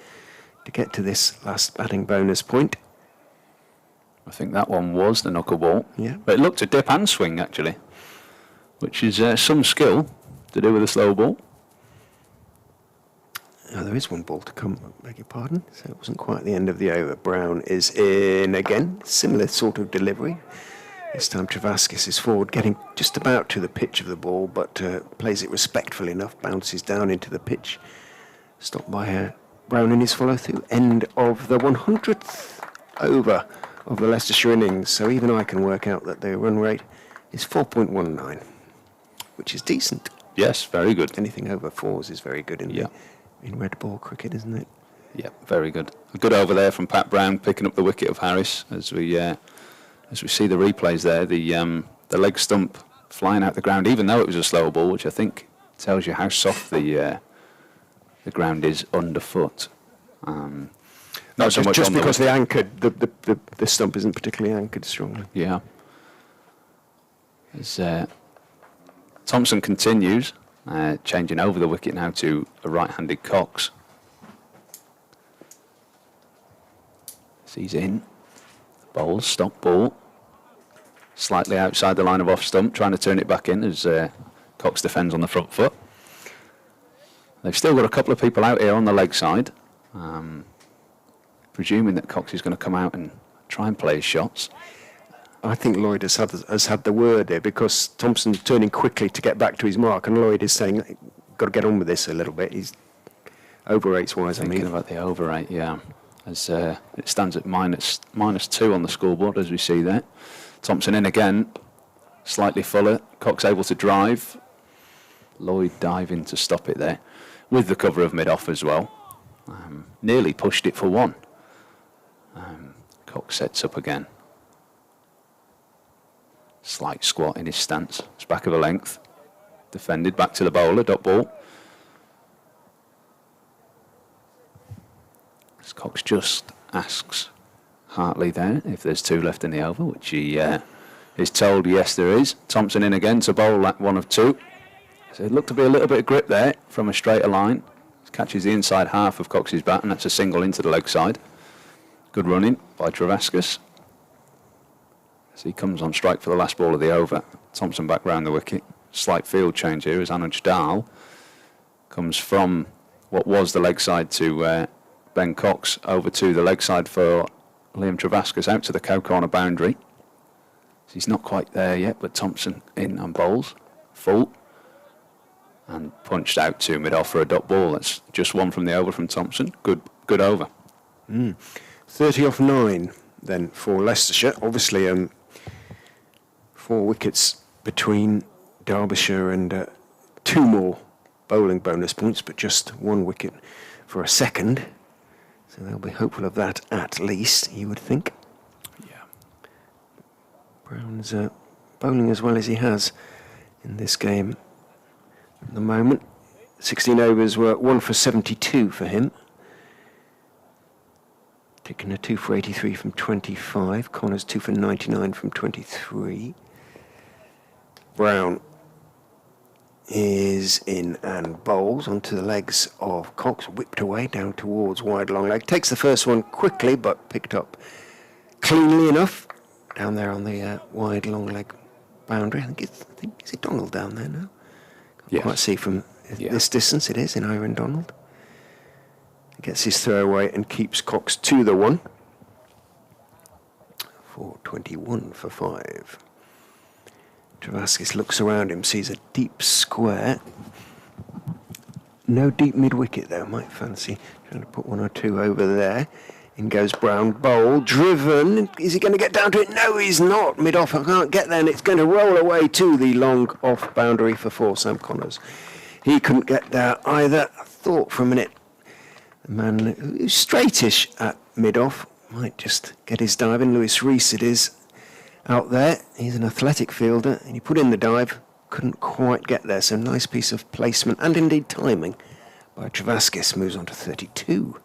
to get to this last batting bonus point. I think that one was the knuckleball. Yeah. But it looked a dip and swing, actually, which is some skill to do with a slow ball. Oh, there is one ball to come, beg your pardon, so it wasn't quite the end of the over. Brown is in again, similar sort of delivery. This time Travaskis is forward, getting just about to the pitch of the ball, but plays it respectfully enough, bounces down into the pitch. Stopped by Brown in his follow-through. End of the 100th over of the Leicestershire innings, so even I can work out that their run rate is 4.19, which is decent. Yes, very good. Anything over fours is very good in red ball cricket, isn't it? Yeah, very good. A good over there from Pat Brown, picking up the wicket of Harris as we see the replays there. The leg stump flying out the ground, even though it was a slower ball, which I think tells you how soft the ground is underfoot. Not so much just on because the anchored, the stump isn't particularly anchored strongly. Yeah. As Thompson continues, changing over the wicket now to a right-handed Cox. So he's in. Bowls, stop ball. Slightly outside the line of off stump, trying to turn it back in as Cox defends on the front foot. They've still got a couple of people out here on the leg side, presuming that Cox is going to come out and try and play his shots. I think Lloyd has had the word here because Thompson's turning quickly to get back to his mark, and Lloyd is saying, got to get on with this a little bit. He's over eights wise, Thinking about the over eight, yeah. As it stands at -2 on the scoreboard, as we see there. Thompson in again, slightly fuller. Cox able to drive. Lloyd diving to stop it there, with the cover of mid-off as well. Nearly pushed it for one. Cox sets up again. Slight squat in his stance. It's back of a length. Defended back to the bowler, dot ball. Cox just asks Hartley there if there's two left in the over, which he is told yes there is. Thompson in again to bowl that one of two. So it looked to be a little bit of grip there from a straighter line. Catches the inside half of Cox's bat, and that's a single into the leg side. Good running by Travaskis. So he comes on strike for the last ball of the over. Thompson back round the wicket. Slight field change here as Anuj Dal comes from what was the leg side to Ben Cox over to the leg side for Liam Travaskis out to the cow corner boundary. So he's not quite there yet, but Thompson in and bowls full and punched out to mid-off for a dot ball. That's just one from the over from Thompson. Good over. 30 off 9 then for Leicestershire. Obviously 4 wickets between Derbyshire and 2 more bowling bonus points, but just 1 wicket for a second. So they'll be hopeful of that at least, you would think. Yeah. Brown's bowling as well as he has in this game at the moment. 16 overs were 1 for 72 for him. Taking a 2 for 83 from 25. Connors 2 for 99 from 23. Brown is in and bowls onto the legs of Cox, whipped away down towards wide long leg. Takes the first one quickly, but picked up cleanly enough down there on the wide long leg boundary. I think is it Donald down there now? Can't quite see from this distance. It is in Iron Donald. Gets his throw away and keeps Cox to the 1. 4.21 for 5. Travaskis looks around him, sees a deep square. No deep mid-wicket though, might fancy trying to put 1 or 2 over there. In goes Brown, bowl, driven. Is he going to get down to it? No, he's not. Mid-off, I can't get there, and it's going to roll away to the long off boundary for 4, Sam Connors. He couldn't get there either. I thought for a minute the man who's straightish at mid-off might just get his dive in. Lewis Rees it is out there. He's an athletic fielder, and he put in the dive. Couldn't quite get there, so nice piece of placement and indeed timing by Travaskis. Moves on to 32.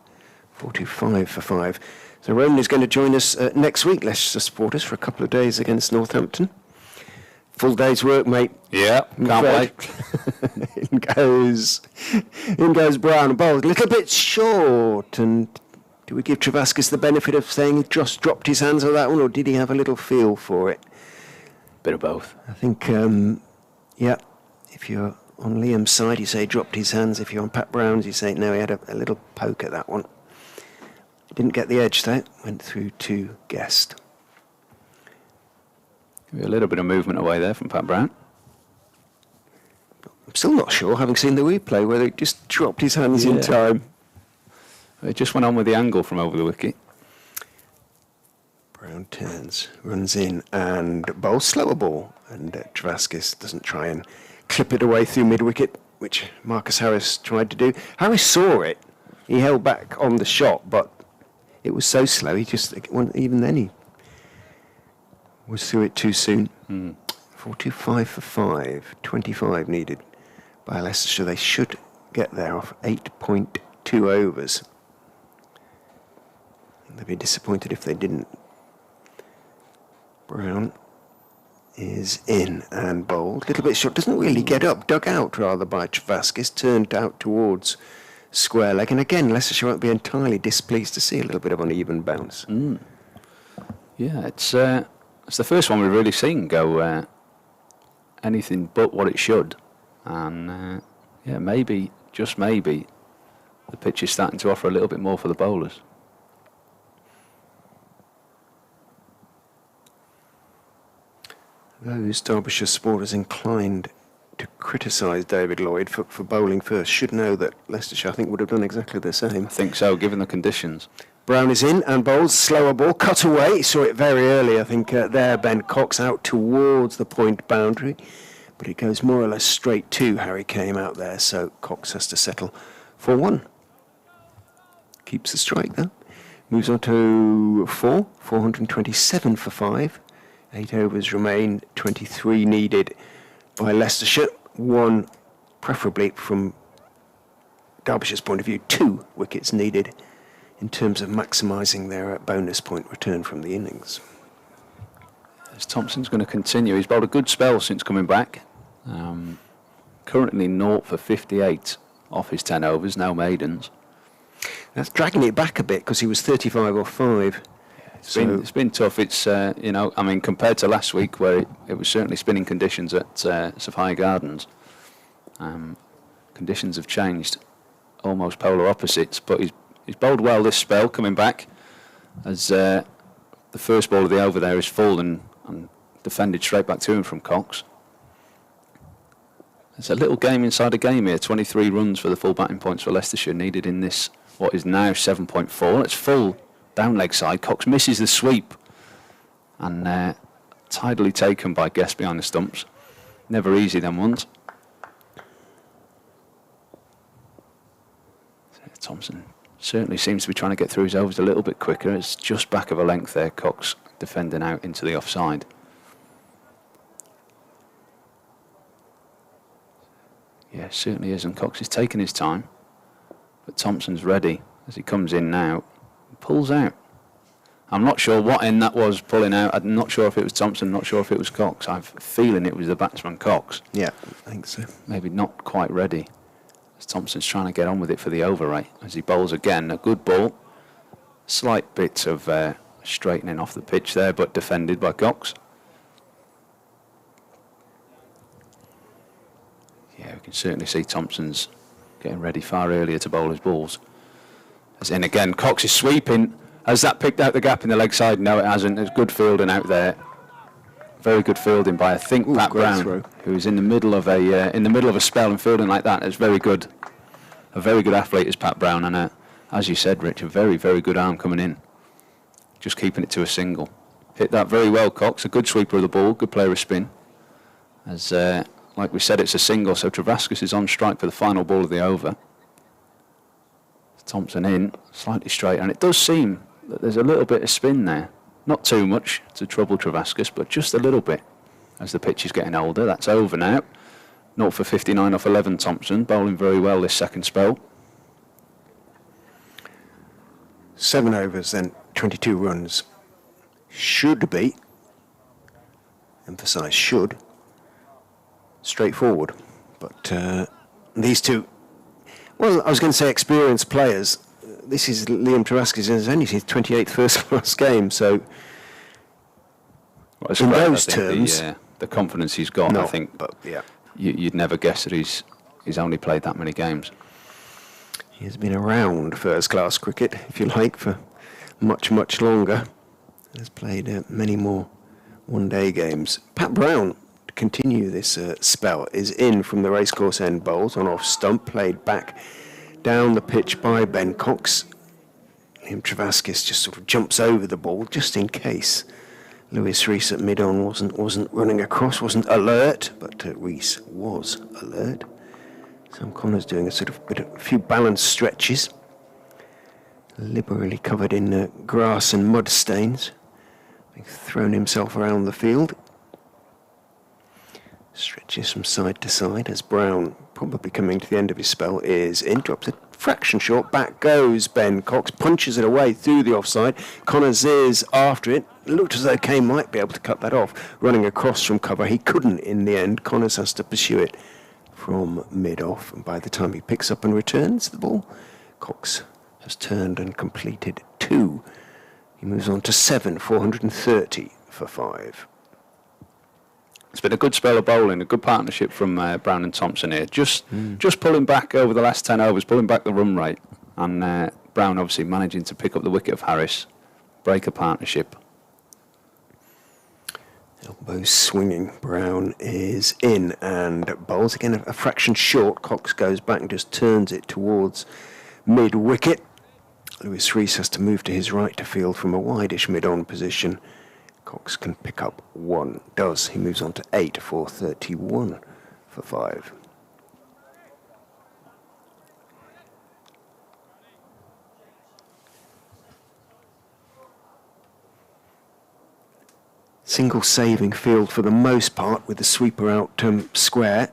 45 for 5. So Ronan is going to join us next week, Leicester supporters, for a couple of days against Northampton. Full day's work, mate. Yeah, can't wait. in goes Brown. Bowled a little bit short, and do we give Travaskis the benefit of saying he just dropped his hands on that one, or did he have a little feel for it? Bit of both. I think, yeah, if you're on Liam's side, you say he dropped his hands. If you're on Pat Brown's, you say, no, he had a little poke at that one. Didn't get the edge, though. Went through to Guest. A little bit of movement away there from Pat Brown. I'm still not sure, having seen the replay, whether he just dropped his hands in time. It just went on with the angle from over the wicket. Brown turns, runs in and bowls slower ball. And Travaskis doesn't try and clip it away through mid-wicket, which Marcus Harris tried to do. Harris saw it. He held back on the shot, but it was so slow, he just, even then he was through it too soon. 4.25 for 5, 25 needed by Leicestershire. They should get there off 8.2 overs. They'd be disappointed if they didn't. Brown is in and bowled. A little bit short, doesn't really get up, dug out rather by Travaskis, turned out towards square leg. And again, Leicestershire won't be entirely displeased to see a little bit of uneven bounce. Yeah, it's the first one we've really seen go anything but what it should. And yeah, maybe, just maybe, the pitch is starting to offer a little bit more for the bowlers. Those Derbyshire supporters inclined to criticise David Lloyd for bowling first should know that Leicestershire, I think, would have done exactly the same. I think so, given the conditions. Brown is in and bowls, slower ball, cut away. Saw it very early, I think, there. Ben Cox out towards the point boundary, but it goes more or less straight to Harry Kane out there, so Cox has to settle for 1. Keeps the strike, though. Moves on to 4, 427 for 5. 8 overs remain, 23 needed by Leicestershire. 1, preferably from Derbyshire's point of view, 2 wickets needed in terms of maximising their bonus point return from the innings. As Thompson's going to continue, he's bowled a good spell since coming back. Currently 0 for 58 off his 10 overs, no maidens. That's dragging it back a bit because he was 35 off 5. It's been tough. It's, you know, I mean, compared to last week where it was certainly spinning conditions at Sophia Gardens, conditions have changed, almost polar opposites, but he's bowled well this spell coming back as the first ball of the over there is full and defended straight back to him from Cox. It's a little game inside a game here. 23 runs for the full batting points for Leicestershire needed in this, what is now 7.4. It's full down leg side. Cox misses the sweep and tidily taken by Guest behind the stumps. Never easy them ones. Thompson certainly seems to be trying to get through his overs a little bit quicker. It's just back of a length there, Cox defending out into the offside. Yeah, certainly is, and Cox is taking his time, but Thompson's ready as he comes in now. Pulls out. I'm not sure what end that was pulling out. I'm not sure if it was Thompson, not sure if it was Cox. I'm feeling it was the batsman Cox. Yeah, I think so. Maybe not quite ready. As Thompson's trying to get on with it for the over rate. As he bowls again, a good ball. Slight bit of straightening off the pitch there, but defended by Cox. Yeah, we can certainly see Thompson's getting ready far earlier to bowl his balls. As in again, Cox is sweeping. Has that picked out the gap in the leg side? No, it hasn't. It's good fielding out there. Very good fielding by, I think, Pat Brown, throw. who's in the middle of a spell and fielding like that. It's very good. A very good athlete is Pat Brown, and as you said, Rich, a very, very good arm coming in. Just keeping it to a single. Hit that very well, Cox. A good sweeper of the ball, good player of spin. As like we said, it's a single, so Travaskis is on strike for the final ball of the over. Thompson in, slightly straight, and it does seem that there's a little bit of spin there. Not too much to trouble Travaskis, but just a little bit as the pitch is getting older. That's over now. 0 for 59 off 11, Thompson, bowling very well this second spell. 7 overs, then 22 runs. Should be, emphasise should, straightforward. But these two, well, I was going to say experienced players. This is Liam Travaskis, and it's only his 28th first-class game, so Well, in great, I those think, terms... the confidence he's got, no, I think but yeah. you'd never guess that he's only played that many games. He has been around first-class cricket, if you like, for much, much longer. Has played many more one-day games. Pat Brown, to continue this spell, is in from the racecourse end bowls on off stump, played back down the pitch by Ben Cox. Liam Travaskis just sort of jumps over the ball just in case Lewis Rees at mid-on wasn't running across, wasn't alert, but Rees was alert. Sam Connors doing a few balanced stretches, liberally covered in grass and mud stains. He's thrown himself around the field. Stretches from side to side as Brown, probably coming to the end of his spell, is in. Drops a fraction short. Back goes Ben Cox. Punches it away through the offside. Connors is after it. Looked as though Kane might be able to cut that off. Running across from cover. He couldn't in the end. Connors has to pursue it from mid-off. And by the time he picks up and returns the ball, Cox has turned and completed 2. He moves on to 7, 430 for 5. It's been a good spell of bowling, a good partnership from Brown and Thompson here. Just pulling back over the last 10 overs, pulling back the run rate. And Brown obviously managing to pick up the wicket of Harris, break a partnership. Elbows swinging. Brown is in and bowls again a fraction short. Cox goes back and just turns it towards mid-wicket. Lewis Rees has to move to his right to field from a wideish mid-on position. Cox can pick up 1. Does. He moves on to 8, 431 for 5. Single saving field for the most part, with the sweeper out square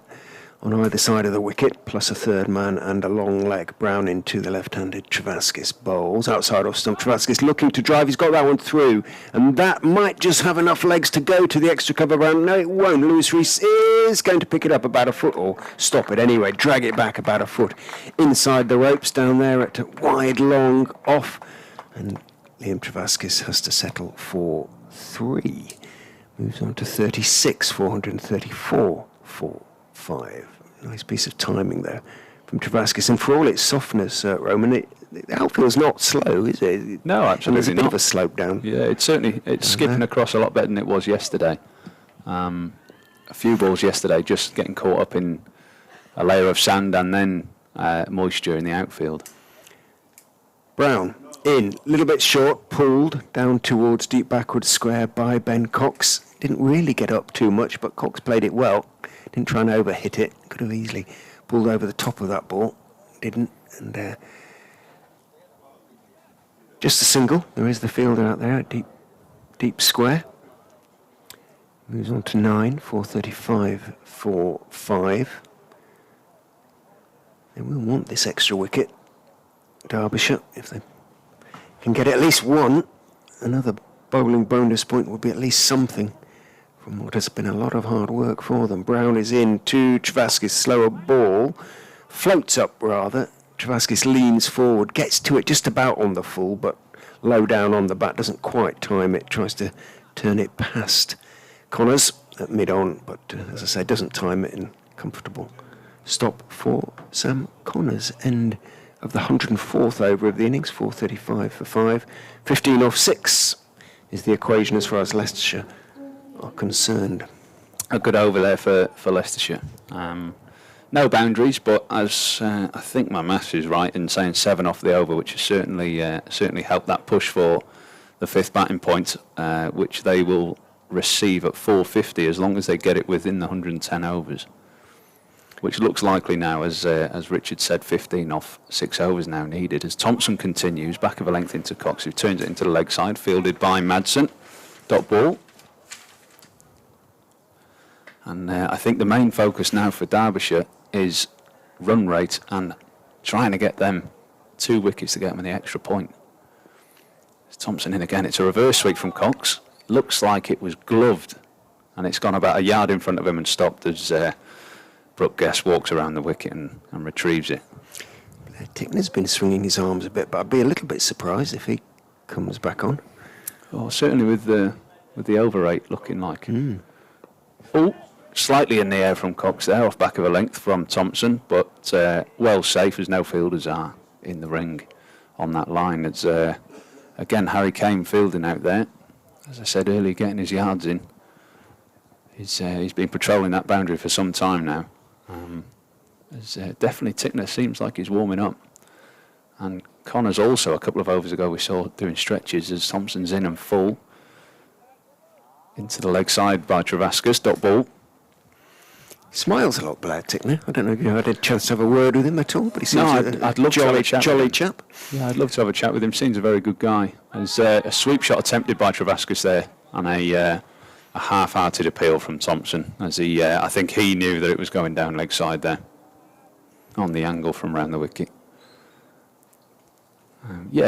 on either side of the wicket, plus a third man and a long leg. Brown into the left-handed. Travaskis bowls outside off stump. Travaskis looking to drive. He's got that one through, and that might just have enough legs to go to the extra cover. Brown. No, it won't. Lewis Rees is going to pick it up about a foot, or stop it anyway. Drag it back about a foot inside the ropes down there at wide, long, off, and Liam Travaskis has to settle for 3. Moves on to 36, 434 for 5. Nice piece of timing there from Travaskis. And for all its softness, Roman, the outfield's not slow, is it? No, absolutely and there's a bit not. of a slope down. Yeah, it's skipping across a lot better than it was yesterday. A few balls yesterday just getting caught up in a layer of sand and then moisture in the outfield. Brown in, a little bit short, pulled down towards deep backward square by Ben Cox. Didn't really get up too much, but Cox played it well. Didn't try and overhit it. Could have easily pulled over the top of that ball. Didn't. And just a single. There is the fielder out there, deep square. Moves on to 9, 435 for 5. They will want this extra wicket, Derbyshire, if they can get at least 1. Another bowling bonus point would be at least something from what has been a lot of hard work for them. Brown is in to Travaskis, slower ball, floats up rather. Travaskis leans forward, gets to it just about on the full, but low down on the bat, doesn't quite time it, tries to turn it past Connors at mid-on, but as I say, doesn't time it, and comfortable stop for Sam Connors. End of the 104th over of the innings, 435 for 5. 15 off 6 is the equation as far as Leicestershire are concerned. A good over there for Leicestershire. No boundaries, but as I think my maths is right in saying 7 off the over, which has certainly helped that push for the 5th batting point, which they will receive at 450 as long as they get it within the 110 overs, which looks likely now, as Richard said, 15 off 6 overs now needed. As Thompson continues, back of a length into Cox, who turns it into the leg side, fielded by Madsen. Dot ball. And I think the main focus now for Derbyshire is run rate and trying to get them 2 wickets to get them in the extra point. It's Thompson in again. It's a reverse sweep from Cox. Looks like it was gloved, and it's gone about a yard in front of him and stopped as Brooke Guest walks around the wicket and retrieves it. Tickner's been swinging his arms a bit, but I'd be a little bit surprised if he comes back on. Oh, certainly with the over rate looking like. Oh, slightly in the air from Cox there, off back of a length from Thompson, but well safe as no fielders are in the ring on that line. It's again Harry Kane fielding out there. As I said earlier, getting his yards in. He's been patrolling that boundary for some time now. Definitely Tickner seems like he's warming up. And Connors also, a couple of overs ago, we saw doing stretches as Thompson's in and full. Into the leg side by Travascus, dot ball. He smiles a lot, Blair Tickner. I don't know if you had a chance to have a word with him at all, but he seems I'd love to have a chat jolly with him. chap. Yeah, I'd love to have a chat with him. Seems a very good guy. There's a sweep shot attempted by Travascus there, and a half-hearted appeal from Thompson, as I think he knew that it was going down leg side there, on the angle from round the wicket.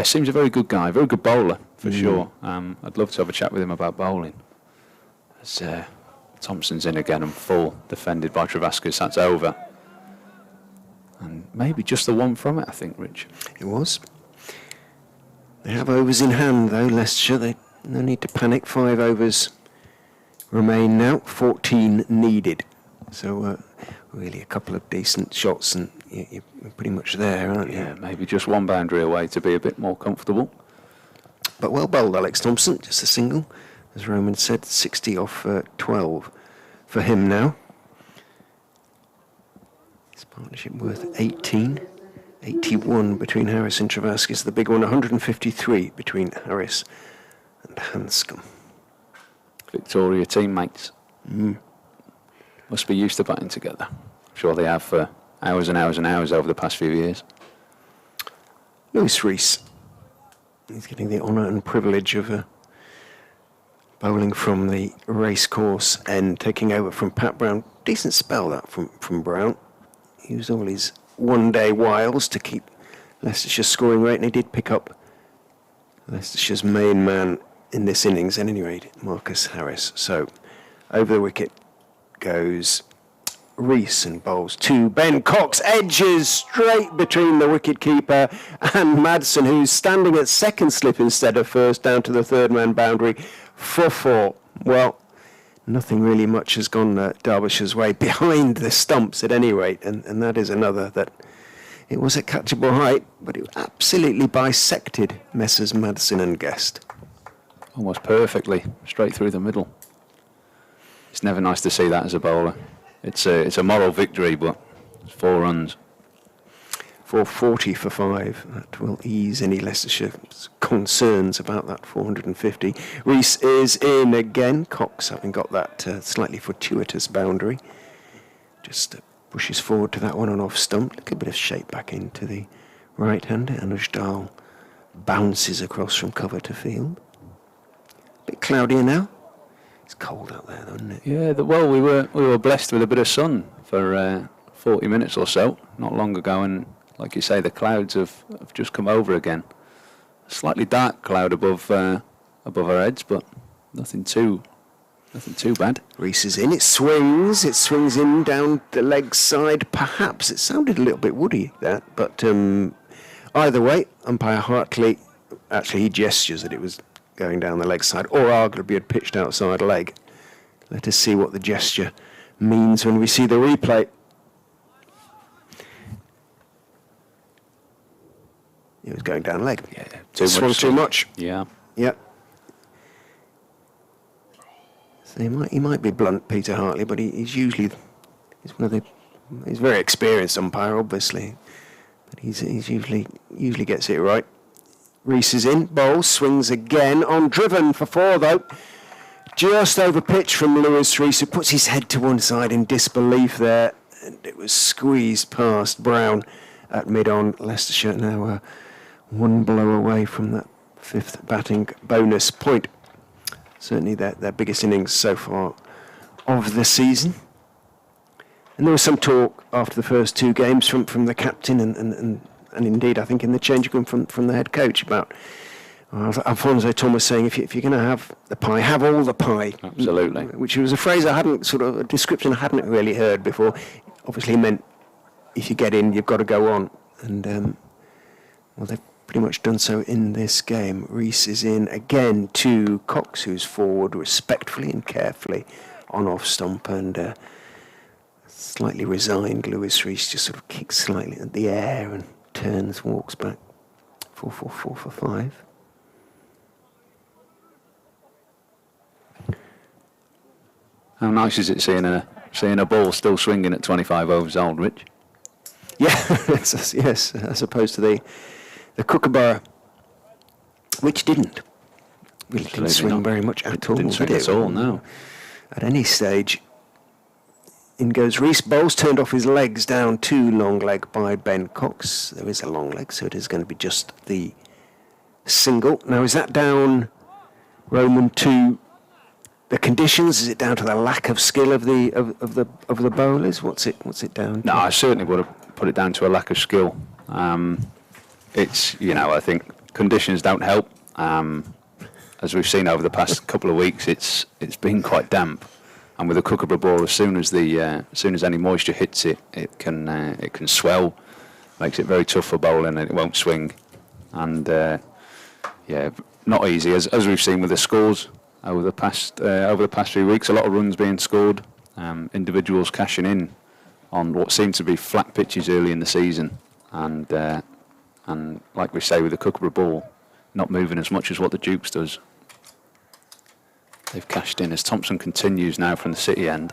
Seems a very good guy, very good bowler for sure. I'd love to have a chat with him about bowling. As Thompson's in again and full, defended by Travascus. That's over. And maybe just the one from it, I think, Rich. It was. They have overs in hand, though, Leicestershire. No need to panic. 5 overs remain now, 14 needed. So, really a couple of decent shots and you're pretty much there, aren't you? Yeah, maybe just one boundary away to be a bit more comfortable. But well bowled, Alex Thompson, just a single. As Roman said, 60 off 12 for him now. His partnership worth 18. 81 between Harris and Travascus. The big one, 153 between Harris and Hanscom. Victoria teammates. Must be used to batting together. I'm sure they have for hours and hours and hours over the past few years. Lewis Rees. He's getting the honour and privilege of bowling from the racecourse end, taking over from Pat Brown. Decent spell that from Brown. He used all his one-day wiles to keep Leicestershire's scoring rate, and he did pick up Leicestershire's main man in this innings, at any rate, Marcus Harris. So, over the wicket goes Rees and bowls to Ben Cox. Edges straight between the wicket-keeper and Madsen, who's standing at second slip instead of first, down to the third man boundary for 4. Well, nothing really much has gone Derbyshire's way behind the stumps at any rate, and that is another that it was at catchable height, but it absolutely bisected Messrs Madsen and Guest. Almost perfectly, straight through the middle. It's never nice to see that as a bowler. It's a moral victory, but it's 4 runs. 440 for 5. That will ease any Leicestershire concerns about that 450. Rees is in again. Cox, having got that slightly fortuitous boundary, just pushes forward to that one on off stump. Look, a bit of shape back into the right-hander. Anujdal bounces across from cover to field. A bit cloudier now. It's cold out there, though, isn't it? Yeah, well, we were blessed with a bit of sun for 40 minutes or so, not long ago, and like you say, the clouds have just come over again. A slightly dark cloud above our heads, but nothing too bad. Rees is in. It swings in down the leg side. Perhaps it sounded a little bit woody, that, but either way, umpire Hartley, actually he gestures that it was going down the leg side, or arguably had pitched outside leg. Let us see what the gesture means when we see the replay. It was going down leg. Yeah, Swung too much. Yeah. Yep. So he might be blunt, Peter Hartley, but he's very experienced umpire, obviously, but he's usually gets it right. Reese is in, bowls, swings again, on driven for 4 though. Just over pitch from Lewis Reese, who puts his head to one side in disbelief there, and it was squeezed past Brown at mid-on. Leicestershire now one blow away from that 5th batting bonus point. Certainly their biggest innings so far of the season. And there was some talk after the first 2 games from the captain and indeed I think in the changing room from the head coach about Alfonso Thomas saying if you're going to have the pie, have all the pie. Absolutely. Which was a phrase I hadn't a description I hadn't really heard before. Obviously meant if you get in, you've got to go on. And they've pretty much done so in this game. Reese is in again to Cox, who's forward respectfully and carefully on off stump, and slightly resigned Lewis Reese just sort of kicks slightly at the air and turns, walks back. 4 for 5. How nice is it seeing a ball still swinging at 25 overs old, Rich? Yeah, yes, as opposed to the Kookaburra, which didn't swing very much at all. Didn't swing at all, no. At any stage. In goes Reese, bowls turned off his legs down to long leg by Ben Cox. There is a long leg, so it is going to be just the single. Now, is that down, Roman, to the conditions? Is it down to the lack of skill of the bowlers? What's it down to? No, I certainly would have put it down to a lack of skill. It's, I think conditions don't help. As we've seen over the past couple of weeks, it's been quite damp. And with a Kookaburra ball, as soon as any moisture hits it, it can swell, makes it very tough for bowling, and it won't swing. And not easy as we've seen with the scores over the past few weeks. A lot of runs being scored, individuals cashing in on what seemed to be flat pitches early in the season, and like we say with the Kookaburra ball, not moving as much as what the Dukes does. They've cashed in as Thompson continues now from the City end.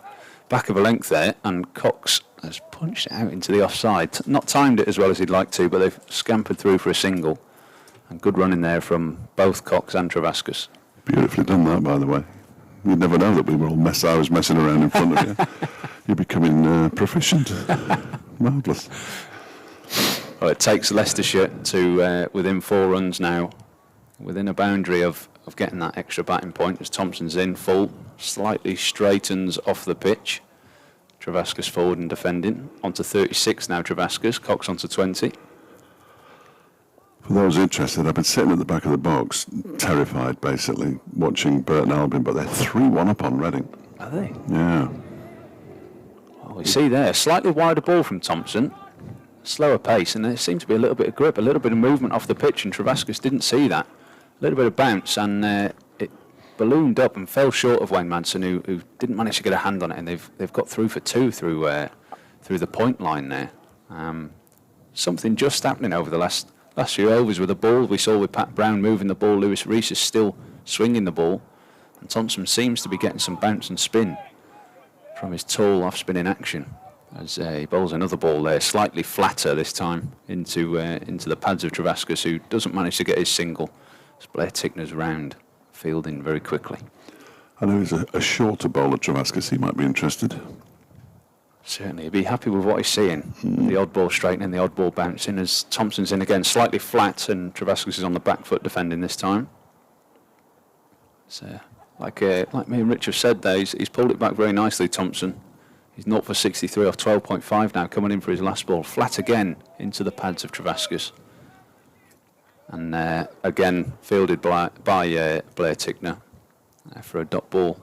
Back of a length there, and Cox has punched it out into the offside. Not timed it as well as he'd like to, but they've scampered through for a single. And good running there from both Cox and Travascus. Beautifully done that, by the way. You'd never know that I was messing around in front of you. You're becoming proficient. Marvellous. Well, it takes Leicestershire to within 4 runs now, within a boundary of getting that extra batting point as Thompson's in full, slightly straightens off the pitch. Travascus forward and defending. Onto 36 now, Travascus. Cox onto 20. For those interested, I've been sitting at the back of the box, terrified, basically, watching Burton Albion, but they're 3-1 up on Reading. Are they? Yeah. Well, we see there, slightly wider ball from Thompson, slower pace, and there seemed to be a little bit of grip, a little bit of movement off the pitch, and Travascus didn't see that. A little bit of bounce, and it ballooned up and fell short of Wayne Manson, who didn't manage to get a hand on it, and they've got through for 2 through the point line there. Something just happening over the last few overs with the ball. We saw with Pat Brown moving the ball. Lewis Reese is still swinging the ball, and Thompson seems to be getting some bounce and spin from his tall off-spinning action as he bowls another ball there, slightly flatter this time into the pads of Travascus, who doesn't manage to get his single. As Blair Tickner's round, fielding very quickly. I know he's a shorter bowler, Travascus. He might be interested. Certainly, he'd be happy with what he's seeing. The odd ball straightening, the odd ball bouncing, as Thompson's in again, slightly flat, and Travascus is on the back foot defending this time. So, like me and Rich have said there, he's pulled it back very nicely, Thompson. He's 0 for 63 off 12.5 now, coming in for his last ball. Flat again into the pads of Travascus. And again, fielded by Blair Tickner for a dot ball.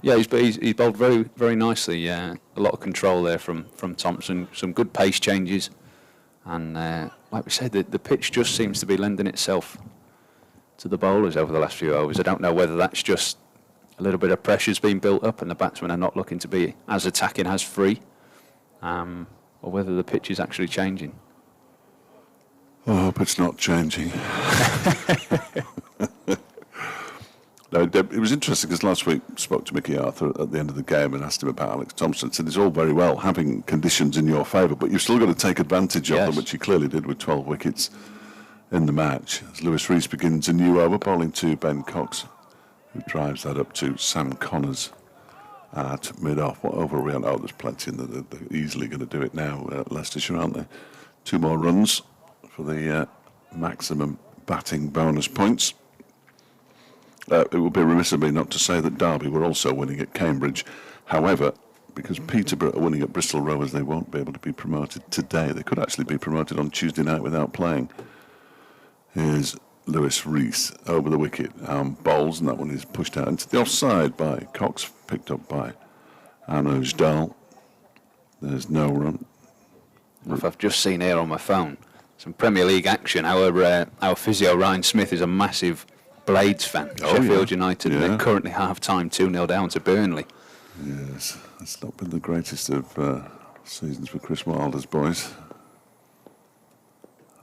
He's bowled very, very nicely. A lot of control there from Thompson. Some good pace changes. And like we said, the pitch just seems to be lending itself to the bowlers over the last few overs. I don't know whether that's just a little bit of pressure's been built up and the batsmen are not looking to be as attacking as free, or whether the pitch is actually changing. I hope it's not changing. No, it was interesting because last week I spoke to Mickey Arthur at the end of the game and asked him about Alex Thompson. He said it's all very well having conditions in your favour, but you've still got to take advantage of them, which he clearly did with 12 wickets in the match. As Lewis Rees begins a new over, bowling to Ben Cox, who drives that up to Sam Connors at mid-off. What over are we on? Oh, there's plenty in there. They're easily going to do it now, Leicestershire, aren't they? 2 more runs for the maximum batting bonus points. It would be remiss of me not to say that Derby were also winning at Cambridge. However, because Peterborough are winning at Bristol Rovers, they won't be able to be promoted today. They could actually be promoted on Tuesday night without playing. Here's Lewis Rees over the wicket, bowls, and that one is pushed out into the offside by Cox, picked up by Anuj Dal. There's no run. If I've just seen here on my phone some Premier League action. Our physio Ryan Smith is a massive Blades fan, Sheffield United, and they're currently half-time 2-0 down to Burnley. Yes, it's not been the greatest of seasons for Chris Wilder's boys.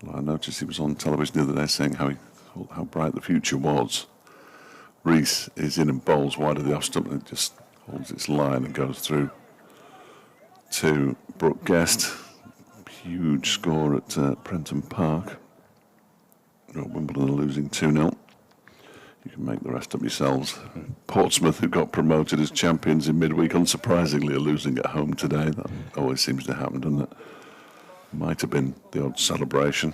Well, I noticed he was on television the other day saying how bright the future was. Rees is in and bowls wide of the off stump and it just holds its line and goes through to Brooke Guest. Huge score at Prenton Park. Wimbledon are losing 2-0. You can make the rest up yourselves. Portsmouth, who got promoted as champions in midweek, unsurprisingly are losing at home today. That always seems to happen, doesn't it? Might have been the odd celebration.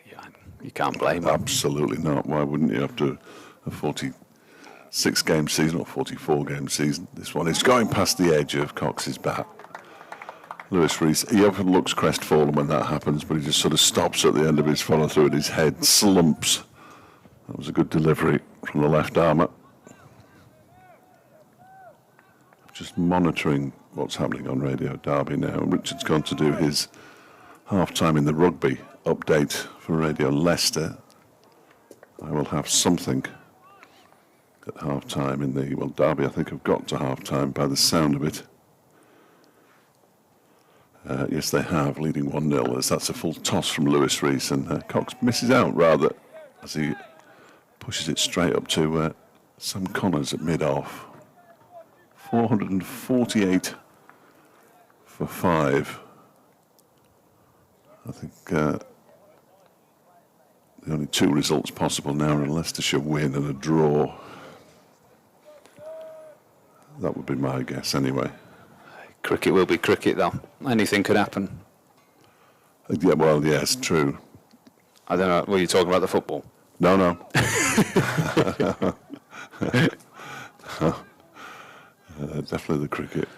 Yeah, you can't blame them. Absolutely not. Why wouldn't you after a 46-game season or 44-game season? This one is going past the edge of Cox's bat. Lewis Rees, he often looks crestfallen when that happens, but he just sort of stops at the end of his follow-through and his head slumps. That was a good delivery from the left armour. Just monitoring what's happening on Radio Derby now. Richard's gone to do his half-time in the rugby update for Radio Leicester. I will have something at half-time in the... Well, Derby, I think, have got to half-time by the sound of it. Yes, they have, leading 1-0, as that's a full toss from Lewis Rees, and Cox misses out, rather, as he pushes it straight up to Sam Connors at mid-off. 448 for 5. I think the only 2 results possible now are a Leicestershire win and a draw. That would be my guess, anyway. Cricket will be cricket, though. Anything could happen. Yeah, well, yes, true. I don't know. Were you talking about the football? No. Definitely the cricket.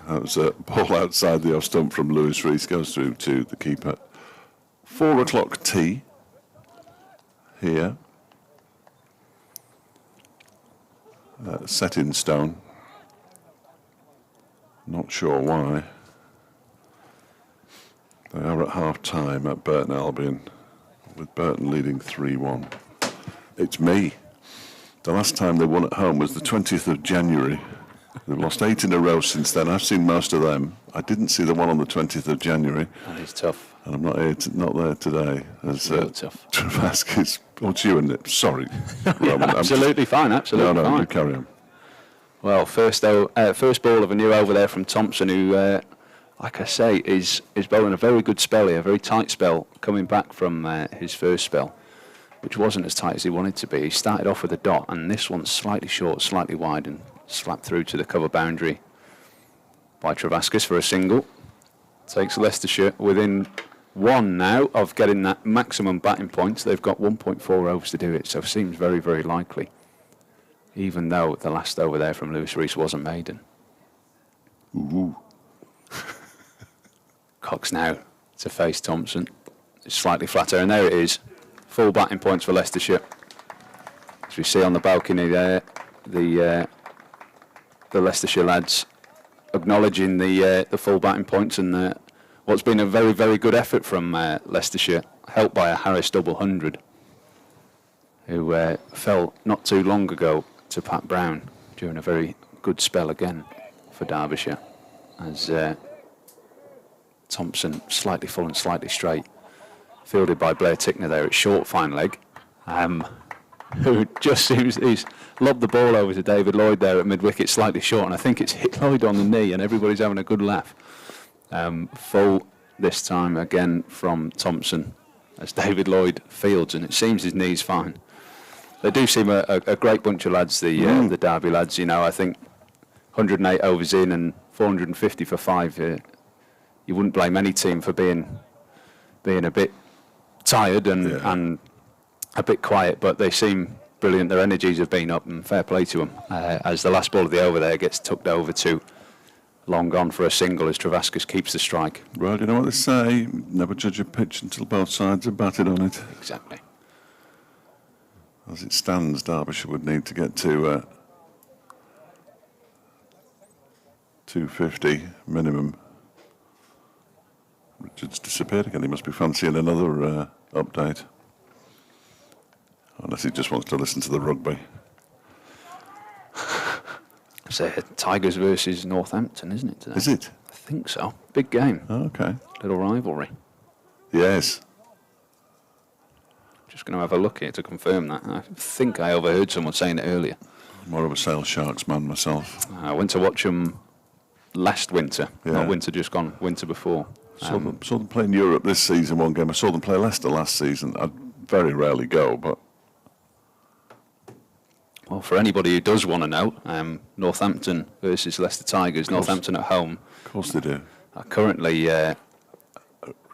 That was a ball outside the off stump from Lewis Rees, goes through to the keeper. 4 o'clock tea here. Set in stone. Not sure why. They are at half-time at Burton Albion, with Burton leading 3-1. It's me. The last time they won at home was the 20th of January. They've lost 8 in a row since then. I've seen most of them. I didn't see the one on the 20th of January. That is tough. And I'm not there today. As tough. Travaskis, what's you and it? Sorry. Roman, absolutely fine, absolutely fine. You carry on. Well, first ball of a new over there from Thompson, who, like I say, is bowling a very good spell here, a very tight spell, coming back from his first spell, which wasn't as tight as he wanted to be. He started off with a dot, and this one's slightly short, slightly wide, and slapped through to the cover boundary by Travaskis for a single. Takes Leicestershire within 1 now of getting that maximum batting points. They've got 1.4 overs to do it, so it seems very, very likely, even though the last over there from Lewis Rees wasn't maiden. Ooh. Cox now to face Thompson. It's slightly flatter, and there it is. Full batting points for Leicestershire. As we see on the balcony there, the Leicestershire lads acknowledging the full batting points, and what's been a very, very good effort from Leicestershire, helped by a Harris double 100, who fell not too long ago to Pat Brown during a very good spell again for Derbyshire, as Thompson slightly full and slightly straight fielded by Blair Tickner there at short fine leg, who just seems he's lobbed the ball over to David Lloyd there at mid-wicket, slightly short, and I think it's hit Lloyd on the knee, and everybody's having a good laugh. Full this time again from Thompson as David Lloyd fields, and it seems his knee's fine. They do seem a great bunch of lads, the Derby lads. You know, I think 108 overs in and 450 for 5. You wouldn't blame any team for being a bit tired and a bit quiet, but they seem brilliant. Their energies have been up, and fair play to them. As the last ball of the over there gets tucked over to long gone for a single as Travaskis keeps the strike. Well, you know what they say, never judge a pitch until both sides are batted on it. Exactly. As it stands, Derbyshire would need to get to 250 minimum. Richard's disappeared again. He must be fancying another update. Unless he just wants to listen to the rugby. It's Tigers versus Northampton, isn't it, today? Is it? I think so. Big game. Oh, okay. Little rivalry. Yes. Just going to have a look here to confirm that. I think I overheard someone saying it earlier. More of a Sale Sharks man myself. I went to watch them last winter. Yeah. Not winter just gone, winter before. Saw them play in Europe this season, one game. I saw them play Leicester last season. I very rarely go, but... Well, for anybody who does want to know, Northampton versus Leicester Tigers, Northampton at home. Of course they do. Are currently...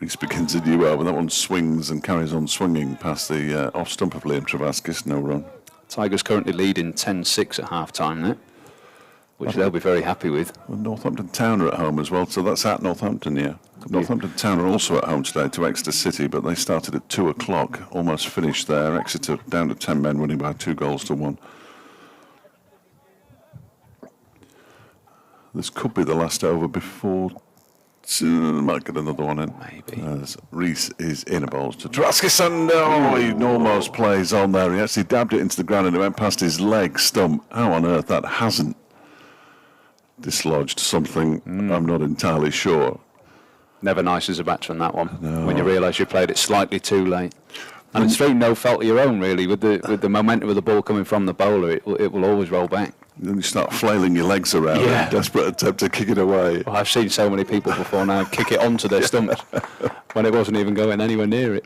Reese begins a new over. That one swings and carries on swinging past the off stump of Liam Travaskis. No run. Tigers currently leading 10-6 at half-time now, which they'll be very happy with. Well, Northampton Town are at home as well, so that's at Northampton, yeah. Northampton Town are also at home today to Exeter City, but they started at 2 o'clock, almost finished there. Exeter down to 10 men, winning by 2-1. This could be the last over before... might get another one in. Maybe. As Reese is in a bowls to Travaskis, and he almost plays on there. He actually dabbed it into the ground and it went past his leg stump. How on earth that hasn't dislodged something, I'm not entirely sure. Never nice as a batsman, that one. No. When you realise you played it slightly too late. And it's through no fault of your own, really. With the momentum of the ball coming from the bowler, it will always roll back. Then you start flailing your legs around in a desperate attempt to kick it away. Well, I've seen so many people before now kick it onto their stumps when it wasn't even going anywhere near it.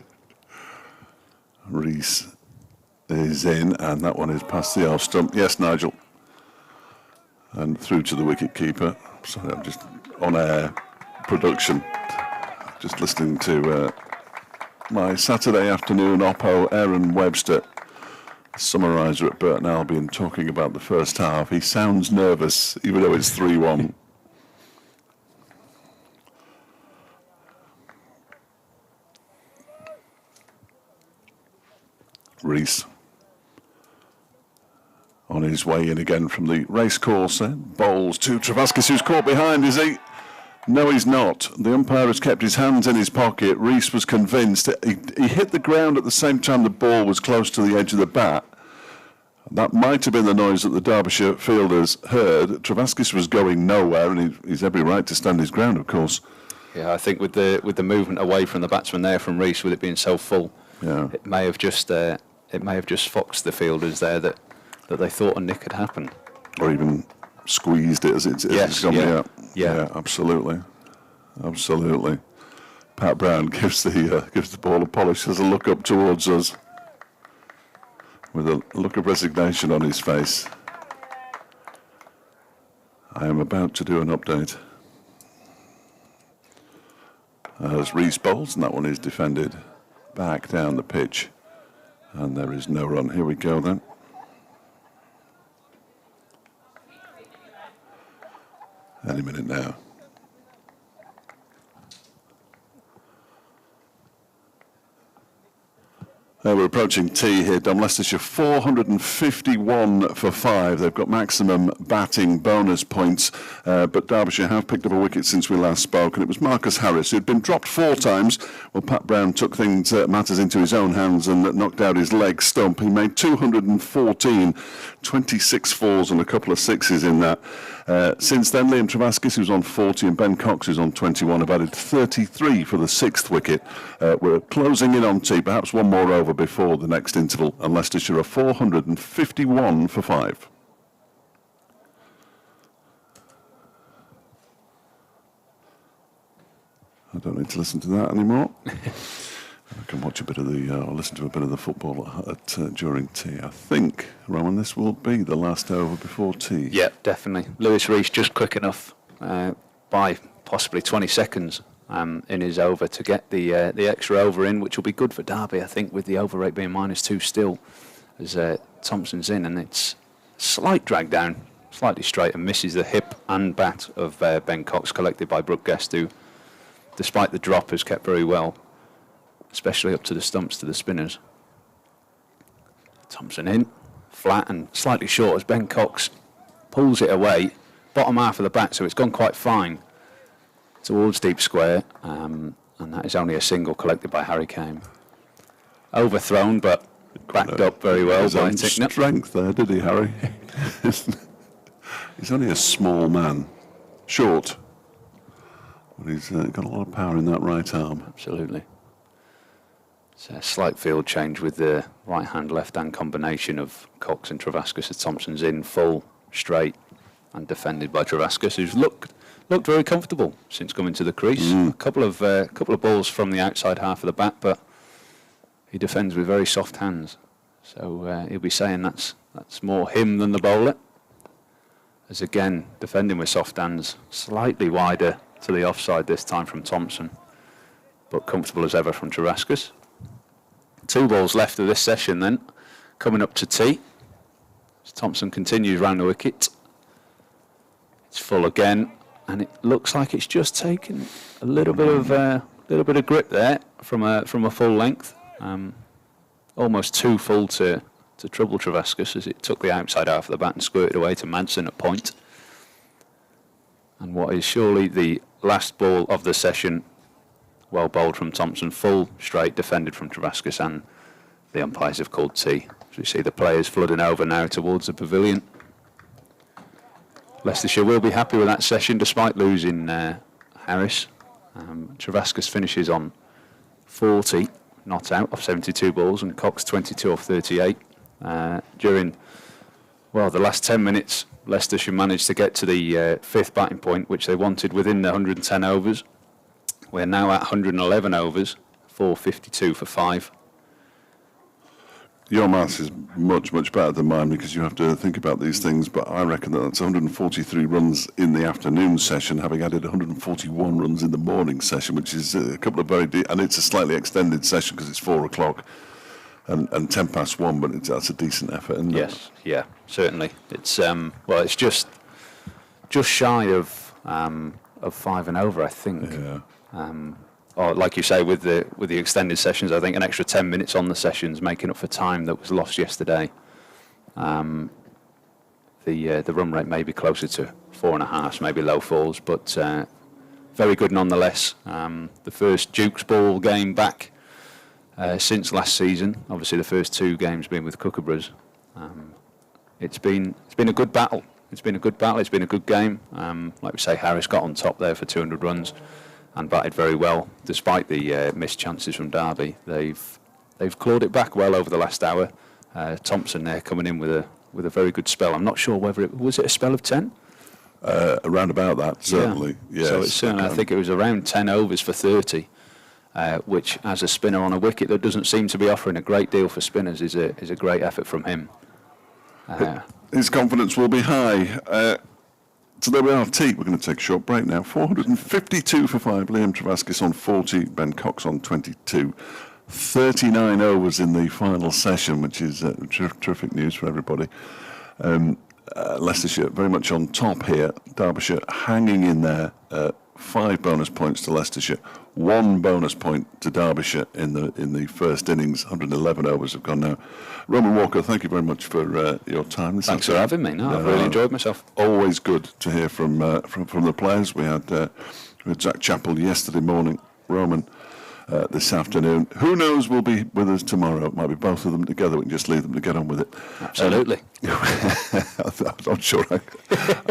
Reese is in, and that one is past the off stump. Yes, Nigel. And through to the wicket keeper. Sorry, I'm just on air production. Just listening to my Saturday afternoon oppo, Aaron Webster, summariser at Burton Albion, talking about the first half. He sounds nervous, even though it's 3-1. Reese on his way in again from the racecourse. Bowls to Travaskis, who's caught behind, is he? No, he's not. The umpire has kept his hands in his pocket. Reese was convinced. He hit the ground at the same time the ball was close to the edge of the bat. That might have been the noise that the Derbyshire fielders heard. Travaskis was going nowhere, and he's every right to stand his ground, of course. Yeah, I think with the movement away from the batsman there from Reese, with it being so full, it may have just foxed the fielders there that they thought a nick had happened, or even squeezed it as it's coming out. Yeah, absolutely. Pat Brown gives the ball a polish, has a look up towards us with a look of resignation on his face. I am about to do an update. As Reese bowls, and that one is defended back down the pitch, and there is no run. Here we go then. Any minute now. We're approaching tea here. Leicestershire 451 for 5. They've got maximum batting bonus points, but Derbyshire have picked up a wicket since we last spoke, and it was Marcus Harris, who'd been dropped 4 times. Well, Pat Brown took matters into his own hands and knocked out his leg stump. He made 214, 26 fours and a couple of sixes in that. Since then, Liam Travaskis, who's on 40, and Ben Cox, who's on 21, have added 33 for the 6th wicket. We're closing in on tea, perhaps one more over before the next interval, and Leicestershire are 451 for 5. I don't need to listen to that anymore. I can watch a bit of or listen to a bit of the football during tea. I think, Roman, this will be the last over before tea. Yeah, definitely. Lewis Rees just quick enough by possibly 20 seconds in his over to get the extra over in, which will be good for Derby, I think, with the over rate being -2 still, as Thompson's in, and it's slight drag down, slightly straight, and misses the hip and bat of Ben Cox, collected by Brooke Guest, who, despite the drop, has kept very well, especially up to the stumps, to the spinners. Thompson in, flat and slightly short as Ben Cox pulls it away, bottom half of the bat, so it's gone quite fine towards deep square, and that is only a single collected by Harry Kane. Overthrown, but backed up very well by Ticknett. Strength there, did he, Harry? He's only a small man, short, but he's got a lot of power in that right arm. Absolutely. It's a slight field change with the right-hand, left-hand combination of Cox and Travaskis as Thompson's in full, straight, and defended by Travaskis, who's looked very comfortable since coming to the crease. A couple of balls from the outside half of the bat, but he defends with very soft hands. So he'll be saying that's more him than the bowler. As again, defending with soft hands, slightly wider to the offside this time from Thompson, but comfortable as ever from Travaskis. 2 balls left of this session then, coming up to tea. As Thompson continues round the wicket. It's full again, and it looks like it's just taken a little bit of grip there from a full length. Almost too full to trouble Travaskis, as it took the outside half of the bat and squirted away to Madsen at point. And what is surely the last ball of the session, well bowled from Thompson, full, straight, defended from Travaskis, and the umpires have called tea. As we see the players flooding over now towards the pavilion. Leicestershire will be happy with that session, despite losing Harris. Travaskis finishes on 40, not out, off 72 balls, and Cox 22 off 38. During, the last 10 minutes, Leicestershire managed to get to the 5th batting point, which they wanted within the 110 overs. We're now at 111 overs, 452 for 5. Your maths is much, much better than mine, because you have to think about these things, but I reckon that's 143 runs in the afternoon session, having added 141 runs in the morning session, which is a couple of very and it's a slightly extended session because it's 4 o'clock and 10 past 1, but that's a decent effort, isn't it? Yes, yeah, certainly. It's it's just shy of 5 and over, I think. Yeah. Or like you say, with the extended sessions, I think an extra 10 minutes on the sessions, making up for time that was lost yesterday. The run rate may be closer to 4.5, maybe low 4s, but very good nonetheless. The first Duke's ball game back since last season. Obviously, the first 2 games being with Kookaburras. It's been a good battle. It's been a good battle. It's been a good game. Like we say, Harris got on top there for 200 runs. And batted very well, despite the missed chances from Derby. They've clawed it back well over the last hour. Thompson there coming in with a very good spell. I'm not sure whether it was a spell of 10. Around about that, certainly. Yeah. Yes. So it's certainly, I think it was around 10 overs for 30, which, as a spinner on a wicket that doesn't seem to be offering a great deal for spinners, is a great effort from him. His confidence will be high. So there we are, tea. We're going to take a short break now. 452 for 5. Liam Travaskis on 40, Ben Cox on 22. 39 overs in the final session, which is terrific news for everybody. Leicestershire very much on top here. Derbyshire hanging in there. 5 bonus points to Leicestershire. 1 bonus point to Derbyshire in the first innings. 111 overs have gone now. Roman Walker, thank you very much for your time. Thanks for having me. No, I've really enjoyed myself. Always good to hear from the players. We had Jack Chappell yesterday morning. Roman this afternoon. Who knows? We'll be with us tomorrow. It might be both of them together. We can just leave them to get on with it. Absolutely. I'm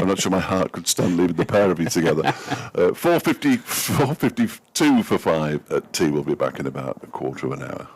not sure my heart could stand leaving the pair of you together. 4:52 for 5 at tea. We'll be back in about a quarter of an hour.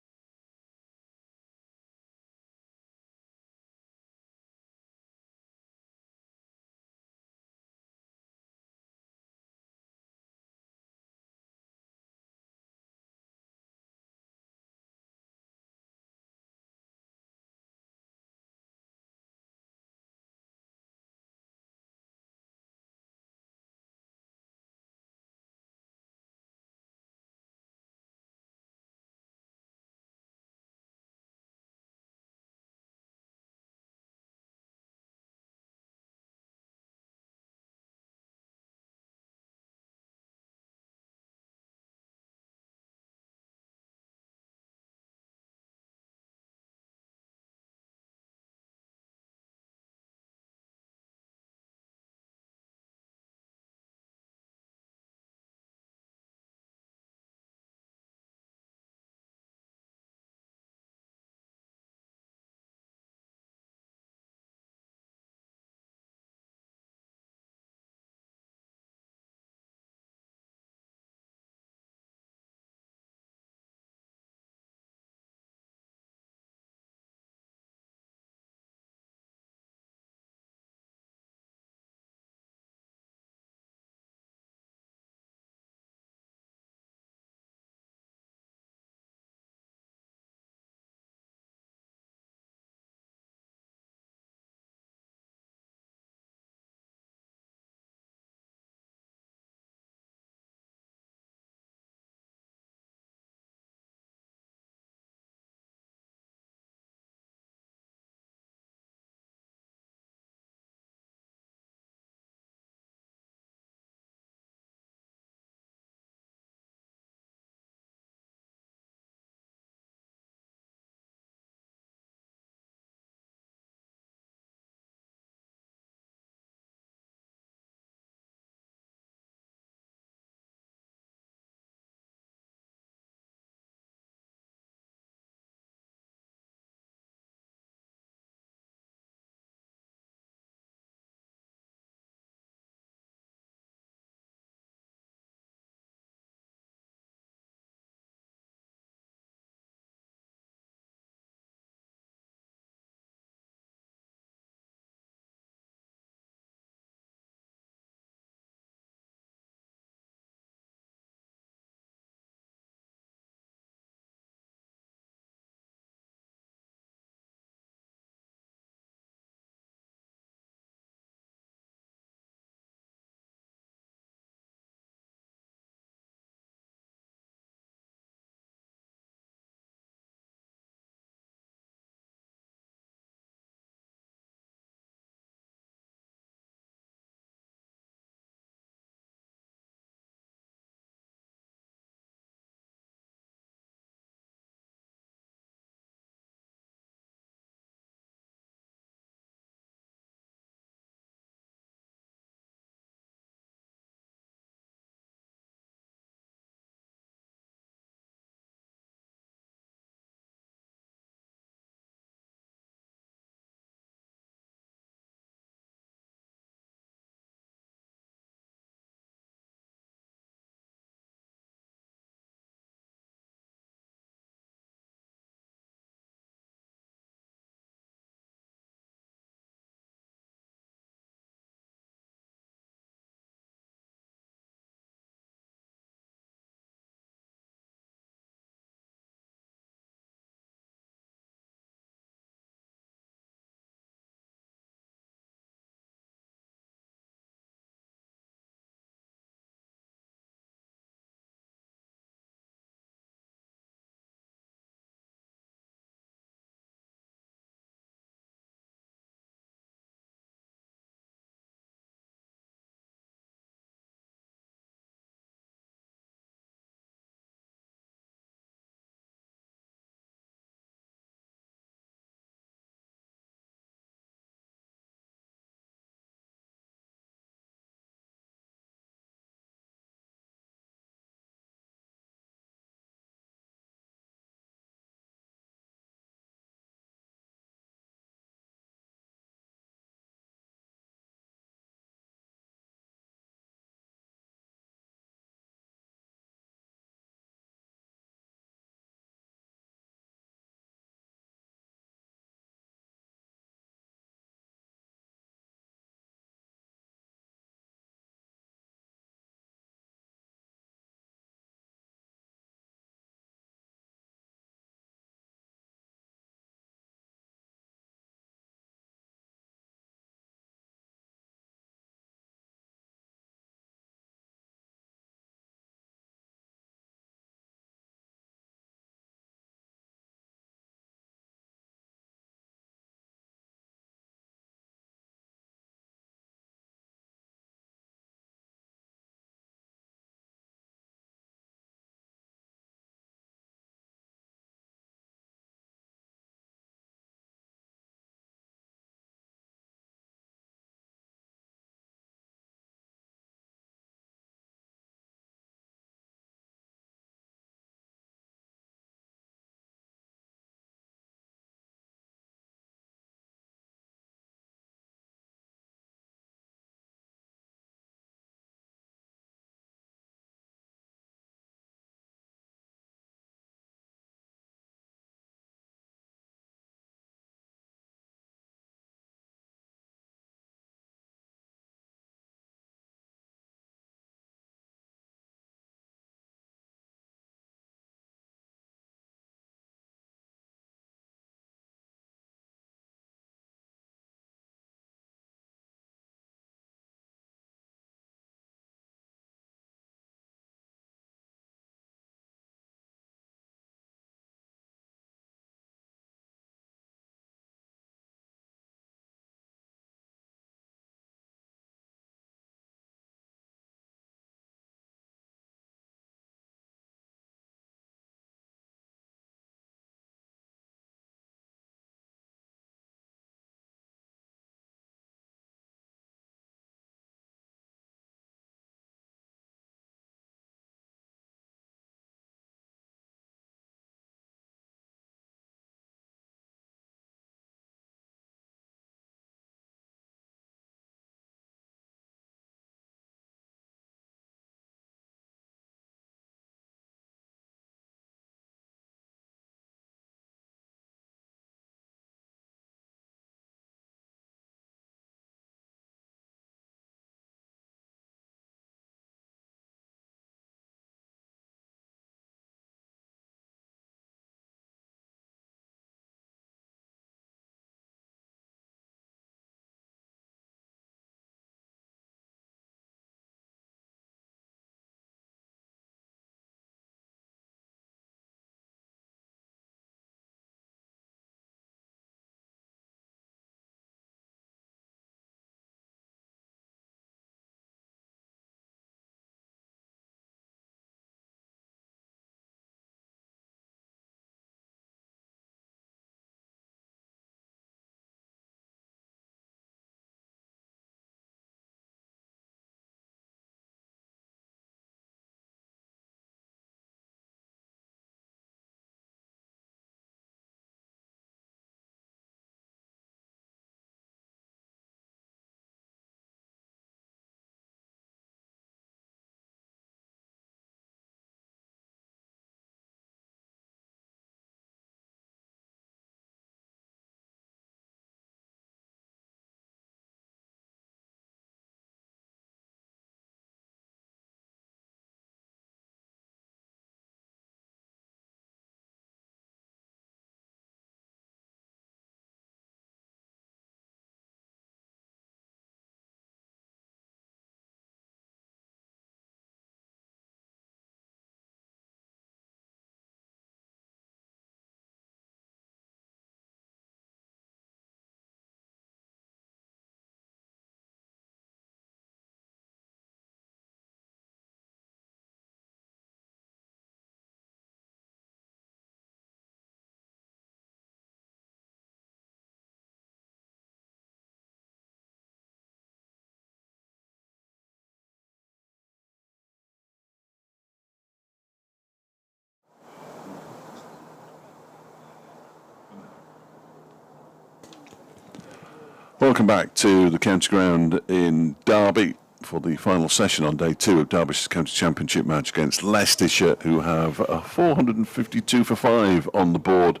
Welcome back to the county ground in Derby for the final session on day 2 of Derbyshire's County Championship match against Leicestershire, who have 452 for 5 on the board.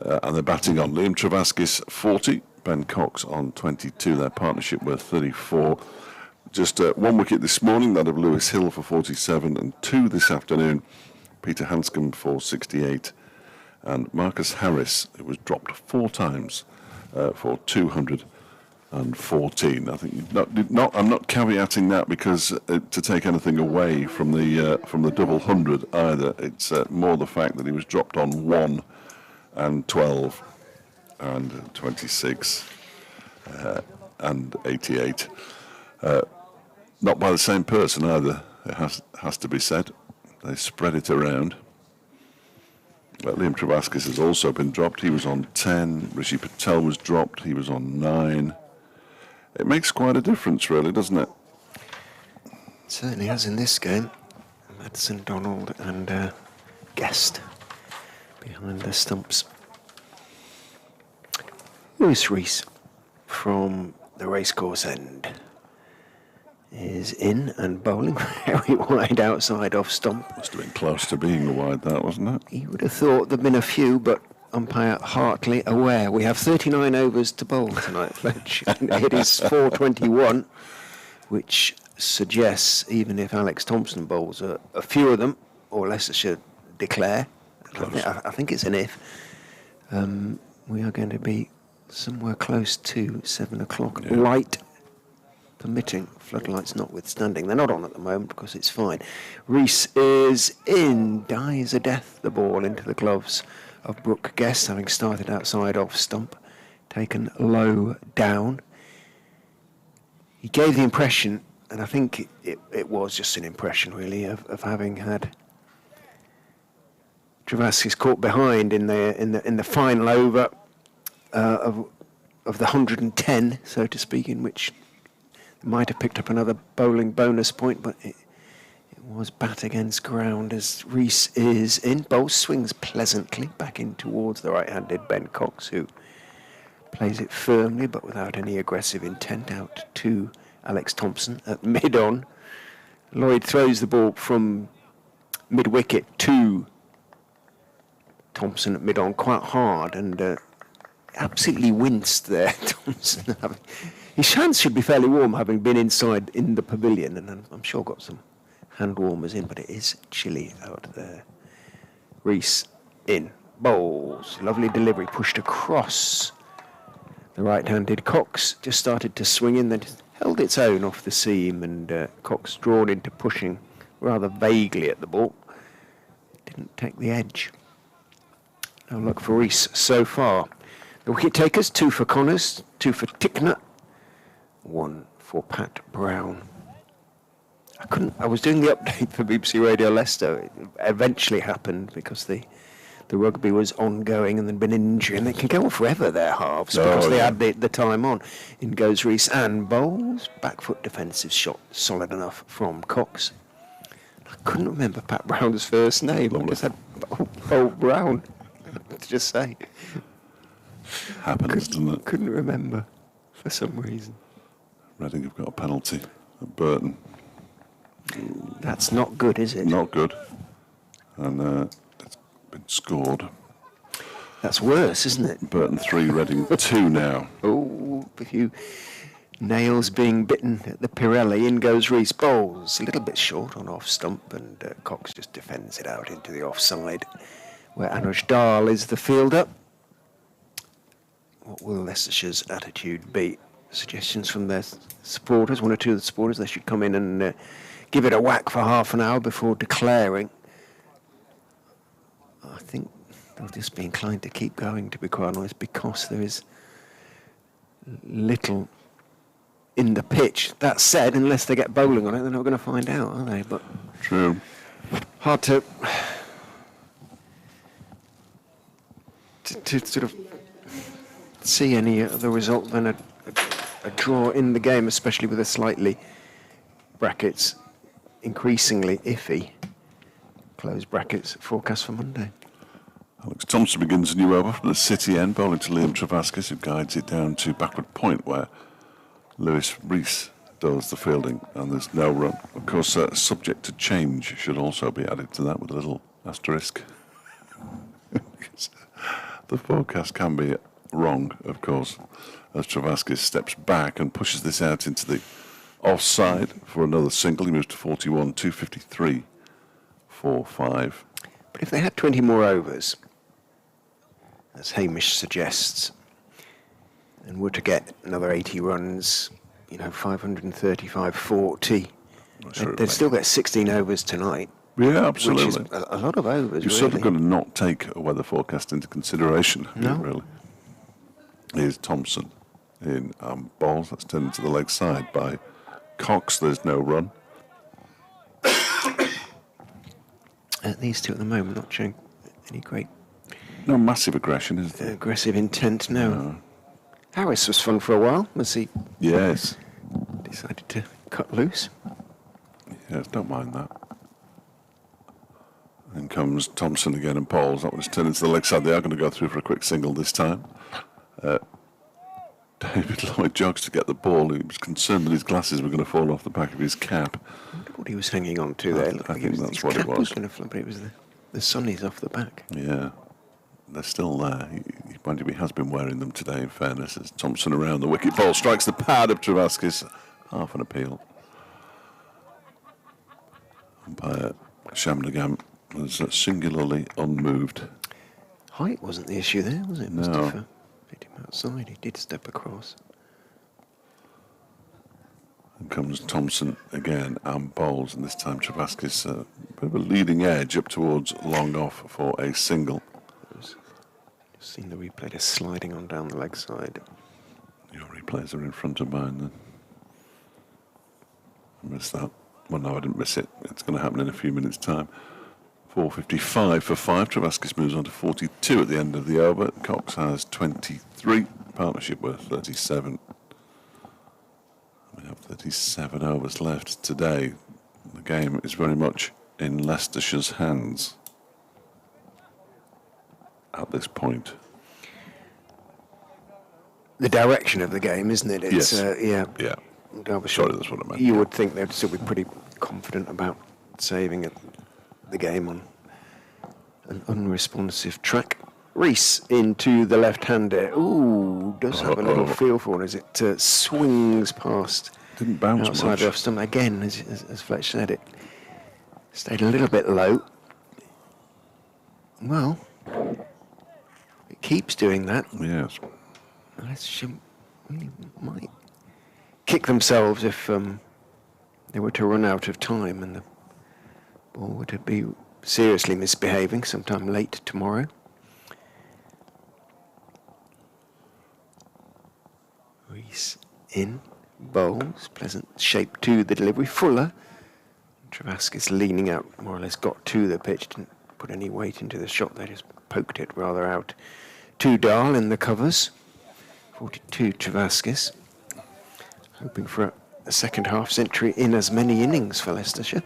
And they're batting on Liam Travaskis 40, Ben Cox on 22, their partnership worth 34. Just 1 wicket this morning, that of Lewis Hill for 47, and 2 this afternoon, Peter Hanscom for 68, and Marcus Harris, who was dropped 4 times for 214. I think I'm not caveating that because to take anything away from the double hundred either. It's more the fact that he was dropped on 1 and 12 and 26 and 88. Not by the same person either. It has to be said. They spread it around. Liam Travaskis has also been dropped. He was on 10. Rishi Patel was dropped. He was on 9. It makes quite a difference, really, doesn't it? It certainly has in this game. Madison, Donald and Guest behind the stumps. Lewis Rees from the racecourse end is in and bowling very wide outside off stump. Must have been close to being a wide, that, wasn't it? You would have thought there'd been a few, but umpire Hartley aware. We have 39 overs to bowl tonight, Fletch. It is 4:21, which suggests even if Alex Thompson bowls a few of them, or Leicestershire declare, I think it's an if, we are going to be somewhere close to 7 o'clock. Yeah. Light permitting, floodlights notwithstanding. They're not on at the moment because it's fine. Rees is in, dies a death, the ball into the gloves of Brooke Guest, having started outside off stump, taken low down. He gave the impression, and I think it was just an impression really, of having had Travaskis caught behind in the final over of the 110, so to speak, in which might have picked up another bowling bonus point, but it was bat against ground as Rees is in. Bowl swings pleasantly back in towards the right-handed Ben Cox, who plays it firmly but without any aggressive intent out to Alex Thompson at mid-on. Lloyd throws the ball from mid-wicket to Thompson at mid-on quite hard and absolutely winced there, Thompson. His hands should be fairly warm, having been inside in the pavilion, and I'm sure got some hand warmers in, but it is chilly out there. Rees in, bowls, lovely delivery, pushed across. The right-handed Cox just started to swing in, then held its own off the seam, and Cox drawn into pushing rather vaguely at the ball. Didn't take the edge. No luck for Rees so far. The wicket takers, 2 for Connors, 2 for Tickner, 1 for Pat Brown. I was doing the update for BBC Radio Leicester. It eventually happened because the rugby was ongoing and there'd been an injury, and they can go on forever, their halves, because they had the time on. In goes Rees and bowls. Back foot defensive shot, solid enough from Cox. I couldn't remember Pat Brown's first name. I just had Bolt Brown to just say. Happens, doesn't it? Couldn't remember for some reason. Reading have got a penalty at Burton. That's not good, is it? Not good. And it's been scored. That's worse, isn't it? Burton 3, Reading 2 now. Oh, a few nails being bitten at the Pirelli. In goes Rees, bowls. A little bit short on off stump, and Cox just defends it out into the offside, where Anuj Dal is the fielder. What will Leicestershire's attitude be? Suggestions from their supporters, 1 or 2 of the supporters, they should come in and give it a whack for half an hour before declaring. I think they'll just be inclined to keep going, to be quite honest, because there is little in the pitch. That said, unless they get bowling on it, they're not going to find out, are they? But True. Hard to sort of see any other result than a draw in the game, especially with a slightly, brackets, increasingly iffy, close brackets, forecast for Monday. Alex Thompson begins a new over from the city end, bowling to Liam Travaskis, who guides it down to backward point, where Lewis Rees does the fielding, and there's no run. Of course, subject to change should also be added to that with a little asterisk. The forecast can be wrong, of course, as Travaskis steps back and pushes this out into the offside for another single. He moves to 41, 253, 4-5. But if they had 20 more overs, as Hamish suggests, and were to get another 80 runs, 535, 40, they'd still get 16 overs tonight. Yeah, absolutely. Which is a lot of overs, You've sort of got to not take a weather forecast into consideration, really. Here's Thompson in balls. That's turned into the leg side by Cox. There's no run. These two at the moment not showing any great... No massive aggression, is there? Aggressive intent, no. Harris was fun for a while, was he? Yes. Decided to cut loose. Yes, don't mind that. In comes Thompson again and Pauls. That one's turned into the leg side. They are going to go through for a quick single this time. David Lloyd jogs to get the ball. He was concerned that his glasses were going to fall off the back of his cap. I wonder what he was hanging on to there. I think that's what it was. Was going to flip, but it was the sunnies off the back. Yeah, they're still there. He has been wearing them today, in fairness, as Thompson around the wicket. Ball strikes the pad of Travaskis. Half an appeal. Umpire Shamnagam was singularly unmoved. Height wasn't the issue there, was it? No. Must have hit him outside. He did step across. And comes Thompson again and bowls, and this time Travaskis a bit of a leading edge up towards long off for a single. Seen the replay just sliding on down the leg side. Your replays are in front of mine then. I missed that. Well, no, I didn't miss it. It's going to happen in a few minutes' time. 4:55 for 5. Travaskis moves on to 42 at the end of the over. Cox has 23. Partnership worth 37. We have 37 overs left today. The game is very much in Leicestershire's hands at this point. The direction of the game, isn't it? It's, Yes. Yeah. Derbyshire. Sorry, that's what I meant. You would think they'd still be pretty confident about saving the game on an unresponsive track. Rees into the left-hander. Ooh, does have a little feel for it as it swings past. Didn't bounce outside much. the off stump. Again, as Fletch said, it stayed a little bit low. Well, it keeps doing that. Yes. Leicestershire really might kick themselves if they were to run out of time and the ball were to be seriously misbehaving sometime late tomorrow. Rees in, bowls, pleasant shape to the delivery. Fuller, Travaskis leaning out, more or less got to the pitch, didn't put any weight into the shot, they just poked it rather out to Dahl in the covers. 42 Travaskis, hoping for a second half century in as many innings for Leicestershire.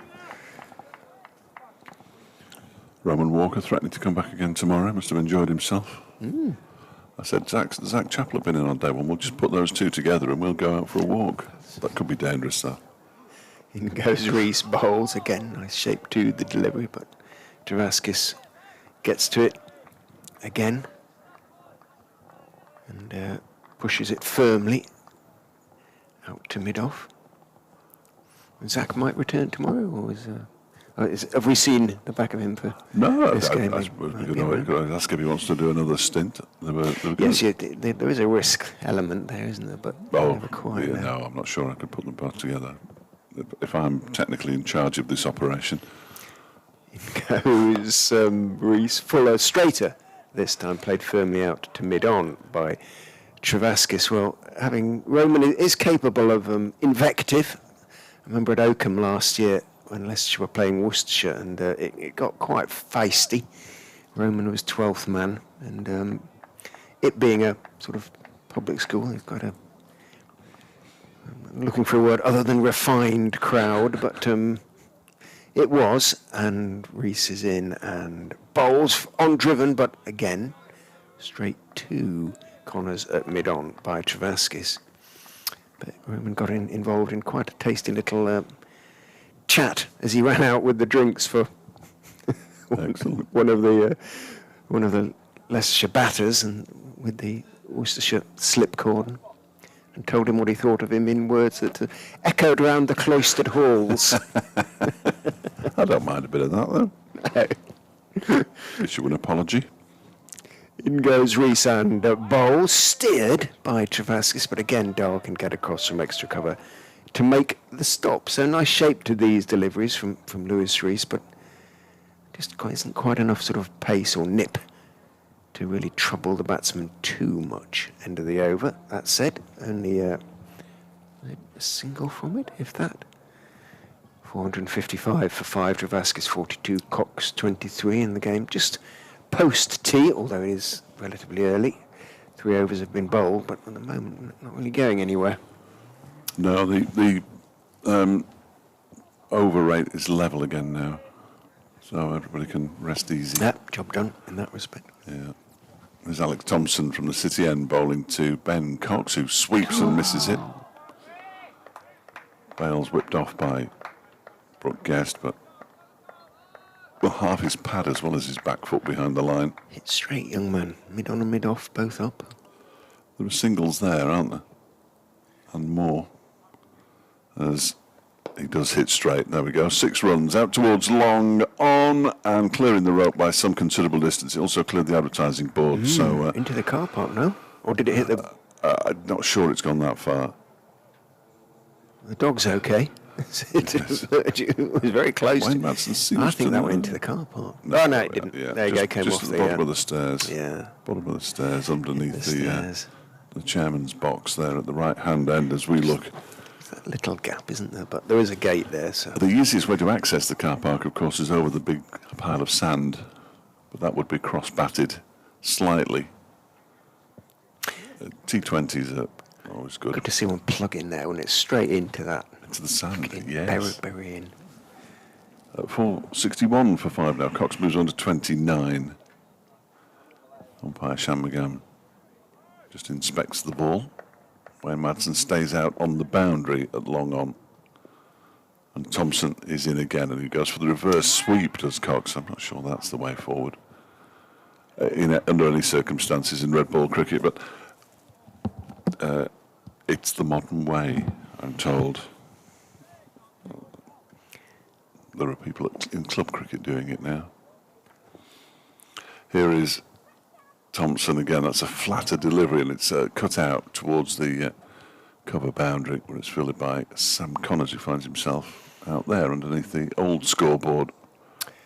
Roman Walker threatening to come back again tomorrow. Must have enjoyed himself. I said, Zach Chappell have been in on day one. We'll just put those two together and we'll go out for a walk. That could be dangerous, though. In goes Rees, bowls again, nice shape to the delivery, but Travaskis gets to it again and pushes it firmly out to mid-off. Zach might return tomorrow, or have we seen the back of him for this game? I could ask if he wants to do another stint. Yes, there is a risk element there, isn't there? But never quite there. No, I'm not sure I could put them both together. If I'm technically in charge of this operation. In goes Rees, Fuller, straighter. This time played firmly out to mid-on by Travaskis. Well, Roman is capable of invective. I remember at Oakham last year when Leicestershire were playing Worcestershire, and it got quite feisty. Roman was 12th man, and it being a sort of public school, they've got a looking for a word other than refined crowd, but It was, and Rees is in and bowls on driven, but again, straight to Connors at mid-on by Travaskis. But Roman got involved in quite a tasty little chat as he ran out with the drinks for one of the Leicestershire batters and with the Worcestershire slipcord, and told him what he thought of him in words that echoed around the cloistered halls. I don't mind a bit of that, though. Issue an apology. In goes Rees and bowl, steered by Travaskis, but again Dahl can get across from extra cover to make the stop. So nice shape to these deliveries from Lewis Rees, but just isn't quite enough sort of pace or nip to really trouble the batsman too much. End of the over. That said, only a single from it, if that. 455 for 5, Travaskis 42, Cox 23 in the game. Just post-tea, although it is relatively early. 3 overs have been bowled, but at the moment not really going anywhere. No, the over rate is level again now, so everybody can rest easy. Yep, job done in that respect. Yeah. There's Alex Thompson from the City End bowling to Ben Cox, who sweeps and misses it. Bale's whipped off by Brooke Guest, but half his pad as well as his back foot behind the line. Hit straight, young man. Mid on and mid off, both up. There are singles there, aren't there? And more. As he does hit straight. There we go. 6 runs out towards long on and clearing the rope by some considerable distance. It also cleared the advertising board. So into the car park, no? Or did it hit the... I'm not sure it's gone that far. The dog's okay. It was very close. Wayne Madsen seems I think to that know. went into the car park. No, it didn't. Yeah, There you go, came just off at the bottom of the stairs. Yeah. Bottom of the stairs underneath the stairs. The chairman's box there at the right-hand end as we look. There's that little gap, isn't there? But there is a gate there, so... The easiest way to access the car park, of course, is over the big pile of sand, but that would be cross-batted slightly. T20s are always good. Good to see one plug in there when it's straight into that. Into the sand, In, yes. bury in. 461 for 5 now. Cox moves on to 29. Umpire Shanmugam just inspects the ball. Wayne Madsen stays out on the boundary at long on. And Thompson is in again, and he goes for the reverse sweep, does Cox. I'm not sure that's the way forward under any circumstances in red ball cricket, but it's the modern way, I'm told. There are people in club cricket doing it now. Here is Thompson again. That's a flatter delivery, and it's cut out towards the cover boundary, where it's fielded by Sam Connors, who finds himself out there underneath the old scoreboard.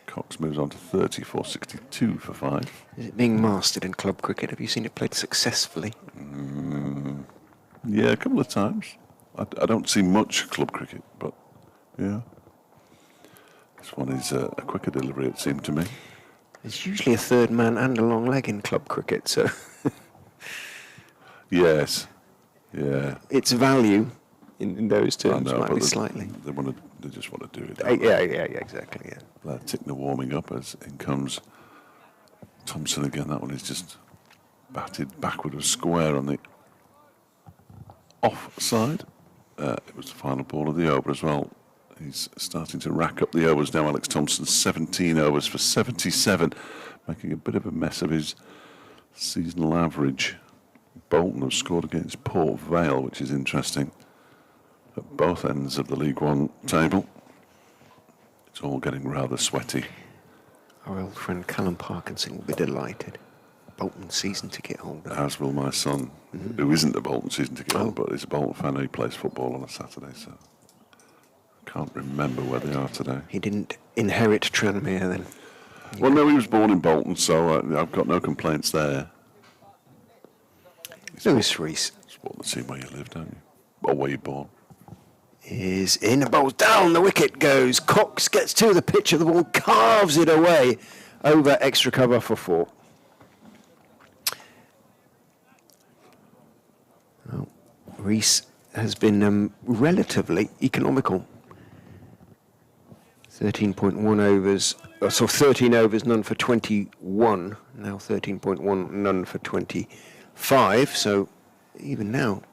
Cox moves on to 34.62 for 5. Is it being mastered in club cricket? Have you seen it played successfully? Yeah, a couple of times. I don't see much club cricket, but yeah. This one is a quicker delivery, it seemed to me. There's usually a third man and a long leg in club cricket, so... Yes, yeah. Its value in those terms I know, might but be slightly... They just want to do it. Yeah, exactly, yeah. That Tickner warming up as in comes Thompson again. That one is just batted backward of square on the offside. It was the final ball of the over as well. He's starting to rack up the overs now. Alex Thompson, 17 overs for 77, making a bit of a mess of his seasonal average. Bolton have scored against Port Vale, which is interesting, at both ends of the League One table. It's all getting rather sweaty. Our old friend Callum Parkinson will be delighted. Bolton season ticket holder. As will my son, who isn't a Bolton season ticket holder, but is a Bolton fan. He plays football on a Saturday, so I can't remember where they are today. He didn't inherit Tranmere then. Well, no, he was born in Bolton, so I've got no complaints there. Lewis Rees Sport the team where you live, don't you? Or where you're born. is in. The ball's down, the wicket goes. Cox gets to the pitch of the ball, carves it away over extra cover for 4. Well, Rees has been relatively economical. 13.1 overs, so 13 overs, none for 21. Now 13.1, none for 25. So even now,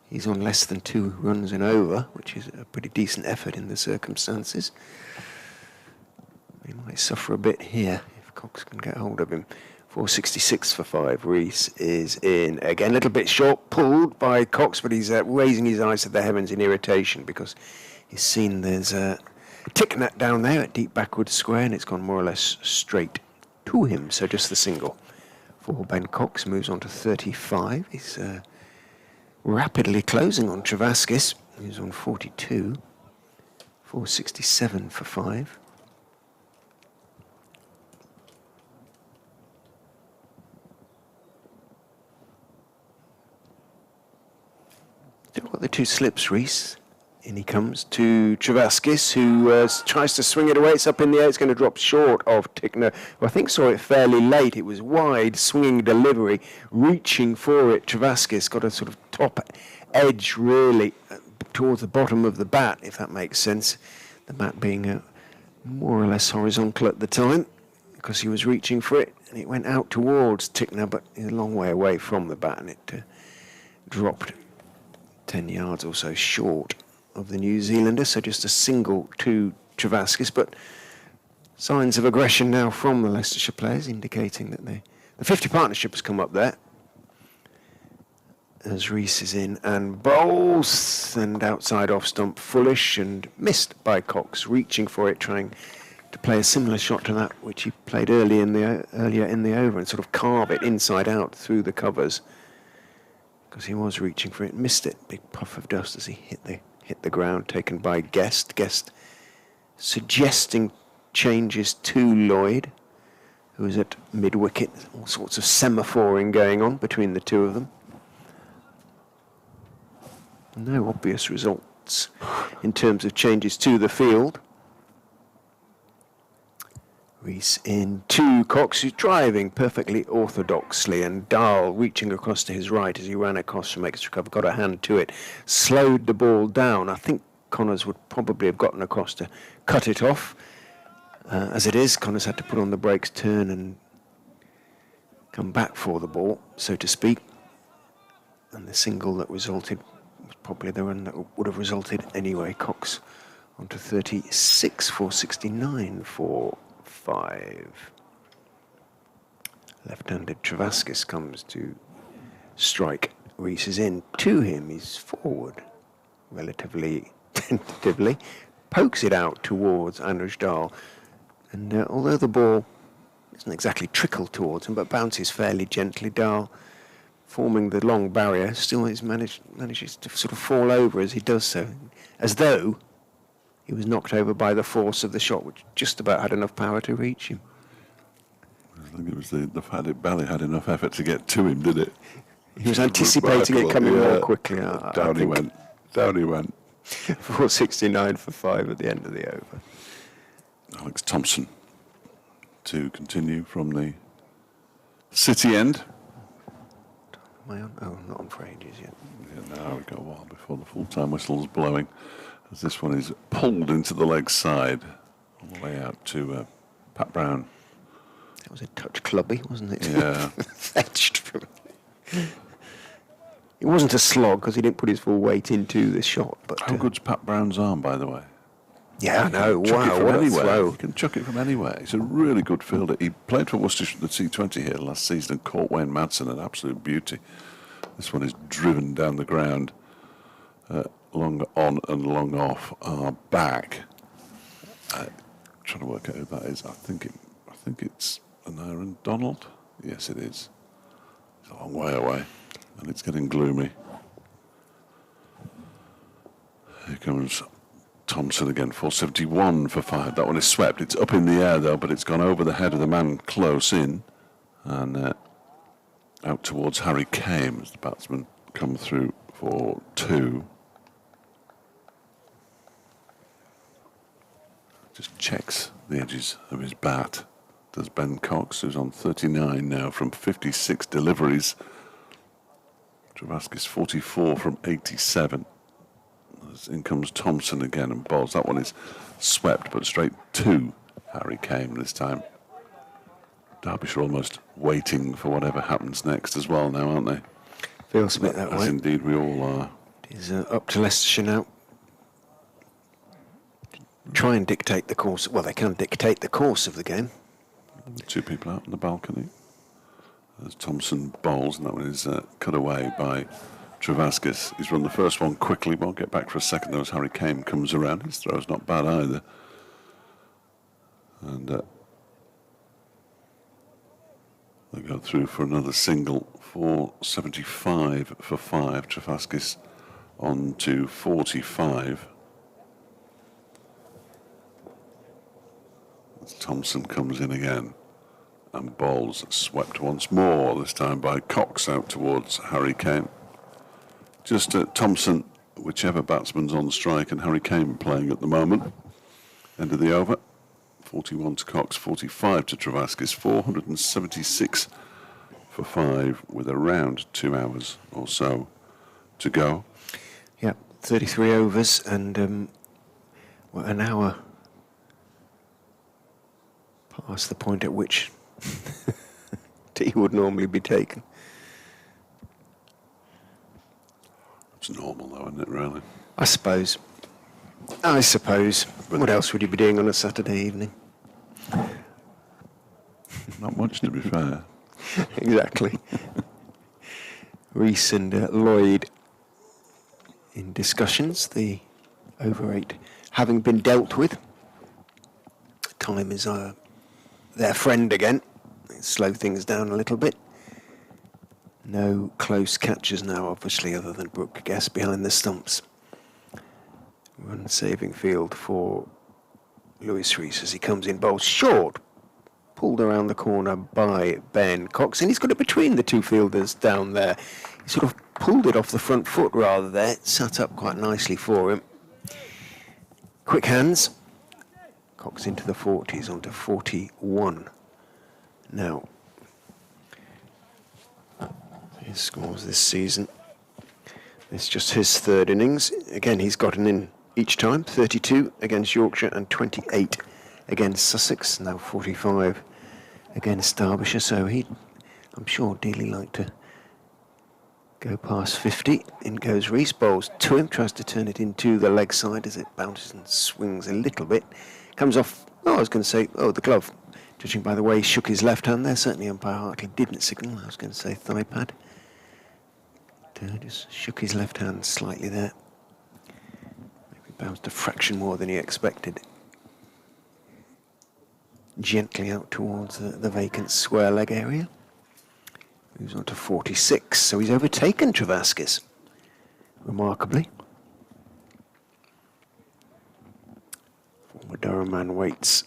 he's on less than 2 runs an over, which is a pretty decent effort in the circumstances. He might suffer a bit here if Cox can get hold of him. 466 for 5. Rees is in again, a little bit short, pulled by Cox, but he's raising his eyes to the heavens in irritation because he's seen there's a tick net down there at deep backward square, and it's gone more or less straight to him. So just the single for Ben Cox. Moves on to 35. He's rapidly closing on Travaskis. He's on 42. 467 for 5. Still got the 2 slips, Rees. In he comes to Travaskis, who tries to swing it away. It's up in the air. It's going to drop short of Tickner, who I think saw it fairly late. It was wide, swinging delivery, reaching for it. Travaskis got a sort of top edge, really, towards the bottom of the bat, if that makes sense. The bat being more or less horizontal at the time, because he was reaching for it, and it went out towards Tickner, but a long way away from the bat, and it dropped 10 yards or so short of the New Zealander, so just a single to Travaskis, but signs of aggression now from the Leicestershire players, indicating that the 50 partnership has come up there. As Rees is in and bowls, and outside off stump, foolish and missed by Cox, reaching for it, trying to play a similar shot to that which he played earlier in the over, and sort of carve it inside out through the covers, because he was reaching for it, missed it. Big puff of dust as he hit the ground, taken by Guest. Guest suggesting changes to Lloyd, who is at mid-wicket. All sorts of semaphoring going on between the two of them. No obvious results in terms of changes to the field. Rees in to Cox, who's driving perfectly orthodoxly, and Dahl reaching across to his right as he ran across from extra cover, got a hand to it, slowed the ball down. I think Connors would probably have gotten across to cut it off. As it is, Connors had to put on the brakes, turn and come back for the ball, so to speak. And the single that resulted was probably the run that would have resulted anyway. Cox onto 36, 469 for 5. Left-handed Travaskis comes to strike. Rees is in to him. He's forward relatively tentatively, pokes it out towards Andrij Dahl, and although the ball doesn't exactly trickle towards him but bounces fairly gently, Dahl, forming the long barrier, still manages to sort of fall over as he does so, as though he was knocked over by the force of the shot, which just about had enough power to reach him. I think it was the fact it barely had enough effort to get to him, did it? He was anticipating it coming more quickly. Down he went. Down he went. 469 for 5 at the end of the over. Alex Thompson to continue from the City end. Am I on? Oh, not on for ages yet. Yeah, now we've got a while before the full-time whistle's blowing, as this one is pulled into the leg side all the way out to Pat Brown. That was a touch clubby, wasn't it? Yeah. Fetched from... It wasn't a slog because he didn't put his full weight into the shot. But how good's Pat Brown's arm, by the way? Yeah, I know. Wow, what anywhere. a throw. He can chuck it from anywhere. He's a really good fielder. He played for Worcestershire at the T20 here last season and caught Wayne Madsen, an absolute beauty. This one is driven down the ground, long on and long off our back. Trying to work out who that is. I think it's an Aaron Donald. Yes, it is. It's a long way away, and it's getting gloomy. Here comes Thompson again, 471 for 5. That one is swept. It's up in the air, though, but it's gone over the head of the man close in, and out towards Harry Kame as the batsman come through for 2. Just checks the edges of his bat. Does Ben Cox, who's on 39 now from 56 deliveries. Travaskis 44 from 87. In comes Thompson again and bowls. That one is swept, but straight to Harry Kane this time. Derbyshire almost waiting for whatever happens next as well now, aren't they? Feels a bit that As way. indeed we all are. He's up to Leicestershire now. Try and dictate the course. Well, they can dictate the course of the game. Two people out on the balcony. As Thompson bowls, and that one is cut away by Travaskis. He's run the first one quickly, won't get back for a second though as Harry Kane comes around. His throw's not bad either. And they go through for another single, 475 for 5. Travaskis on to 45. As Thompson comes in again and bowls, swept once more, this time by Cox out towards Harry Kane. Just Thompson, whichever batsman's on strike, and Harry Kane playing at the moment. End of the over. 41 to Cox, 45 to Travaskis, 476 for 5 with around 2 hours or so to go. Yeah, 33 overs and an hour past the point at which tea would normally be taken. It's normal though, isn't it, really? I suppose. What else would you be doing on a Saturday evening? Not much, to be fair. Exactly. Rees and Lloyd in discussions, the over 8 having been dealt with. Time is their friend again. Slow things down a little bit. No close catches now, obviously, other than Brooke Guest behind the stumps. Run saving field for Lewis Rees as he comes in, bowls short, pulled around the corner by Ben Cox, and he's got it between the two fielders down there. He sort of pulled it off the front foot rather there. It sat up quite nicely for him. Quick hands. Cox into the 40s, onto 41. Now, his scores this season. It's just his third innings. Again, he's gotten in each time, 32 against Yorkshire and 28 against Sussex, now 45 against Derbyshire, so I'm sure, dearly like to go past 50. In goes Rees, bowls to him, tries to turn it into the leg side as it bounces and swings a little bit. Comes off, I was going to say, the glove. Judging by the way he shook his left hand there, certainly umpire Hartley didn't signal, I was going to say thigh pad. Just shook his left hand slightly there. Maybe bounced a fraction more than he expected. Gently out towards the vacant square leg area. Moves on to 46, so he's overtaken Travaskis, remarkably. Former Durham man waits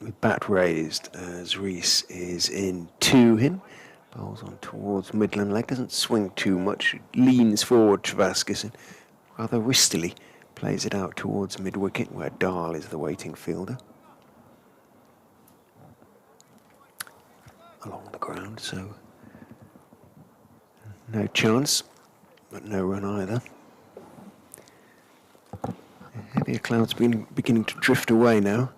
with bat raised as Rees is in to him. Bowls on towards Midland leg, doesn't swing too much, leans forward Travaskis and rather wristily plays it out towards mid-wicket where Dahl is the waiting fielder. Along the ground, so no chance, but no run either. Heavier clouds beginning to drift away now.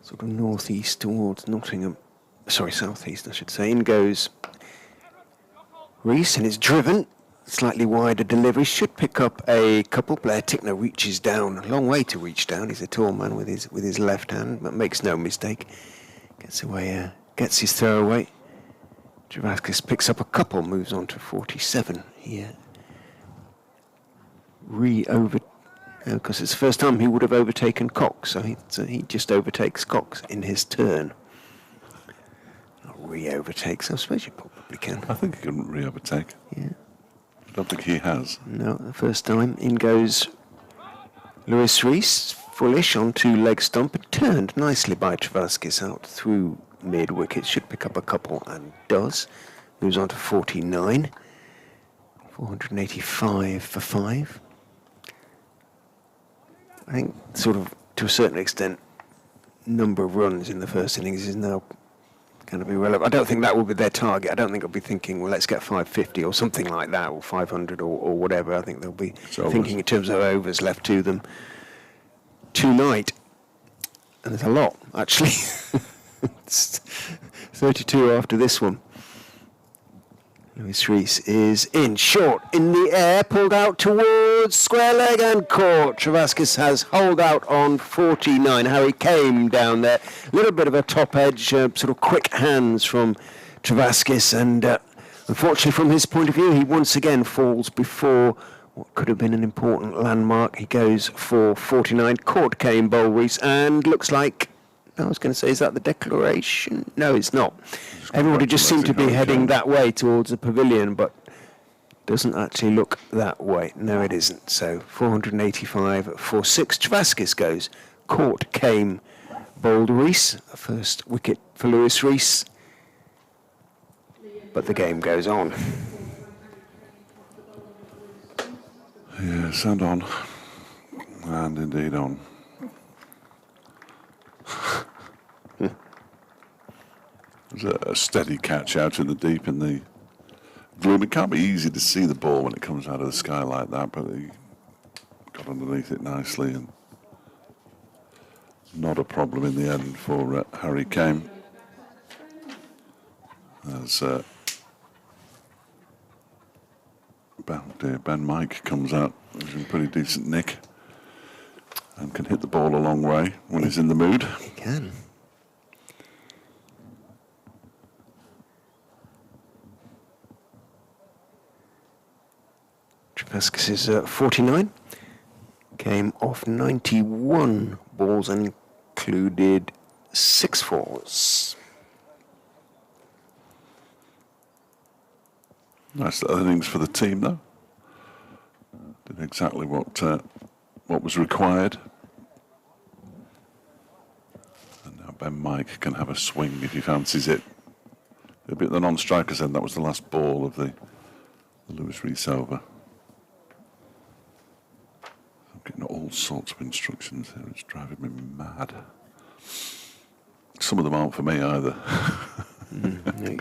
Sort of northeast towards Nottingham. Sorry, southeast, I should say. In goes Rees, and it's driven. Slightly wider delivery. Should pick up a couple. Blair Tickner reaches down. A long way to reach down. He's a tall man with his left hand, but makes no mistake. Gets away, gets his throw away. Travaskis picks up a couple, moves on to 47 here. Because it's the first time he would have overtaken Cox, so he just overtakes Cox in his turn. Not re-overtakes, I suppose you probably can. I think he can re-overtake. Yeah. I don't think he has. No, the first time. In goes Lewis Rees, fullish onto leg stump, and turned nicely by Travaskis out through mid-wicket. Should pick up a couple and does. Moves on to 49. 485 for 5. I think, sort of, to a certain extent, number of runs in the first innings is now going to be relevant. I don't think that will be their target. I don't think they'll be thinking, well, let's get 550 or something like that, or 500 or whatever. I think they'll be thinking in terms of overs left to them tonight. And there's a lot, actually. It's 32 after this one. Lewis Rees is in short, in the air, pulled out towards square leg and caught. Travaskis has holed out on 49. Harry came down there. A little bit of a top edge, sort of quick hands from Travaskis. And unfortunately, from his point of view, he once again falls before what could have been an important landmark. He goes for 49. Caught came Bowl Rees and looks like, I was going to say, is that the declaration? No, it's not. Everybody just seemed to be heading that way towards the pavilion, but doesn't actually look that way. No, it isn't. So 485 for 6. Travaskis goes. Caught came Bold Rees. First wicket for Lewis Rees. But the game goes on. Yes, and on. And indeed on. There's a steady catch out in the deep in the gloom. It can't be easy to see the ball when it comes out of the sky like that, but he got underneath it nicely and not a problem in the end for Harry Kane. As Ben Mike comes out, he's in pretty decent nick and can hit the ball a long way when he's in the mood. He can. Travaskis is 49. Came off 91 balls and included 6 fours. Nice innings for the team, though. Did exactly what was required. And now Ben Mike can have a swing if he fancies it. A bit the non-striker's end. That was the last ball of the Lewis Rees over. I'm getting all sorts of instructions here. It's driving me mad. Some of them aren't for me either.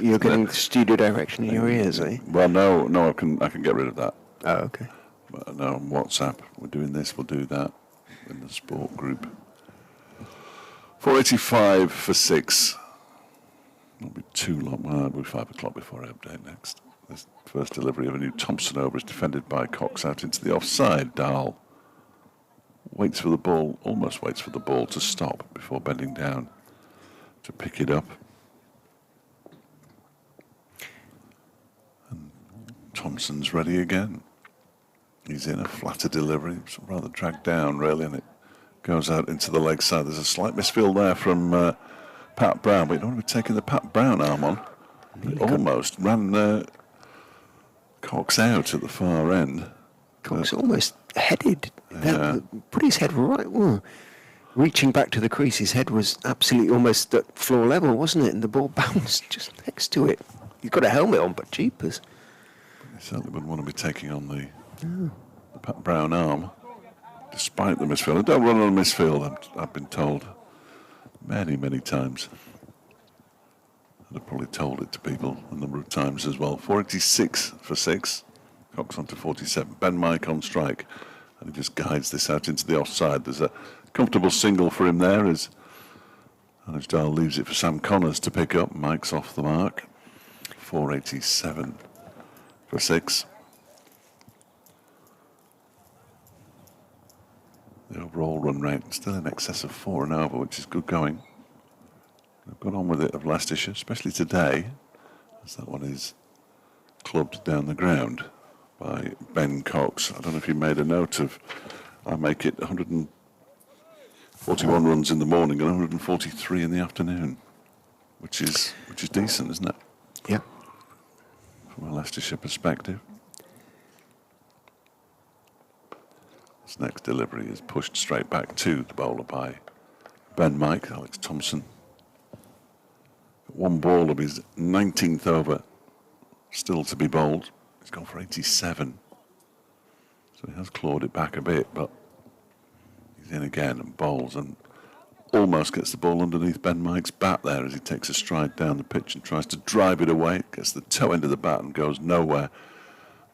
You're getting the studio direction in your ears, eh? Well, no, I can get rid of that. Oh, okay. But no, on WhatsApp, we're doing this, we'll do that in the sport group. 485 for 6. Not be too long. Well, it'll be 5 o'clock before I update next. This first delivery of a new Thompson over is defended by Cox out into the offside. Dahl waits for the ball, almost waits for the ball to stop before bending down to pick it up. And Thompson's ready again. He's in a flatter delivery, it's rather dragged down really, and it goes out into the leg side. There's a slight misfield there from Pat Brown, but you don't want to be taking the Pat Brown arm on. It almost ran Cox out at the far end. Cox almost headed. Put his head right. Reaching back to the crease, his head was absolutely almost at floor level, wasn't it? And the ball bounced just next to it. He's got a helmet on, but jeepers. He certainly wouldn't want to be taking on the Pat Brown arm, despite the misfield. Don't run on a misfield, I've been told many, many times. I've probably told it to people a number of times as well. 486 for 6. Cox on to 47. Ben Mike on strike. And he just guides this out into the offside. There's a comfortable single for him there as Dahl leaves it for Sam Connors to pick up. Mike's off the mark. 487 for 6. The overall run rate still in excess of 4 and over, which is good going. They've got on with it of Leicestershire, especially today, as that one is clubbed down the ground by Ben Cox. I don't know if you made a note of, I make it 141 runs in the morning and 143 in the afternoon, which is decent, isn't it? Yeah. From a Leicestershire perspective. This next delivery is pushed straight back to the bowler by Ben Mike, Alex Thompson. One ball of his 19th over still to be bowled. He's gone for 87. So he has clawed it back a bit, but he's in again and bowls. And almost gets the ball underneath Ben Mike's bat there as he takes a stride down the pitch and tries to drive it away. Gets the toe end of the bat and goes nowhere.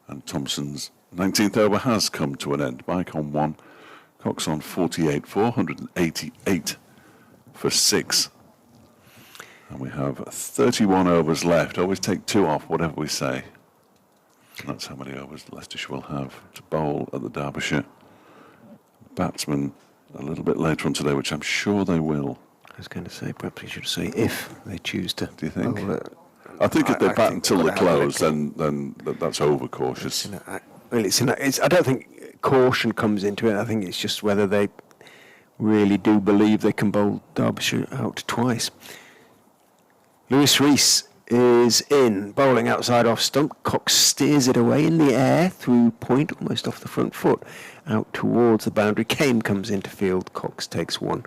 And Thompson's 19th over has come to an end. Mike on 1, Cox on 48, 488 for 6. And we have 31 overs left. Always take 2 off, whatever we say. And that's how many overs Leicestershire will have to bowl at the Derbyshire. Batsmen a little bit later on today, which I'm sure they will. I was going to say, perhaps you should say if they choose to. Do you think? bowl I think if they bat until the they'll have a close, then that's overcautious. I don't think caution comes into it. I think it's just whether they really do believe they can bowl Derbyshire out twice. Lewis Rees is in, bowling outside off stump. Cox steers it away in the air through point, almost off the front foot, out towards the boundary. Kane comes into field. Cox takes 1,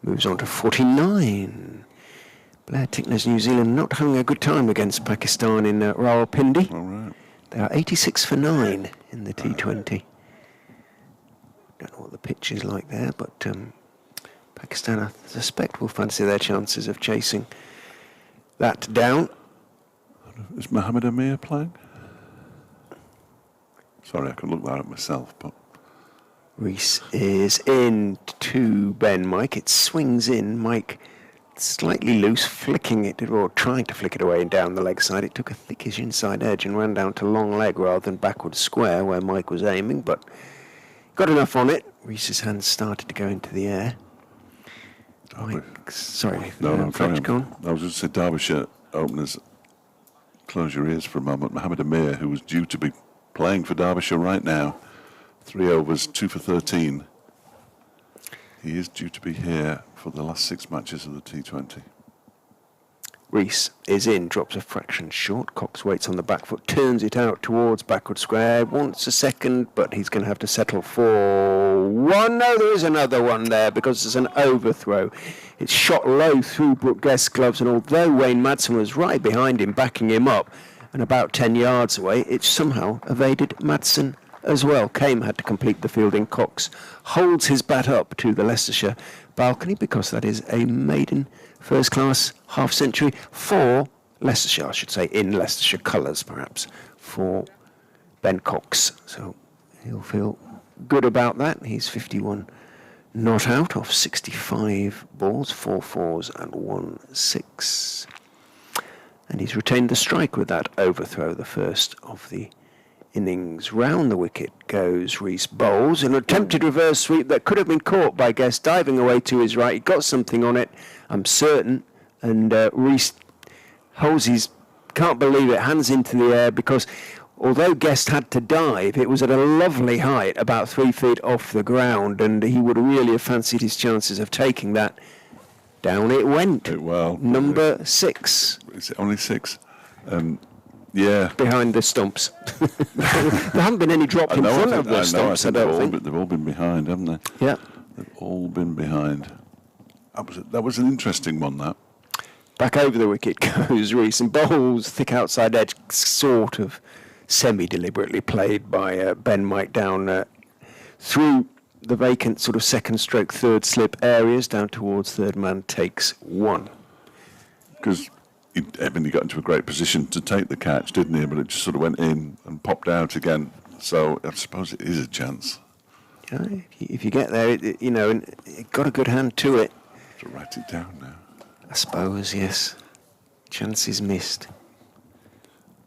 moves on to 49. Blair Tickner's New Zealand not having a good time against Pakistan in Rawalpindi. All right. They are 86 for 9 in the T20. Don't know what the pitch is like there, but Pakistan, I suspect, will fancy their chances of chasing that down. Is Mohammed Amir playing? Sorry, I could look that up myself, but... Rees is in to Ben Mike. It swings in. Mike slightly loose, flicking it, or trying to flick it away and down the leg side. It took a thickish inside edge and ran down to long leg rather than backward square where Mike was aiming, but got enough on it. Rees's hands started to go into the air. Mike, sorry, No, French gone. I was going to say Derbyshire openers, close your ears for a moment. Mohammed Amir, who was due to be playing for Derbyshire right now, 3 overs, 2 for 13. He is due to be here for the last 6 matches of the T20. Rees is in, drops a fraction short. Cox waits on the back foot, turns it out towards backward square. Wants a second, but he's going to have to settle for 1. No, there is another one there because it's an overthrow. It's shot low through Brooke Guest's gloves, and although Wayne Madsen was right behind him, backing him up, and about 10 yards away, it somehow evaded Madsen as well. Kame had to complete the fielding. Cox holds his bat up to the Leicestershire balcony because that is a maiden first-class half-century for Leicestershire, I should say, in Leicestershire colours, perhaps, for Ben Cox. So he'll feel good about that. He's 51 not out off 65 balls, 4 fours and 1 6. And he's retained the strike with that overthrow, the first of the innings. Round the wicket goes Rees. Bowls an attempted reverse sweep that could have been caught by Guest, diving away to his right. He got something on it, I'm certain, and Rees holds his, can't believe it, hands into the air, because although Guest had to dive, it was at a lovely height, about 3 feet off the ground, and he would really have fancied his chances of taking that. Down it went. Well, number 6. Is it only 6? Yeah. Behind the stumps. There haven't been any drop in front of the stumps, I don't think. They've all been behind, haven't they? Yeah. They've all been behind. That was an interesting one, that. Back over the wicket goes Rees, and bowls thick outside edge, sort of semi-deliberately played by Ben Mike down through the vacant sort of second stroke third slip areas down towards third man takes 1. Because he got into a great position to take the catch, didn't he? But it just sort of went in and popped out again. So I suppose it is a chance. Yeah, if you get there, and it got a good hand to it. To write it down now. I suppose, yes. Chances missed.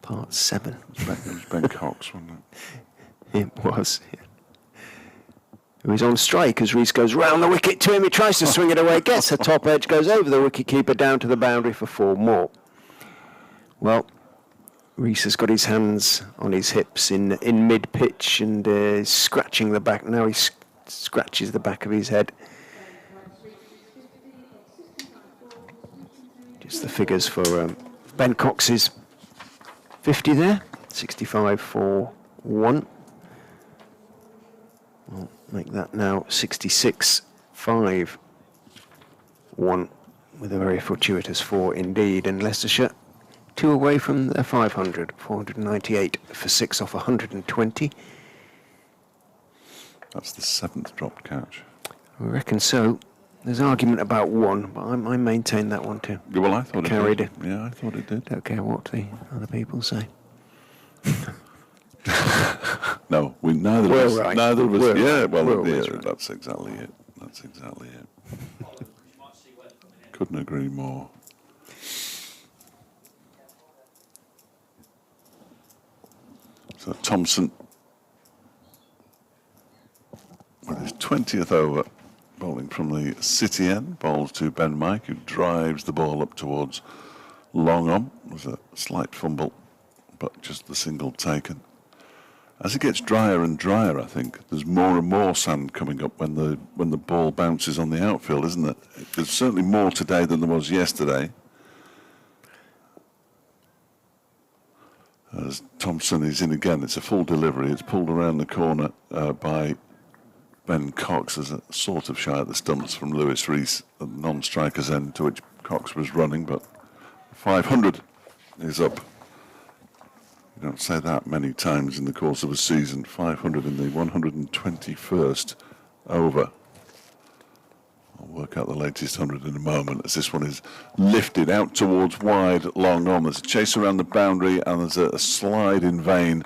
Part 7. It was Ben Cox, wasn't it? It was, yeah. Who is on strike as Rees goes round the wicket to him. He tries to swing it away, gets a top edge, goes over the wicket-keeper down to the boundary for 4 more. Well, Rees has got his hands on his hips in mid-pitch and is scratching the back. Now he scratches the back of his head. Just the figures for Ben Cox's 50 there. 65 for 1. We'll make that now 66, 5, 1, with a very fortuitous 4 indeed. And Leicestershire 2 away from their 500, 498 for 6 off 120. That's the 7th dropped catch. I reckon so. There's argument about one, but I maintain that one too. Yeah, well, I thought Carried it did. Yeah, I thought it did. Don't care what the other people say. No, neither We're of us. right. Neither of us. We're Yeah, right. well, We're yeah, always right. that's exactly it. That's exactly it. Couldn't agree more. So Thompson, with his 20th over, bowling from the city end, bowls to Ben Mike, who drives the ball up towards long on. There's a slight fumble, but just the single taken. As it gets drier and drier, I think there's more and more sand coming up when the ball bounces on the outfield, isn't it? There's certainly more today than there was yesterday. As Thompson is in again, it's a full delivery. It's pulled around the corner by Ben Cox as a sort of shy at the stumps from Lewis Rees at the non-striker's end, to which Cox was running, but 500 is up. You don't say that many times in the course of a season. 500 in the 121st over. I'll work out the latest 100 in a moment, as this one is lifted out towards wide, long on. There's a chase around the boundary, and there's a slide in vain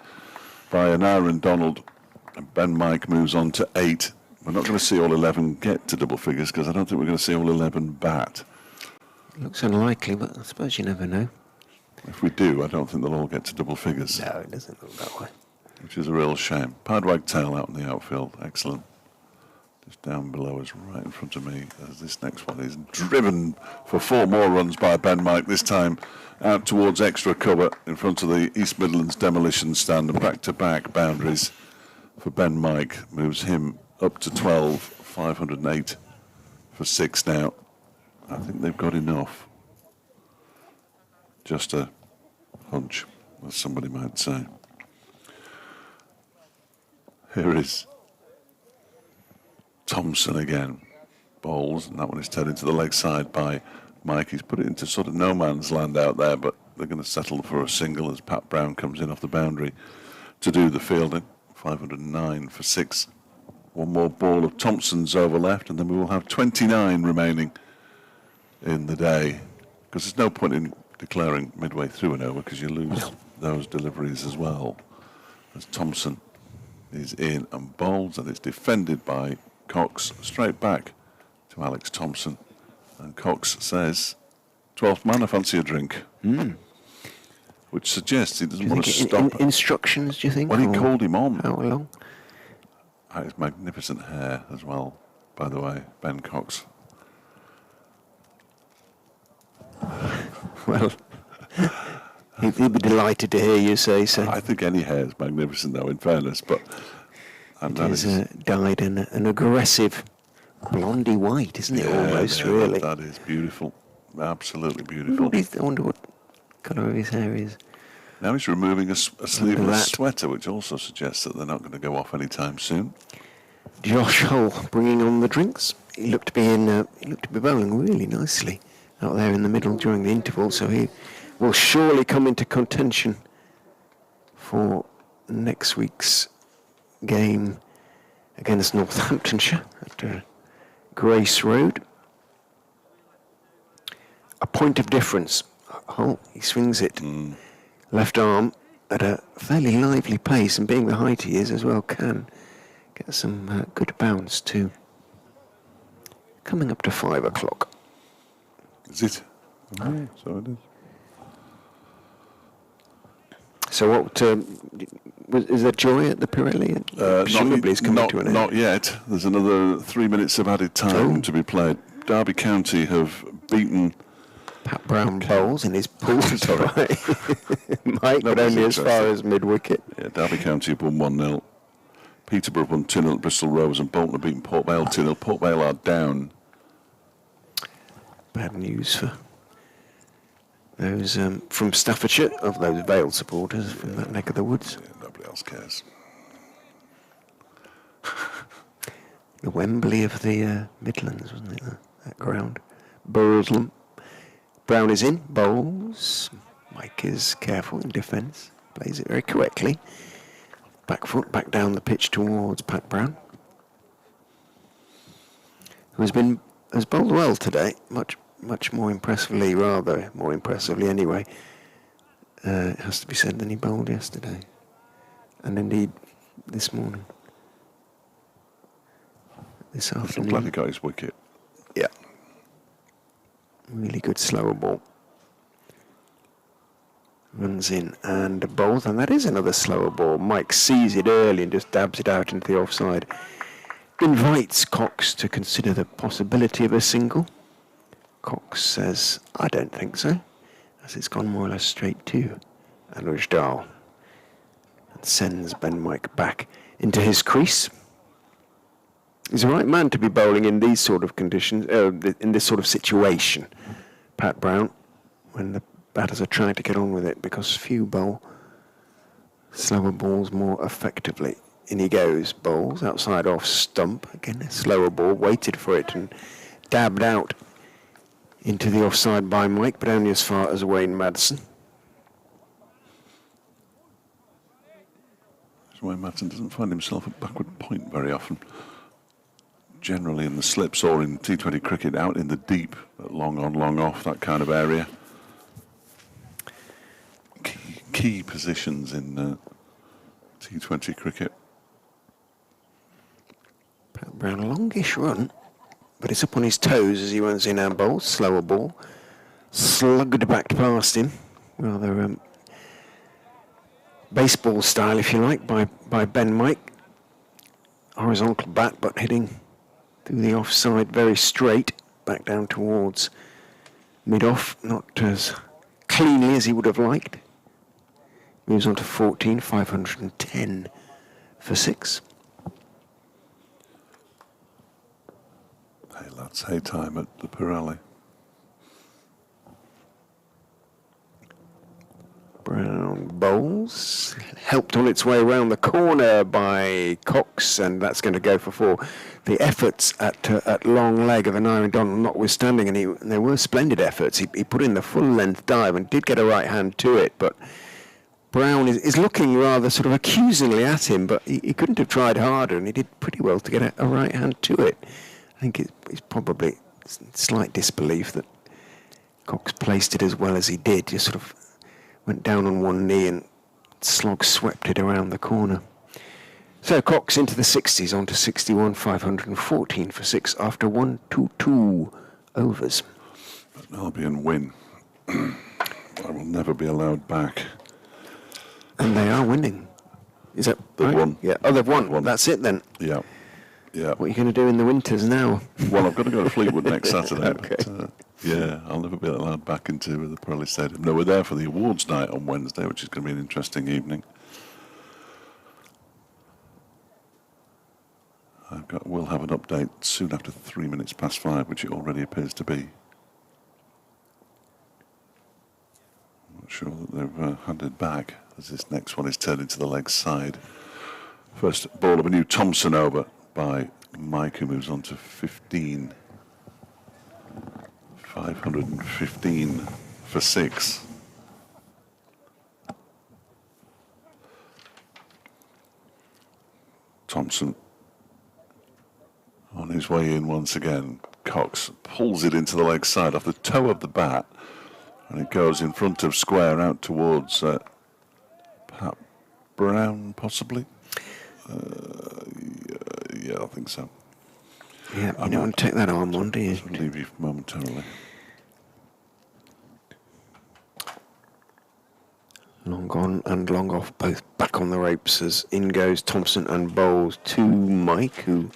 by an Aaron Donald. And Ben Mike moves on to 8. We're not going to see all 11 get to double figures, because I don't think we're going to see all 11 bat. Looks unlikely, but I suppose you never know. If we do, I don't think they'll all get to double figures. No, it doesn't look that way. Which is a real shame. Padwag tail out in the outfield. Excellent. Just down below us, right in front of me, as this next one is driven for 4 more runs by Ben Mike, this time out towards extra cover in front of the East Midlands demolition stand, and back-to-back boundaries for Ben Mike moves him up to 12, 508 for 6 now. I think they've got enough. Just a hunch, as somebody might say. Here is Thompson again. Bowls, and that one is turned into the leg side by Mike. He's put it into sort of no man's land out there, but they're going to settle for a single as Pat Brown comes in off the boundary to do the fielding. 509 for 6. One more ball of Thompson's over left, and then we will have 29 remaining in the day, because there's no point in declaring midway through an over, because you lose those deliveries as well. As Thompson is in and bowls, and it's defended by Cox, straight back to Alex Thompson, and Cox says, 12th man, I fancy a drink. Which suggests he doesn't want to stop. Instructions, do you think? Well, he called him on. How long? His magnificent hair as well, by the way, Ben Cox. Well, he'd be delighted to hear you say so. I think any hair is magnificent, though, in fairness, but... And it is dyed in an aggressive blondie white, isn't it, almost, really? That is beautiful. Absolutely beautiful. I wonder what colour of his hair is. Now he's removing a sleeveless that. sweater, which also suggests that they're not going to go off anytime soon. Josh Hull bringing on the drinks. He looked to be bowling really nicely out there in the middle during the interval, so he will surely come into contention for next week's game against Northamptonshire at Grace Road. A point of difference. Hull, he swings it. Left arm at a fairly lively pace, and being the height he is as well, can get some good bounce too. Coming up to 5 o'clock. Is it? Okay, so it is. So what, is there joy at the Pirelli? Presumably it's coming to an end. Not yet. There's another 3 minutes of added time to be played. Derby County have beaten... Pat Brown bowls in his pool by Mike, but only as far as mid-wicket. Yeah, Derby County have won 1-0. Peterborough won 2-0 at Bristol Rovers, and Bolton have beaten Port Vale 2-0. Port Vale are down. Bad news for those from Staffordshire, of those Vale supporters from that neck of the woods. Yeah, nobody else cares. The Wembley of the Midlands, wasn't it, that ground? Burslem. Brown is in, bowls. Mike is careful in defence, plays it very correctly. Back foot, back down the pitch towards Pat Brown, who has been has bowled well today, much more impressively, rather more impressively anyway, it has to be said, than he bowled yesterday. And indeed, this morning. This I'm afternoon. glad he got his wicket. Yeah. Really good slower ball. Runs in and bowls, and that is another slower ball. Mike sees it early and just dabs it out into the offside. Invites Cox to consider the possibility of a single. Cox says, I don't think so, as it's gone more or less straight to Anuj Dal. And sends Ben Mike back into his crease. He's the right man to be bowling in these sort of conditions, in this sort of situation, Pat Brown, when the batters are trying to get on with it, because few bowl slower balls more effectively. In he goes, bowls outside off stump, again a slower ball, waited for it and dabbed out into the offside by Mike, but only as far as Wayne Madsen. Wayne Madsen doesn't find himself at backward point very often. Generally in the slips or in T20 cricket, out in the deep, long on, long off, that kind of area. Key positions in T20 cricket. Pat Brown, a longish run, but it's up on his toes as he runs in and bowls. Slower ball, slugged back past him, rather baseball style, if you like, by Ben Mike. Horizontal bat, but hitting through the offside very straight, back down towards mid-off, not as cleanly as he would have liked. Moves on to 14, 510 for 6. Hey lads, hey time at the Pirelli. Brown bowls, helped on its way around the corner by Cox, and that's going to go for 4. The efforts at long leg of an Iron Donald notwithstanding, and there were splendid efforts. He put in the full length dive and did get a right hand to it, but Brown is looking rather sort of accusingly at him, but he couldn't have tried harder, and he did pretty well to get a right hand to it. I think it's probably slight disbelief that Cox placed it as well as he did, just sort of went down on one knee and slog swept it around the corner. So Cox into the 60s, on to 61, 514 for 6 after 1-2 overs. An Albion win. I will never be allowed back. And they are winning. Is that They've right? won. Yeah. Oh, they've won. Won. That's it then. Yeah. Yeah. What are you going to do in the winters now? Well, I've got to go to Fleetwood next Saturday. Okay. But, yeah, I'll never be allowed back into the Pirelli Stadium. No, we're there for the awards night on Wednesday, which is going to be an interesting evening. We'll have an update soon after 3 minutes past 5, which it already appears to be. I'm not sure that they've handed back, as this next one is turned into the leg side. First ball of a new Thompson over by Mike, who moves on to 15. 515 for 6. Thompson on his way in once again. Cox pulls it into the leg side off the toe of the bat, and it goes in front of square out towards Pat Brown, possibly. Yeah, I think so. Yeah, you don't want to take that arm on, do you? I'll leave you momentarily. Long on and long off, both back on the ropes as in goes Thompson and bowls to Mike, who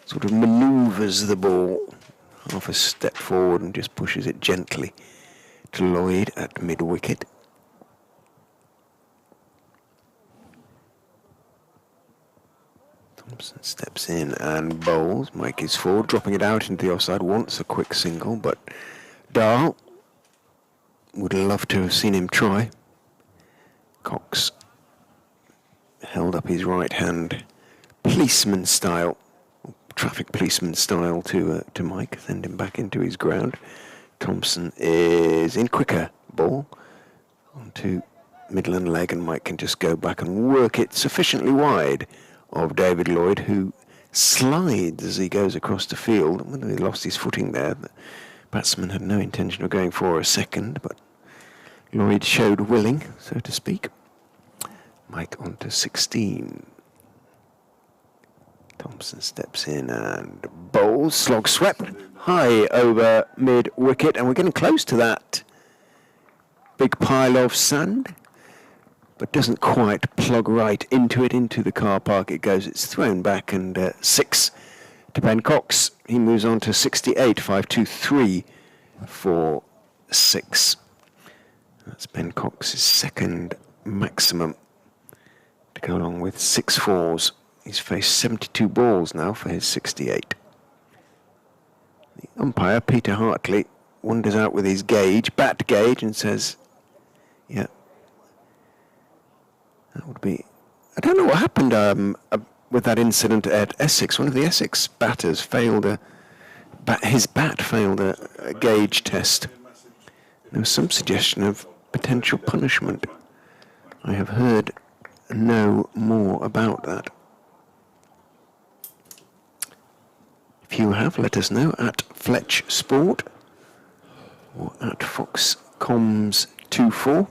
sort of manoeuvres the ball half a step forward and just pushes it gently to Lloyd at mid-wicket. Thompson steps in and bowls. Mike is forward, dropping it out into the offside. Wants a quick single, but Dahl would love to have seen him try. Cox held up his right hand, policeman style, traffic policeman style to Mike, send him back into his ground. Thompson is in quicker ball onto Midland leg, and Mike can just go back and work it sufficiently wide of David Lloyd, who slides as he goes across the field. Whether he lost his footing there, the batsman had no intention of going for a second, but Lloyd showed willing, so to speak. Mike on to 16. Thompson steps in and bowls. Slog swept high over mid-wicket, and we're getting close to that big pile of sand, but doesn't quite plug right into it. Into the car park it goes. It's thrown back, and 6 to Ben Cox. He moves on to 68, 5-2-3 for 6. That's Ben Cox's second maximum to go along with 6 fours. He's faced 72 balls now for his 68. The umpire, Peter Hartley, wanders out with his bat gauge, and says, yeah, that would be... I don't know what happened with that incident at Essex. One of the Essex batters failed his bat failed a gauge test. There was some suggestion of potential punishment. I have heard no more about that. If you have, let us know at Fletch Sport or at Foxcoms 24.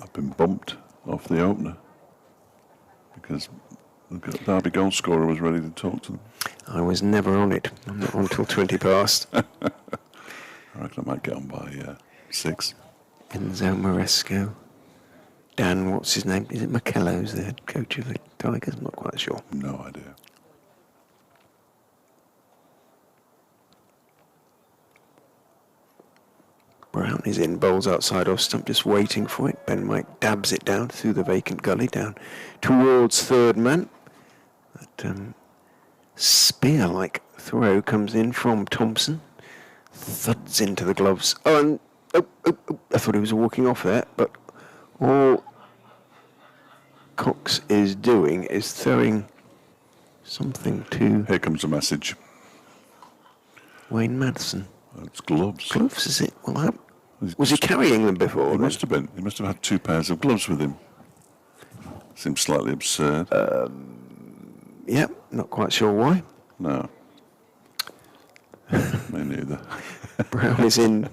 I've been bumped off the opener because the Derby goal scorer was ready to talk to them. I was never on it. I'm not on till 20 past. I reckon I might get on by 6. Enzo Maresco. Dan, what's his name? Is it McKellar who's the head coach of the Tigers? I'm not quite sure. No idea. Brown is in, bowls outside off stump, just waiting for it. Ben Mike dabs it down through the vacant gully, down towards third man. That spear-like throw comes in from Thompson. Thuds into the gloves. Oh, and I thought he was walking off there, but all Cox is doing is throwing something to... Here comes a message. Wayne Madsen. It's gloves. Gloves, is it? Well, was he carrying them before? He must have been. He must have had 2 pairs of gloves with him. Seems slightly absurd. Yeah, not quite sure why. No. Me neither. Brown is in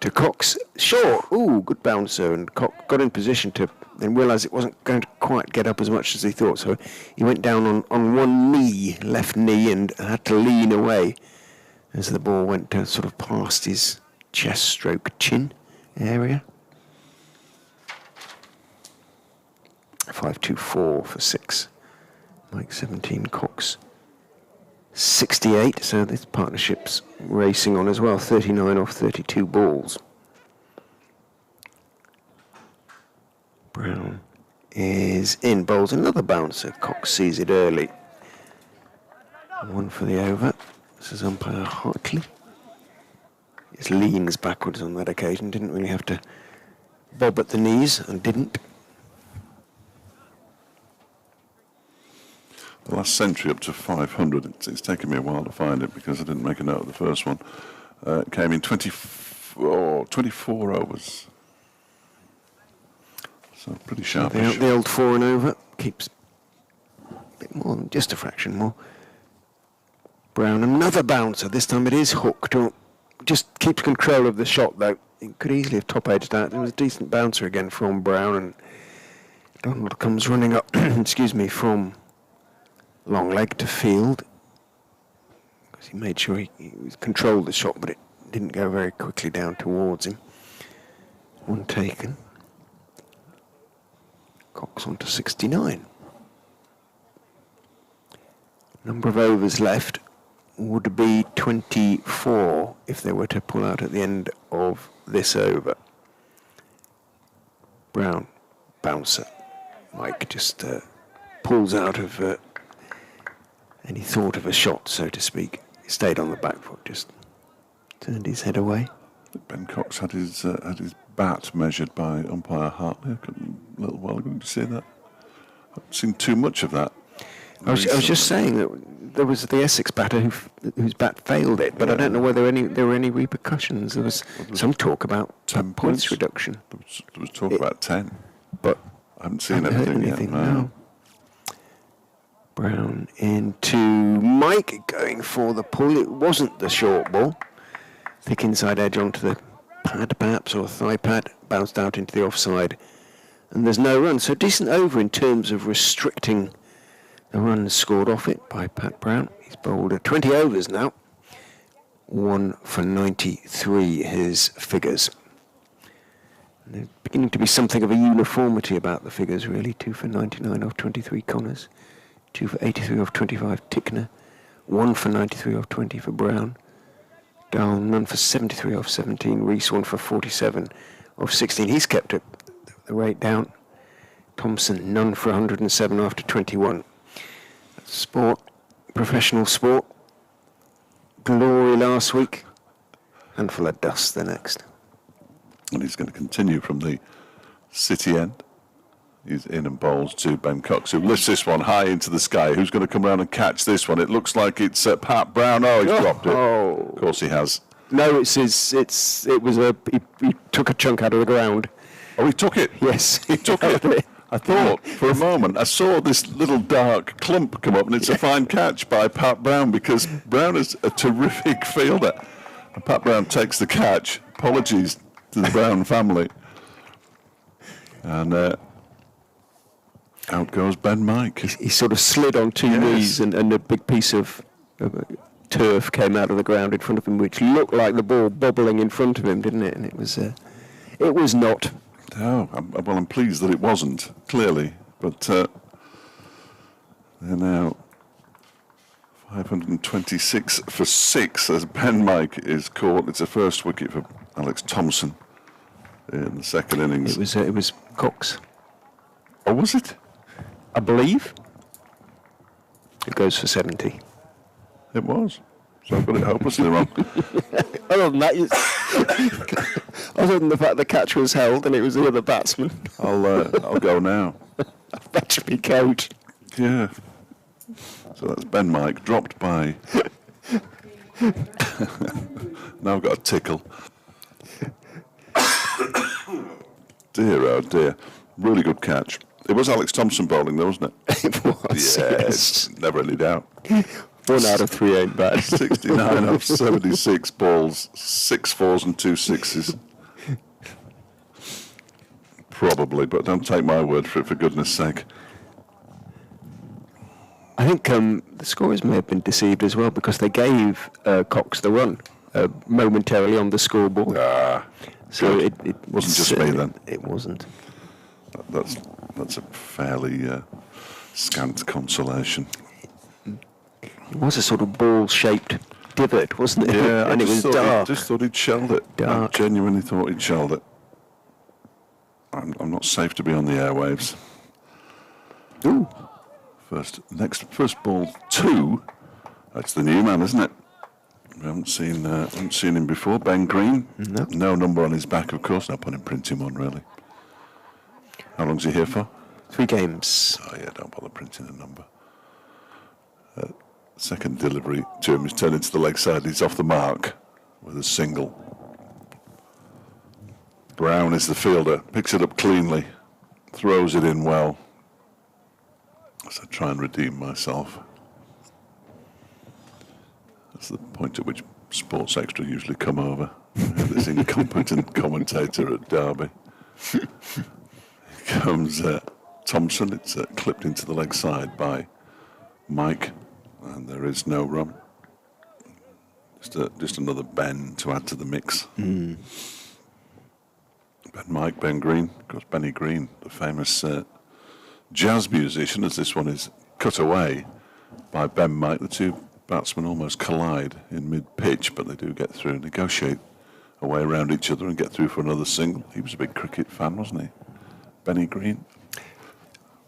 to Cox. Short. Ooh, good bouncer. And Cox got in position to then realise it wasn't going to quite get up as much as he thought. So he went down on one knee, left knee, and had to lean away as the ball went sort of past his chest stroke chin area. 5-2-4 for 6. Mike 17, Cox 68. So this partnership's racing on as well. 39 off 32 balls. Brown is in, bowls another bouncer. Cox sees it early. 1 for the over. This is umpire Hartley. He leans backwards on that occasion. Didn't really have to bob at the knees, and didn't. The last century up to 500, it's taken me a while to find it because I didn't make a note of the first one. It came in 24 overs. So pretty sharpish. The old 4 and over keeps a bit more than just a fraction more. Brown, another bouncer. This time it is hooked. Or just keeps control of the shot, though. It could easily have top-edged that. It was a decent bouncer again from Brown, and Donald comes running up, excuse me, from long leg to field. Because he made sure he controlled the shot, but it didn't go very quickly down towards him. 1 taken. Cox on to 69. Number of overs left would be 24 if they were to pull out at the end of this over. Brown, bouncer. Mike just pulls out of any thought of a shot, so to speak. He stayed on the back foot, just turned his head away. Ben Cox had his bat measured by umpire Hartley a little while ago. Did you see that? I haven't seen too much of that. I was just saying that there was the Essex batter whose bat failed it, but I don't know whether there were any repercussions. There was some talk about 10 points reduction. There was talk about 10, but I haven't seen I haven't heard anything anything yet. No. Brown into Mike, going for the pull. It wasn't the short ball. Thick inside edge onto the pad perhaps, or thigh pad, bounced out into the offside. And there's no run. So decent over in terms of restricting the runs scored off it by Pat Brown. He's bowled at 20 overs now. 1 for 93, his figures. And there's beginning to be something of a uniformity about the figures, really. 2 for 99 off 23, Connors. 2 for 83 off 25, Tickner. 1 for 93 off 20 for Brown. Dahl, none for 73 off 17. Rees, 1 for 47 off 16. He's kept it, the rate down. Thompson, none for 107 after 21. Sport, professional sport. Glory last week. Handful of dust the next. And he's going to continue from the city end. He's in and bowls to Ben Cox, who lifts this one high into the sky. Who's going to come around and catch this one? It looks like it's Pat Brown. Oh, he's dropped it. Of course he has. No, it was he took a chunk out of the ground. Oh, he took it? Yes. He took it. I thought for a moment, I saw this little dark clump come up, and it's a fine catch by Pat Brown, because Brown is a terrific fielder. And Pat Brown takes the catch. Apologies to the Brown family. And out goes Ben Mike. He sort of slid on two knees, and a big piece of turf came out of the ground in front of him, which looked like the ball bobbling in front of him, didn't it? And it was not. Oh, I'm pleased that it wasn't, clearly. But they're now 526 for 6 as Ben Mike is caught. It's a first wicket for Alex Thompson in the second innings. It was Cox. Oh, was it? I believe. It goes for 70. It was. So I've got it hopelessly wrong. Other than that, other than the fact the catch was held and it was the other batsman. I'll go now. That should be coat. Yeah. So that's Ben Mike, dropped by. Now I've got a tickle. Dear, oh dear. Really good catch. It was Alex Thompson bowling though, wasn't it? It was. Yes. Never any doubt. 1 out of 3 ain't bad. 69 off 76 balls, 6 4s and 2 6s. Probably, but don't take my word for it, for goodness sake. I think the scorers may have been deceived as well, because they gave Cox the run momentarily on the scoreboard. So it wasn't just me then. It wasn't. That's a fairly scant consolation. It was a sort of ball-shaped divot, wasn't it? Yeah, and it was dark. I just thought he'd shelled it. Dark. I genuinely thought he'd shelled it. I'm not safe to be on the airwaves. Ooh. First ball 2. That's the new man, isn't it? We haven't seen him before. Ben Green. No. No number on his back, of course. No point in printing one, really. How long's he here for? 3 games. Oh yeah, don't bother printing a number. Second delivery to him is turned into the leg side. He's off the mark with a single. Brown is the fielder. Picks it up cleanly. Throws it in well. As I try and redeem myself. That's the point at which Sports Extra usually come over. This incompetent commentator at Derby. Here comes Thompson. It's clipped into the leg side by Mike. And there is no run. Just another Ben to add to the mix. Ben Mike, Ben Green. Of course, Benny Green, the famous jazz musician, as this one is cut away by Ben Mike. The two batsmen almost collide in mid-pitch, but they do get through and negotiate a way around each other and get through for another single. He was a big cricket fan, wasn't he? Benny Green.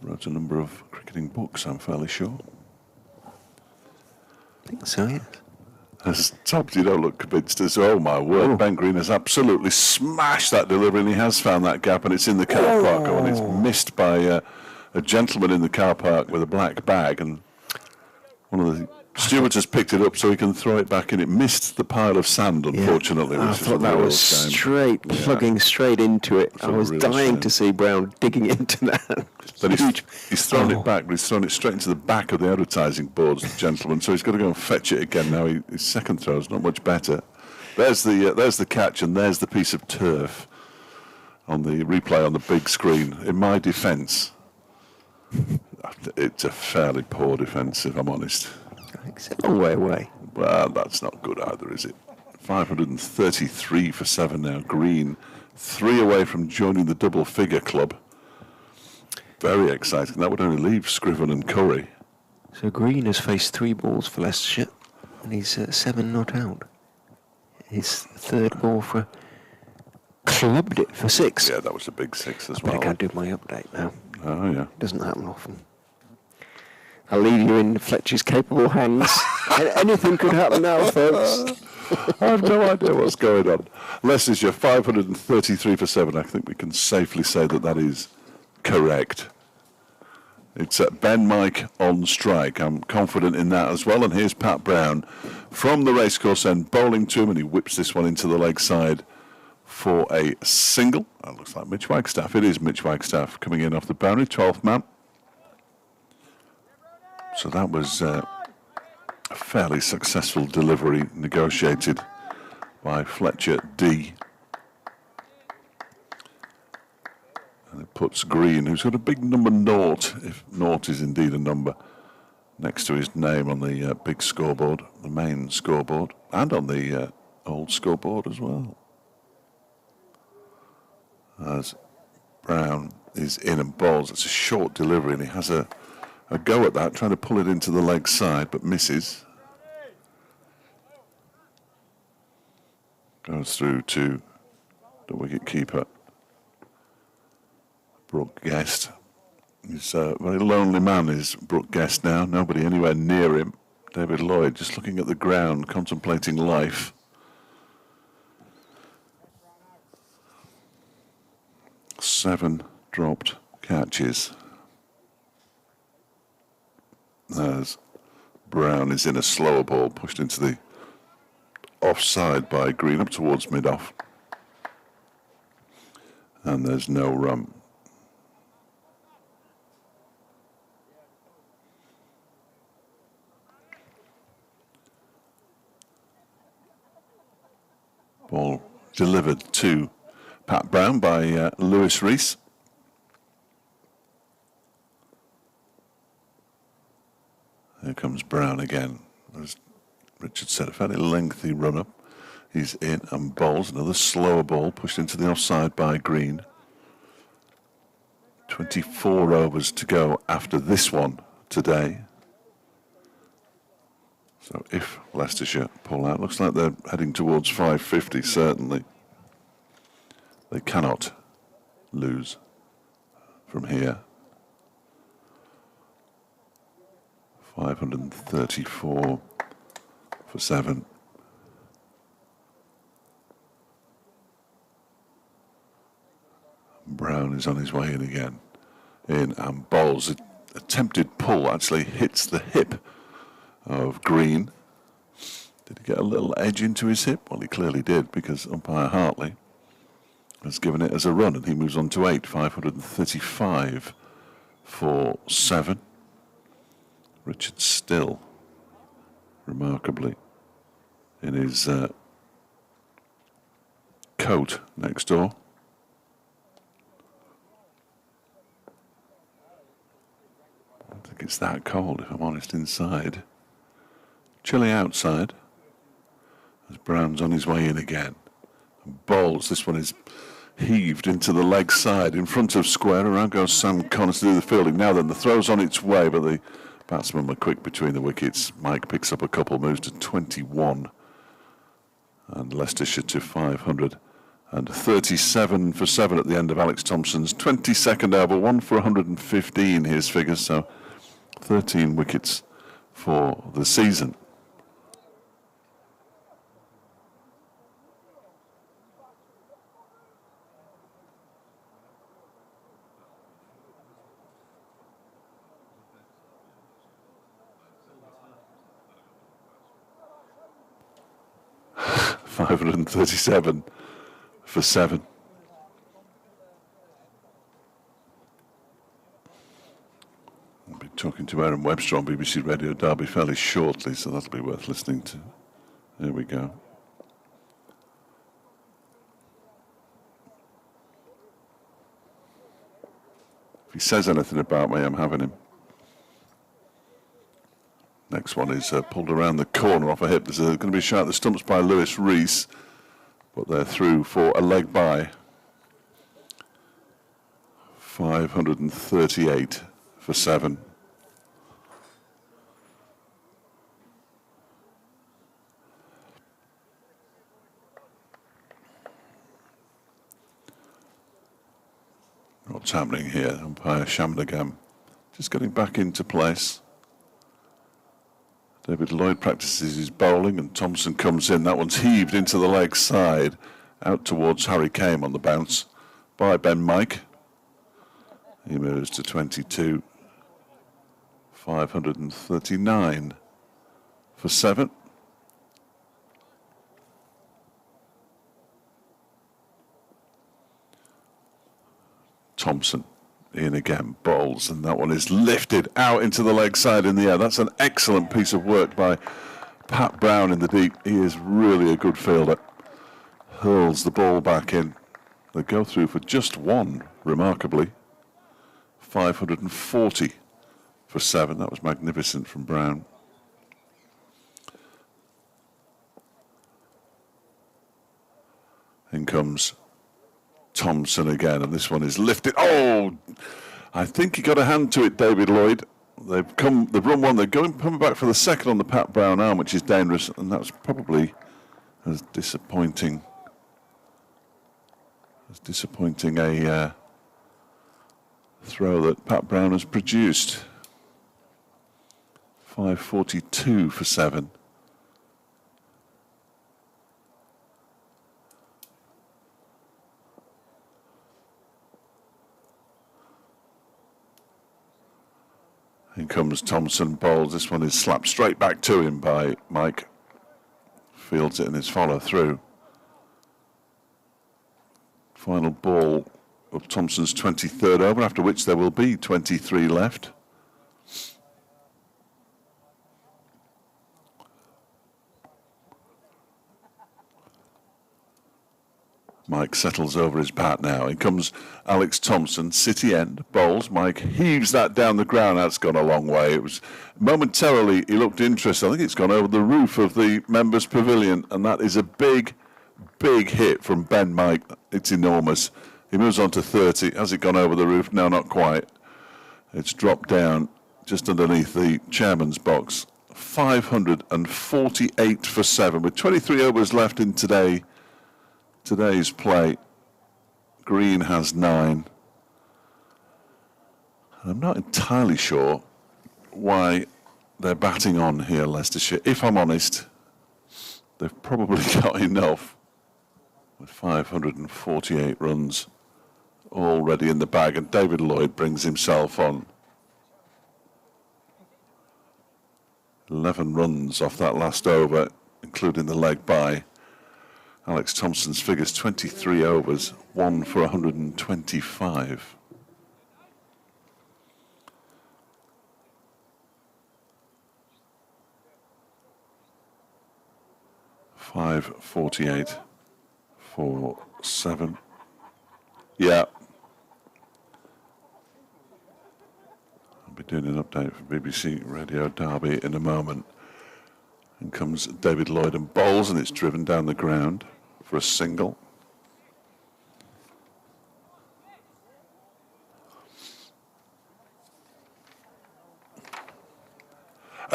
Wrote a number of cricketing books, I'm fairly sure. I think so, yes. As Tom, you don't look convinced as, oh my word, Ben Green has absolutely smashed that delivery, and he has found that gap, and it's in the car park, and it's missed by a gentleman in the car park with a black bag, and one of the Stewart has picked it up so he can throw it back in. It missed the pile of sand, unfortunately. I Which is thought that real was shame. plugging straight into it. I a was real dying shame. to see Brown digging into that. But Huge. he's thrown it back, but he's thrown it straight into the back of the advertising boards, the gentleman. So he's got to go and fetch it again now. His second throw is not much better. There's the catch, and there's the piece of turf on the replay on the big screen. In my defence, it's a fairly poor defence, if I'm honest. It's a long way away. Well, that's not good either, is it? 533 for 7 now. Green, 3 away from joining the double-figure club. Very exciting. That would only leave Scriven and Curry. So Green has faced 3 balls for Leicestershire, and he's 7 not out. His third ball for clubbed it for 6. Yeah, that was a big 6 as I well. can't do my update now. Oh, yeah. It doesn't happen often. I'll leave you in Fletcher's capable hands. Anything could happen now, folks. I have no idea what's going on. Leicestershire, 533 for 7. I think we can safely say that is correct. It's Ben Mike on strike. I'm confident in that as well. And here's Pat Brown from the racecourse end, bowling to him, and he whips this one into the leg side for a single. That looks like Mitch Wagstaff. It is Mitch Wagstaff coming in off the boundary, 12th man. So that was a fairly successful delivery negotiated by Fletcher D. And it puts Green, who's got a big number 0, if 0 is indeed a number, next to his name on the big scoreboard, the main scoreboard, and on the old scoreboard as well. As Brown is in and bowls, it's a short delivery, and he has a go at that, trying to pull it into the leg side, but misses. Goes through to the wicket keeper, Brooke Guest. He's a very lonely man, is Brooke Guest now. Nobody anywhere near him. David Lloyd just looking at the ground, contemplating life. Seven dropped catches. As Brown is in a slower ball, pushed into the offside by Green up towards mid-off. And there's no run. Ball delivered to Pat Brown by Lewis Rees. Here comes Brown again. As Richard said, a fairly lengthy run-up. He's in and bowls another slower ball, pushed into the offside by Green. 24 overs to go after this one today. So if Leicestershire pull out, looks like they're heading towards 550, certainly. They cannot lose from here. 534 for 7. Brown is on his way in again. In and bowls. An attempted pull actually hits the hip of Green. Did he get a little edge into his hip? Well, he clearly did, because umpire Hartley has given it as a run, and he moves on to 8. 535 for 7. Richard still, remarkably, in his coat next door. I think it's that cold, if I'm honest, inside. Chilly outside, as Brown's on his way in again. And bowls, this one is heaved into the leg side in front of square. Around goes Sam Connors to do the fielding. Now then, the throw's on its way, but the batsmen were quick between the wickets. Mike picks up a couple, moves to 21. And Leicestershire to 537 for 7 at the end of Alex Thompson's 22nd over. 1 for 115, his figures. So 13 wickets for the season. 537 for 7. I'll be talking to Aaron Webster on BBC Radio Derby fairly shortly, so that'll be worth listening to. Here we go. If he says anything about me, I'm having him. Next one is pulled around the corner off a hip. There's going to be a shot at the stumps by Lewis Rees, but they're through for a leg by. 538 for 7. What's happening here? Umpire Shamnagam just getting back into place. David Lloyd practices his bowling and Thompson comes in. That one's heaved into the leg side, out towards Harry Kame on the bounce by Ben Mike. He moves to 22. 539 for 7. Thompson in again, bowls, and that one is lifted out into the leg side in the air. That's an excellent piece of work by Pat Brown in the deep. He is really a good fielder. Hurls the ball back in. They go through for just one, remarkably. 540 for 7. That was magnificent from Brown. In comes Thompson again, and this one is lifted. Oh, I think he got a hand to it, David Lloyd. They've run one. They're coming back for the second on the Pat Brown arm, which is dangerous, and that's probably as disappointing a throw that Pat Brown has produced. 542 for 7. In comes Thompson, bowls. This one is slapped straight back to him by Mike. Fields it in his follow through. Final ball of Thompson's 23rd over, after which there will be 23 left. Mike settles over his bat now. In comes Alex Thompson, city end, bowls. Mike heaves that down the ground. That's gone a long way. It was momentarily, he looked interested. I think it's gone over the roof of the members' pavilion, and that is a big, big hit from Ben Mike. It's enormous. He moves on to 30. Has it gone over the roof? No, not quite. It's dropped down just underneath the chairman's box. 548 for 7, with 23 overs left in today's play. Green has 9. I'm not entirely sure why they're batting on here, Leicestershire. If I'm honest, they've probably got enough with 548 runs already in the bag, and David Lloyd brings himself on. 11 runs off that last over, including the leg by. Alex Thompson's figures 23 overs, 1 for 125. .548 for 7. Yeah. I'll be doing an update for BBC Radio Derby in a moment. In comes David Lloyd and bowls, and it's driven down the ground for a single.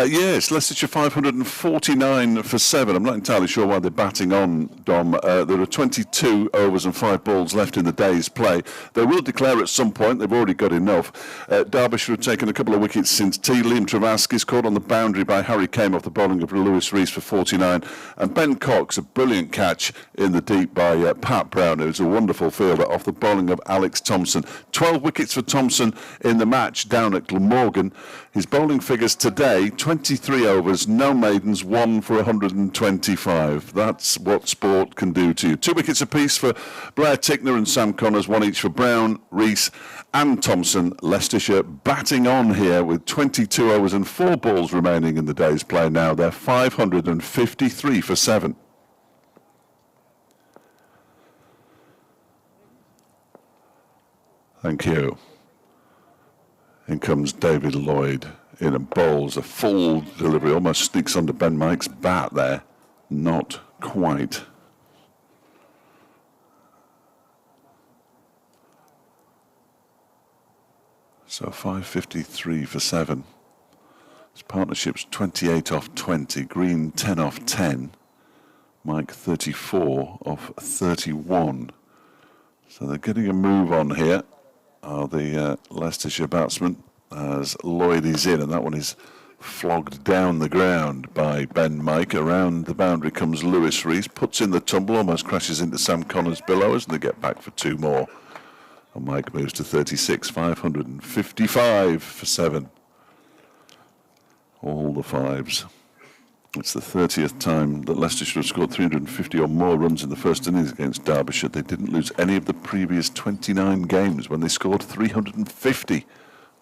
Yes, Leicestershire 549 for 7. I'm not entirely sure why they're batting on, Dom. There are 22 overs and 5 balls left in the day's play. They will declare at some point. They've already got enough. Derbyshire have taken a couple of wickets since tea. Liam Travasky's caught on the boundary by Harry Kame off the bowling of Lewis Rees for 49. And Ben Cox, a brilliant catch in the deep by Pat Brown, who's a wonderful fielder, off the bowling of Alex Thompson. 12 wickets for Thompson in the match down at Glamorgan. His bowling figures today, 23 overs, no maidens, 1 for 125. That's what sport can do to you. 2 wickets apiece for Blair Tickner and Sam Connors, 1 each for Brown, Rees and Thompson. Leicestershire batting on here with 22 overs and 4 balls remaining in the day's play now. They're 553 for 7. Thank you. In comes David Lloyd in and bowls a full delivery, almost sneaks onto Ben Mike's bat there. Not quite. So 553 for 7. His partnership's 28 off 20, Green 10 off 10, Mike 34 off 31. So they're getting a move on here. Are the Leicestershire batsmen, as Lloyd is in, and that one is flogged down the ground by Ben Mike. Around the boundary comes Lewis Rees, puts in the tumble, almost crashes into Sam Connors below us, and they get back for 2 more. And Mike moves to 36, 555 for 7. All the 5s. It's the 30th time that Leicestershire have scored 350 or more runs in the first innings against Derbyshire. They didn't lose any of the previous 29 games when they scored 350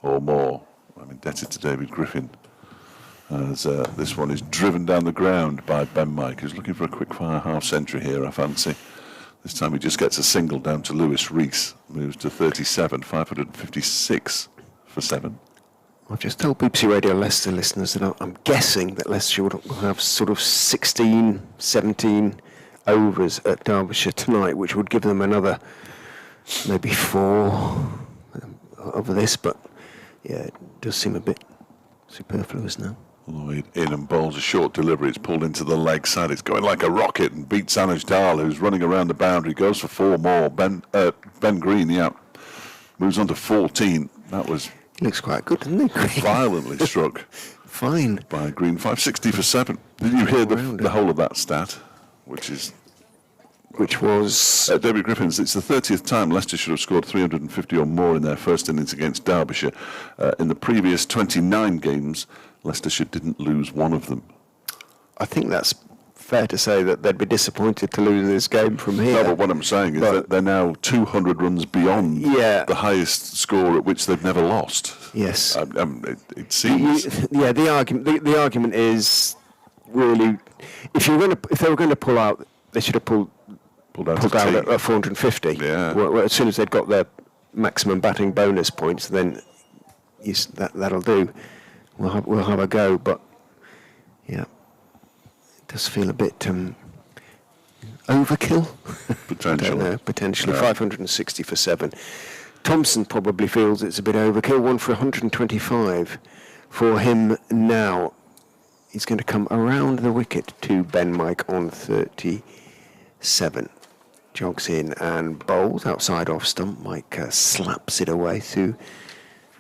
or more. I'm indebted to David Griffin, as this one is driven down the ground by Ben Mike, who's looking for a quick-fire half-century here, I fancy. This time he just gets a single down to Lewis Rees, moves to 37, 556 for 7. I've just told BBC Radio Leicester listeners that I'm guessing that Leicestershire will have sort of 16, 17 overs at Derbyshire tonight, which would give them another maybe 4 over this, but yeah, it does seem a bit superfluous now. Lloyd in and bowls a short delivery. It's pulled into the leg side. It's going like a rocket and beats Anuj Dal, who's running around the boundary. Goes for 4 more. Ben Green, yeah, moves on to 14. That was... He looks quite good, doesn't he? Violently struck. Fine. By Green, 560 for 7. Did you hear the whole of that stat? Which was... David Griffin's. It's the 30th time Leicestershire have scored 350 or more in their first innings against Derbyshire. In the previous 29 games, Leicestershire didn't lose one of them. I think that's fair to say that they'd be disappointed to lose this game from here. No, but what I'm saying is that they're now 200 runs beyond the highest score at which they've never lost. Yes. It seems... The argument is really, if they were going to pull out, they should have pulled out at 450. Yeah. Well, as soon as they'd got their maximum batting bonus points, then that'll do. We'll have a go, but yeah, it does feel a bit overkill. Potentially. I don't know, potentially. 560 for 7. Thompson probably feels it's a bit overkill. 1 for 125 for him now. He's going to come around the wicket to Ben Mike on 37. Jogs in and bowls outside off stump. Mike slaps it away through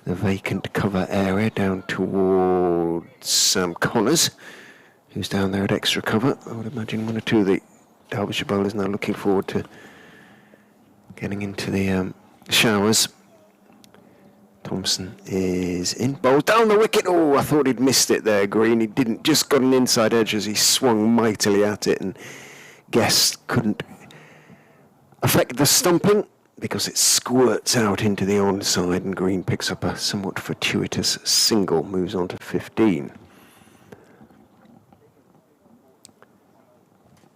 the vacant cover area down towards Sam Connors, who's down there at extra cover. I would imagine 1 or 2 of the Derbyshire bowlers now looking forward to getting into the showers. Thompson is in, bowls down the wicket. Oh, I thought he'd missed it there, Green. He didn't, just got an inside edge as he swung mightily at it, and Guest couldn't affect the stumping because it squirts out into the onside, and Green picks up a somewhat fortuitous single, moves on to 15.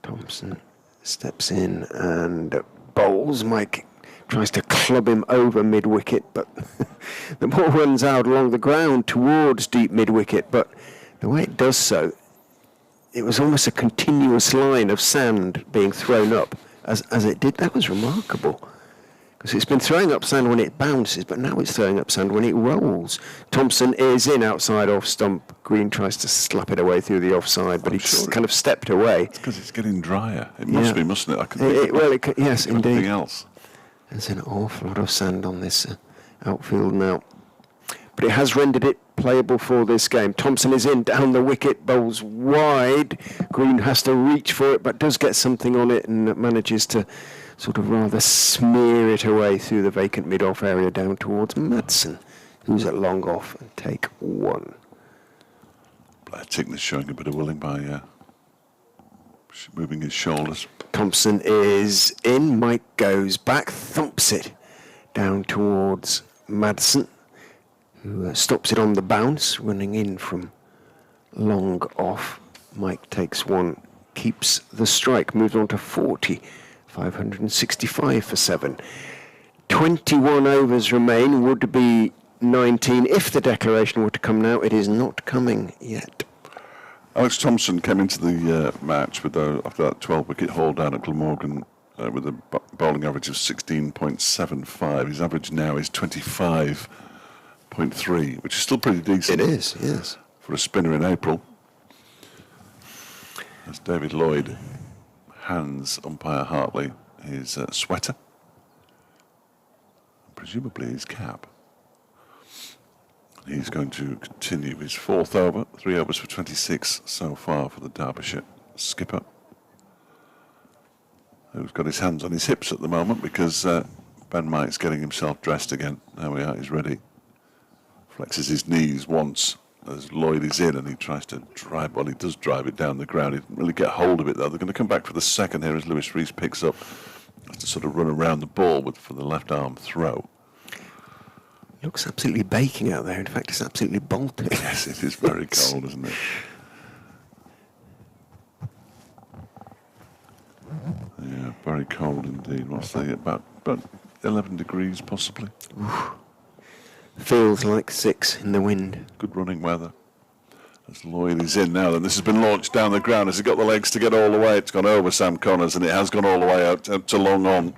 Thompson steps in and bowls. Mike tries to club him over mid-wicket, but the ball runs out along the ground towards deep mid-wicket, but the way it does so, it was almost a continuous line of sand being thrown up as it did. That was remarkable, because it's been throwing up sand when it bounces, but now it's throwing up sand when it rolls. Thompson is in outside off stump. Green tries to slap it away through the offside, but he's kind of stepped away. It's because it's getting drier. It must be, mustn't it? I can yes, indeed. Anything else? There's an awful lot of sand on this outfield now, but it has rendered it playable for this game. Thompson is in, down the wicket, bowls wide. Green has to reach for it, but does get something on it and manages to sort of rather smear it away through the vacant mid-off area down towards Madsen, who's at long off, and take 1. Blair Tickness showing a bit of willing by moving his shoulders. Thompson is in. Mike goes back, thumps it down towards Madison, who stops it on the bounce, running in from long off. Mike takes one, keeps the strike, moves on to 40, 565 for 7. 21 overs remain, would be 19 if the declaration were to come now. It is not coming yet. Alex Thompson came into the match with after that 12-wicket haul down at Glamorgan with a bowling average of 16.75. His average now is 25.3, which is still pretty decent. It is, yes. For a spinner in April. As David Lloyd hands umpire Hartley his sweater, and presumably his cap. He's going to continue his 4th over, 3 overs for 26 so far for the Derbyshire skipper, who's got his hands on his hips at the moment because Ben Mike's getting himself dressed again. There we are, he's ready. Flexes his knees once as Lloyd is in, and he tries to drive, well, he does drive it down the ground. He didn't really get hold of it, though. They're going to come back for the second here as Lewis Rees picks up, has to sort of run around the ball for the left arm throw. Looks absolutely baking out there. In fact, it's absolutely bolting. Yes, it is very cold, isn't it? Yeah, very cold indeed. What's that? About 11 degrees, possibly. Oof. Feels like 6 in the wind. Good running weather. As Lloyd is in now, then this has been launched down the ground. Has he got the legs to get all the way? It's gone over Sam Connors, and it has gone all the way out to long on.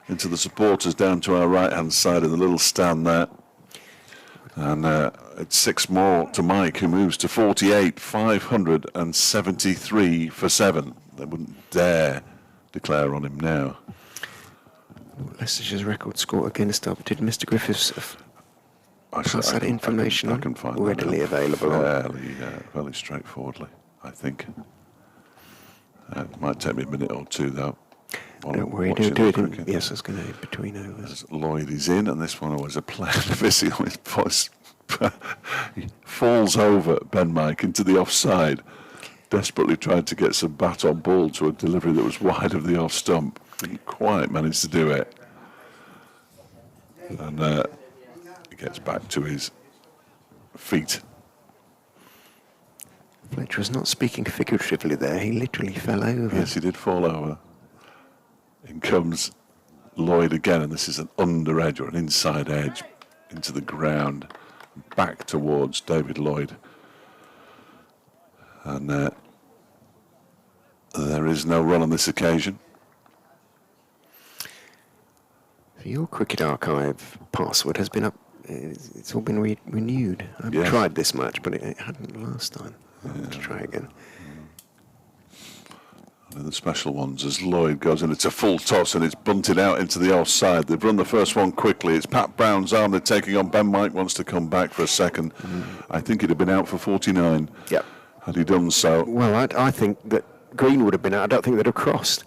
Into the supporters down to our right-hand side of the little stand there. And it's 6 more to Mike, who moves to 48, 573 for 7. They wouldn't dare declare on him now. Leicestershire's record score against up. Did Mr. Griffiths pass that information I can find readily available? Fairly straightforwardly, I think. It might take me a minute or two, though. Don't worry, do it in, yes, I was going to between overs. As Lloyd is in, and this one was a plan of his on his voice. He falls over Ben Mike into the offside, desperately tried to get some bat on ball to a delivery that was wide of the off stump. Didn't quite manage to do it. And he gets back to his feet. Fletcher was not speaking figuratively there, he literally fell over. Yes, he did fall over. In comes Lloyd again, and this is an under edge or an inside edge into the ground, back towards David Lloyd. And there is no run on this occasion. Your Cricket Archive password has been up, it's all been renewed. I've tried this much, but it hadn't last time. I'll have to try again. The special ones as Lloyd goes in, it's a full toss and it's bunted out into the offside. They've run the first one quickly. It's Pat Brown's arm they're taking on. Ben Mike wants to come back for a second. I think he'd have been out for 49 had he done so. Well, I think that Green would have been out. I don't think they'd have crossed.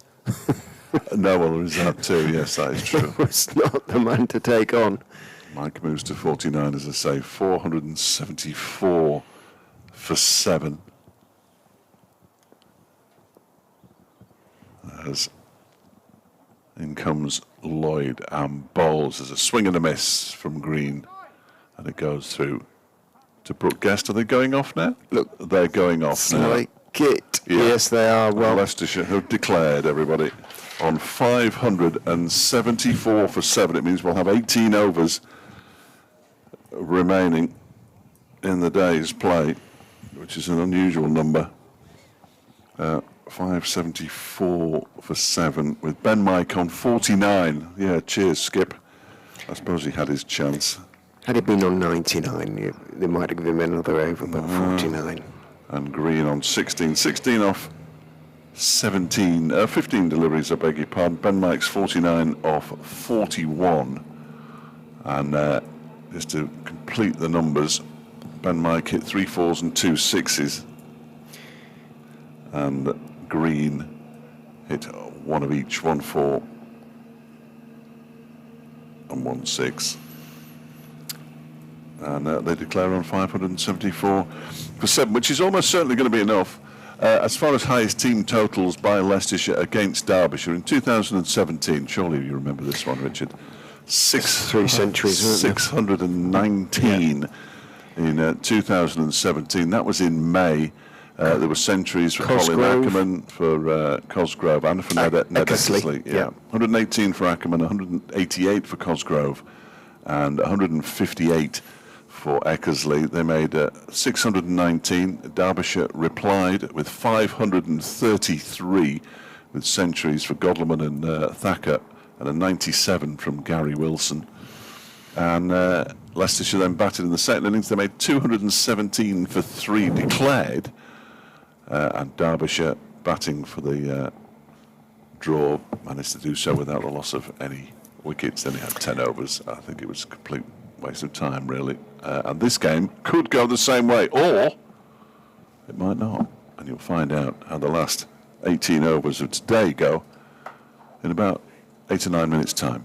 No, well, there is that too. Yes, that is true. It's not the man to take on. Mike moves to 49, as I say, 474 for 7. As in comes Lloyd and bowls. There's a swing and a miss from Green, and it goes through to Brooke Guest. Are they going off now? Look, they're going off now. Like it. Yeah. Yes, they are. Well, Leicestershire have declared, everybody, on 574 for 7. It means we'll have 18 overs remaining in the day's play, which is an unusual number. 574 for 7 with Ben Mike on 49. Yeah, cheers, Skip. I suppose he had his chance. Had it been on 99, they might have given him another over, but 49. And Green on 16. 16 off 15 deliveries, I beg your pardon. Ben Mike's 49 off 41. And just to complete the numbers, Ben Mike hit 3 4s and 2 6s. And Green hit one of each, 1 4 and 1 6. And they declare on 574 for 7, which is almost certainly going to be enough. As far as highest team totals by Leicestershire against Derbyshire in 2017, surely you remember this one, Richard. 3 centuries, weren't there? 619 in 2017. That was in May. There were centuries for Colin Cosgrove. Ackerman, for Cosgrove, and for Ned Eckersley. Eckersley. 118 for Ackerman, 188 for Cosgrove, and 158 for Eckersley. They made 619. Derbyshire replied with 533, with centuries for Godleman and Thacker, and a 97 from Gary Wilson. And Leicestershire then batted in the second innings. They made 217 for 3 declared, and Derbyshire, batting for the draw, managed to do so without the loss of any wickets. Then he had 10 overs. I think it was a complete waste of time, really. And this game could go the same way, or it might not. And you'll find out how the last 18 overs of today go in about 8 or 9 minutes' time.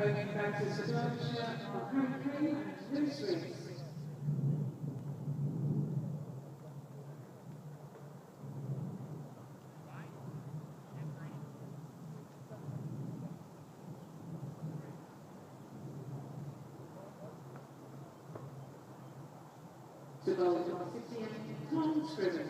Opening batters for Derbyshire are Derbyshire and Leicestershire. To bowl for City and Tom Scriven.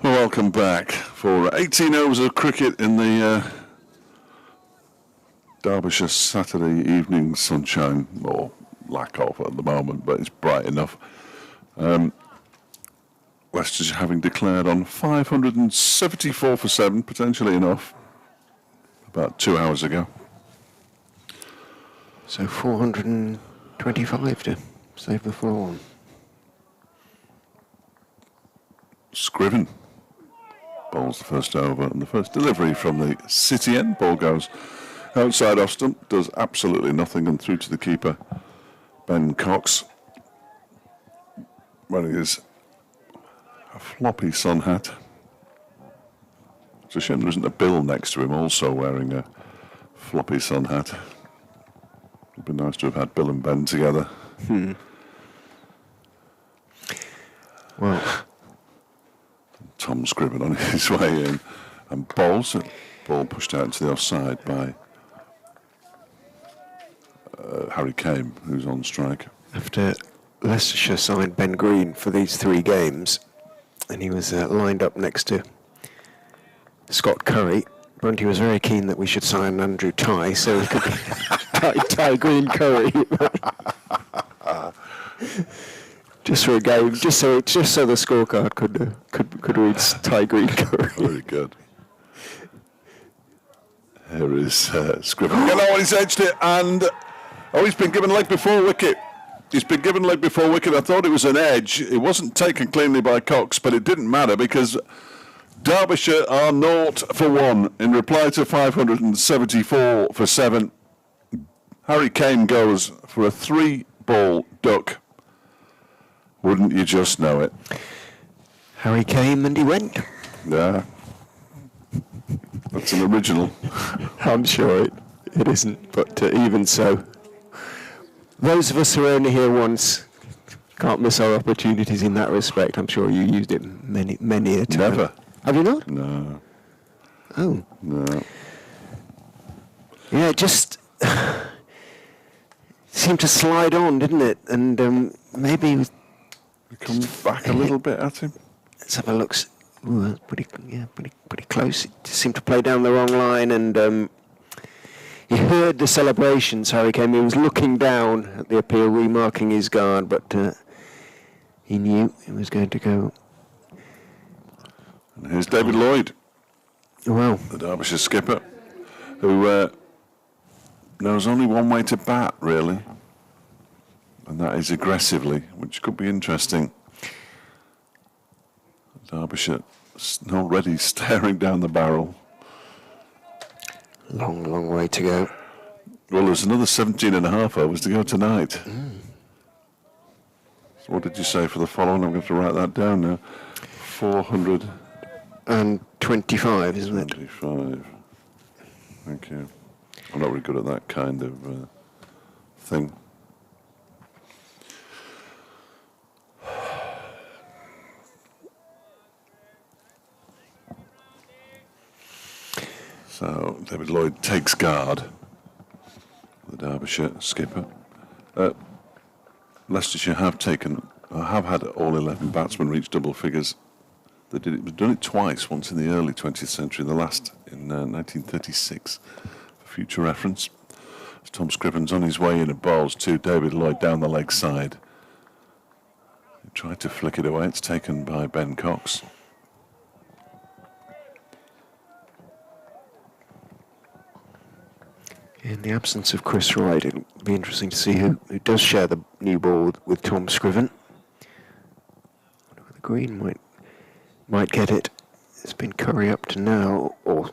Welcome back for 18 overs of cricket in the Derbyshire Saturday evening sunshine, or lack of at the moment, but it's bright enough. Leicestershire having declared on 574 for 7, potentially enough, about 2 hours ago. So 425 to save the floor. Scriven bowls the first over, and the first delivery from the City end. Ball goes outside off stump, does absolutely nothing, and through to the keeper, Ben Cox, wearing his a floppy sun hat. It's a shame there isn't a Bill next to him also wearing a floppy sun hat. It'd be nice to have had Bill and Ben together. Well, Tom Scriven on his way in and bowls it. Ball pushed out to the offside by Harry Kame, who's on strike. after Leicestershire signed Ben Green for these 3 games, and he was lined up next to Scott Curry, Brunty was very keen that we should sign Andrew Tye, so we could Tye Green Curry. Just for a game, just so the scorecard could read Tye Green Curry. Very good. Here is Scriven. Get that one, he's edged it, and he's been given leg before wicket. He's been given leg before wicket. I thought it was an edge. It wasn't taken cleanly by Cox, but it didn't matter because Derbyshire are 0 for 1 in reply to 574 for 7. Harry Kane goes for a 3-ball duck. Wouldn't you just know it? Harry came and he went. Yeah. That's an original. I'm sure it isn't, but even so, those of us who are only here once can't miss our opportunities in that respect. I'm sure you used it many a time. Never. Have you not? No. Oh. No. Yeah, it just seemed to slide on, didn't it? And maybe It comes back a little bit at him. let's have a look. Ooh, that's pretty close. It just seemed to play down the wrong line, and he heard the celebrations. Harry Kane. He was looking down at the appeal, remarking his guard, but he knew it was going to go. And here's David Lloyd, Well, the Derbyshire skipper, who knows only one way to bat, really, and that is aggressively, which could be interesting. Derbyshire already staring down the barrel. Long, long way to go. Well, there's another 17 and a half overs to go tonight. So what did you say for the following? I'm going to write that down now. 425, isn't it? 425. Thank you. I'm not really good at that kind of thing. So David Lloyd takes guard, the Derbyshire skipper. Leicestershire have had all 11 batsmen reach double figures. They've done it twice, once in the early 20th century, the last in 1936. For future reference, as Tom Scriven's on his way in and bowls to David Lloyd down the leg side. He tried to flick it away. It's taken by Ben Cox. In the absence of Chris Wright, it'll be interesting to see who does share the new ball with Tom Scriven. The Green might get it. It's been Curry up to now, or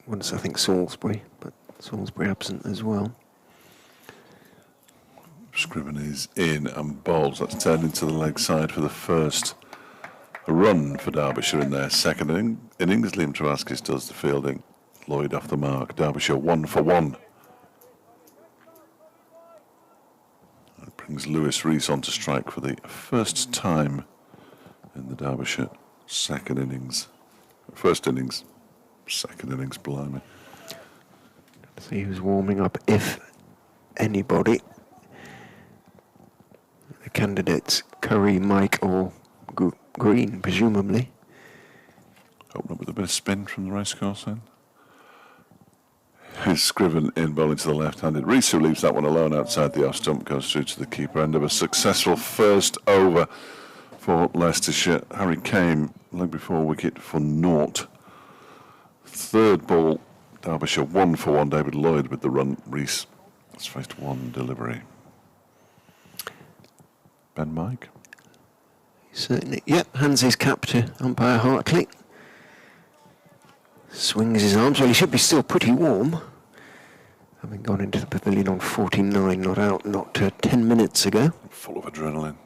once I think Salisbury, but Salisbury absent as well. Scriven is in and bowls. That's turned into the leg side for the first run for Derbyshire in their second innings. Liam Travaskis does the fielding. Lloyd off the mark. Derbyshire 1 for 1. That brings Lewis Rees on to strike for the first time in the Derbyshire second innings. First innings, second innings, blimey. See who's warming up, if anybody. The candidates, Curry, Mike or Green, presumably. Open up with a bit of spin from the racecourse then. Here's Scriven in bowling to the left-handed. Rees, who leaves that one alone outside the off stump, goes through to the keeper end of a successful first over for Leicestershire. Harry came leg before wicket for naught. Third ball, Derbyshire 1 for 1. David Lloyd with the run. Rees has faced one delivery. Ben Mike. Certainly. Yep, hands his cap to umpire Hartley. Swings his arms. Well, he should be still pretty warm, having gone into the pavilion on 49, not 10 minutes ago. Full of adrenaline.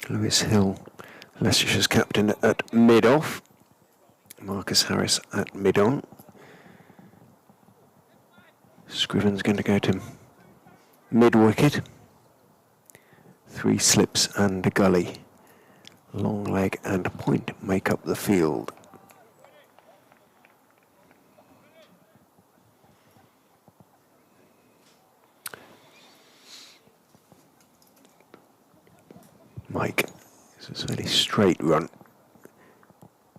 Lewis Hill, Leicestershire's captain, at mid-off. Marcus Harris at mid-on. Scriven's going to go to mid-wicket. 3 slips and a gully. Long leg and point make up the field. Mike, it's a fairly straight run.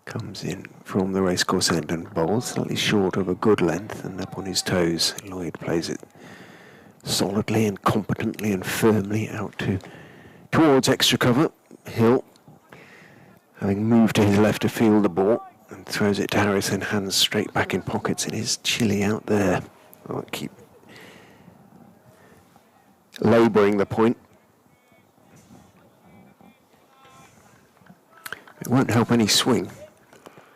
Comes in from the racecourse end and bowls slightly short of a good length and up on his toes. Lloyd plays it solidly and competently and firmly out towards extra cover. Hill, having moved to his left to field the ball, and throws it to Harris and hands straight back in pockets. It is chilly out there. I'll keep labouring the point. It won't help any swing.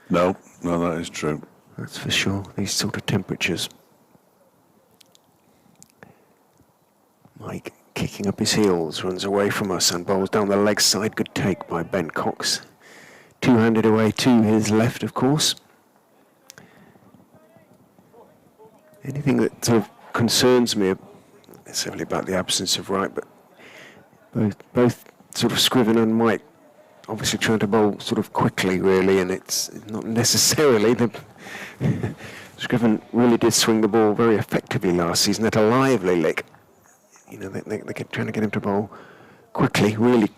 No, that is true. That's for sure, these sort of temperatures. Mike, kicking up his heels, runs away from us and bowls down the leg side. Good take by Ben Cox. Two-handed away to his left, of course. Anything that sort of concerns me, necessarily about the absence of Wright, but both sort of Scriven and Mike obviously trying to bowl sort of quickly, really, and it's not necessarily the... Scriven really did swing the ball very effectively last season at a lively lick. You know, they're trying to get him to bowl quickly, really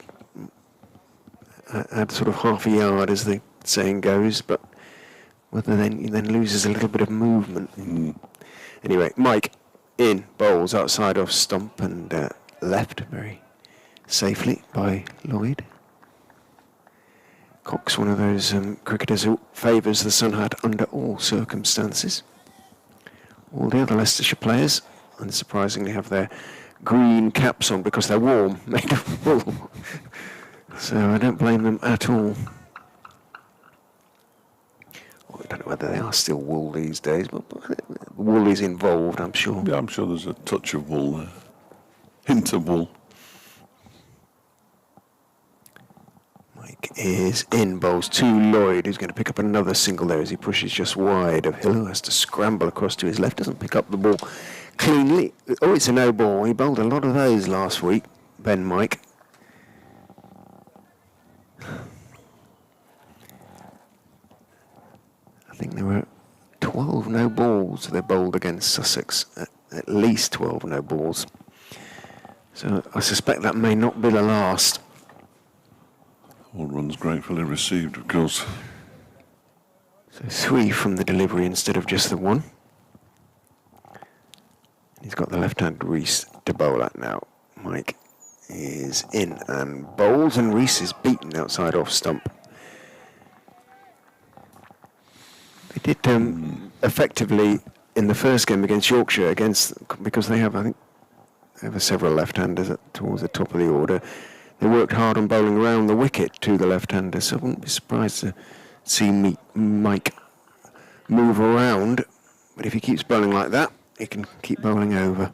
add sort of half a yard, as the saying goes, but whether he then loses a little bit of movement. Anyway, Mike in, bowls outside off stump and left very safely by Lloyd. Cox, one of those cricketers who favours the sun hat under all circumstances. All the other Leicestershire players, unsurprisingly, have their green caps on because they're warm, made of wool. So I don't blame them at all. Well, I don't know whether they are still wool these days, but wool is involved, I'm sure. Yeah, I'm sure there's a touch of wool there. Hint of wool. Mike is in, bowls to Lloyd, who's going to pick up another single there as he pushes just wide of Hill, who has to scramble across to his left, doesn't pick up the ball cleanly. Oh, it's a no ball. He bowled a lot of those last week, Ben Mike. I think there were 12 no balls they bowled against Sussex, at least 12 no balls. So I suspect that may not be the last. All runs gratefully received, of course. So 3 from the delivery instead of just the 1. He's got the left-hand Reese to bowl at now. Mike is in and bowls, and Reese is beaten outside off stump. They did effectively in the first game against Yorkshire, because they have, I think, several left-handers towards the top of the order. They worked hard on bowling around the wicket to the left-hander, so I wouldn't be surprised to see Mike move around. But if he keeps bowling like that, he can keep bowling over.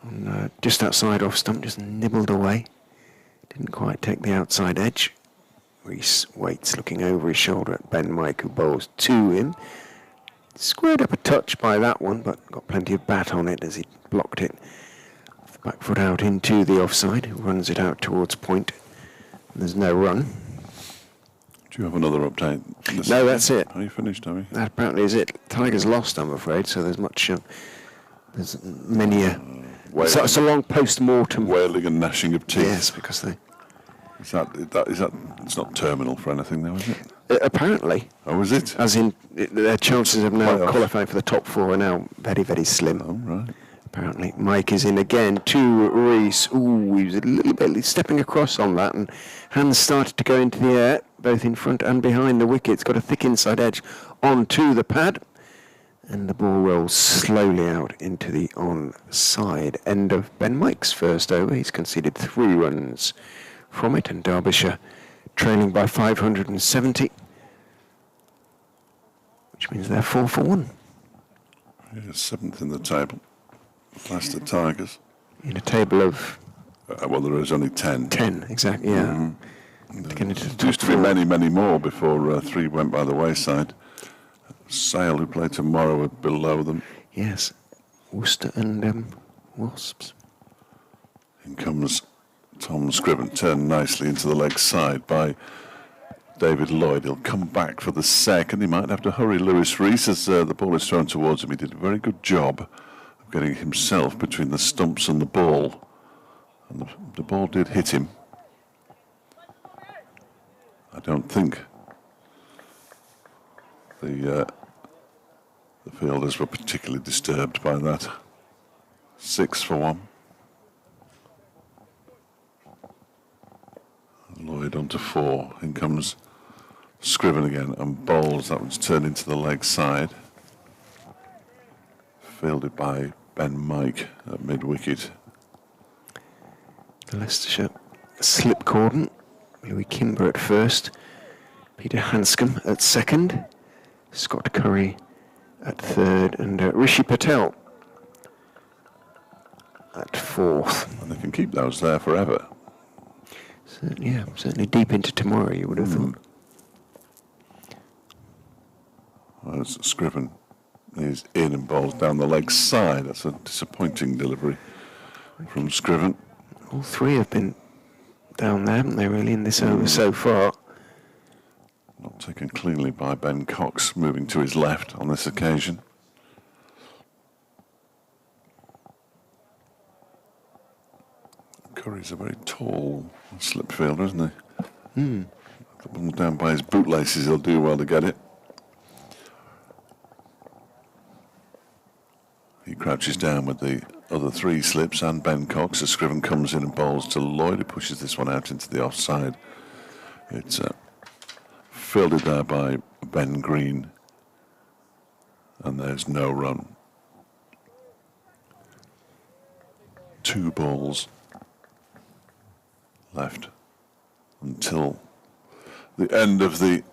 And, just outside off stump, just nibbled away. Didn't quite take the outside edge. Reese waits, looking over his shoulder at Ben Mike, who bowls to him. Squared up a touch by that one, but got plenty of bat on it as he blocked it. Back foot out into the offside, runs it out towards point. There's no run. Do you have another update? No, that's it. Are you finished, are we? That apparently is it. Tigers lost, I'm afraid, so there's much... there's many... it's a long post-mortem. Wailing and gnashing of teeth. Yes, because they... Is that, it's not terminal for anything though, is it? Apparently. Oh, is it? As in, their chances of now Playoff. qualifying for the top 4 are now very, very slim. Oh, right. Apparently. Mike is in again to Reese. Ooh, he was a little bit stepping across on that, and hands started to go into the air, both in front and behind the wicket. It's got a thick inside edge onto the pad, and the ball rolls slowly out into the onside end of Ben Mike's first over. He's conceded 3 runs from it, and Derbyshire trailing by 570, which means they're 4 for 1. Yeah, 7th in the table. Leicester Tigers. In a table of Well, there is only 10. 10, exactly, yeah. There used to be many, many more before 3 went by the wayside. Sale, who play tomorrow, are below them. Yes, Worcester and Wasps. In comes Tom Scriven, turned nicely into the leg side by David Lloyd. He'll come back for the second. He might have to hurry Lewis Rees as the ball is thrown towards him. He did a very good job of getting himself between the stumps and the ball. And the ball did hit him. I don't think the fielders were particularly disturbed by that. 6 for 1. Lloyd onto 4. In comes Scriven again and bowls. That one's turned into the leg side. Fielded by Ben Mike at mid-wicket. The Leicestershire slip cordon. Louis Kimber at first. Peter Hanscom at second. Scott Curry at third. And Rishi Patel at fourth. And they can keep those there forever. Certainly deep into tomorrow, you would have thought. Well, Scriven is in and bowls down the leg side. That's a disappointing delivery from Scriven. All 3 have been down there, haven't they, really, in this over so far? Not taken cleanly by Ben Cox, moving to his left on this occasion. Curry's a very tall slip fielder, isn't he? The ball down by his bootlaces, he'll do well to get it. He crouches down with the other 3 slips and Ben Cox as Scriven comes in and bowls to Lloyd, who pushes this one out into the offside. It's fielded there by Ben Green, and there's no run. 2 balls left until the end of the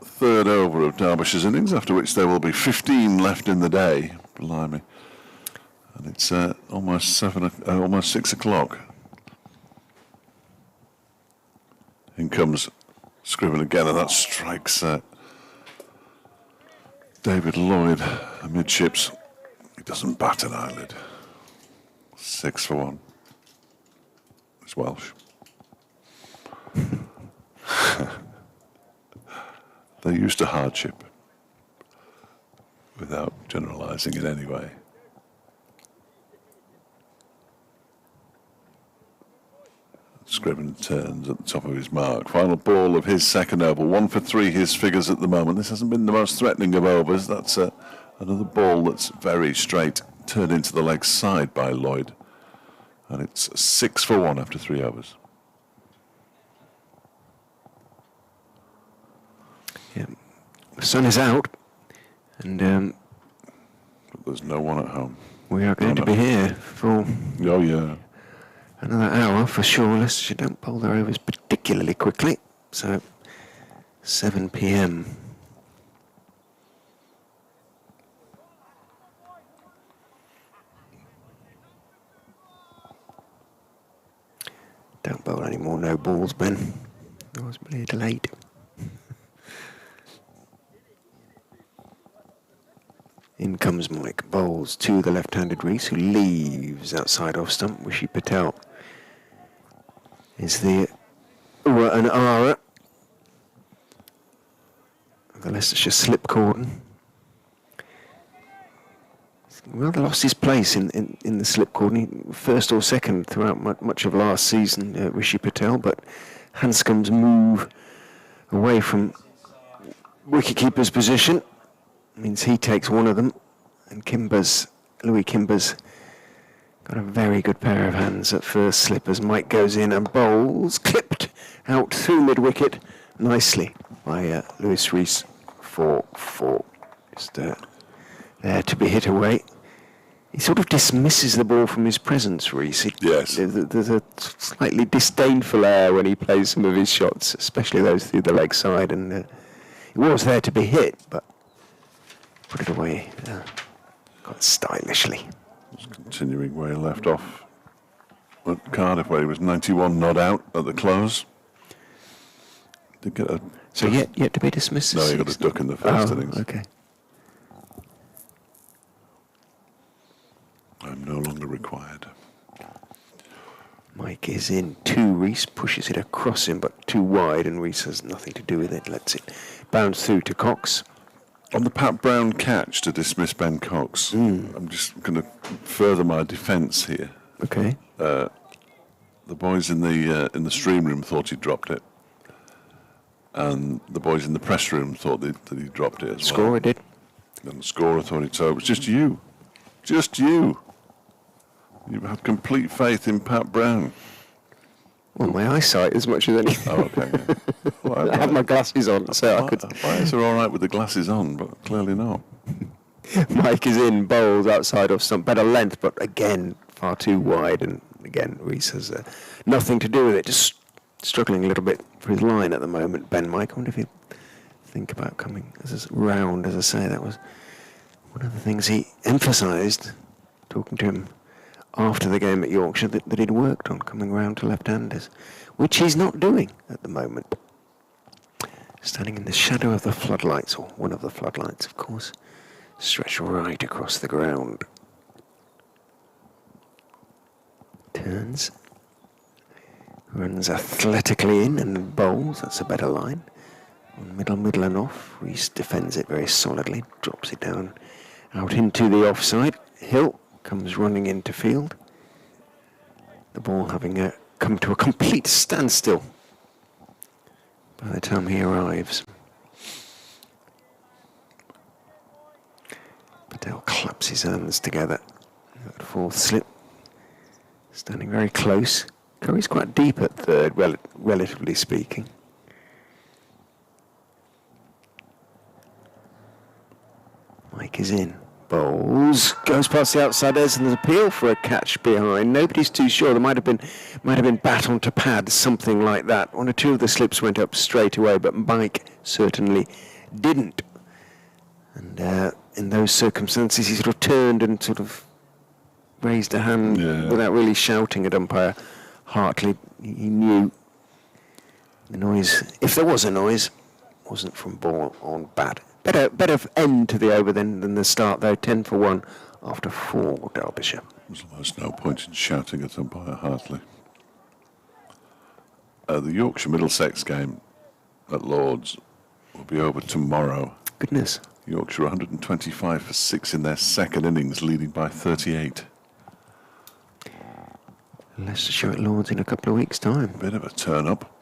3rd over of Derbyshire's innings, after which there will be 15 left in the day. Blimey. And it's almost 6 o'clock. In comes Scriven again, and that strikes David Lloyd amidships. He doesn't bat an eyelid. 6 for 1. It's Welsh. They're used to hardship, without generalising in any way. Scriven turns at the top of his mark. Final ball of his second over. 1 for 3, his figures at the moment. This hasn't been the most threatening of overs. That's another ball that's very straight, turned into the leg side by Lloyd. And it's 6 for 1 after 3 overs. Yeah. The sun is out, and But there's no one at home. we are going to be here for Oh, yeah. another hour for sure. Leicestershire don't bowl their overs particularly quickly, so 7 p.m. Don't bowl any more no balls, Ben. I was a little late. In comes Mike, bowls to the left-handed Reese, who leaves outside off stump. Wishy Patel is the an Ara of the Leicestershire slip cordon. Rather lost his place in the slip cordon. He, first or second throughout much of last season, Wishy Patel, but Hanscom's move away from wicketkeeper's position means he takes one of them, and Louis Kimber's got a very good pair of hands at first slip as Mike goes in and bowls, clipped out through mid-wicket nicely by Lewis Rees for 4. Just there to be hit away. He sort of dismisses the ball from his presence, Rees. Yes. There's a slightly disdainful air when he plays some of his shots, especially those through the leg side, and it was there to be hit, but put it away quite stylishly. Just continuing where he left off at Cardiff, where he was 91 not out at the close. Did get a... So yet to be dismissed? No, he got a duck in the first innings. Okay. I'm no longer required. Mike is in 2. Rees pushes it across him, but too wide, and Rees has nothing to do with it. Lets it bounce through to Cox. On the Pat Brown catch to dismiss Ben Cox, I'm just going to further my defence here. Okay. The boys in the stream room thought he dropped it, and the boys in the press room thought that he dropped it as well. Scorer did. And the scorer thought it, so it was just you. Just you. You had complete faith in Pat Brown. Well, my eyesight as much as anything. Oh, okay. Yeah. Well, I have my glasses on, so I could... My eyes are all right with the glasses on, but clearly not. Mike is in, bowls outside of stump, better length, but again, far too wide, and again, Rees has nothing to do with it, just struggling a little bit for his line at the moment, Ben Mike. I wonder if he'd think about coming as a round, as I say. That was one of the things he emphasised, talking to him after the game at Yorkshire, that he'd worked on coming round to left-handers, which he's not doing at the moment. Standing in the shadow of the floodlights, or one of the floodlights, of course, stretched right across the ground. Turns, runs athletically in and bowls. That's a better line. On middle and off. Rees defends it very solidly, drops it down out into the offside. Hill comes running into field. The ball having come to a complete standstill by the time he arrives. Patel claps his hands together at 4th slip. Standing very close. Curry's quite deep at 3rd, relatively speaking. Mike is in. Bowles goes past the outside edge and there's appeal for a catch behind. Nobody's too sure. There might have been bat onto pad, something like that. One or two of the slips went up straight away, but Mike certainly didn't. And in those circumstances, he sort of turned and sort of raised a hand without really shouting at umpire Hartley. He knew the noise, if there was a noise, wasn't from ball on bat. Better end to the over than the start, though. 10 for 1 after 4, Derbyshire. There's almost no point in shouting at umpire Hartley. The Yorkshire Middlesex game at Lord's will be over tomorrow. Goodness. Yorkshire 125 for 6 in their second innings, leading by 38. Leicestershire at Lord's in a couple of weeks' time. Bit of a turn-up.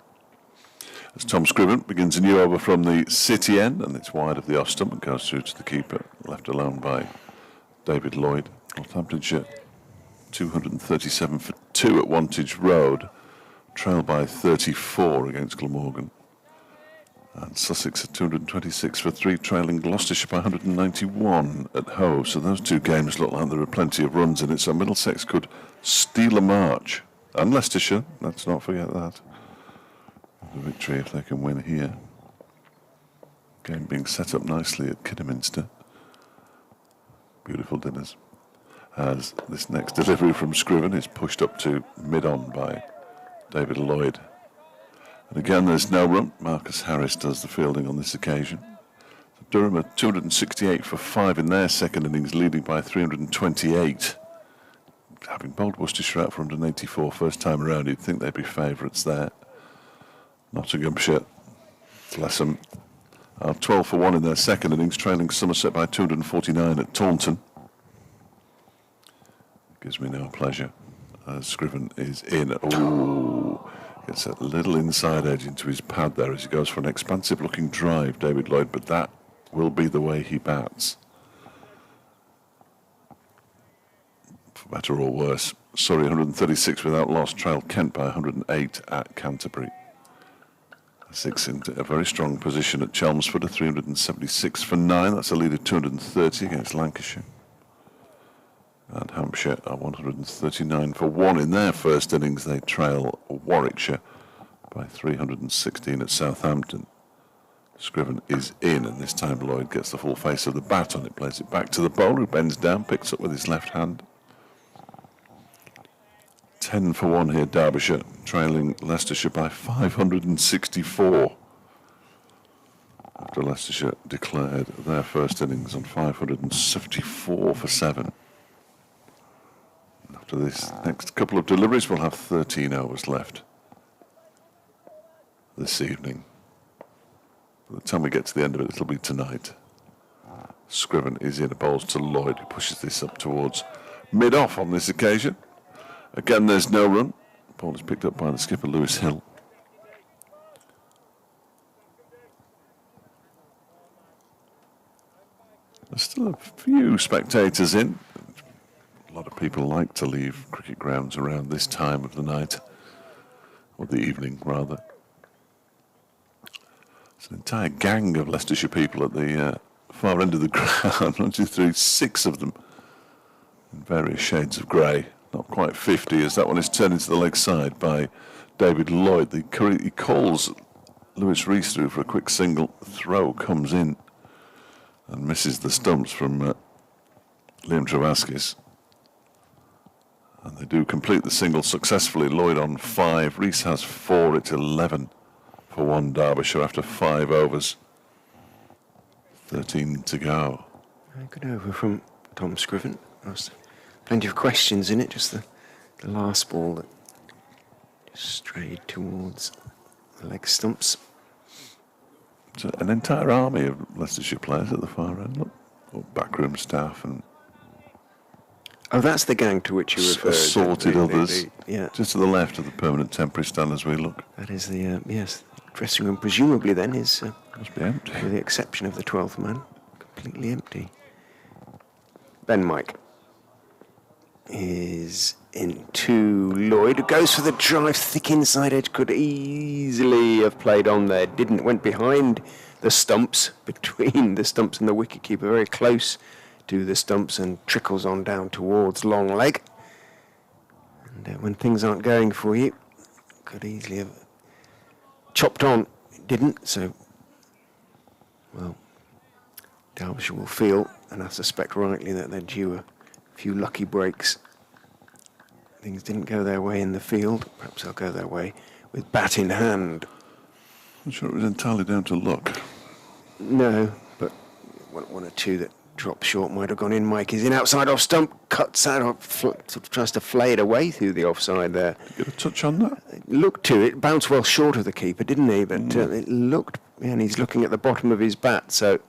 As Tom Scriven begins a new over from the City end, and it's wide of the off stump and goes through to the keeper, left alone by David Lloyd. Northamptonshire 237 for 2 at Wantage Road, trailed by 34 against Glamorgan. And Sussex at 226 for 3, trailing Gloucestershire by 191 at Hoe. So those two games look like there are plenty of runs in it, so Middlesex could steal a march. And Leicestershire, let's not forget that. The victory if they can win here. Game being set up nicely at Kidderminster. Beautiful dinners. As this next delivery from Scriven is pushed up to mid-on by David Lloyd. And again there's no run. Marcus Harris does the fielding on this occasion. Durham are 268 for 5 in their second innings, leading by 328. Having bowled Worcestershire out for 184 first time around, you'd think they'd be favourites there. Nottinghamshire, bless them, are 12 for 1 in their second innings, trailing Somerset by 249 at Taunton. Gives me no pleasure. Scriven is in. Ooh, gets a little inside edge into his pad there as he goes for an expansive looking drive, David Lloyd, but that will be the way he bats. For better or worse, Surrey 136 without loss, trailed Kent by 108 at Canterbury. 6 into a very strong position at Chelmsford, a 376 for 9. That's a lead of 230 against Lancashire. And Hampshire are 139 for 1 in their first innings. They trail Warwickshire by 316 at Southampton. Scriven is in, and this time Lloyd gets the full face of the bat on it, plays it back to the bowler, who bends down, picks up with his left hand. 10 for 1 here, Derbyshire, trailing Leicestershire by 564. After Leicestershire declared their first innings on 574 for 7. After this next couple of deliveries, we'll have 13 overs left this evening. By the time we get to the end of it, it'll be tonight. Scriven is in, bowls to Lloyd, who pushes this up towards mid-off on this occasion. Again, there's no run. Ball is picked up by the skipper, Lewis Hill. There's still a few spectators in. A lot of people like to leave cricket grounds around this time of the night, or the evening, rather. There's an entire gang of Leicestershire people at the far end of the ground. 1, 2, 3, 6 of them in various shades of grey. Not quite 50 as that one is turned into the leg side by David Lloyd. He calls Lewis Rees through for a quick single. Throw comes in and misses the stumps from Liam Travaskis. And they do complete the single successfully. Lloyd on 5. Rees has 4. It's 11 for 1 Derbyshire after 5 overs. 13 to go. Good over from Tom Scriven. Plenty of questions in it, just the last ball that just strayed towards the leg stumps. It's an entire army of Leicestershire players at the far end, look. Or backroom staff and... Oh, that's the gang to which you referred. Assorted others. Yeah. Just to the left of the permanent temporary stand as we look. That is the, yes, dressing room presumably then is... Must be empty. With the exception of the 12th man, completely empty. Ben Mike is into Lloyd, who goes for the drive, thick inside edge, could easily have played on there, didn't, went behind the stumps, between the stumps and the wicketkeeper, very close to the stumps and trickles on down towards long leg. And when things aren't going for you, could easily have chopped on. It didn't, so, well, Derbyshire will feel, and I suspect rightly, that they're due a few lucky breaks. Things didn't go their way in the field. Perhaps they'll go their way with bat in hand. I'm sure it was entirely down to luck. No, but one or two that dropped short might have gone in. Mike is in outside off stump, cuts out, sort of tries to flay it away through the offside there. Get a touch on that? Looked to it, bounced well short of the keeper, didn't he? But it looked, and he's looking at the bottom of his bat, so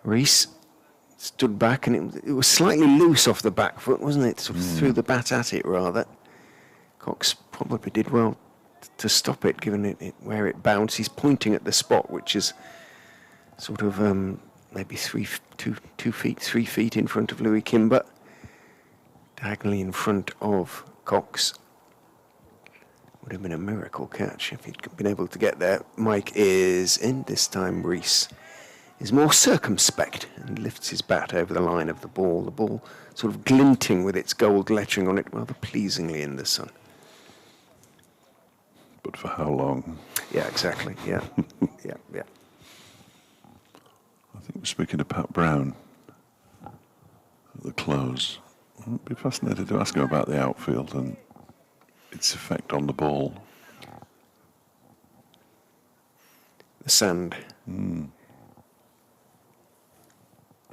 Rees stood back, and it was slightly loose off the back foot, wasn't it? Sort of threw the bat at it, rather. Cox probably did well to stop it, given it where it bounced. He's pointing at the spot, which is sort of maybe 3 feet in front of Louis Kimber, diagonally in front of Cox. Would have been a miracle catch if he'd been able to get there. Mike is in. This time Rees is more circumspect and lifts his bat over the line of the ball sort of glinting with its gold lettering on it rather pleasingly in the sun. But for how long? Yeah, exactly, yeah. yeah. I think we're speaking to Pat Brown at the close. I'd be fascinated to ask him about the outfield and its effect on the ball. The sand. If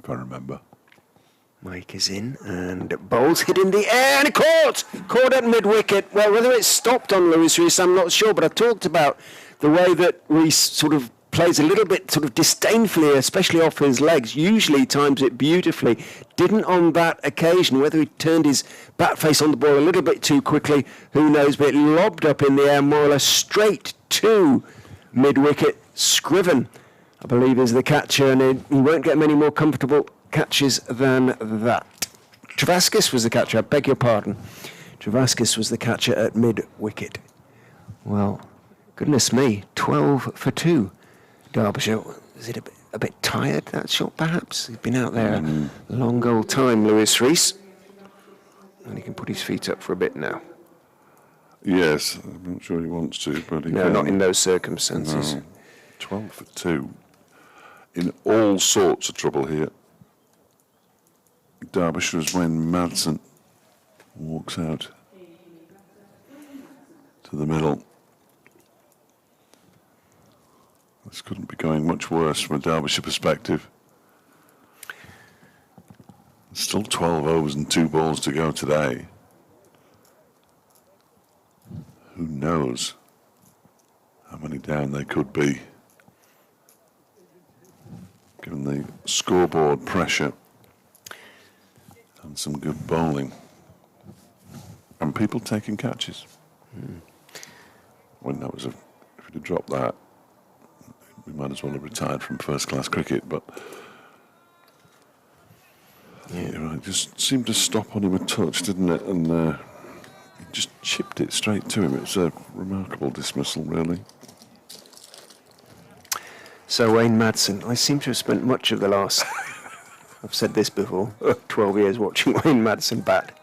I remember. Mike is in, and bowls hit in the air, and caught at mid-wicket. Well, whether it stopped on Lewis Rees, I'm not sure, but I talked about the way that Rees sort of plays a little bit sort of disdainfully, especially off his legs, usually times it beautifully. Didn't on that occasion, whether he turned his bat face on the ball a little bit too quickly, who knows, but it lobbed up in the air more or less straight to mid-wicket. Scriven, I believe, is the catcher, and he won't get many more comfortable catches than that. Travaskis was the catcher, I beg your pardon. Travaskis was the catcher at mid-wicket. Well, goodness me, 12 for 2. Derbyshire, is it a bit tired, that shot, perhaps? He's been out there a long old time, Lewis Rees. And he can put his feet up for a bit now. Yes, I'm not sure he wants to, but he No, can. not in those circumstances. No. 12 for 2. In all sorts of trouble here. Derbyshire's Wayne Madsen walks out to the middle. This couldn't be going much worse from a Derbyshire perspective. Still 12 overs and 2 balls to go today. Who knows how many down they could be, given the scoreboard pressure and some good bowling and people taking catches. When that was if he'd have dropped that, we might as well have retired from first-class cricket. But yeah, right, it just seemed to stop on him a touch, didn't it? And he just chipped it straight to him. It's a remarkable dismissal, really. So Wayne Madsen, I seem to have spent much of the last, I've said this before, 12 years watching Wayne Madsen bat,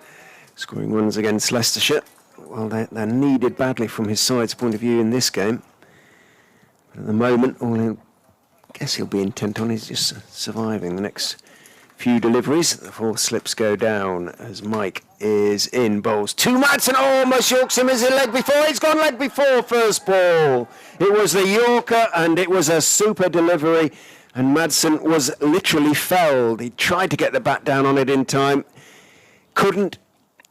scoring runs against Leicestershire. Well, they're needed badly from his side's point of view in this game. But at the moment, all I guess he'll be intent on is just surviving the next few deliveries. The 4 slips go down as Mike is in, bowls to Madsen, almost yorks him as a leg before. He's gone leg before first ball. It was the Yorker, and it was a super delivery, and Madsen was literally felled. He tried to get the bat down on it in time, couldn't,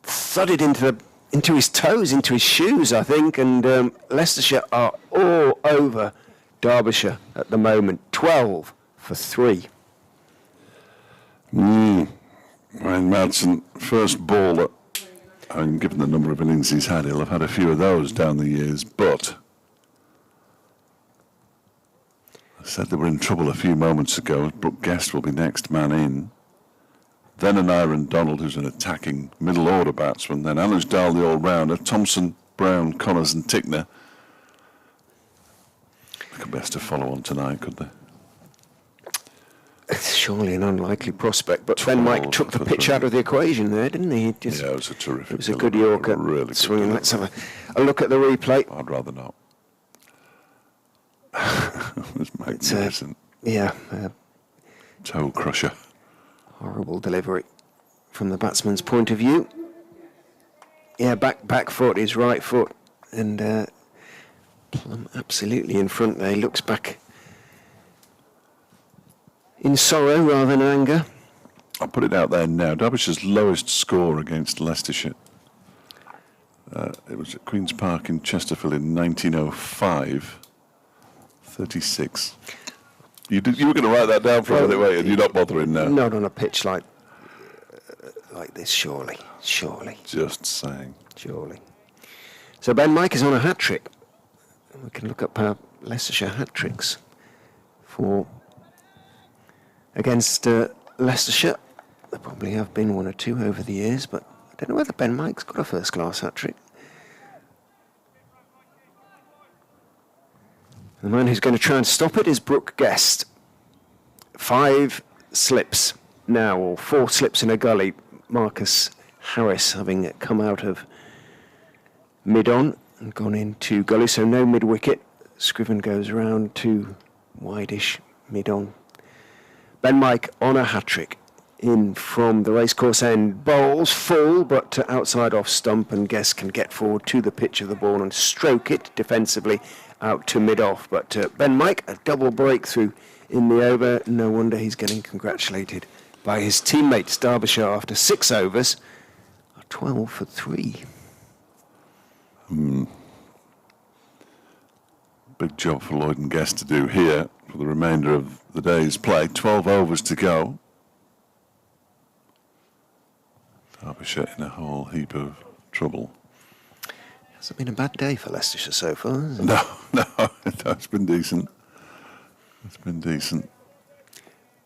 thudded into his toes, into his shoes, I think, and Leicestershire are all over Derbyshire at the moment, 12 for 3. Wayne Madsen, first ball, given the number of innings he's had, he'll have had a few of those down the years, but I said they were in trouble a few moments ago. Brooke Guest will be next man in. Then an Aaron Donald, who's an attacking middle-order batsman. Then Anuj Dal, the all-rounder. Thompson, Brown, Connors and Tickner. They could best to follow on tonight, could they? surely an unlikely prospect. But Ben Mike 12 took the for pitch 3. out of the equation there, didn't he? Just, Yeah, it was a terrific. it was a delivery, good Yorker really good swinging. delivery. Let's have a look at the replay. I'd rather not. It was magnificent. Yeah, Toe crusher. horrible delivery from the batsman's point of view. Yeah, back foot, his right foot, and plumb absolutely in front there. He looks back in sorrow rather than anger. I'll put it out there now. Derbyshire's lowest score against Leicestershire. It was at Queen's Park in Chesterfield in 1905. 36. You were going to write that down for a minute, weren't you? You're not bothering now. Not on a pitch like this, surely. Just saying. Surely. So Ben Mike is on a hat-trick. We can look up Leicestershire hat-tricks for against Leicestershire. There probably have been one or two over the years, but I don't know whether Ben Mike's got a first-class hat-trick. The man who's going to try and stop it is Brooke Guest. 5 slips now, or 4 slips in a gully. Marcus Harris having come out of mid-on and gone into gully, so no mid-wicket. Scriven goes around to wide-ish mid-on. Ben Mike on a hat-trick. In from the racecourse end, bowls full, but outside off stump, and Guest can get forward to the pitch of the ball and stroke it defensively out to mid-off. But Ben Mike, a double breakthrough in the over. No wonder he's getting congratulated by his teammates. Derbyshire, after 6 overs, are 12 for 3. Big job for Lloyd and Guest to do here for the remainder of the day's play. 12 overs to go. Derbyshire in a whole heap of trouble. Hasn't been a bad day for Leicestershire so far, has it? No, it's been decent. It's been decent.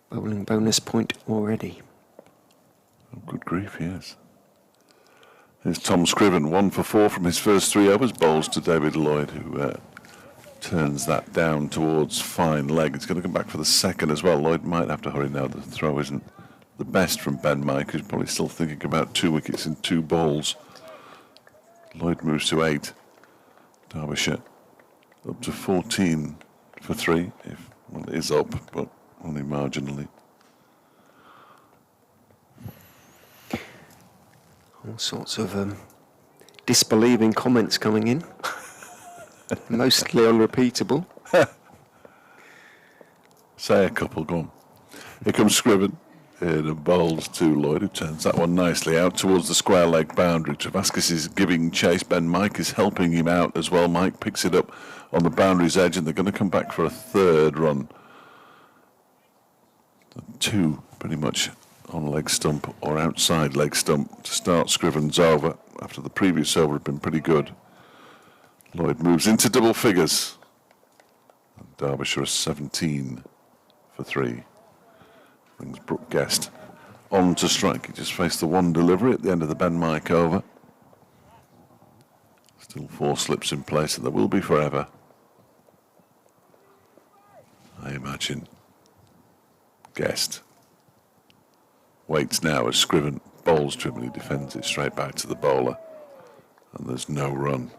Bowling bonus point already. Oh, good grief, yes. Here's Tom Scriven, 1 for 4 from his first 3 overs. Bowls to David Lloyd, who turns that down towards fine leg. It's going to come back for the second as well. Lloyd might have to hurry now. The throw isn't the best from Ben Mike, who's probably still thinking about 2 wickets in 2 balls. Lloyd moves to 8. Derbyshire up to 14 for 3. Well, it is up, but only marginally. All sorts of disbelieving comments coming in. Mostly unrepeatable. Say a couple, go on. Here comes Scriven. In and bowls to Lloyd, who turns that one nicely out towards the square leg boundary. Travaskis is giving chase. Ben Mike is helping him out as well. Mike picks it up on the boundary's edge, and they're going to come back for a third run. 2 pretty much on leg stump or outside leg stump to start Scriven's over after the previous over had been pretty good. Lloyd moves into double figures. And Derbyshire is 17 for 3. Brings Brooke Guest on to strike. He just faced the one delivery at the end of the Ben Mike over. Still 4 slips in place, and there will be forever, I imagine. Guest waits now as Scriven bowls to him, and he defends it straight back to the bowler. And there's no run.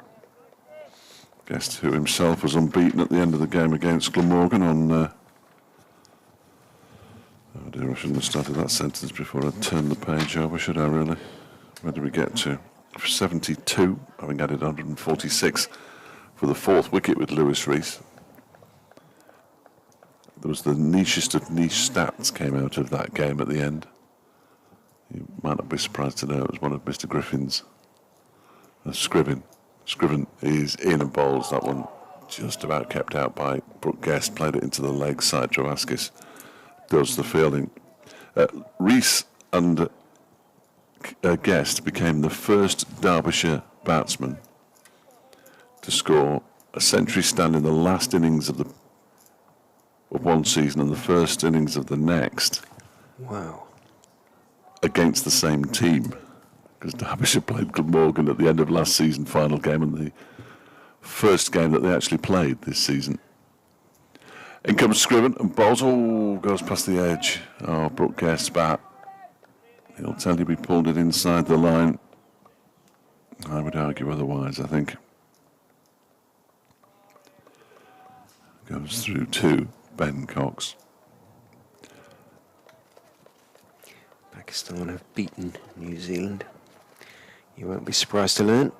Guest, who himself was unbeaten at the end of the game against Glamorgan on... Oh dear, I shouldn't have started that sentence before I turned the page over, should I really? Where did we get to? 72, having added 146 for the 4th wicket with Lewis Rees. There was the nichest of niche stats came out of that game at the end. You might not be surprised to know it was one of Mr. Griffin's. Scriven. Scriven is in and bowls that one, just about kept out by Brooke Guest, played it into the leg side. Travaskis does the fielding. Rees and Guest became the first Derbyshire batsman to score a century stand in the last innings of one season and the first innings of the next. Wow. Against the same team, because Derbyshire played Glamorgan at the end of last season, final game, and the first game that they actually played this season. In comes Scriven and Bowles. Oh, goes past the edge. Oh, Brooke Guest's bat. He'll tell you he pulled it inside the line. I would argue otherwise, I think. Goes through to Ben Cox. Pakistan have beaten New Zealand. You won't be surprised to learn.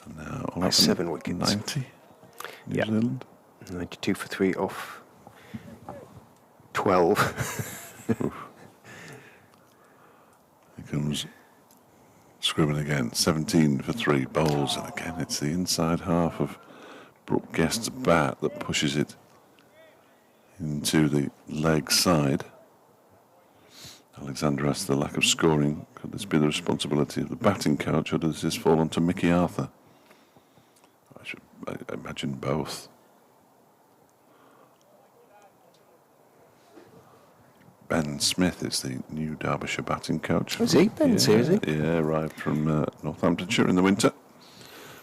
And now By 7 wickets. 90. New Yep. Zealand. 92 for 3 off 12. Here comes Scriven again. 17 for 3 bowls. And again, it's the inside half of Brooke Guest's bat that pushes it into the leg side. Alexander asked the lack of scoring. Could this be the responsibility of the batting coach, or does this fall onto Mickey Arthur? I imagine both. Ben Smith is the new Derbyshire batting coach. Is he? Ben's here, is he? Yeah, arrived from Northamptonshire in the winter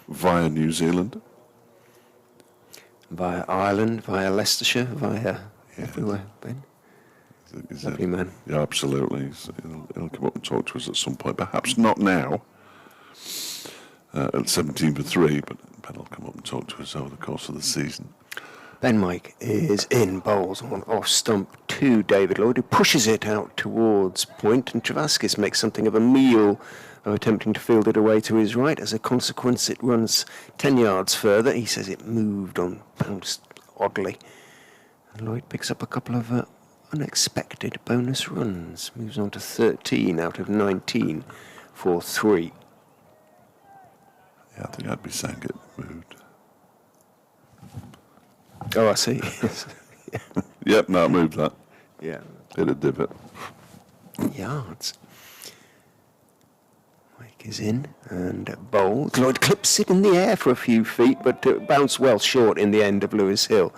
via New Zealand. Via Ireland, via Leicestershire, via everywhere, Ben. Lovely man. Yeah, absolutely. He'll come up and talk to us at some point. Perhaps not now, at 17 for 3, but Ben will come up and talk to us over the course of the season. Ben Mike is in bowls on off stump to David Lloyd, who pushes it out towards point, and Travaskis makes something of a meal of attempting to field it away to his right. As a consequence, it runs 10 yards further. He says it moved on, bounced oddly. And Lloyd picks up a couple of unexpected bonus runs. Moves on to 13 out of 19 for 3. Yeah, I think I'd be saying it moved. Oh, I see. Yep, no, it moved that. Yeah. Hit a divot. Yards. Mike is in and bowls. Lloyd clips it in the air for a few feet, but bounced well short in the end of Lewis Hill,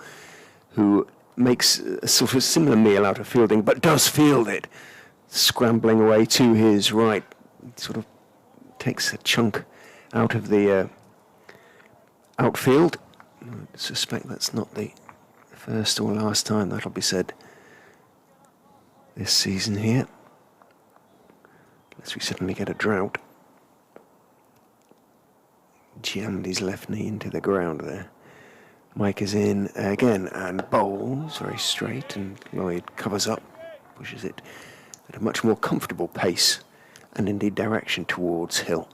who makes a sort of similar meal out of fielding, but does field it, scrambling away to his right. Sort of takes a chunk out of the outfield. I suspect that's not the first or last time that'll be said this season here, unless we suddenly get a drought. Jammed his left knee into the ground there. Mike is in again and bowls very straight, and Lloyd covers up, pushes it at a much more comfortable pace and indeed direction towards Hill.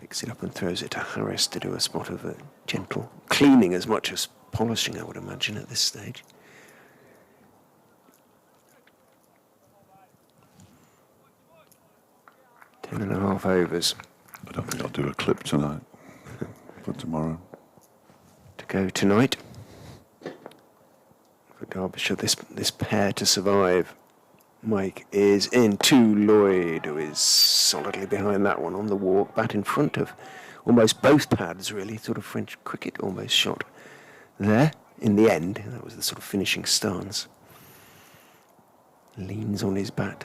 Picks it up and throws it to Harris to do a spot of a gentle cleaning as much as polishing, I would imagine, at this stage. Ten and a half overs I don't think I'll do a clip tonight for tomorrow. to go tonight. For Derbyshire, this pair to survive. Mike is in to Lloyd, who is solidly behind that one on the walk, bat in front of almost both pads, really, sort of French cricket almost shot there in the end. That was the sort of finishing stance. Leans on his bat.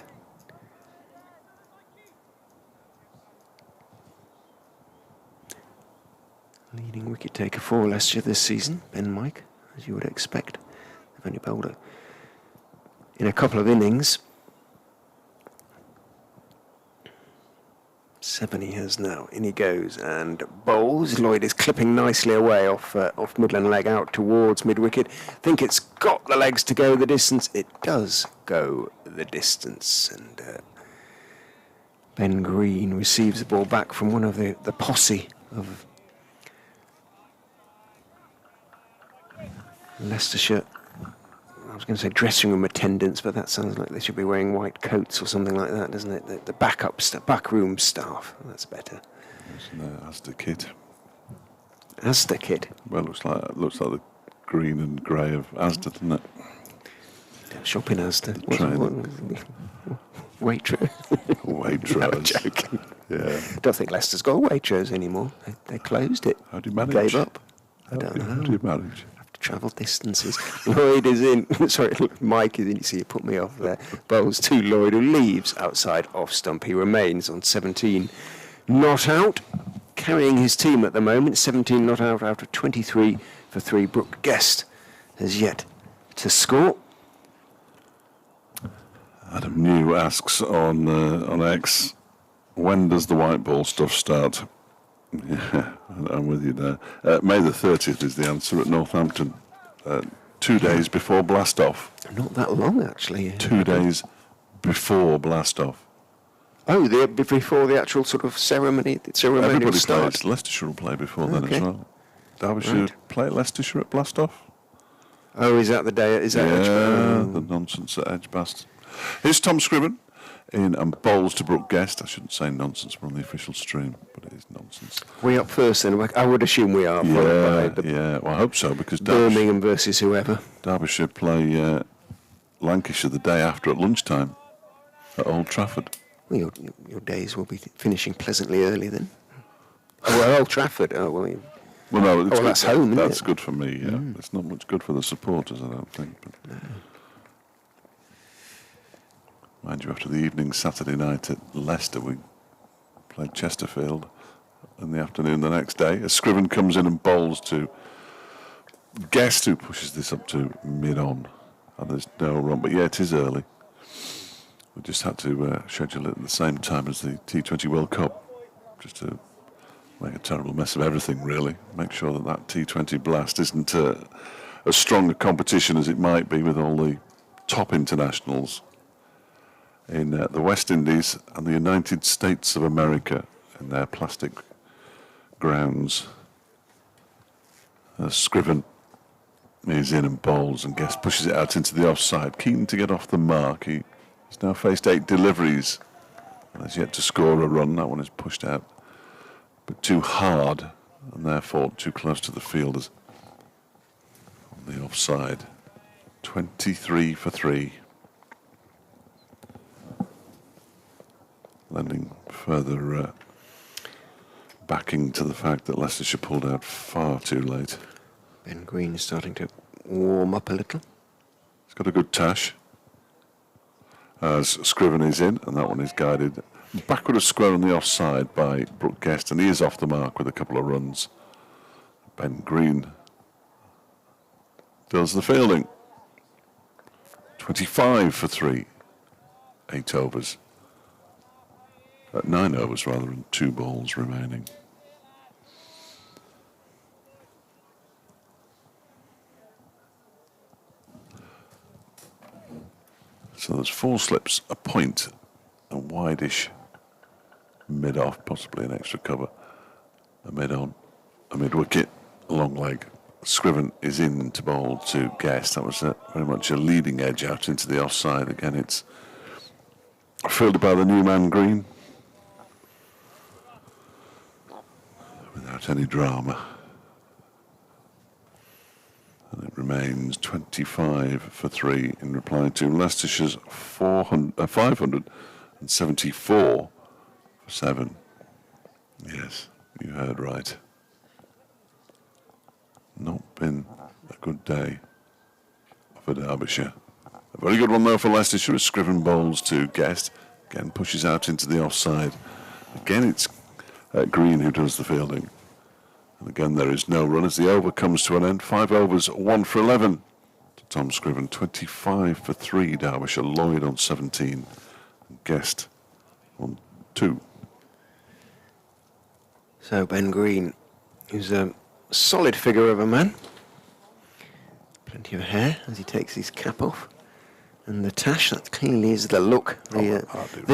Leading wicket taker for Leicestershire this season, Ben Mike, as you would expect. They've only bowled in a couple of innings. 7 he has now. In he goes and bowls. Lloyd is clipping nicely away off Midland leg out towards mid-wicket. Think it's got the legs to go the distance. It does go the distance. And Ben Green receives the ball back from one of the posse of Leicestershire. I was going to say dressing room attendants, but that sounds like they should be wearing white coats or something like that, doesn't it? The backroom staff. That's better. It's an Asda kit. Asda kit. Well, looks like the green and grey of Asda, doesn't it? Shop in Asda. Waitrose. Waitrose. No, I'm joking. Yeah. Don't think Leicester's got a Waitrose anymore. They closed it. How do you manage? Gave up. I don't How know. do you manage? Travel distances. Lloyd is in. Sorry, Mike is in. You see, you put me off there. Bowls to Lloyd, who leaves outside off stump. He remains on 17 not out, carrying his team at the moment. 17 not out of 23 for 3. Brooke Guest has yet to score. Adam New asks on X, when does the white ball stuff start? Yeah, I'm with you there. May the 30th is the answer at Northampton. 2 days before blast-off. Not that long, actually. 2 days before blast-off. Oh, before the actual sort of ceremonial Everybody start. plays. Leicestershire will play before then Okay. as well. Derbyshire Right. play at Leicestershire at blast-off. Oh, is that the day? Is that The nonsense at Edgbaston. Here's Tom Scriven in and bowls to Brooke Guest. I shouldn't say nonsense, we're on the official stream, but it is nonsense. We up first then? I would assume we are. Followed by the Well, I hope so, because Birmingham versus whoever. Derbyshire play Lancashire the day after at lunchtime at Old Trafford. Well, your days will be finishing pleasantly early then. Oh, well, Old Trafford. Oh, well, Well, no, it's well, good. that's home, isn't That's it? good for me. Yeah, it's not much good for the supporters, I don't think. But mind you, after the evening Saturday night at Leicester, we played Chesterfield in the afternoon the next day. As Scriven comes in and bowls to Guest, who pushes this up to mid-on, and there's no run. But yeah, it is early. We just had to schedule it at the same time as the T20 World Cup, just to make a terrible mess of everything, really. Make sure that that T20 blast isn't as strong a competition as it might be with all the top internationals in the West Indies and the United States of America in their plastic grounds. Scriven is in and bowls, and Guest pushes it out into the offside. Keen to get off the mark. He's now faced 8 deliveries and has yet to score a run. That one is pushed out but too hard, and therefore too close to the fielders on the offside. 23 for 3. Lending further backing to the fact that Leicestershire pulled out far too late. Ben Green is starting to warm up a little. He's got a good tash. As Scriven is in, and that one is guided backward of square on the offside by Brooke Guest, and he is off the mark with a couple of runs. Ben Green does the fielding. 25 for 3. 8 overs. 9 overs rather, and 2 balls remaining. So there's 4 slips, a point, a wide-ish mid-off, possibly an extra cover, a mid-on, a mid-wicket, a long leg. Scriven is in to bowl to Guest. That was very much a leading edge out into the offside. Again, it's fielded by the new man Green without any drama. And it remains 25 for 3 in reply to Leicestershire's 574 for 7. Yes, you heard right. Not been a good day for Derbyshire. A very good one though for Leicestershire as Scriven bowls to Guest. Again pushes out into the offside. Again it's Green who does the fielding. And again there is no run as the over comes to an end. 5 overs, 1 for 11 to Tom Scriven. 25 for 3 Derbyshire. Lloyd on 17 and Guest on 2. So Ben Green, who's a solid figure of a man. Plenty of hair as he takes his cap off. And the tash, that clearly is the look, the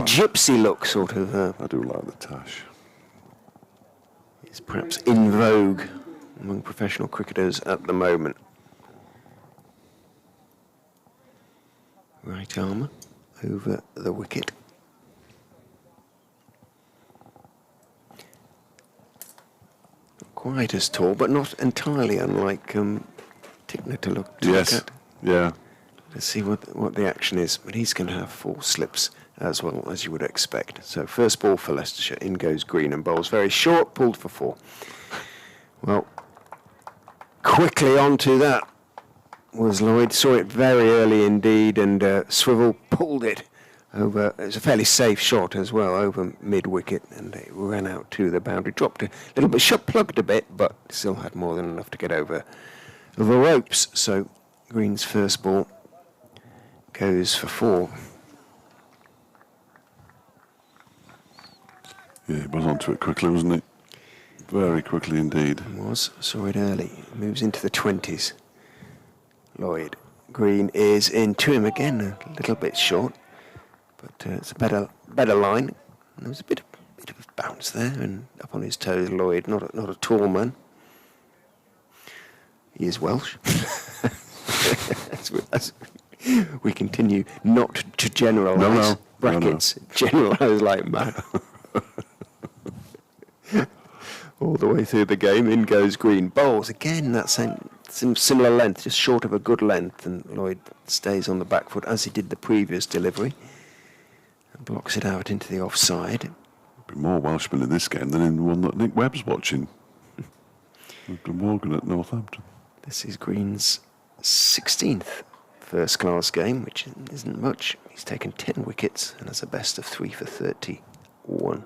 gypsy look sort of. I do like the tash. Is perhaps in vogue among professional cricketers at the moment. Right armour over the wicket. Not quite as tall, but not entirely unlike Tickner to look Yes, at. yeah. Let's see what the action is. But he's going to have 4 slips as well, as you would expect. So first ball for Leicestershire. In goes Green and bowls very short, pulled for 4. Well, quickly onto that was Lloyd. Saw it very early indeed, and Swivel pulled it over. It was a fairly safe shot as well, over mid-wicket, and it ran out to the boundary. Dropped a little bit, plugged a bit, but still had more than enough to get over the ropes. So Green's first ball goes for 4. Yeah, he was onto it quickly, wasn't he? Very quickly indeed. Saw it early. Moves into the 20s. Lloyd. Green is into him again, a little bit short, but it's a better line. And there was a bit of a bounce there, and up on his toes, Lloyd, not a tall man. He is Welsh. As we continue not to generalise brackets, generalise like mad. All the way through the game, in goes Green. Bowls again, that same similar length, just short of a good length, and Lloyd stays on the back foot as he did the previous delivery and blocks it out into the offside. There'll be more Welshmen in this game than in the one that Nick Webb's watching. Glamorgan at Northampton. This is Green's 16th first-class game, which isn't much. He's taken 10 wickets and has a best of 3 for 31.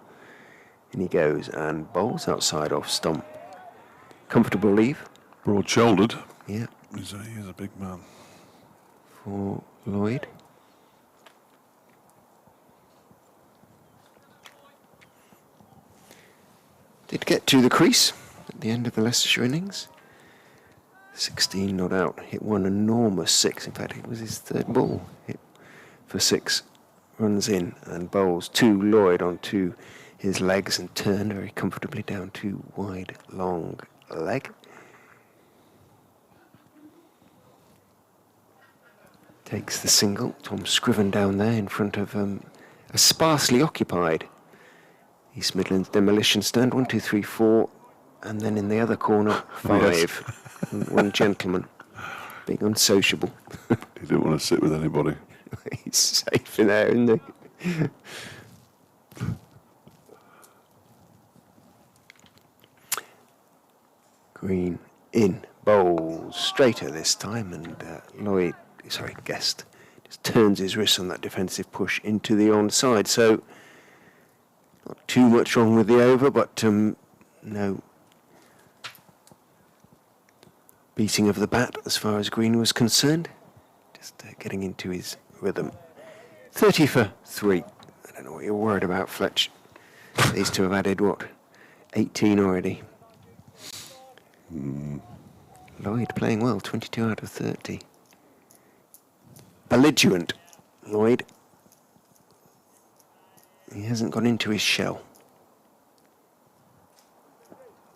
In he goes and bowls outside off stump. Comfortable leave. Broad-shouldered. Yeah. He's a big man. For Lloyd. Did get to the crease at the end of the Leicestershire innings. 16 not out. Hit one enormous 6. In fact, it was his third ball. Hit for 6. Runs in and bowls to Lloyd onto his legs and turned very comfortably down to wide, long leg. Takes the single. Tom Scriven down there in front of a sparsely occupied East Midlands demolition stand. 1, 2, 3, 4, and then in the other corner 5. Yes. And one gentleman, being unsociable. He didn't want to sit with anybody. He's safe in there, isn't he? Green in, bowls straighter this time, and Guest just turns his wrist on that defensive push into the onside. So not too much wrong with the over, but no beating of the bat as far as Green was concerned. Just getting into his rhythm. 30 for 3. I don't know what you're worried about, Fletch. These two have added, 18 already. Lloyd playing well, 22 out of 30. Belligerent, Lloyd. He hasn't gone into his shell.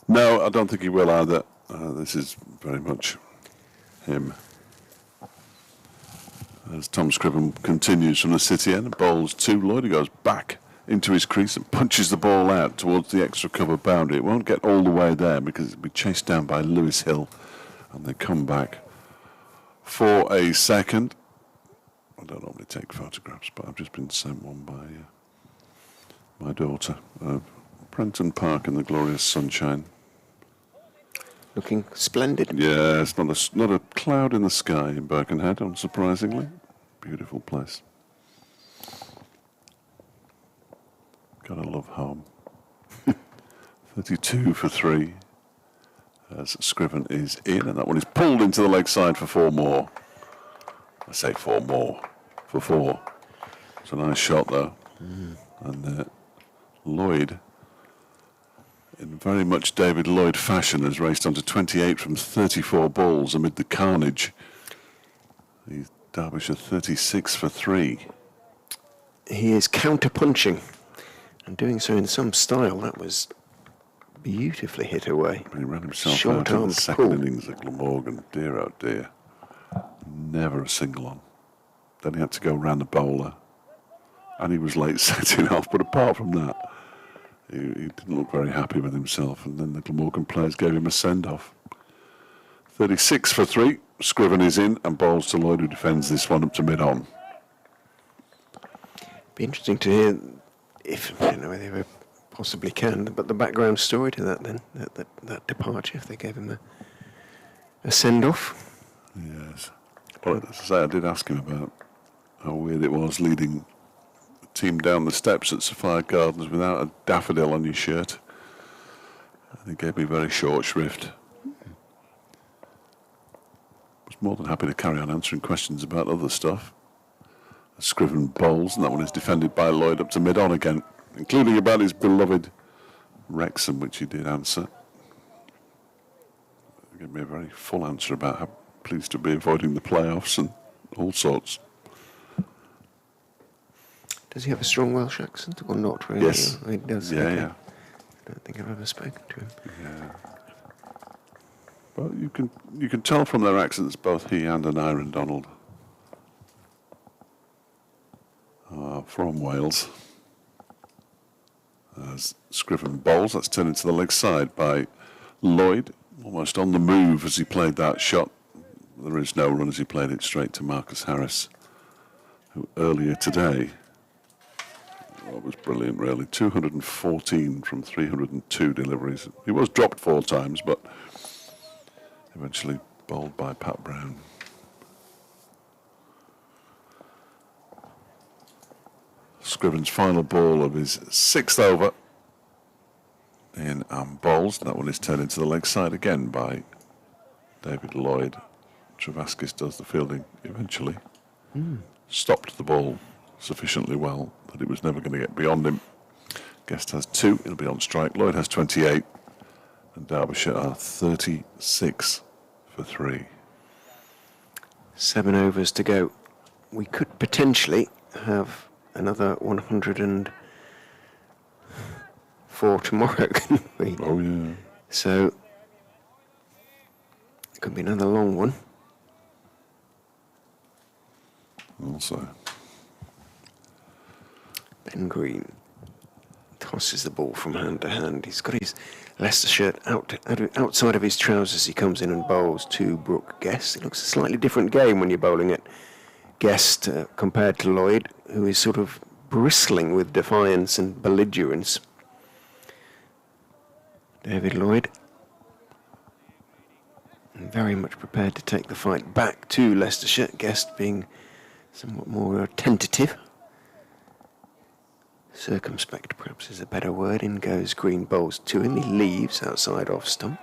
No, I don't think he will either. This is very much him. As Tom Scriven continues from the city end and bowls to Lloyd, he goes back into his crease and punches the ball out towards the extra cover boundary. It won't get all the way there because it'll be chased down by Lewis Hill, and they come back for a second. I don't normally take photographs, but I've just been sent one by my daughter of Prenton Park in the glorious sunshine. Looking splendid. Yeah, it's not a cloud in the sky in Birkenhead, unsurprisingly. Beautiful place. Gotta love home. 32 for 3 as Scriven is in, and that one is pulled into the leg side for 4 more. I say 4 more for 4. It's a nice shot though. And Lloyd, in very much David Lloyd fashion, has raced on to 28 from 34 balls amid the carnage. He's Derbyshire 36 for 3. He is counter-punching and doing so in some style. That was beautifully hit away. He ran himself Short out in the arm second pull. innings at Glamorgan. Dear oh dear. Never a single on. Then he had to go round the bowler. And he was late setting off, but apart from that, he didn't look very happy with himself. And then the Glamorgan players gave him a send-off. 36 for 3. Scriven is in and bowls to Lloyd, who defends this one up to mid-on. Be interesting to hear if, I don't know whether they ever possibly can, but the background story to that then, that departure, if they gave him a send-off. Yes. Well, as I say, I did ask him about how weird it was leading the team down the steps at Sophia Gardens without a daffodil on your shirt. And he gave me very short shrift. Was more than happy to carry on answering questions about other stuff. Scriven bowls, and that one is defended by Lloyd up to mid-on again, including about his beloved Wrexham, which he did answer. He gave me a very full answer about how pleased to be avoiding the playoffs and all sorts. Does he have a strong Welsh accent or not really? Yes. He does. Yeah, okay. yeah. I don't think I've ever spoken to him. Yeah. Well, you can tell from their accents both he and an Iron Donald are from Wales. As Scriven bowls, that's turned into the leg side by Lloyd, almost on the move as he played that shot. There is no run as he played it straight to Marcus Harris, who earlier today, it was brilliant really, 214 from 302 deliveries. He was dropped 4 times, but eventually bowled by Pat Brown. Scriven's final ball of his 6th over in bowls. That one is turned into the leg side again by David Lloyd. Travaskis does the fielding eventually. Stopped the ball sufficiently well that it was never going to get beyond him. Guest has 2, it'll be on strike. Lloyd has 28, and Derbyshire are 36 for 3. 7 overs to go. We could potentially have another 104 tomorrow, couldn't we? Oh yeah. So it could be another long one. Also, Ben Green tosses the ball from hand to hand. He's got his Leicester shirt outside of his trousers. He comes in and bowls to Brooke Guest. It looks a slightly different game when you're bowling at Guest compared to Lloyd, who is sort of bristling with defiance and belligerence. David Lloyd, very much prepared to take the fight back to Leicestershire. Guest being somewhat more tentative. Circumspect, perhaps, is a better word. In goes Green, bowls to him. He leaves outside off stump.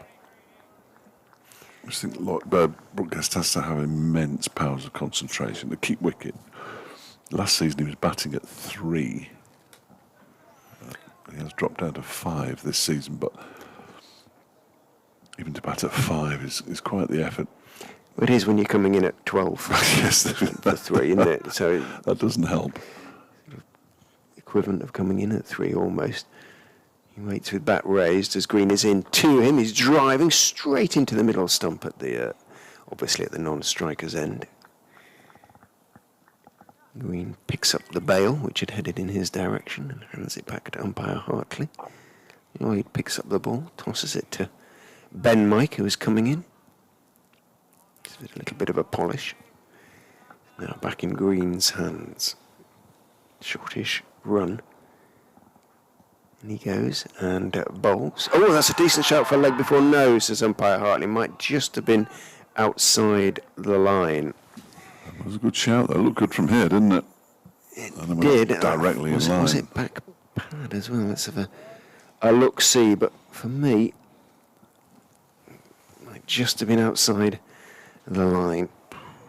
I just think Brookgast has to have immense powers of concentration to keep wicket. Last season he was batting at 3. He has dropped down to 5 this season, but even to bat at 5 is quite the effort. It is when you're coming in at 12. Yes, for 3, isn't it? So that doesn't help. equivalent of coming in at 3 almost. He waits with bat raised as Green is in to him. He's driving straight into the middle stump at the, obviously at the non-striker's end. Green picks up the bail, which had headed in his direction, and hands it back to umpire Hartley. Lloyd picks up the ball, tosses it to Ben Mike, who is coming in. Gives it a little bit of a polish. Now back in Green's hands. Shortish run. And he goes and bowls. Oh, that's a decent shout for a leg before no, says umpire Hartley. Might just have been outside the line. That was a good shout. That looked good from here, didn't it? It And then did. directly in Was line. it back pad as well? Let's have a look-see. But for me, might just have been outside the line.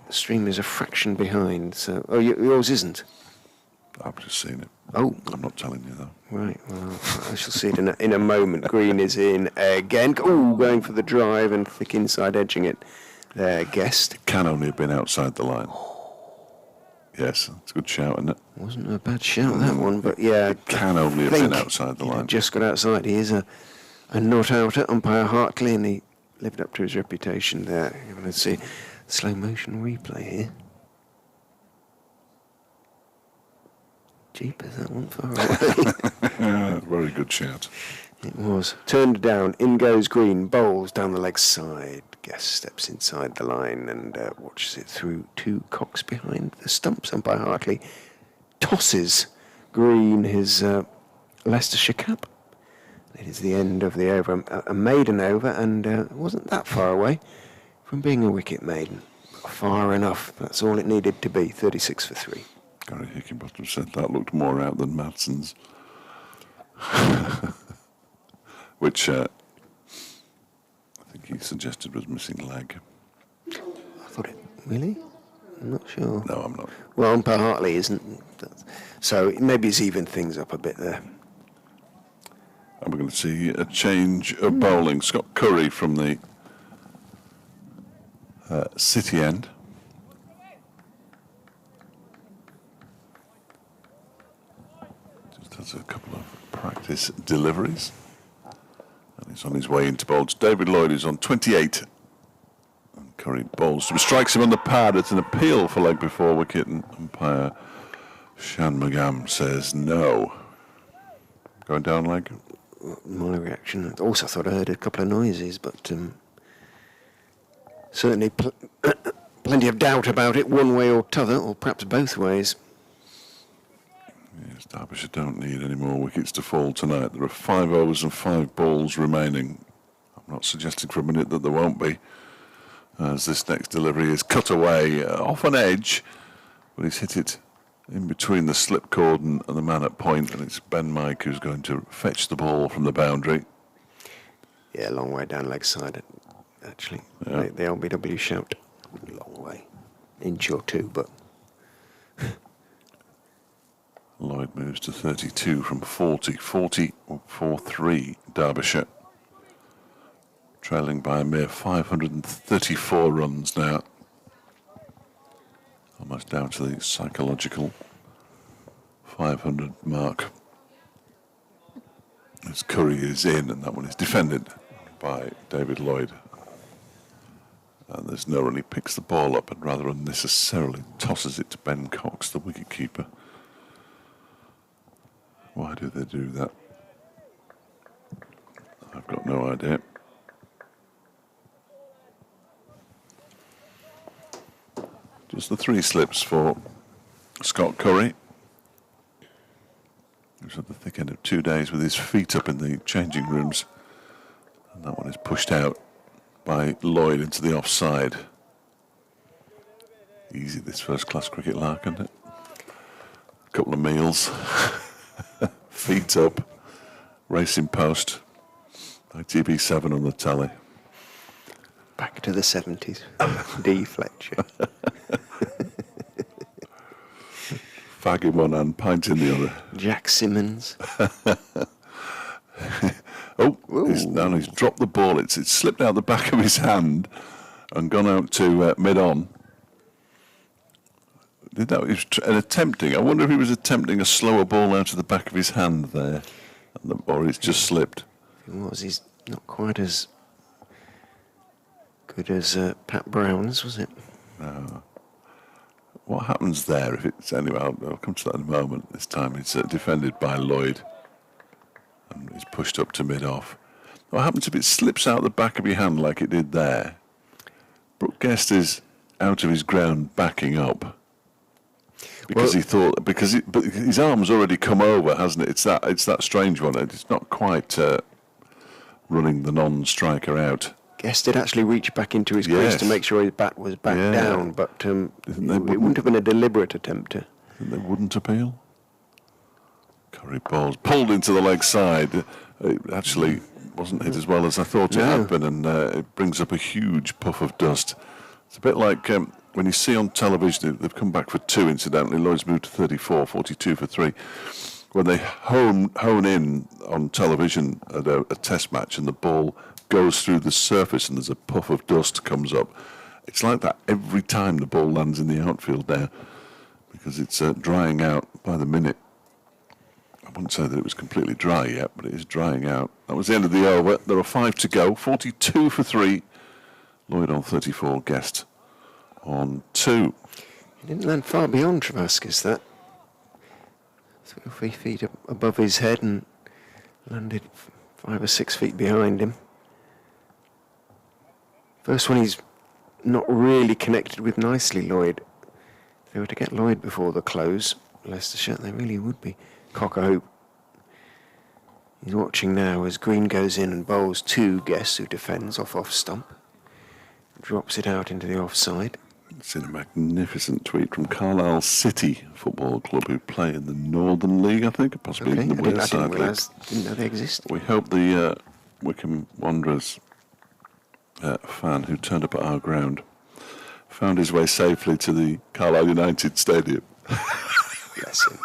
The stream is a fraction behind. So, oh, yours isn't. I've just seen it. Oh, I'm not telling you though. right. Well, I shall see it in a moment. Green is in again. Oh, going for the drive and thick inside edging it. There, Guest. Can only have been outside the line. Yes, it's a good shout, isn't it? Wasn't a bad shout, that one, but yeah. It can only have been outside the line. Just got outside. He is a not-outer, umpire Hartley, and he lived up to his reputation there. You're going to see slow motion replay here. Jeepers, that one far away. Very good shout. It was. Turned down, in goes Green, bowls down the leg side. Guest steps inside the line and watches it through 2 cocks behind the stumps. Umpire Hartley tosses Green his Leicestershire cap. It is the end of the over, a maiden over, and it wasn't that far away from being a wicket maiden. Far enough, that's all it needed to be, 36 for 3. Gary Hickenbottom said that looked more out than Madsen's. Which I think he suggested was missing leg. I thought it... Really? I'm not sure. No, I'm not. Well, umpire Hartley isn't. So maybe it's even things up a bit there. And we're going to see a change of bowling. Scott Curry from the City end. Just has a couple of practice deliveries. And he's on his way into bowls. David Lloyd is on 28. And Curry bowls. Strikes him on the pad. It's an appeal for leg before wicket. And umpire Shan Magam says no. Going down leg. My reaction. Also, I thought I heard a couple of noises, but certainly plenty of doubt about it, one way or t'other, or perhaps both ways. Yes, Derbyshire don't need any more wickets to fall tonight. There are 5 overs and 5 balls remaining. I'm not suggesting for a minute that there won't be, as this next delivery is cut away off an edge, but he's hit it in between the slip cord and the man at point, and it's Ben Mike who's going to fetch the ball from the boundary. Yeah, long way down leg side, actually. Yeah. The LBW shout. Long way. Inch or two, but... Lloyd moves to 32 from 40. 40-4-3 Derbyshire. Trailing by a mere 534 runs now. Almost down to the psychological 500 mark. As Curry is in, and that one is defended by David Lloyd. And there's no one, he picks the ball up and rather unnecessarily tosses it to Ben Cox, the wicketkeeper. Why do they do that? I've got no idea. Just the 3 slips for Scott Curry. He's at the thick end of 2 days with his feet up in the changing rooms. And that one is pushed out by Lloyd into the offside. Easy, this first-class cricket lark, isn't it? A couple of meals. Feet up. Racing post. ITV7 on the telly. Back to the 70s. D. Fletcher. Fag in one hand, pint in the other. Jack Simmons. He's dropped the ball. It's slipped out the back of his hand and gone out to mid-on. He was attempting. I wonder if he was attempting a slower ball out of the back of his hand there, or it's just slipped. He's not quite as good as Pat Brown's, was it? No. What happens there if it's... Anyway, I'll come to that in a moment. This time it's defended by Lloyd and it's pushed up to mid-off. What happens if it slips out the back of your hand like it did there? Brooke Guest is out of his ground backing up because he thought... but his arm's already come over, hasn't it? It's that strange one. It's not quite running the non-striker out. Guest did actually reach back into his crease to make sure his bat was back down, but it wouldn't have been a deliberate attempt to... They wouldn't appeal? Curry balls pulled into the leg side. It actually wasn't hit as well as I thought it had been, and it brings up a huge puff of dust. It's a bit like when you see on television, they've come back for 2, incidentally. Lloyd's moved to 34, 42 for 3. When they hone in on television at a test match and the ball goes through the surface and there's a puff of dust comes up, it's like that every time the ball lands in the outfield there, because it's drying out by the minute. I wouldn't say that it was completely dry yet, but it is drying out. That was the end of the over. There are 5 to go. 42 for 3. Lloyd on 34. Guest on 2. He didn't land far beyond Travaskis, that. 3 or 4 feet above his head and landed 5 or 6 feet behind him. First one he's not really connected with nicely, Lloyd. If they were to get Lloyd before the close, Leicestershire, they really would be. Cock, I hope. He's watching now as Green goes in and bowls 2 Guests, who defends off stump. Drops it out into the offside. It's in a magnificent tweet from Carlisle City Football Club, who play in the Northern League, I think, possibly in the Wearside League. Didn't know they exist. We hope the Wycombe Wanderers fan who turned up at our ground found his way safely to the Carlisle United Stadium. Bless him.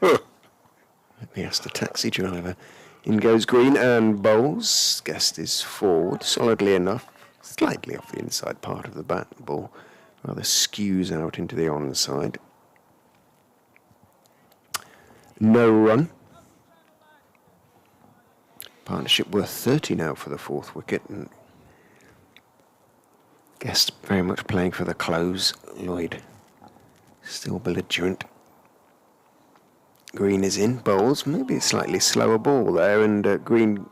Let me ask the taxi driver. In goes Green and bowls. Guest is forward, solidly enough, slightly off the inside part of the bat. Ball rather skews out into the onside. No run. Partnership worth 30 now for the fourth wicket, and Guest very much playing for the close. Lloyd still belligerent. Green is in, bowls, maybe a slightly slower ball there, and Green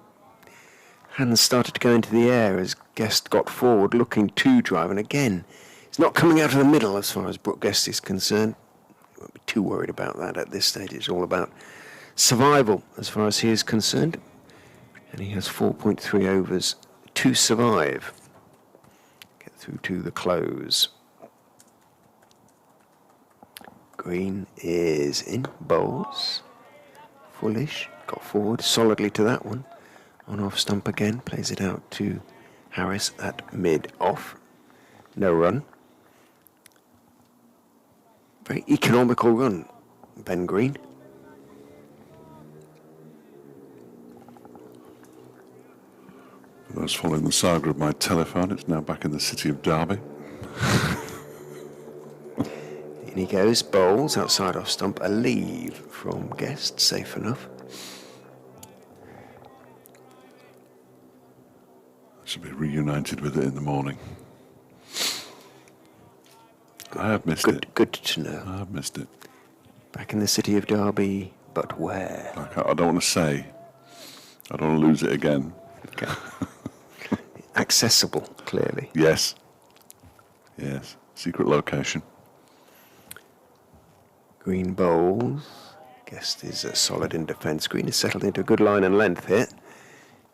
hands started to go into the air as Guest got forward looking to drive, and again it's not coming out of the middle as far as Brooke Guest is concerned. Won't be too worried about that at this stage. It's all about survival as far as he is concerned, and he has 4.3 overs to survive. Get through to the close. Green is in, bowls, fullish, got forward solidly to that one. On off stump again, plays it out to Harris at mid-off. No run. Very economical run, Ben Green. For those following the saga of my telephone, it's now back in the city of Derby. In he goes, bowls, outside off stump, a leave from Guest, safe enough. Should be reunited with it in the morning. I have missed it. Good to know. I have missed it. Back in the city of Derby, but where? I don't want to say. I don't want to lose it again. Okay. Accessible, clearly. Yes. Yes. Secret location. Green bowls. Guest is solid in defence. Green is settled into a good line and length here.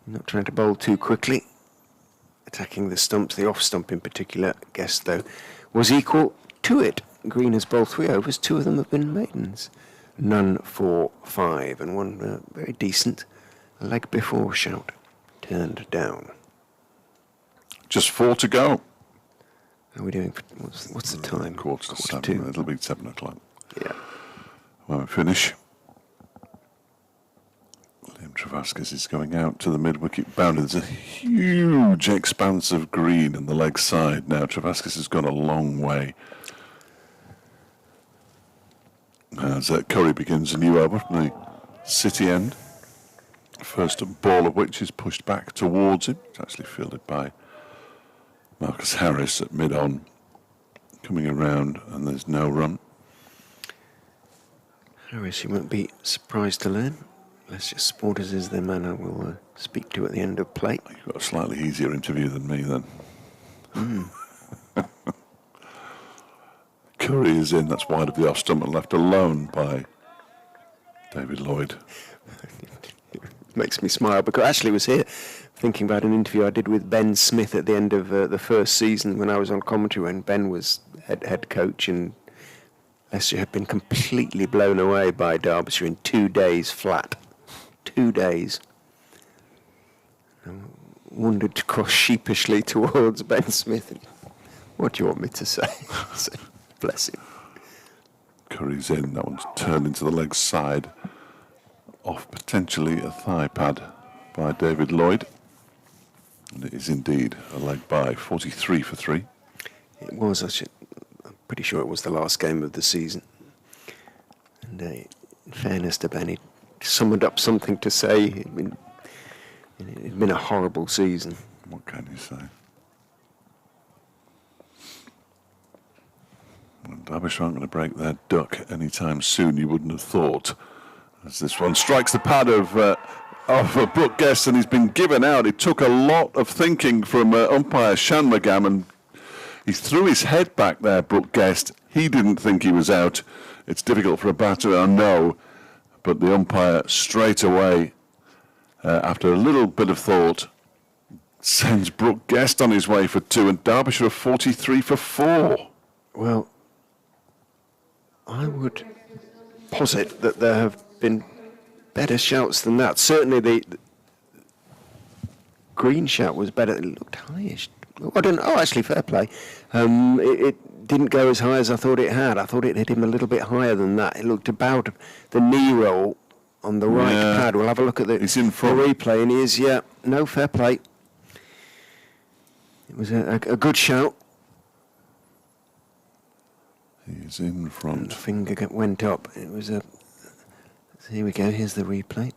Not trying to bowl too quickly. Attacking the stumps, the off stump in particular. Guest, though, was equal to it. Green has bowled 3 overs. 2 of them have been maidens. None for 5. And one very decent leg before shout. Turned down. Just 4 to go. How are we doing? What's the time? Quarter to 7. 2. It'll be 7 o'clock. Yeah. When we finish. Liam Travaskis is going out to the mid-wicket boundary. There's a huge expanse of green on the leg side now. Travaskis has gone a long way. As Curry begins a new over from the city end. First ball of which is pushed back towards him. It's actually fielded by Marcus Harris at mid-on. Coming around, and there's no run. Harris, you won't be surprised to learn. Leicester Supporters is the man I will speak to at the end of play. You've got a slightly easier interview than me then. Curry is in, that's wide of the off stump and left alone by David Lloyd. It makes me smile because I actually was here thinking about an interview I did with Ben Smith at the end of the first season when I was on commentary when Ben was head coach, and Leicester had been completely blown away by Derbyshire in 2 days flat. 2 days. I wandered to cross sheepishly towards Ben Smith. What do you want me to say? So, bless him. Curry's in, that one's turned into the leg side. Off potentially a thigh pad by David Lloyd. And it is indeed a leg by, 43 for 3. It was, I'm pretty sure it was the last game of the season. And in fairness to Ben, he summoned up something to say. It'd been a horrible season. What can you say? Well, Derbyshire aren't going to break their duck anytime soon, you wouldn't have thought. As this one strikes the pad of Brooke Guest, and he's been given out. It took a lot of thinking from umpire Shanmugam, and he threw his head back there, Brooke Guest. He didn't think he was out. It's difficult for a batter to know, but the umpire straight away, after a little bit of thought, sends Brooke Guest on his way for 2, and Derbyshire are 43 for 4. Well, I would posit that there have been better shouts than that. Certainly the green shout was better. It looked highish. I don't. Oh, actually, fair play. It didn't go as high as I thought it had. I thought it hit him a little bit higher than that. It looked about the knee roll on the right Yeah. pad. We'll have a look at the He's in front. replay, and he is. Yeah, no, fair play. It was a good shout. He's in The front. finger went up. It was a. Here we go. Here's the replay.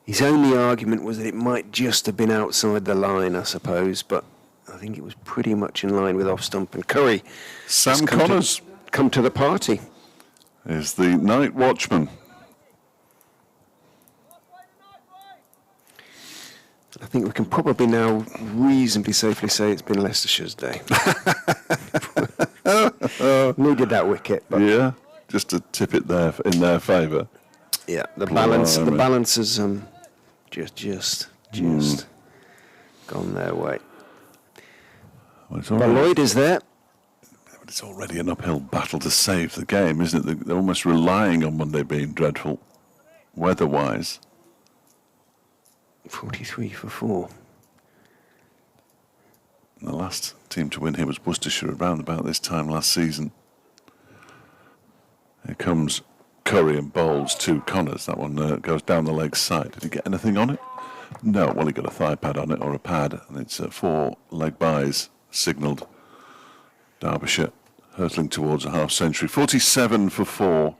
His only argument was that it might just have been outside the line, I suppose, but I think it was pretty much in line with off stump. And Curry Sam has Connors come to the party. is the night watchman. I think we can probably now reasonably safely say it's been Leicestershire's day. Needed that wicket, but Yeah, just to tip it there in their favour. yeah, the balance has just gone their way. Well, it's But already, Lloyd is there. it's already an uphill battle to save the game, isn't it? They're almost relying on Monday being dreadful, weather-wise. 43 for 4. The last team to win here was Worcestershire around about this time last season. Here comes Curry and bowls to Connors. That one goes down the leg side. Did he get anything on it? No. Well, he got a thigh pad on it, or a pad, and it's 4 leg byes signalled. Derbyshire hurtling towards a half century. 47 for 4,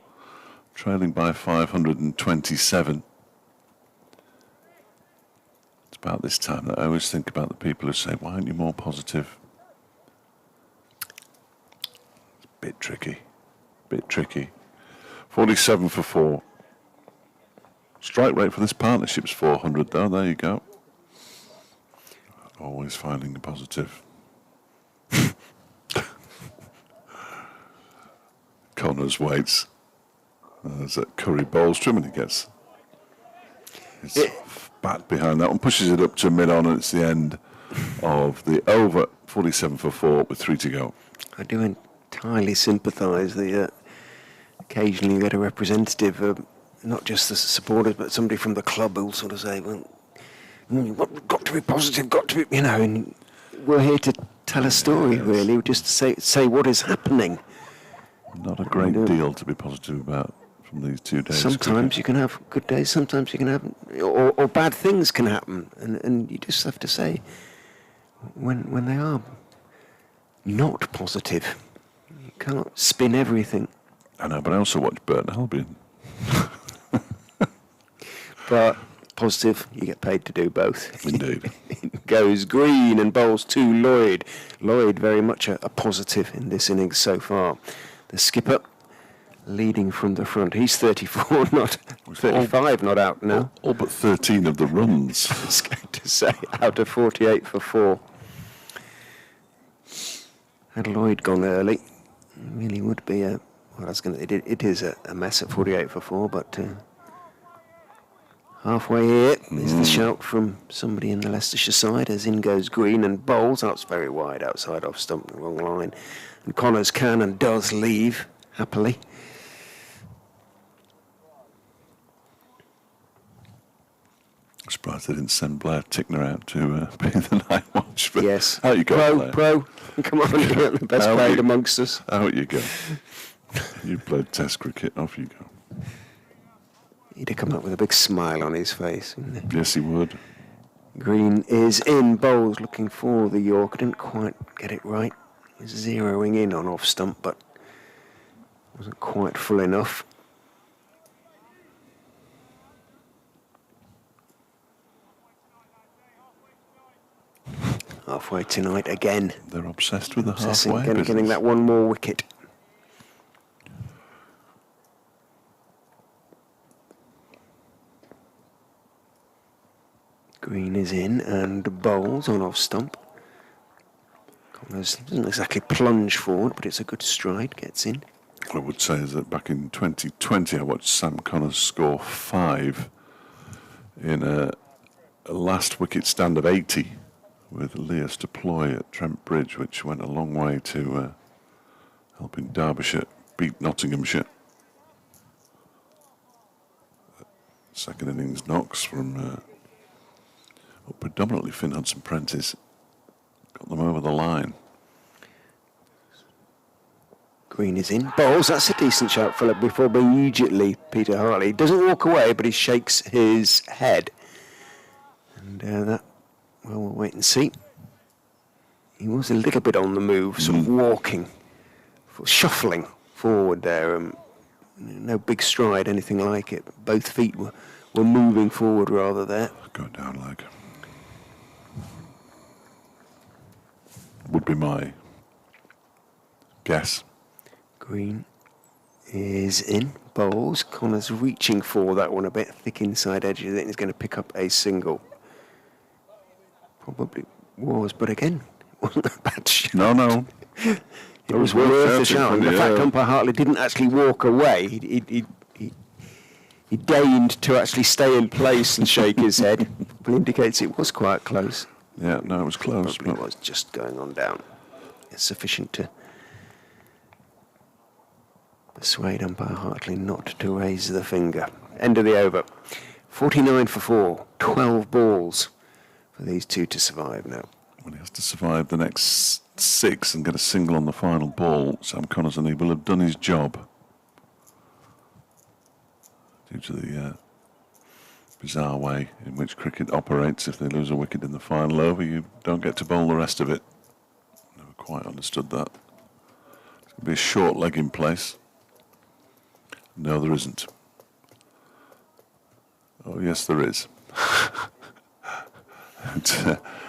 trailing by 527. It's about this time that I always think about the people who say, why aren't you more positive? It's a bit tricky. 47 for 4. Strike rate for this partnership's 400 though, there you go. Always finding the positive. Connors waits. There's that Curry bowls to him and he gets his bat behind that one, pushes it up to mid-on, and it's the end of the over. 47 for 4 with 3 to go. I do entirely sympathise that occasionally you get a representative, not just the supporters, but somebody from the club who'll sort of say, well, we've got to be positive, got to be, and we're here to tell a story, really, just to say what is happening. Not a great deal to be positive about from these 2 days. Sometimes you can have good days, sometimes you can have, or bad things can happen, and you just have to say when they are not positive. You can't spin everything. I know, but I also watch Burton Albion. But positive, you get paid to do both. Indeed. Goes green and bowls to Lloyd. Lloyd very much a positive in this innings so far. The skipper leading from the front. He's 34, not 35, not out now. All but 13 of the runs. I was going to say, out of 48 for 4. Had Lloyd gone early, it really would be a... Well, I was going to, it is a mess at 48 for 4, but halfway here is the shout from somebody in the Leicestershire side as in goes green and bowls. That's very wide outside off stump, wrong line. And Connors can and does leave, happily. I'm surprised they didn't send Blair Tickner out to be the night watch. But Yes. Out you go, Blair. Pro. Come on, you're the best Out played you- amongst us. Out you go. You played Test cricket, off you go. He'd have come up with a big smile on his face. Wouldn't he? Yes, he would. Green is in, bowls looking for the York. Didn't quite get it right. Was zeroing in on off stump, but wasn't quite full enough. Halfway tonight again. They're obsessed with the Obsessing, halfway getting business. that one more wicket. Green is in and bowls on off stump. Connors doesn't exactly plunge forward, but it's a good stride, gets in. I would say is that back in 2020, I watched Sam Connors score 5 in a last wicket stand of 80 with Leas deploy at Trent Bridge, which went a long way to helping Derbyshire beat Nottinghamshire. Second innings knocks from up with predominantly Finn Hudson-Prentice, got them over the line. Green is in. Bowls, that's a decent shot, Philip, before immediately Peter Hartley doesn't walk away, but he shakes his head. And that, well, we'll wait and see. He was a little bit on the move, sort of walking, shuffling forward there. No big stride, anything like it. Both feet were moving forward rather there. Go down leg. Would be my guess. Green is in. Bowls. Connor's reaching for that one a bit. Thick inside edge. I think he's going to pick up a single. Probably was, but again, wasn't a bad shot. No. It was worth a shot. And the fact umpire Hartley didn't actually walk away. He deigned to actually stay in place and shake his head. Probably indicates it was quite close. Yeah, no, it was close. Probably was just going on down. It's sufficient to persuade umpire Hartley not to raise the finger. End of the over. 49 for 4. 12 balls for these two to survive now. Well, he has to survive the next 6 and get a single on the final ball. Sam Connors, and he will have done his job. Due to the bizarre way in which cricket operates, if they lose a wicket in the final over, you don't get to bowl the rest of it. Never quite understood that. It's going to be a short leg in place. No, there isn't. Oh, yes, there is.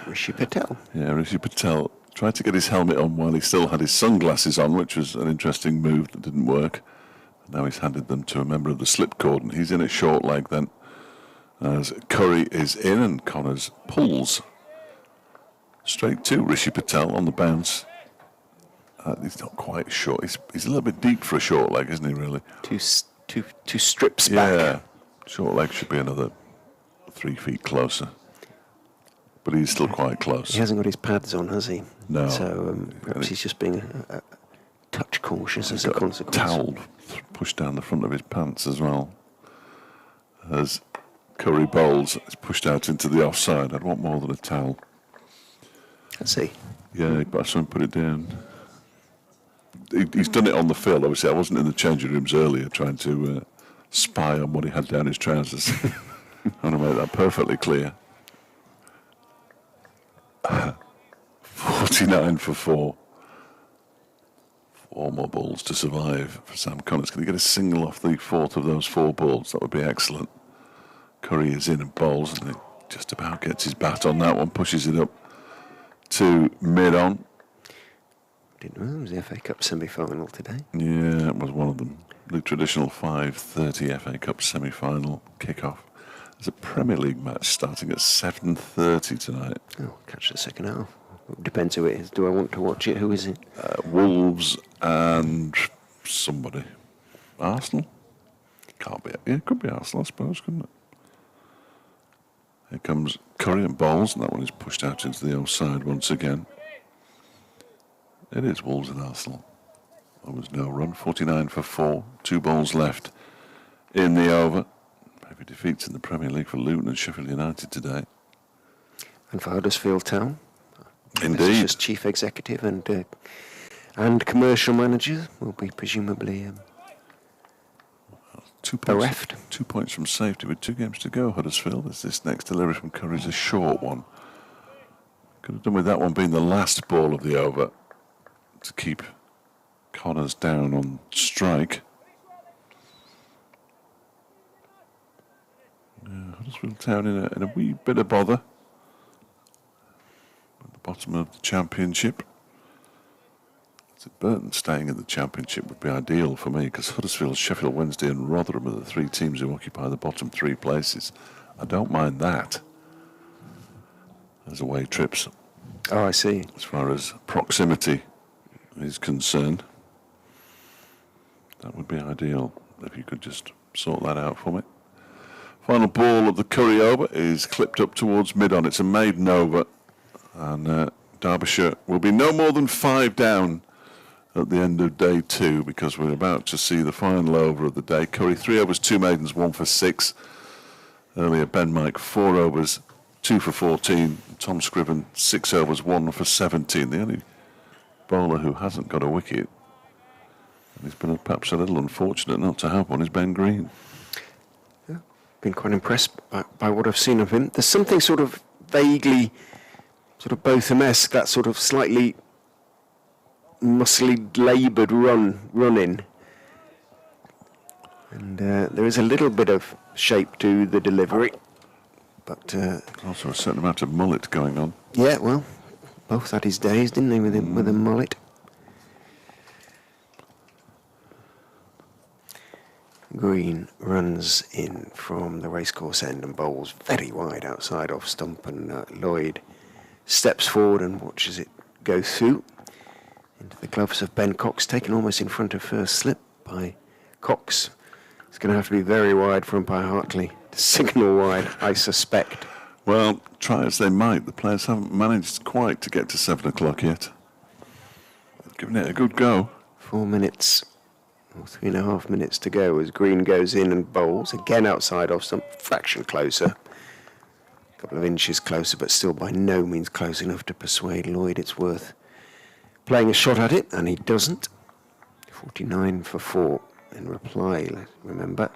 Rishi Patel. Yeah, Rishi Patel tried to get his helmet on while he still had his sunglasses on, which was an interesting move that didn't work. Now he's handed them to a member of the slip cordon. He's in a short leg then, as Curry is in and Connors pulls straight to Rishi Patel on the bounce. He's not quite short. He's a little bit deep for a short leg, isn't he, really? Two strips back. Yeah, short leg should be another 3 feet closer. But he's still quite close. He hasn't got his pads on, has he? No. So perhaps he's just being a touch cautious as a consequence. Towel pushed down the front of his pants as well. As Curry bowls, it's pushed out into the offside. I'd want more than a towel. Let's see. Yeah, but someone put it down. He's done it on the field. Obviously, I wasn't in the changing rooms earlier trying to spy on what he had down his trousers. I want to make that perfectly clear. 49 for 4. 4 more balls to survive for Sam Connors. Can he get a single off the fourth of those 4 balls? That would be excellent. Curry is in and bowls, and he just about gets his bat on that one, pushes it up to mid-on. Didn't know it was the FA Cup semi-final today. Yeah, it was one of them. The traditional 5:30 FA Cup semi-final kick-off. There's a Premier League match starting at 7:30 tonight. Oh, catch the second half. It depends who it is. Do I want to watch it? Who is it? Wolves and somebody. Arsenal? Can't be. Yeah, it could be Arsenal, I suppose, couldn't it? Here comes Curry and bowls, and that one is pushed out into the offside once again. It is Wolves and Arsenal. There was no run. 49 for 4. 2 balls left in the over. Heavy defeats in the Premier League for Luton and Sheffield United today. And for Huddersfield Town. Indeed. Just chief executive and commercial manager will be presumably 2 points, bereft. 2 points from safety with 2 games to go, Huddersfield, as this next delivery from Curry is a short one. Could have done with that one being the last ball of the over to keep Connors down on strike. Yeah, Huddersfield Town in a wee bit of bother at the bottom of the Championship. So Burton staying in the Championship would be ideal for me, because Huddersfield, Sheffield Wednesday and Rotherham are the 3 teams who occupy the bottom 3 places. I don't mind that as away trips. Oh, I see. As far as proximity is concerned, that would be ideal if you could just sort that out for me. Final ball of the Curry over is clipped up towards mid-on. It's a maiden over, and Derbyshire will be no more than 5 down at the end of day 2, because we're about to see the final over of the day. Curry 3 overs, 2 maidens, 1 for 6. Earlier Ben Mike 4 overs 2 for 14. Tom Scriven, 6 overs, 1 for 17. The only bowler who hasn't got a wicket, and he's been perhaps a little unfortunate not to have one, is Ben Green. Been quite impressed by what I've seen of him. There's something sort of vaguely, sort of Botham-esque, that sort of slightly muscly, laboured run-in. And there is a little bit of shape to the delivery. But Also a certain amount of mullet going on. yeah, well, both had his days, didn't they, with a mullet. Green runs in from the racecourse end and bowls very wide outside off stump, and Lloyd steps forward and watches it go through into the gloves of Ben Cox, taken almost in front of first slip by Cox. It's going to have to be very wide for umpire Hartley to signal wide, I suspect. Well, try as they might, the players haven't managed quite to get to 7 o'clock yet. They've given it a good go. 4 minutes, or 3.5 minutes to go as Green goes in and bowls, again outside off some fraction closer. A couple of inches closer, but still by no means close enough to persuade Lloyd it's worth playing a shot at it, and he doesn't. 49 for 4 in reply, remember,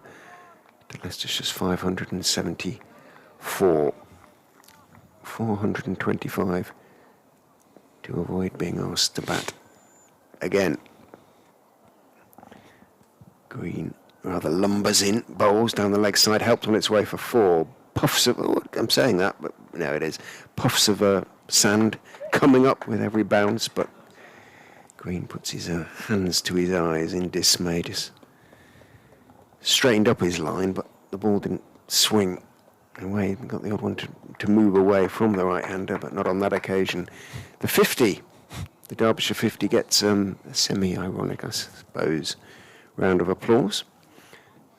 to Leicestershire's 574. 425 to avoid being asked to bat again. Green rather lumbers in, bowls down the leg side, helped on its way for 4. Puffs of, I'm saying that, but no, it is. Puffs of sand coming up with every bounce, but Green puts his hands to his eyes in dismay, just straightened up his line, but the ball didn't swing away. He got the odd one to move away from the right-hander, but not on that occasion. The 50, the Derbyshire 50 gets a semi-ironic, I suppose, round of applause.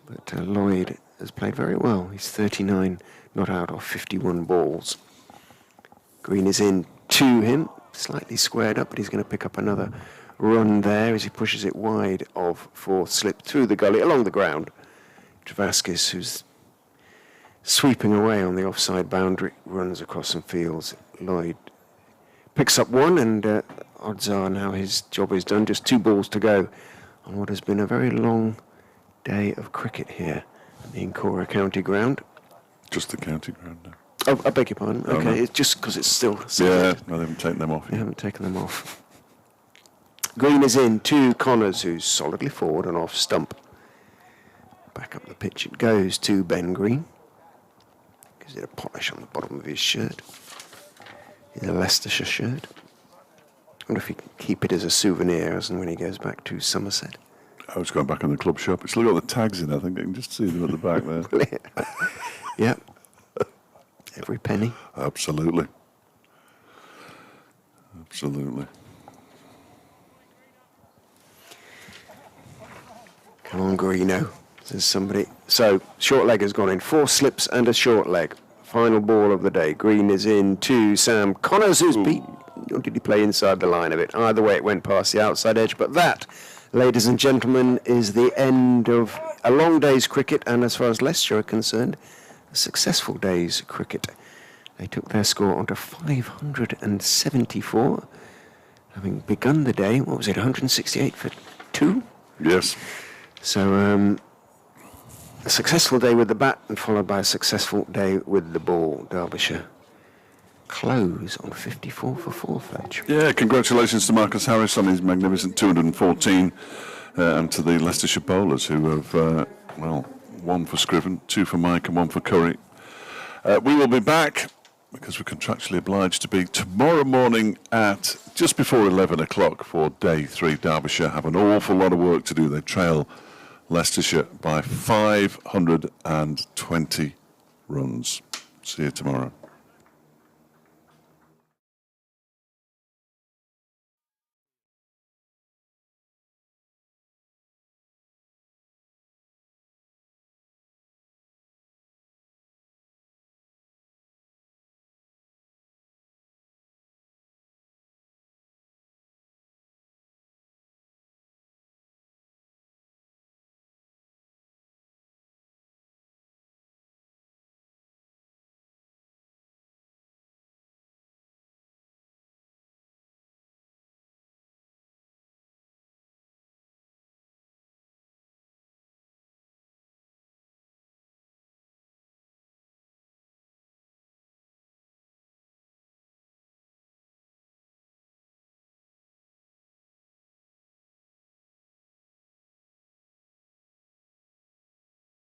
But Lloyd has played very well. He's 39 not out of 51 balls. Green is in to him, slightly squared up, but he's going to pick up another run there as he pushes it wide of fourth slip through the gully, along the ground. Travaskis, who's sweeping away on the offside boundary, runs across some fields. Lloyd picks up one, and odds are now his job is done. Just 2 balls to go on what has been a very long day of cricket here at the Incora County Ground. Just the county ground now. Oh, I beg your pardon. Oh, Okay, no. it's just because it's still... Yeah, no, they haven't taken them off They yet. haven't taken them off. Green is in to Connors, who's solidly forward and off stump. Back up the pitch it goes to Ben Green. Gives it a polish on the bottom of his shirt. His Leicestershire shirt. I wonder if he can keep it as a souvenir as and when he goes back to Somerset. I was going back in the club shop. It's still got the tags in, I think. I can just see them at the back there. Yep. Every penny. Absolutely. Absolutely. Come on, Greeno, says somebody. So, short leg has gone in. 4 slips and a short leg. Final ball of the day. Green is in to Sam Connors, who's beat. Or did he play inside the line of it? Either way, it went past the outside edge. But that, ladies and gentlemen, is the end of a long day's cricket, and as far as Leicestershire are concerned, a successful day's cricket. They took their score onto 574, having begun the day, 168 for 2? Yes. So, a successful day with the bat and followed by a successful day with the ball. Derbyshire close on 54 for 4, Fletch. Yeah, congratulations to Marcus Harris on his magnificent 214, and to the Leicestershire bowlers who have, 1 for Scriven, 2 for Mike and 1 for Curry. We will be back, because we're contractually obliged to be, tomorrow morning at just before 11 o'clock for day 3. Derbyshire have an awful lot of work to do. They trail Leicestershire by 520 runs. See you tomorrow.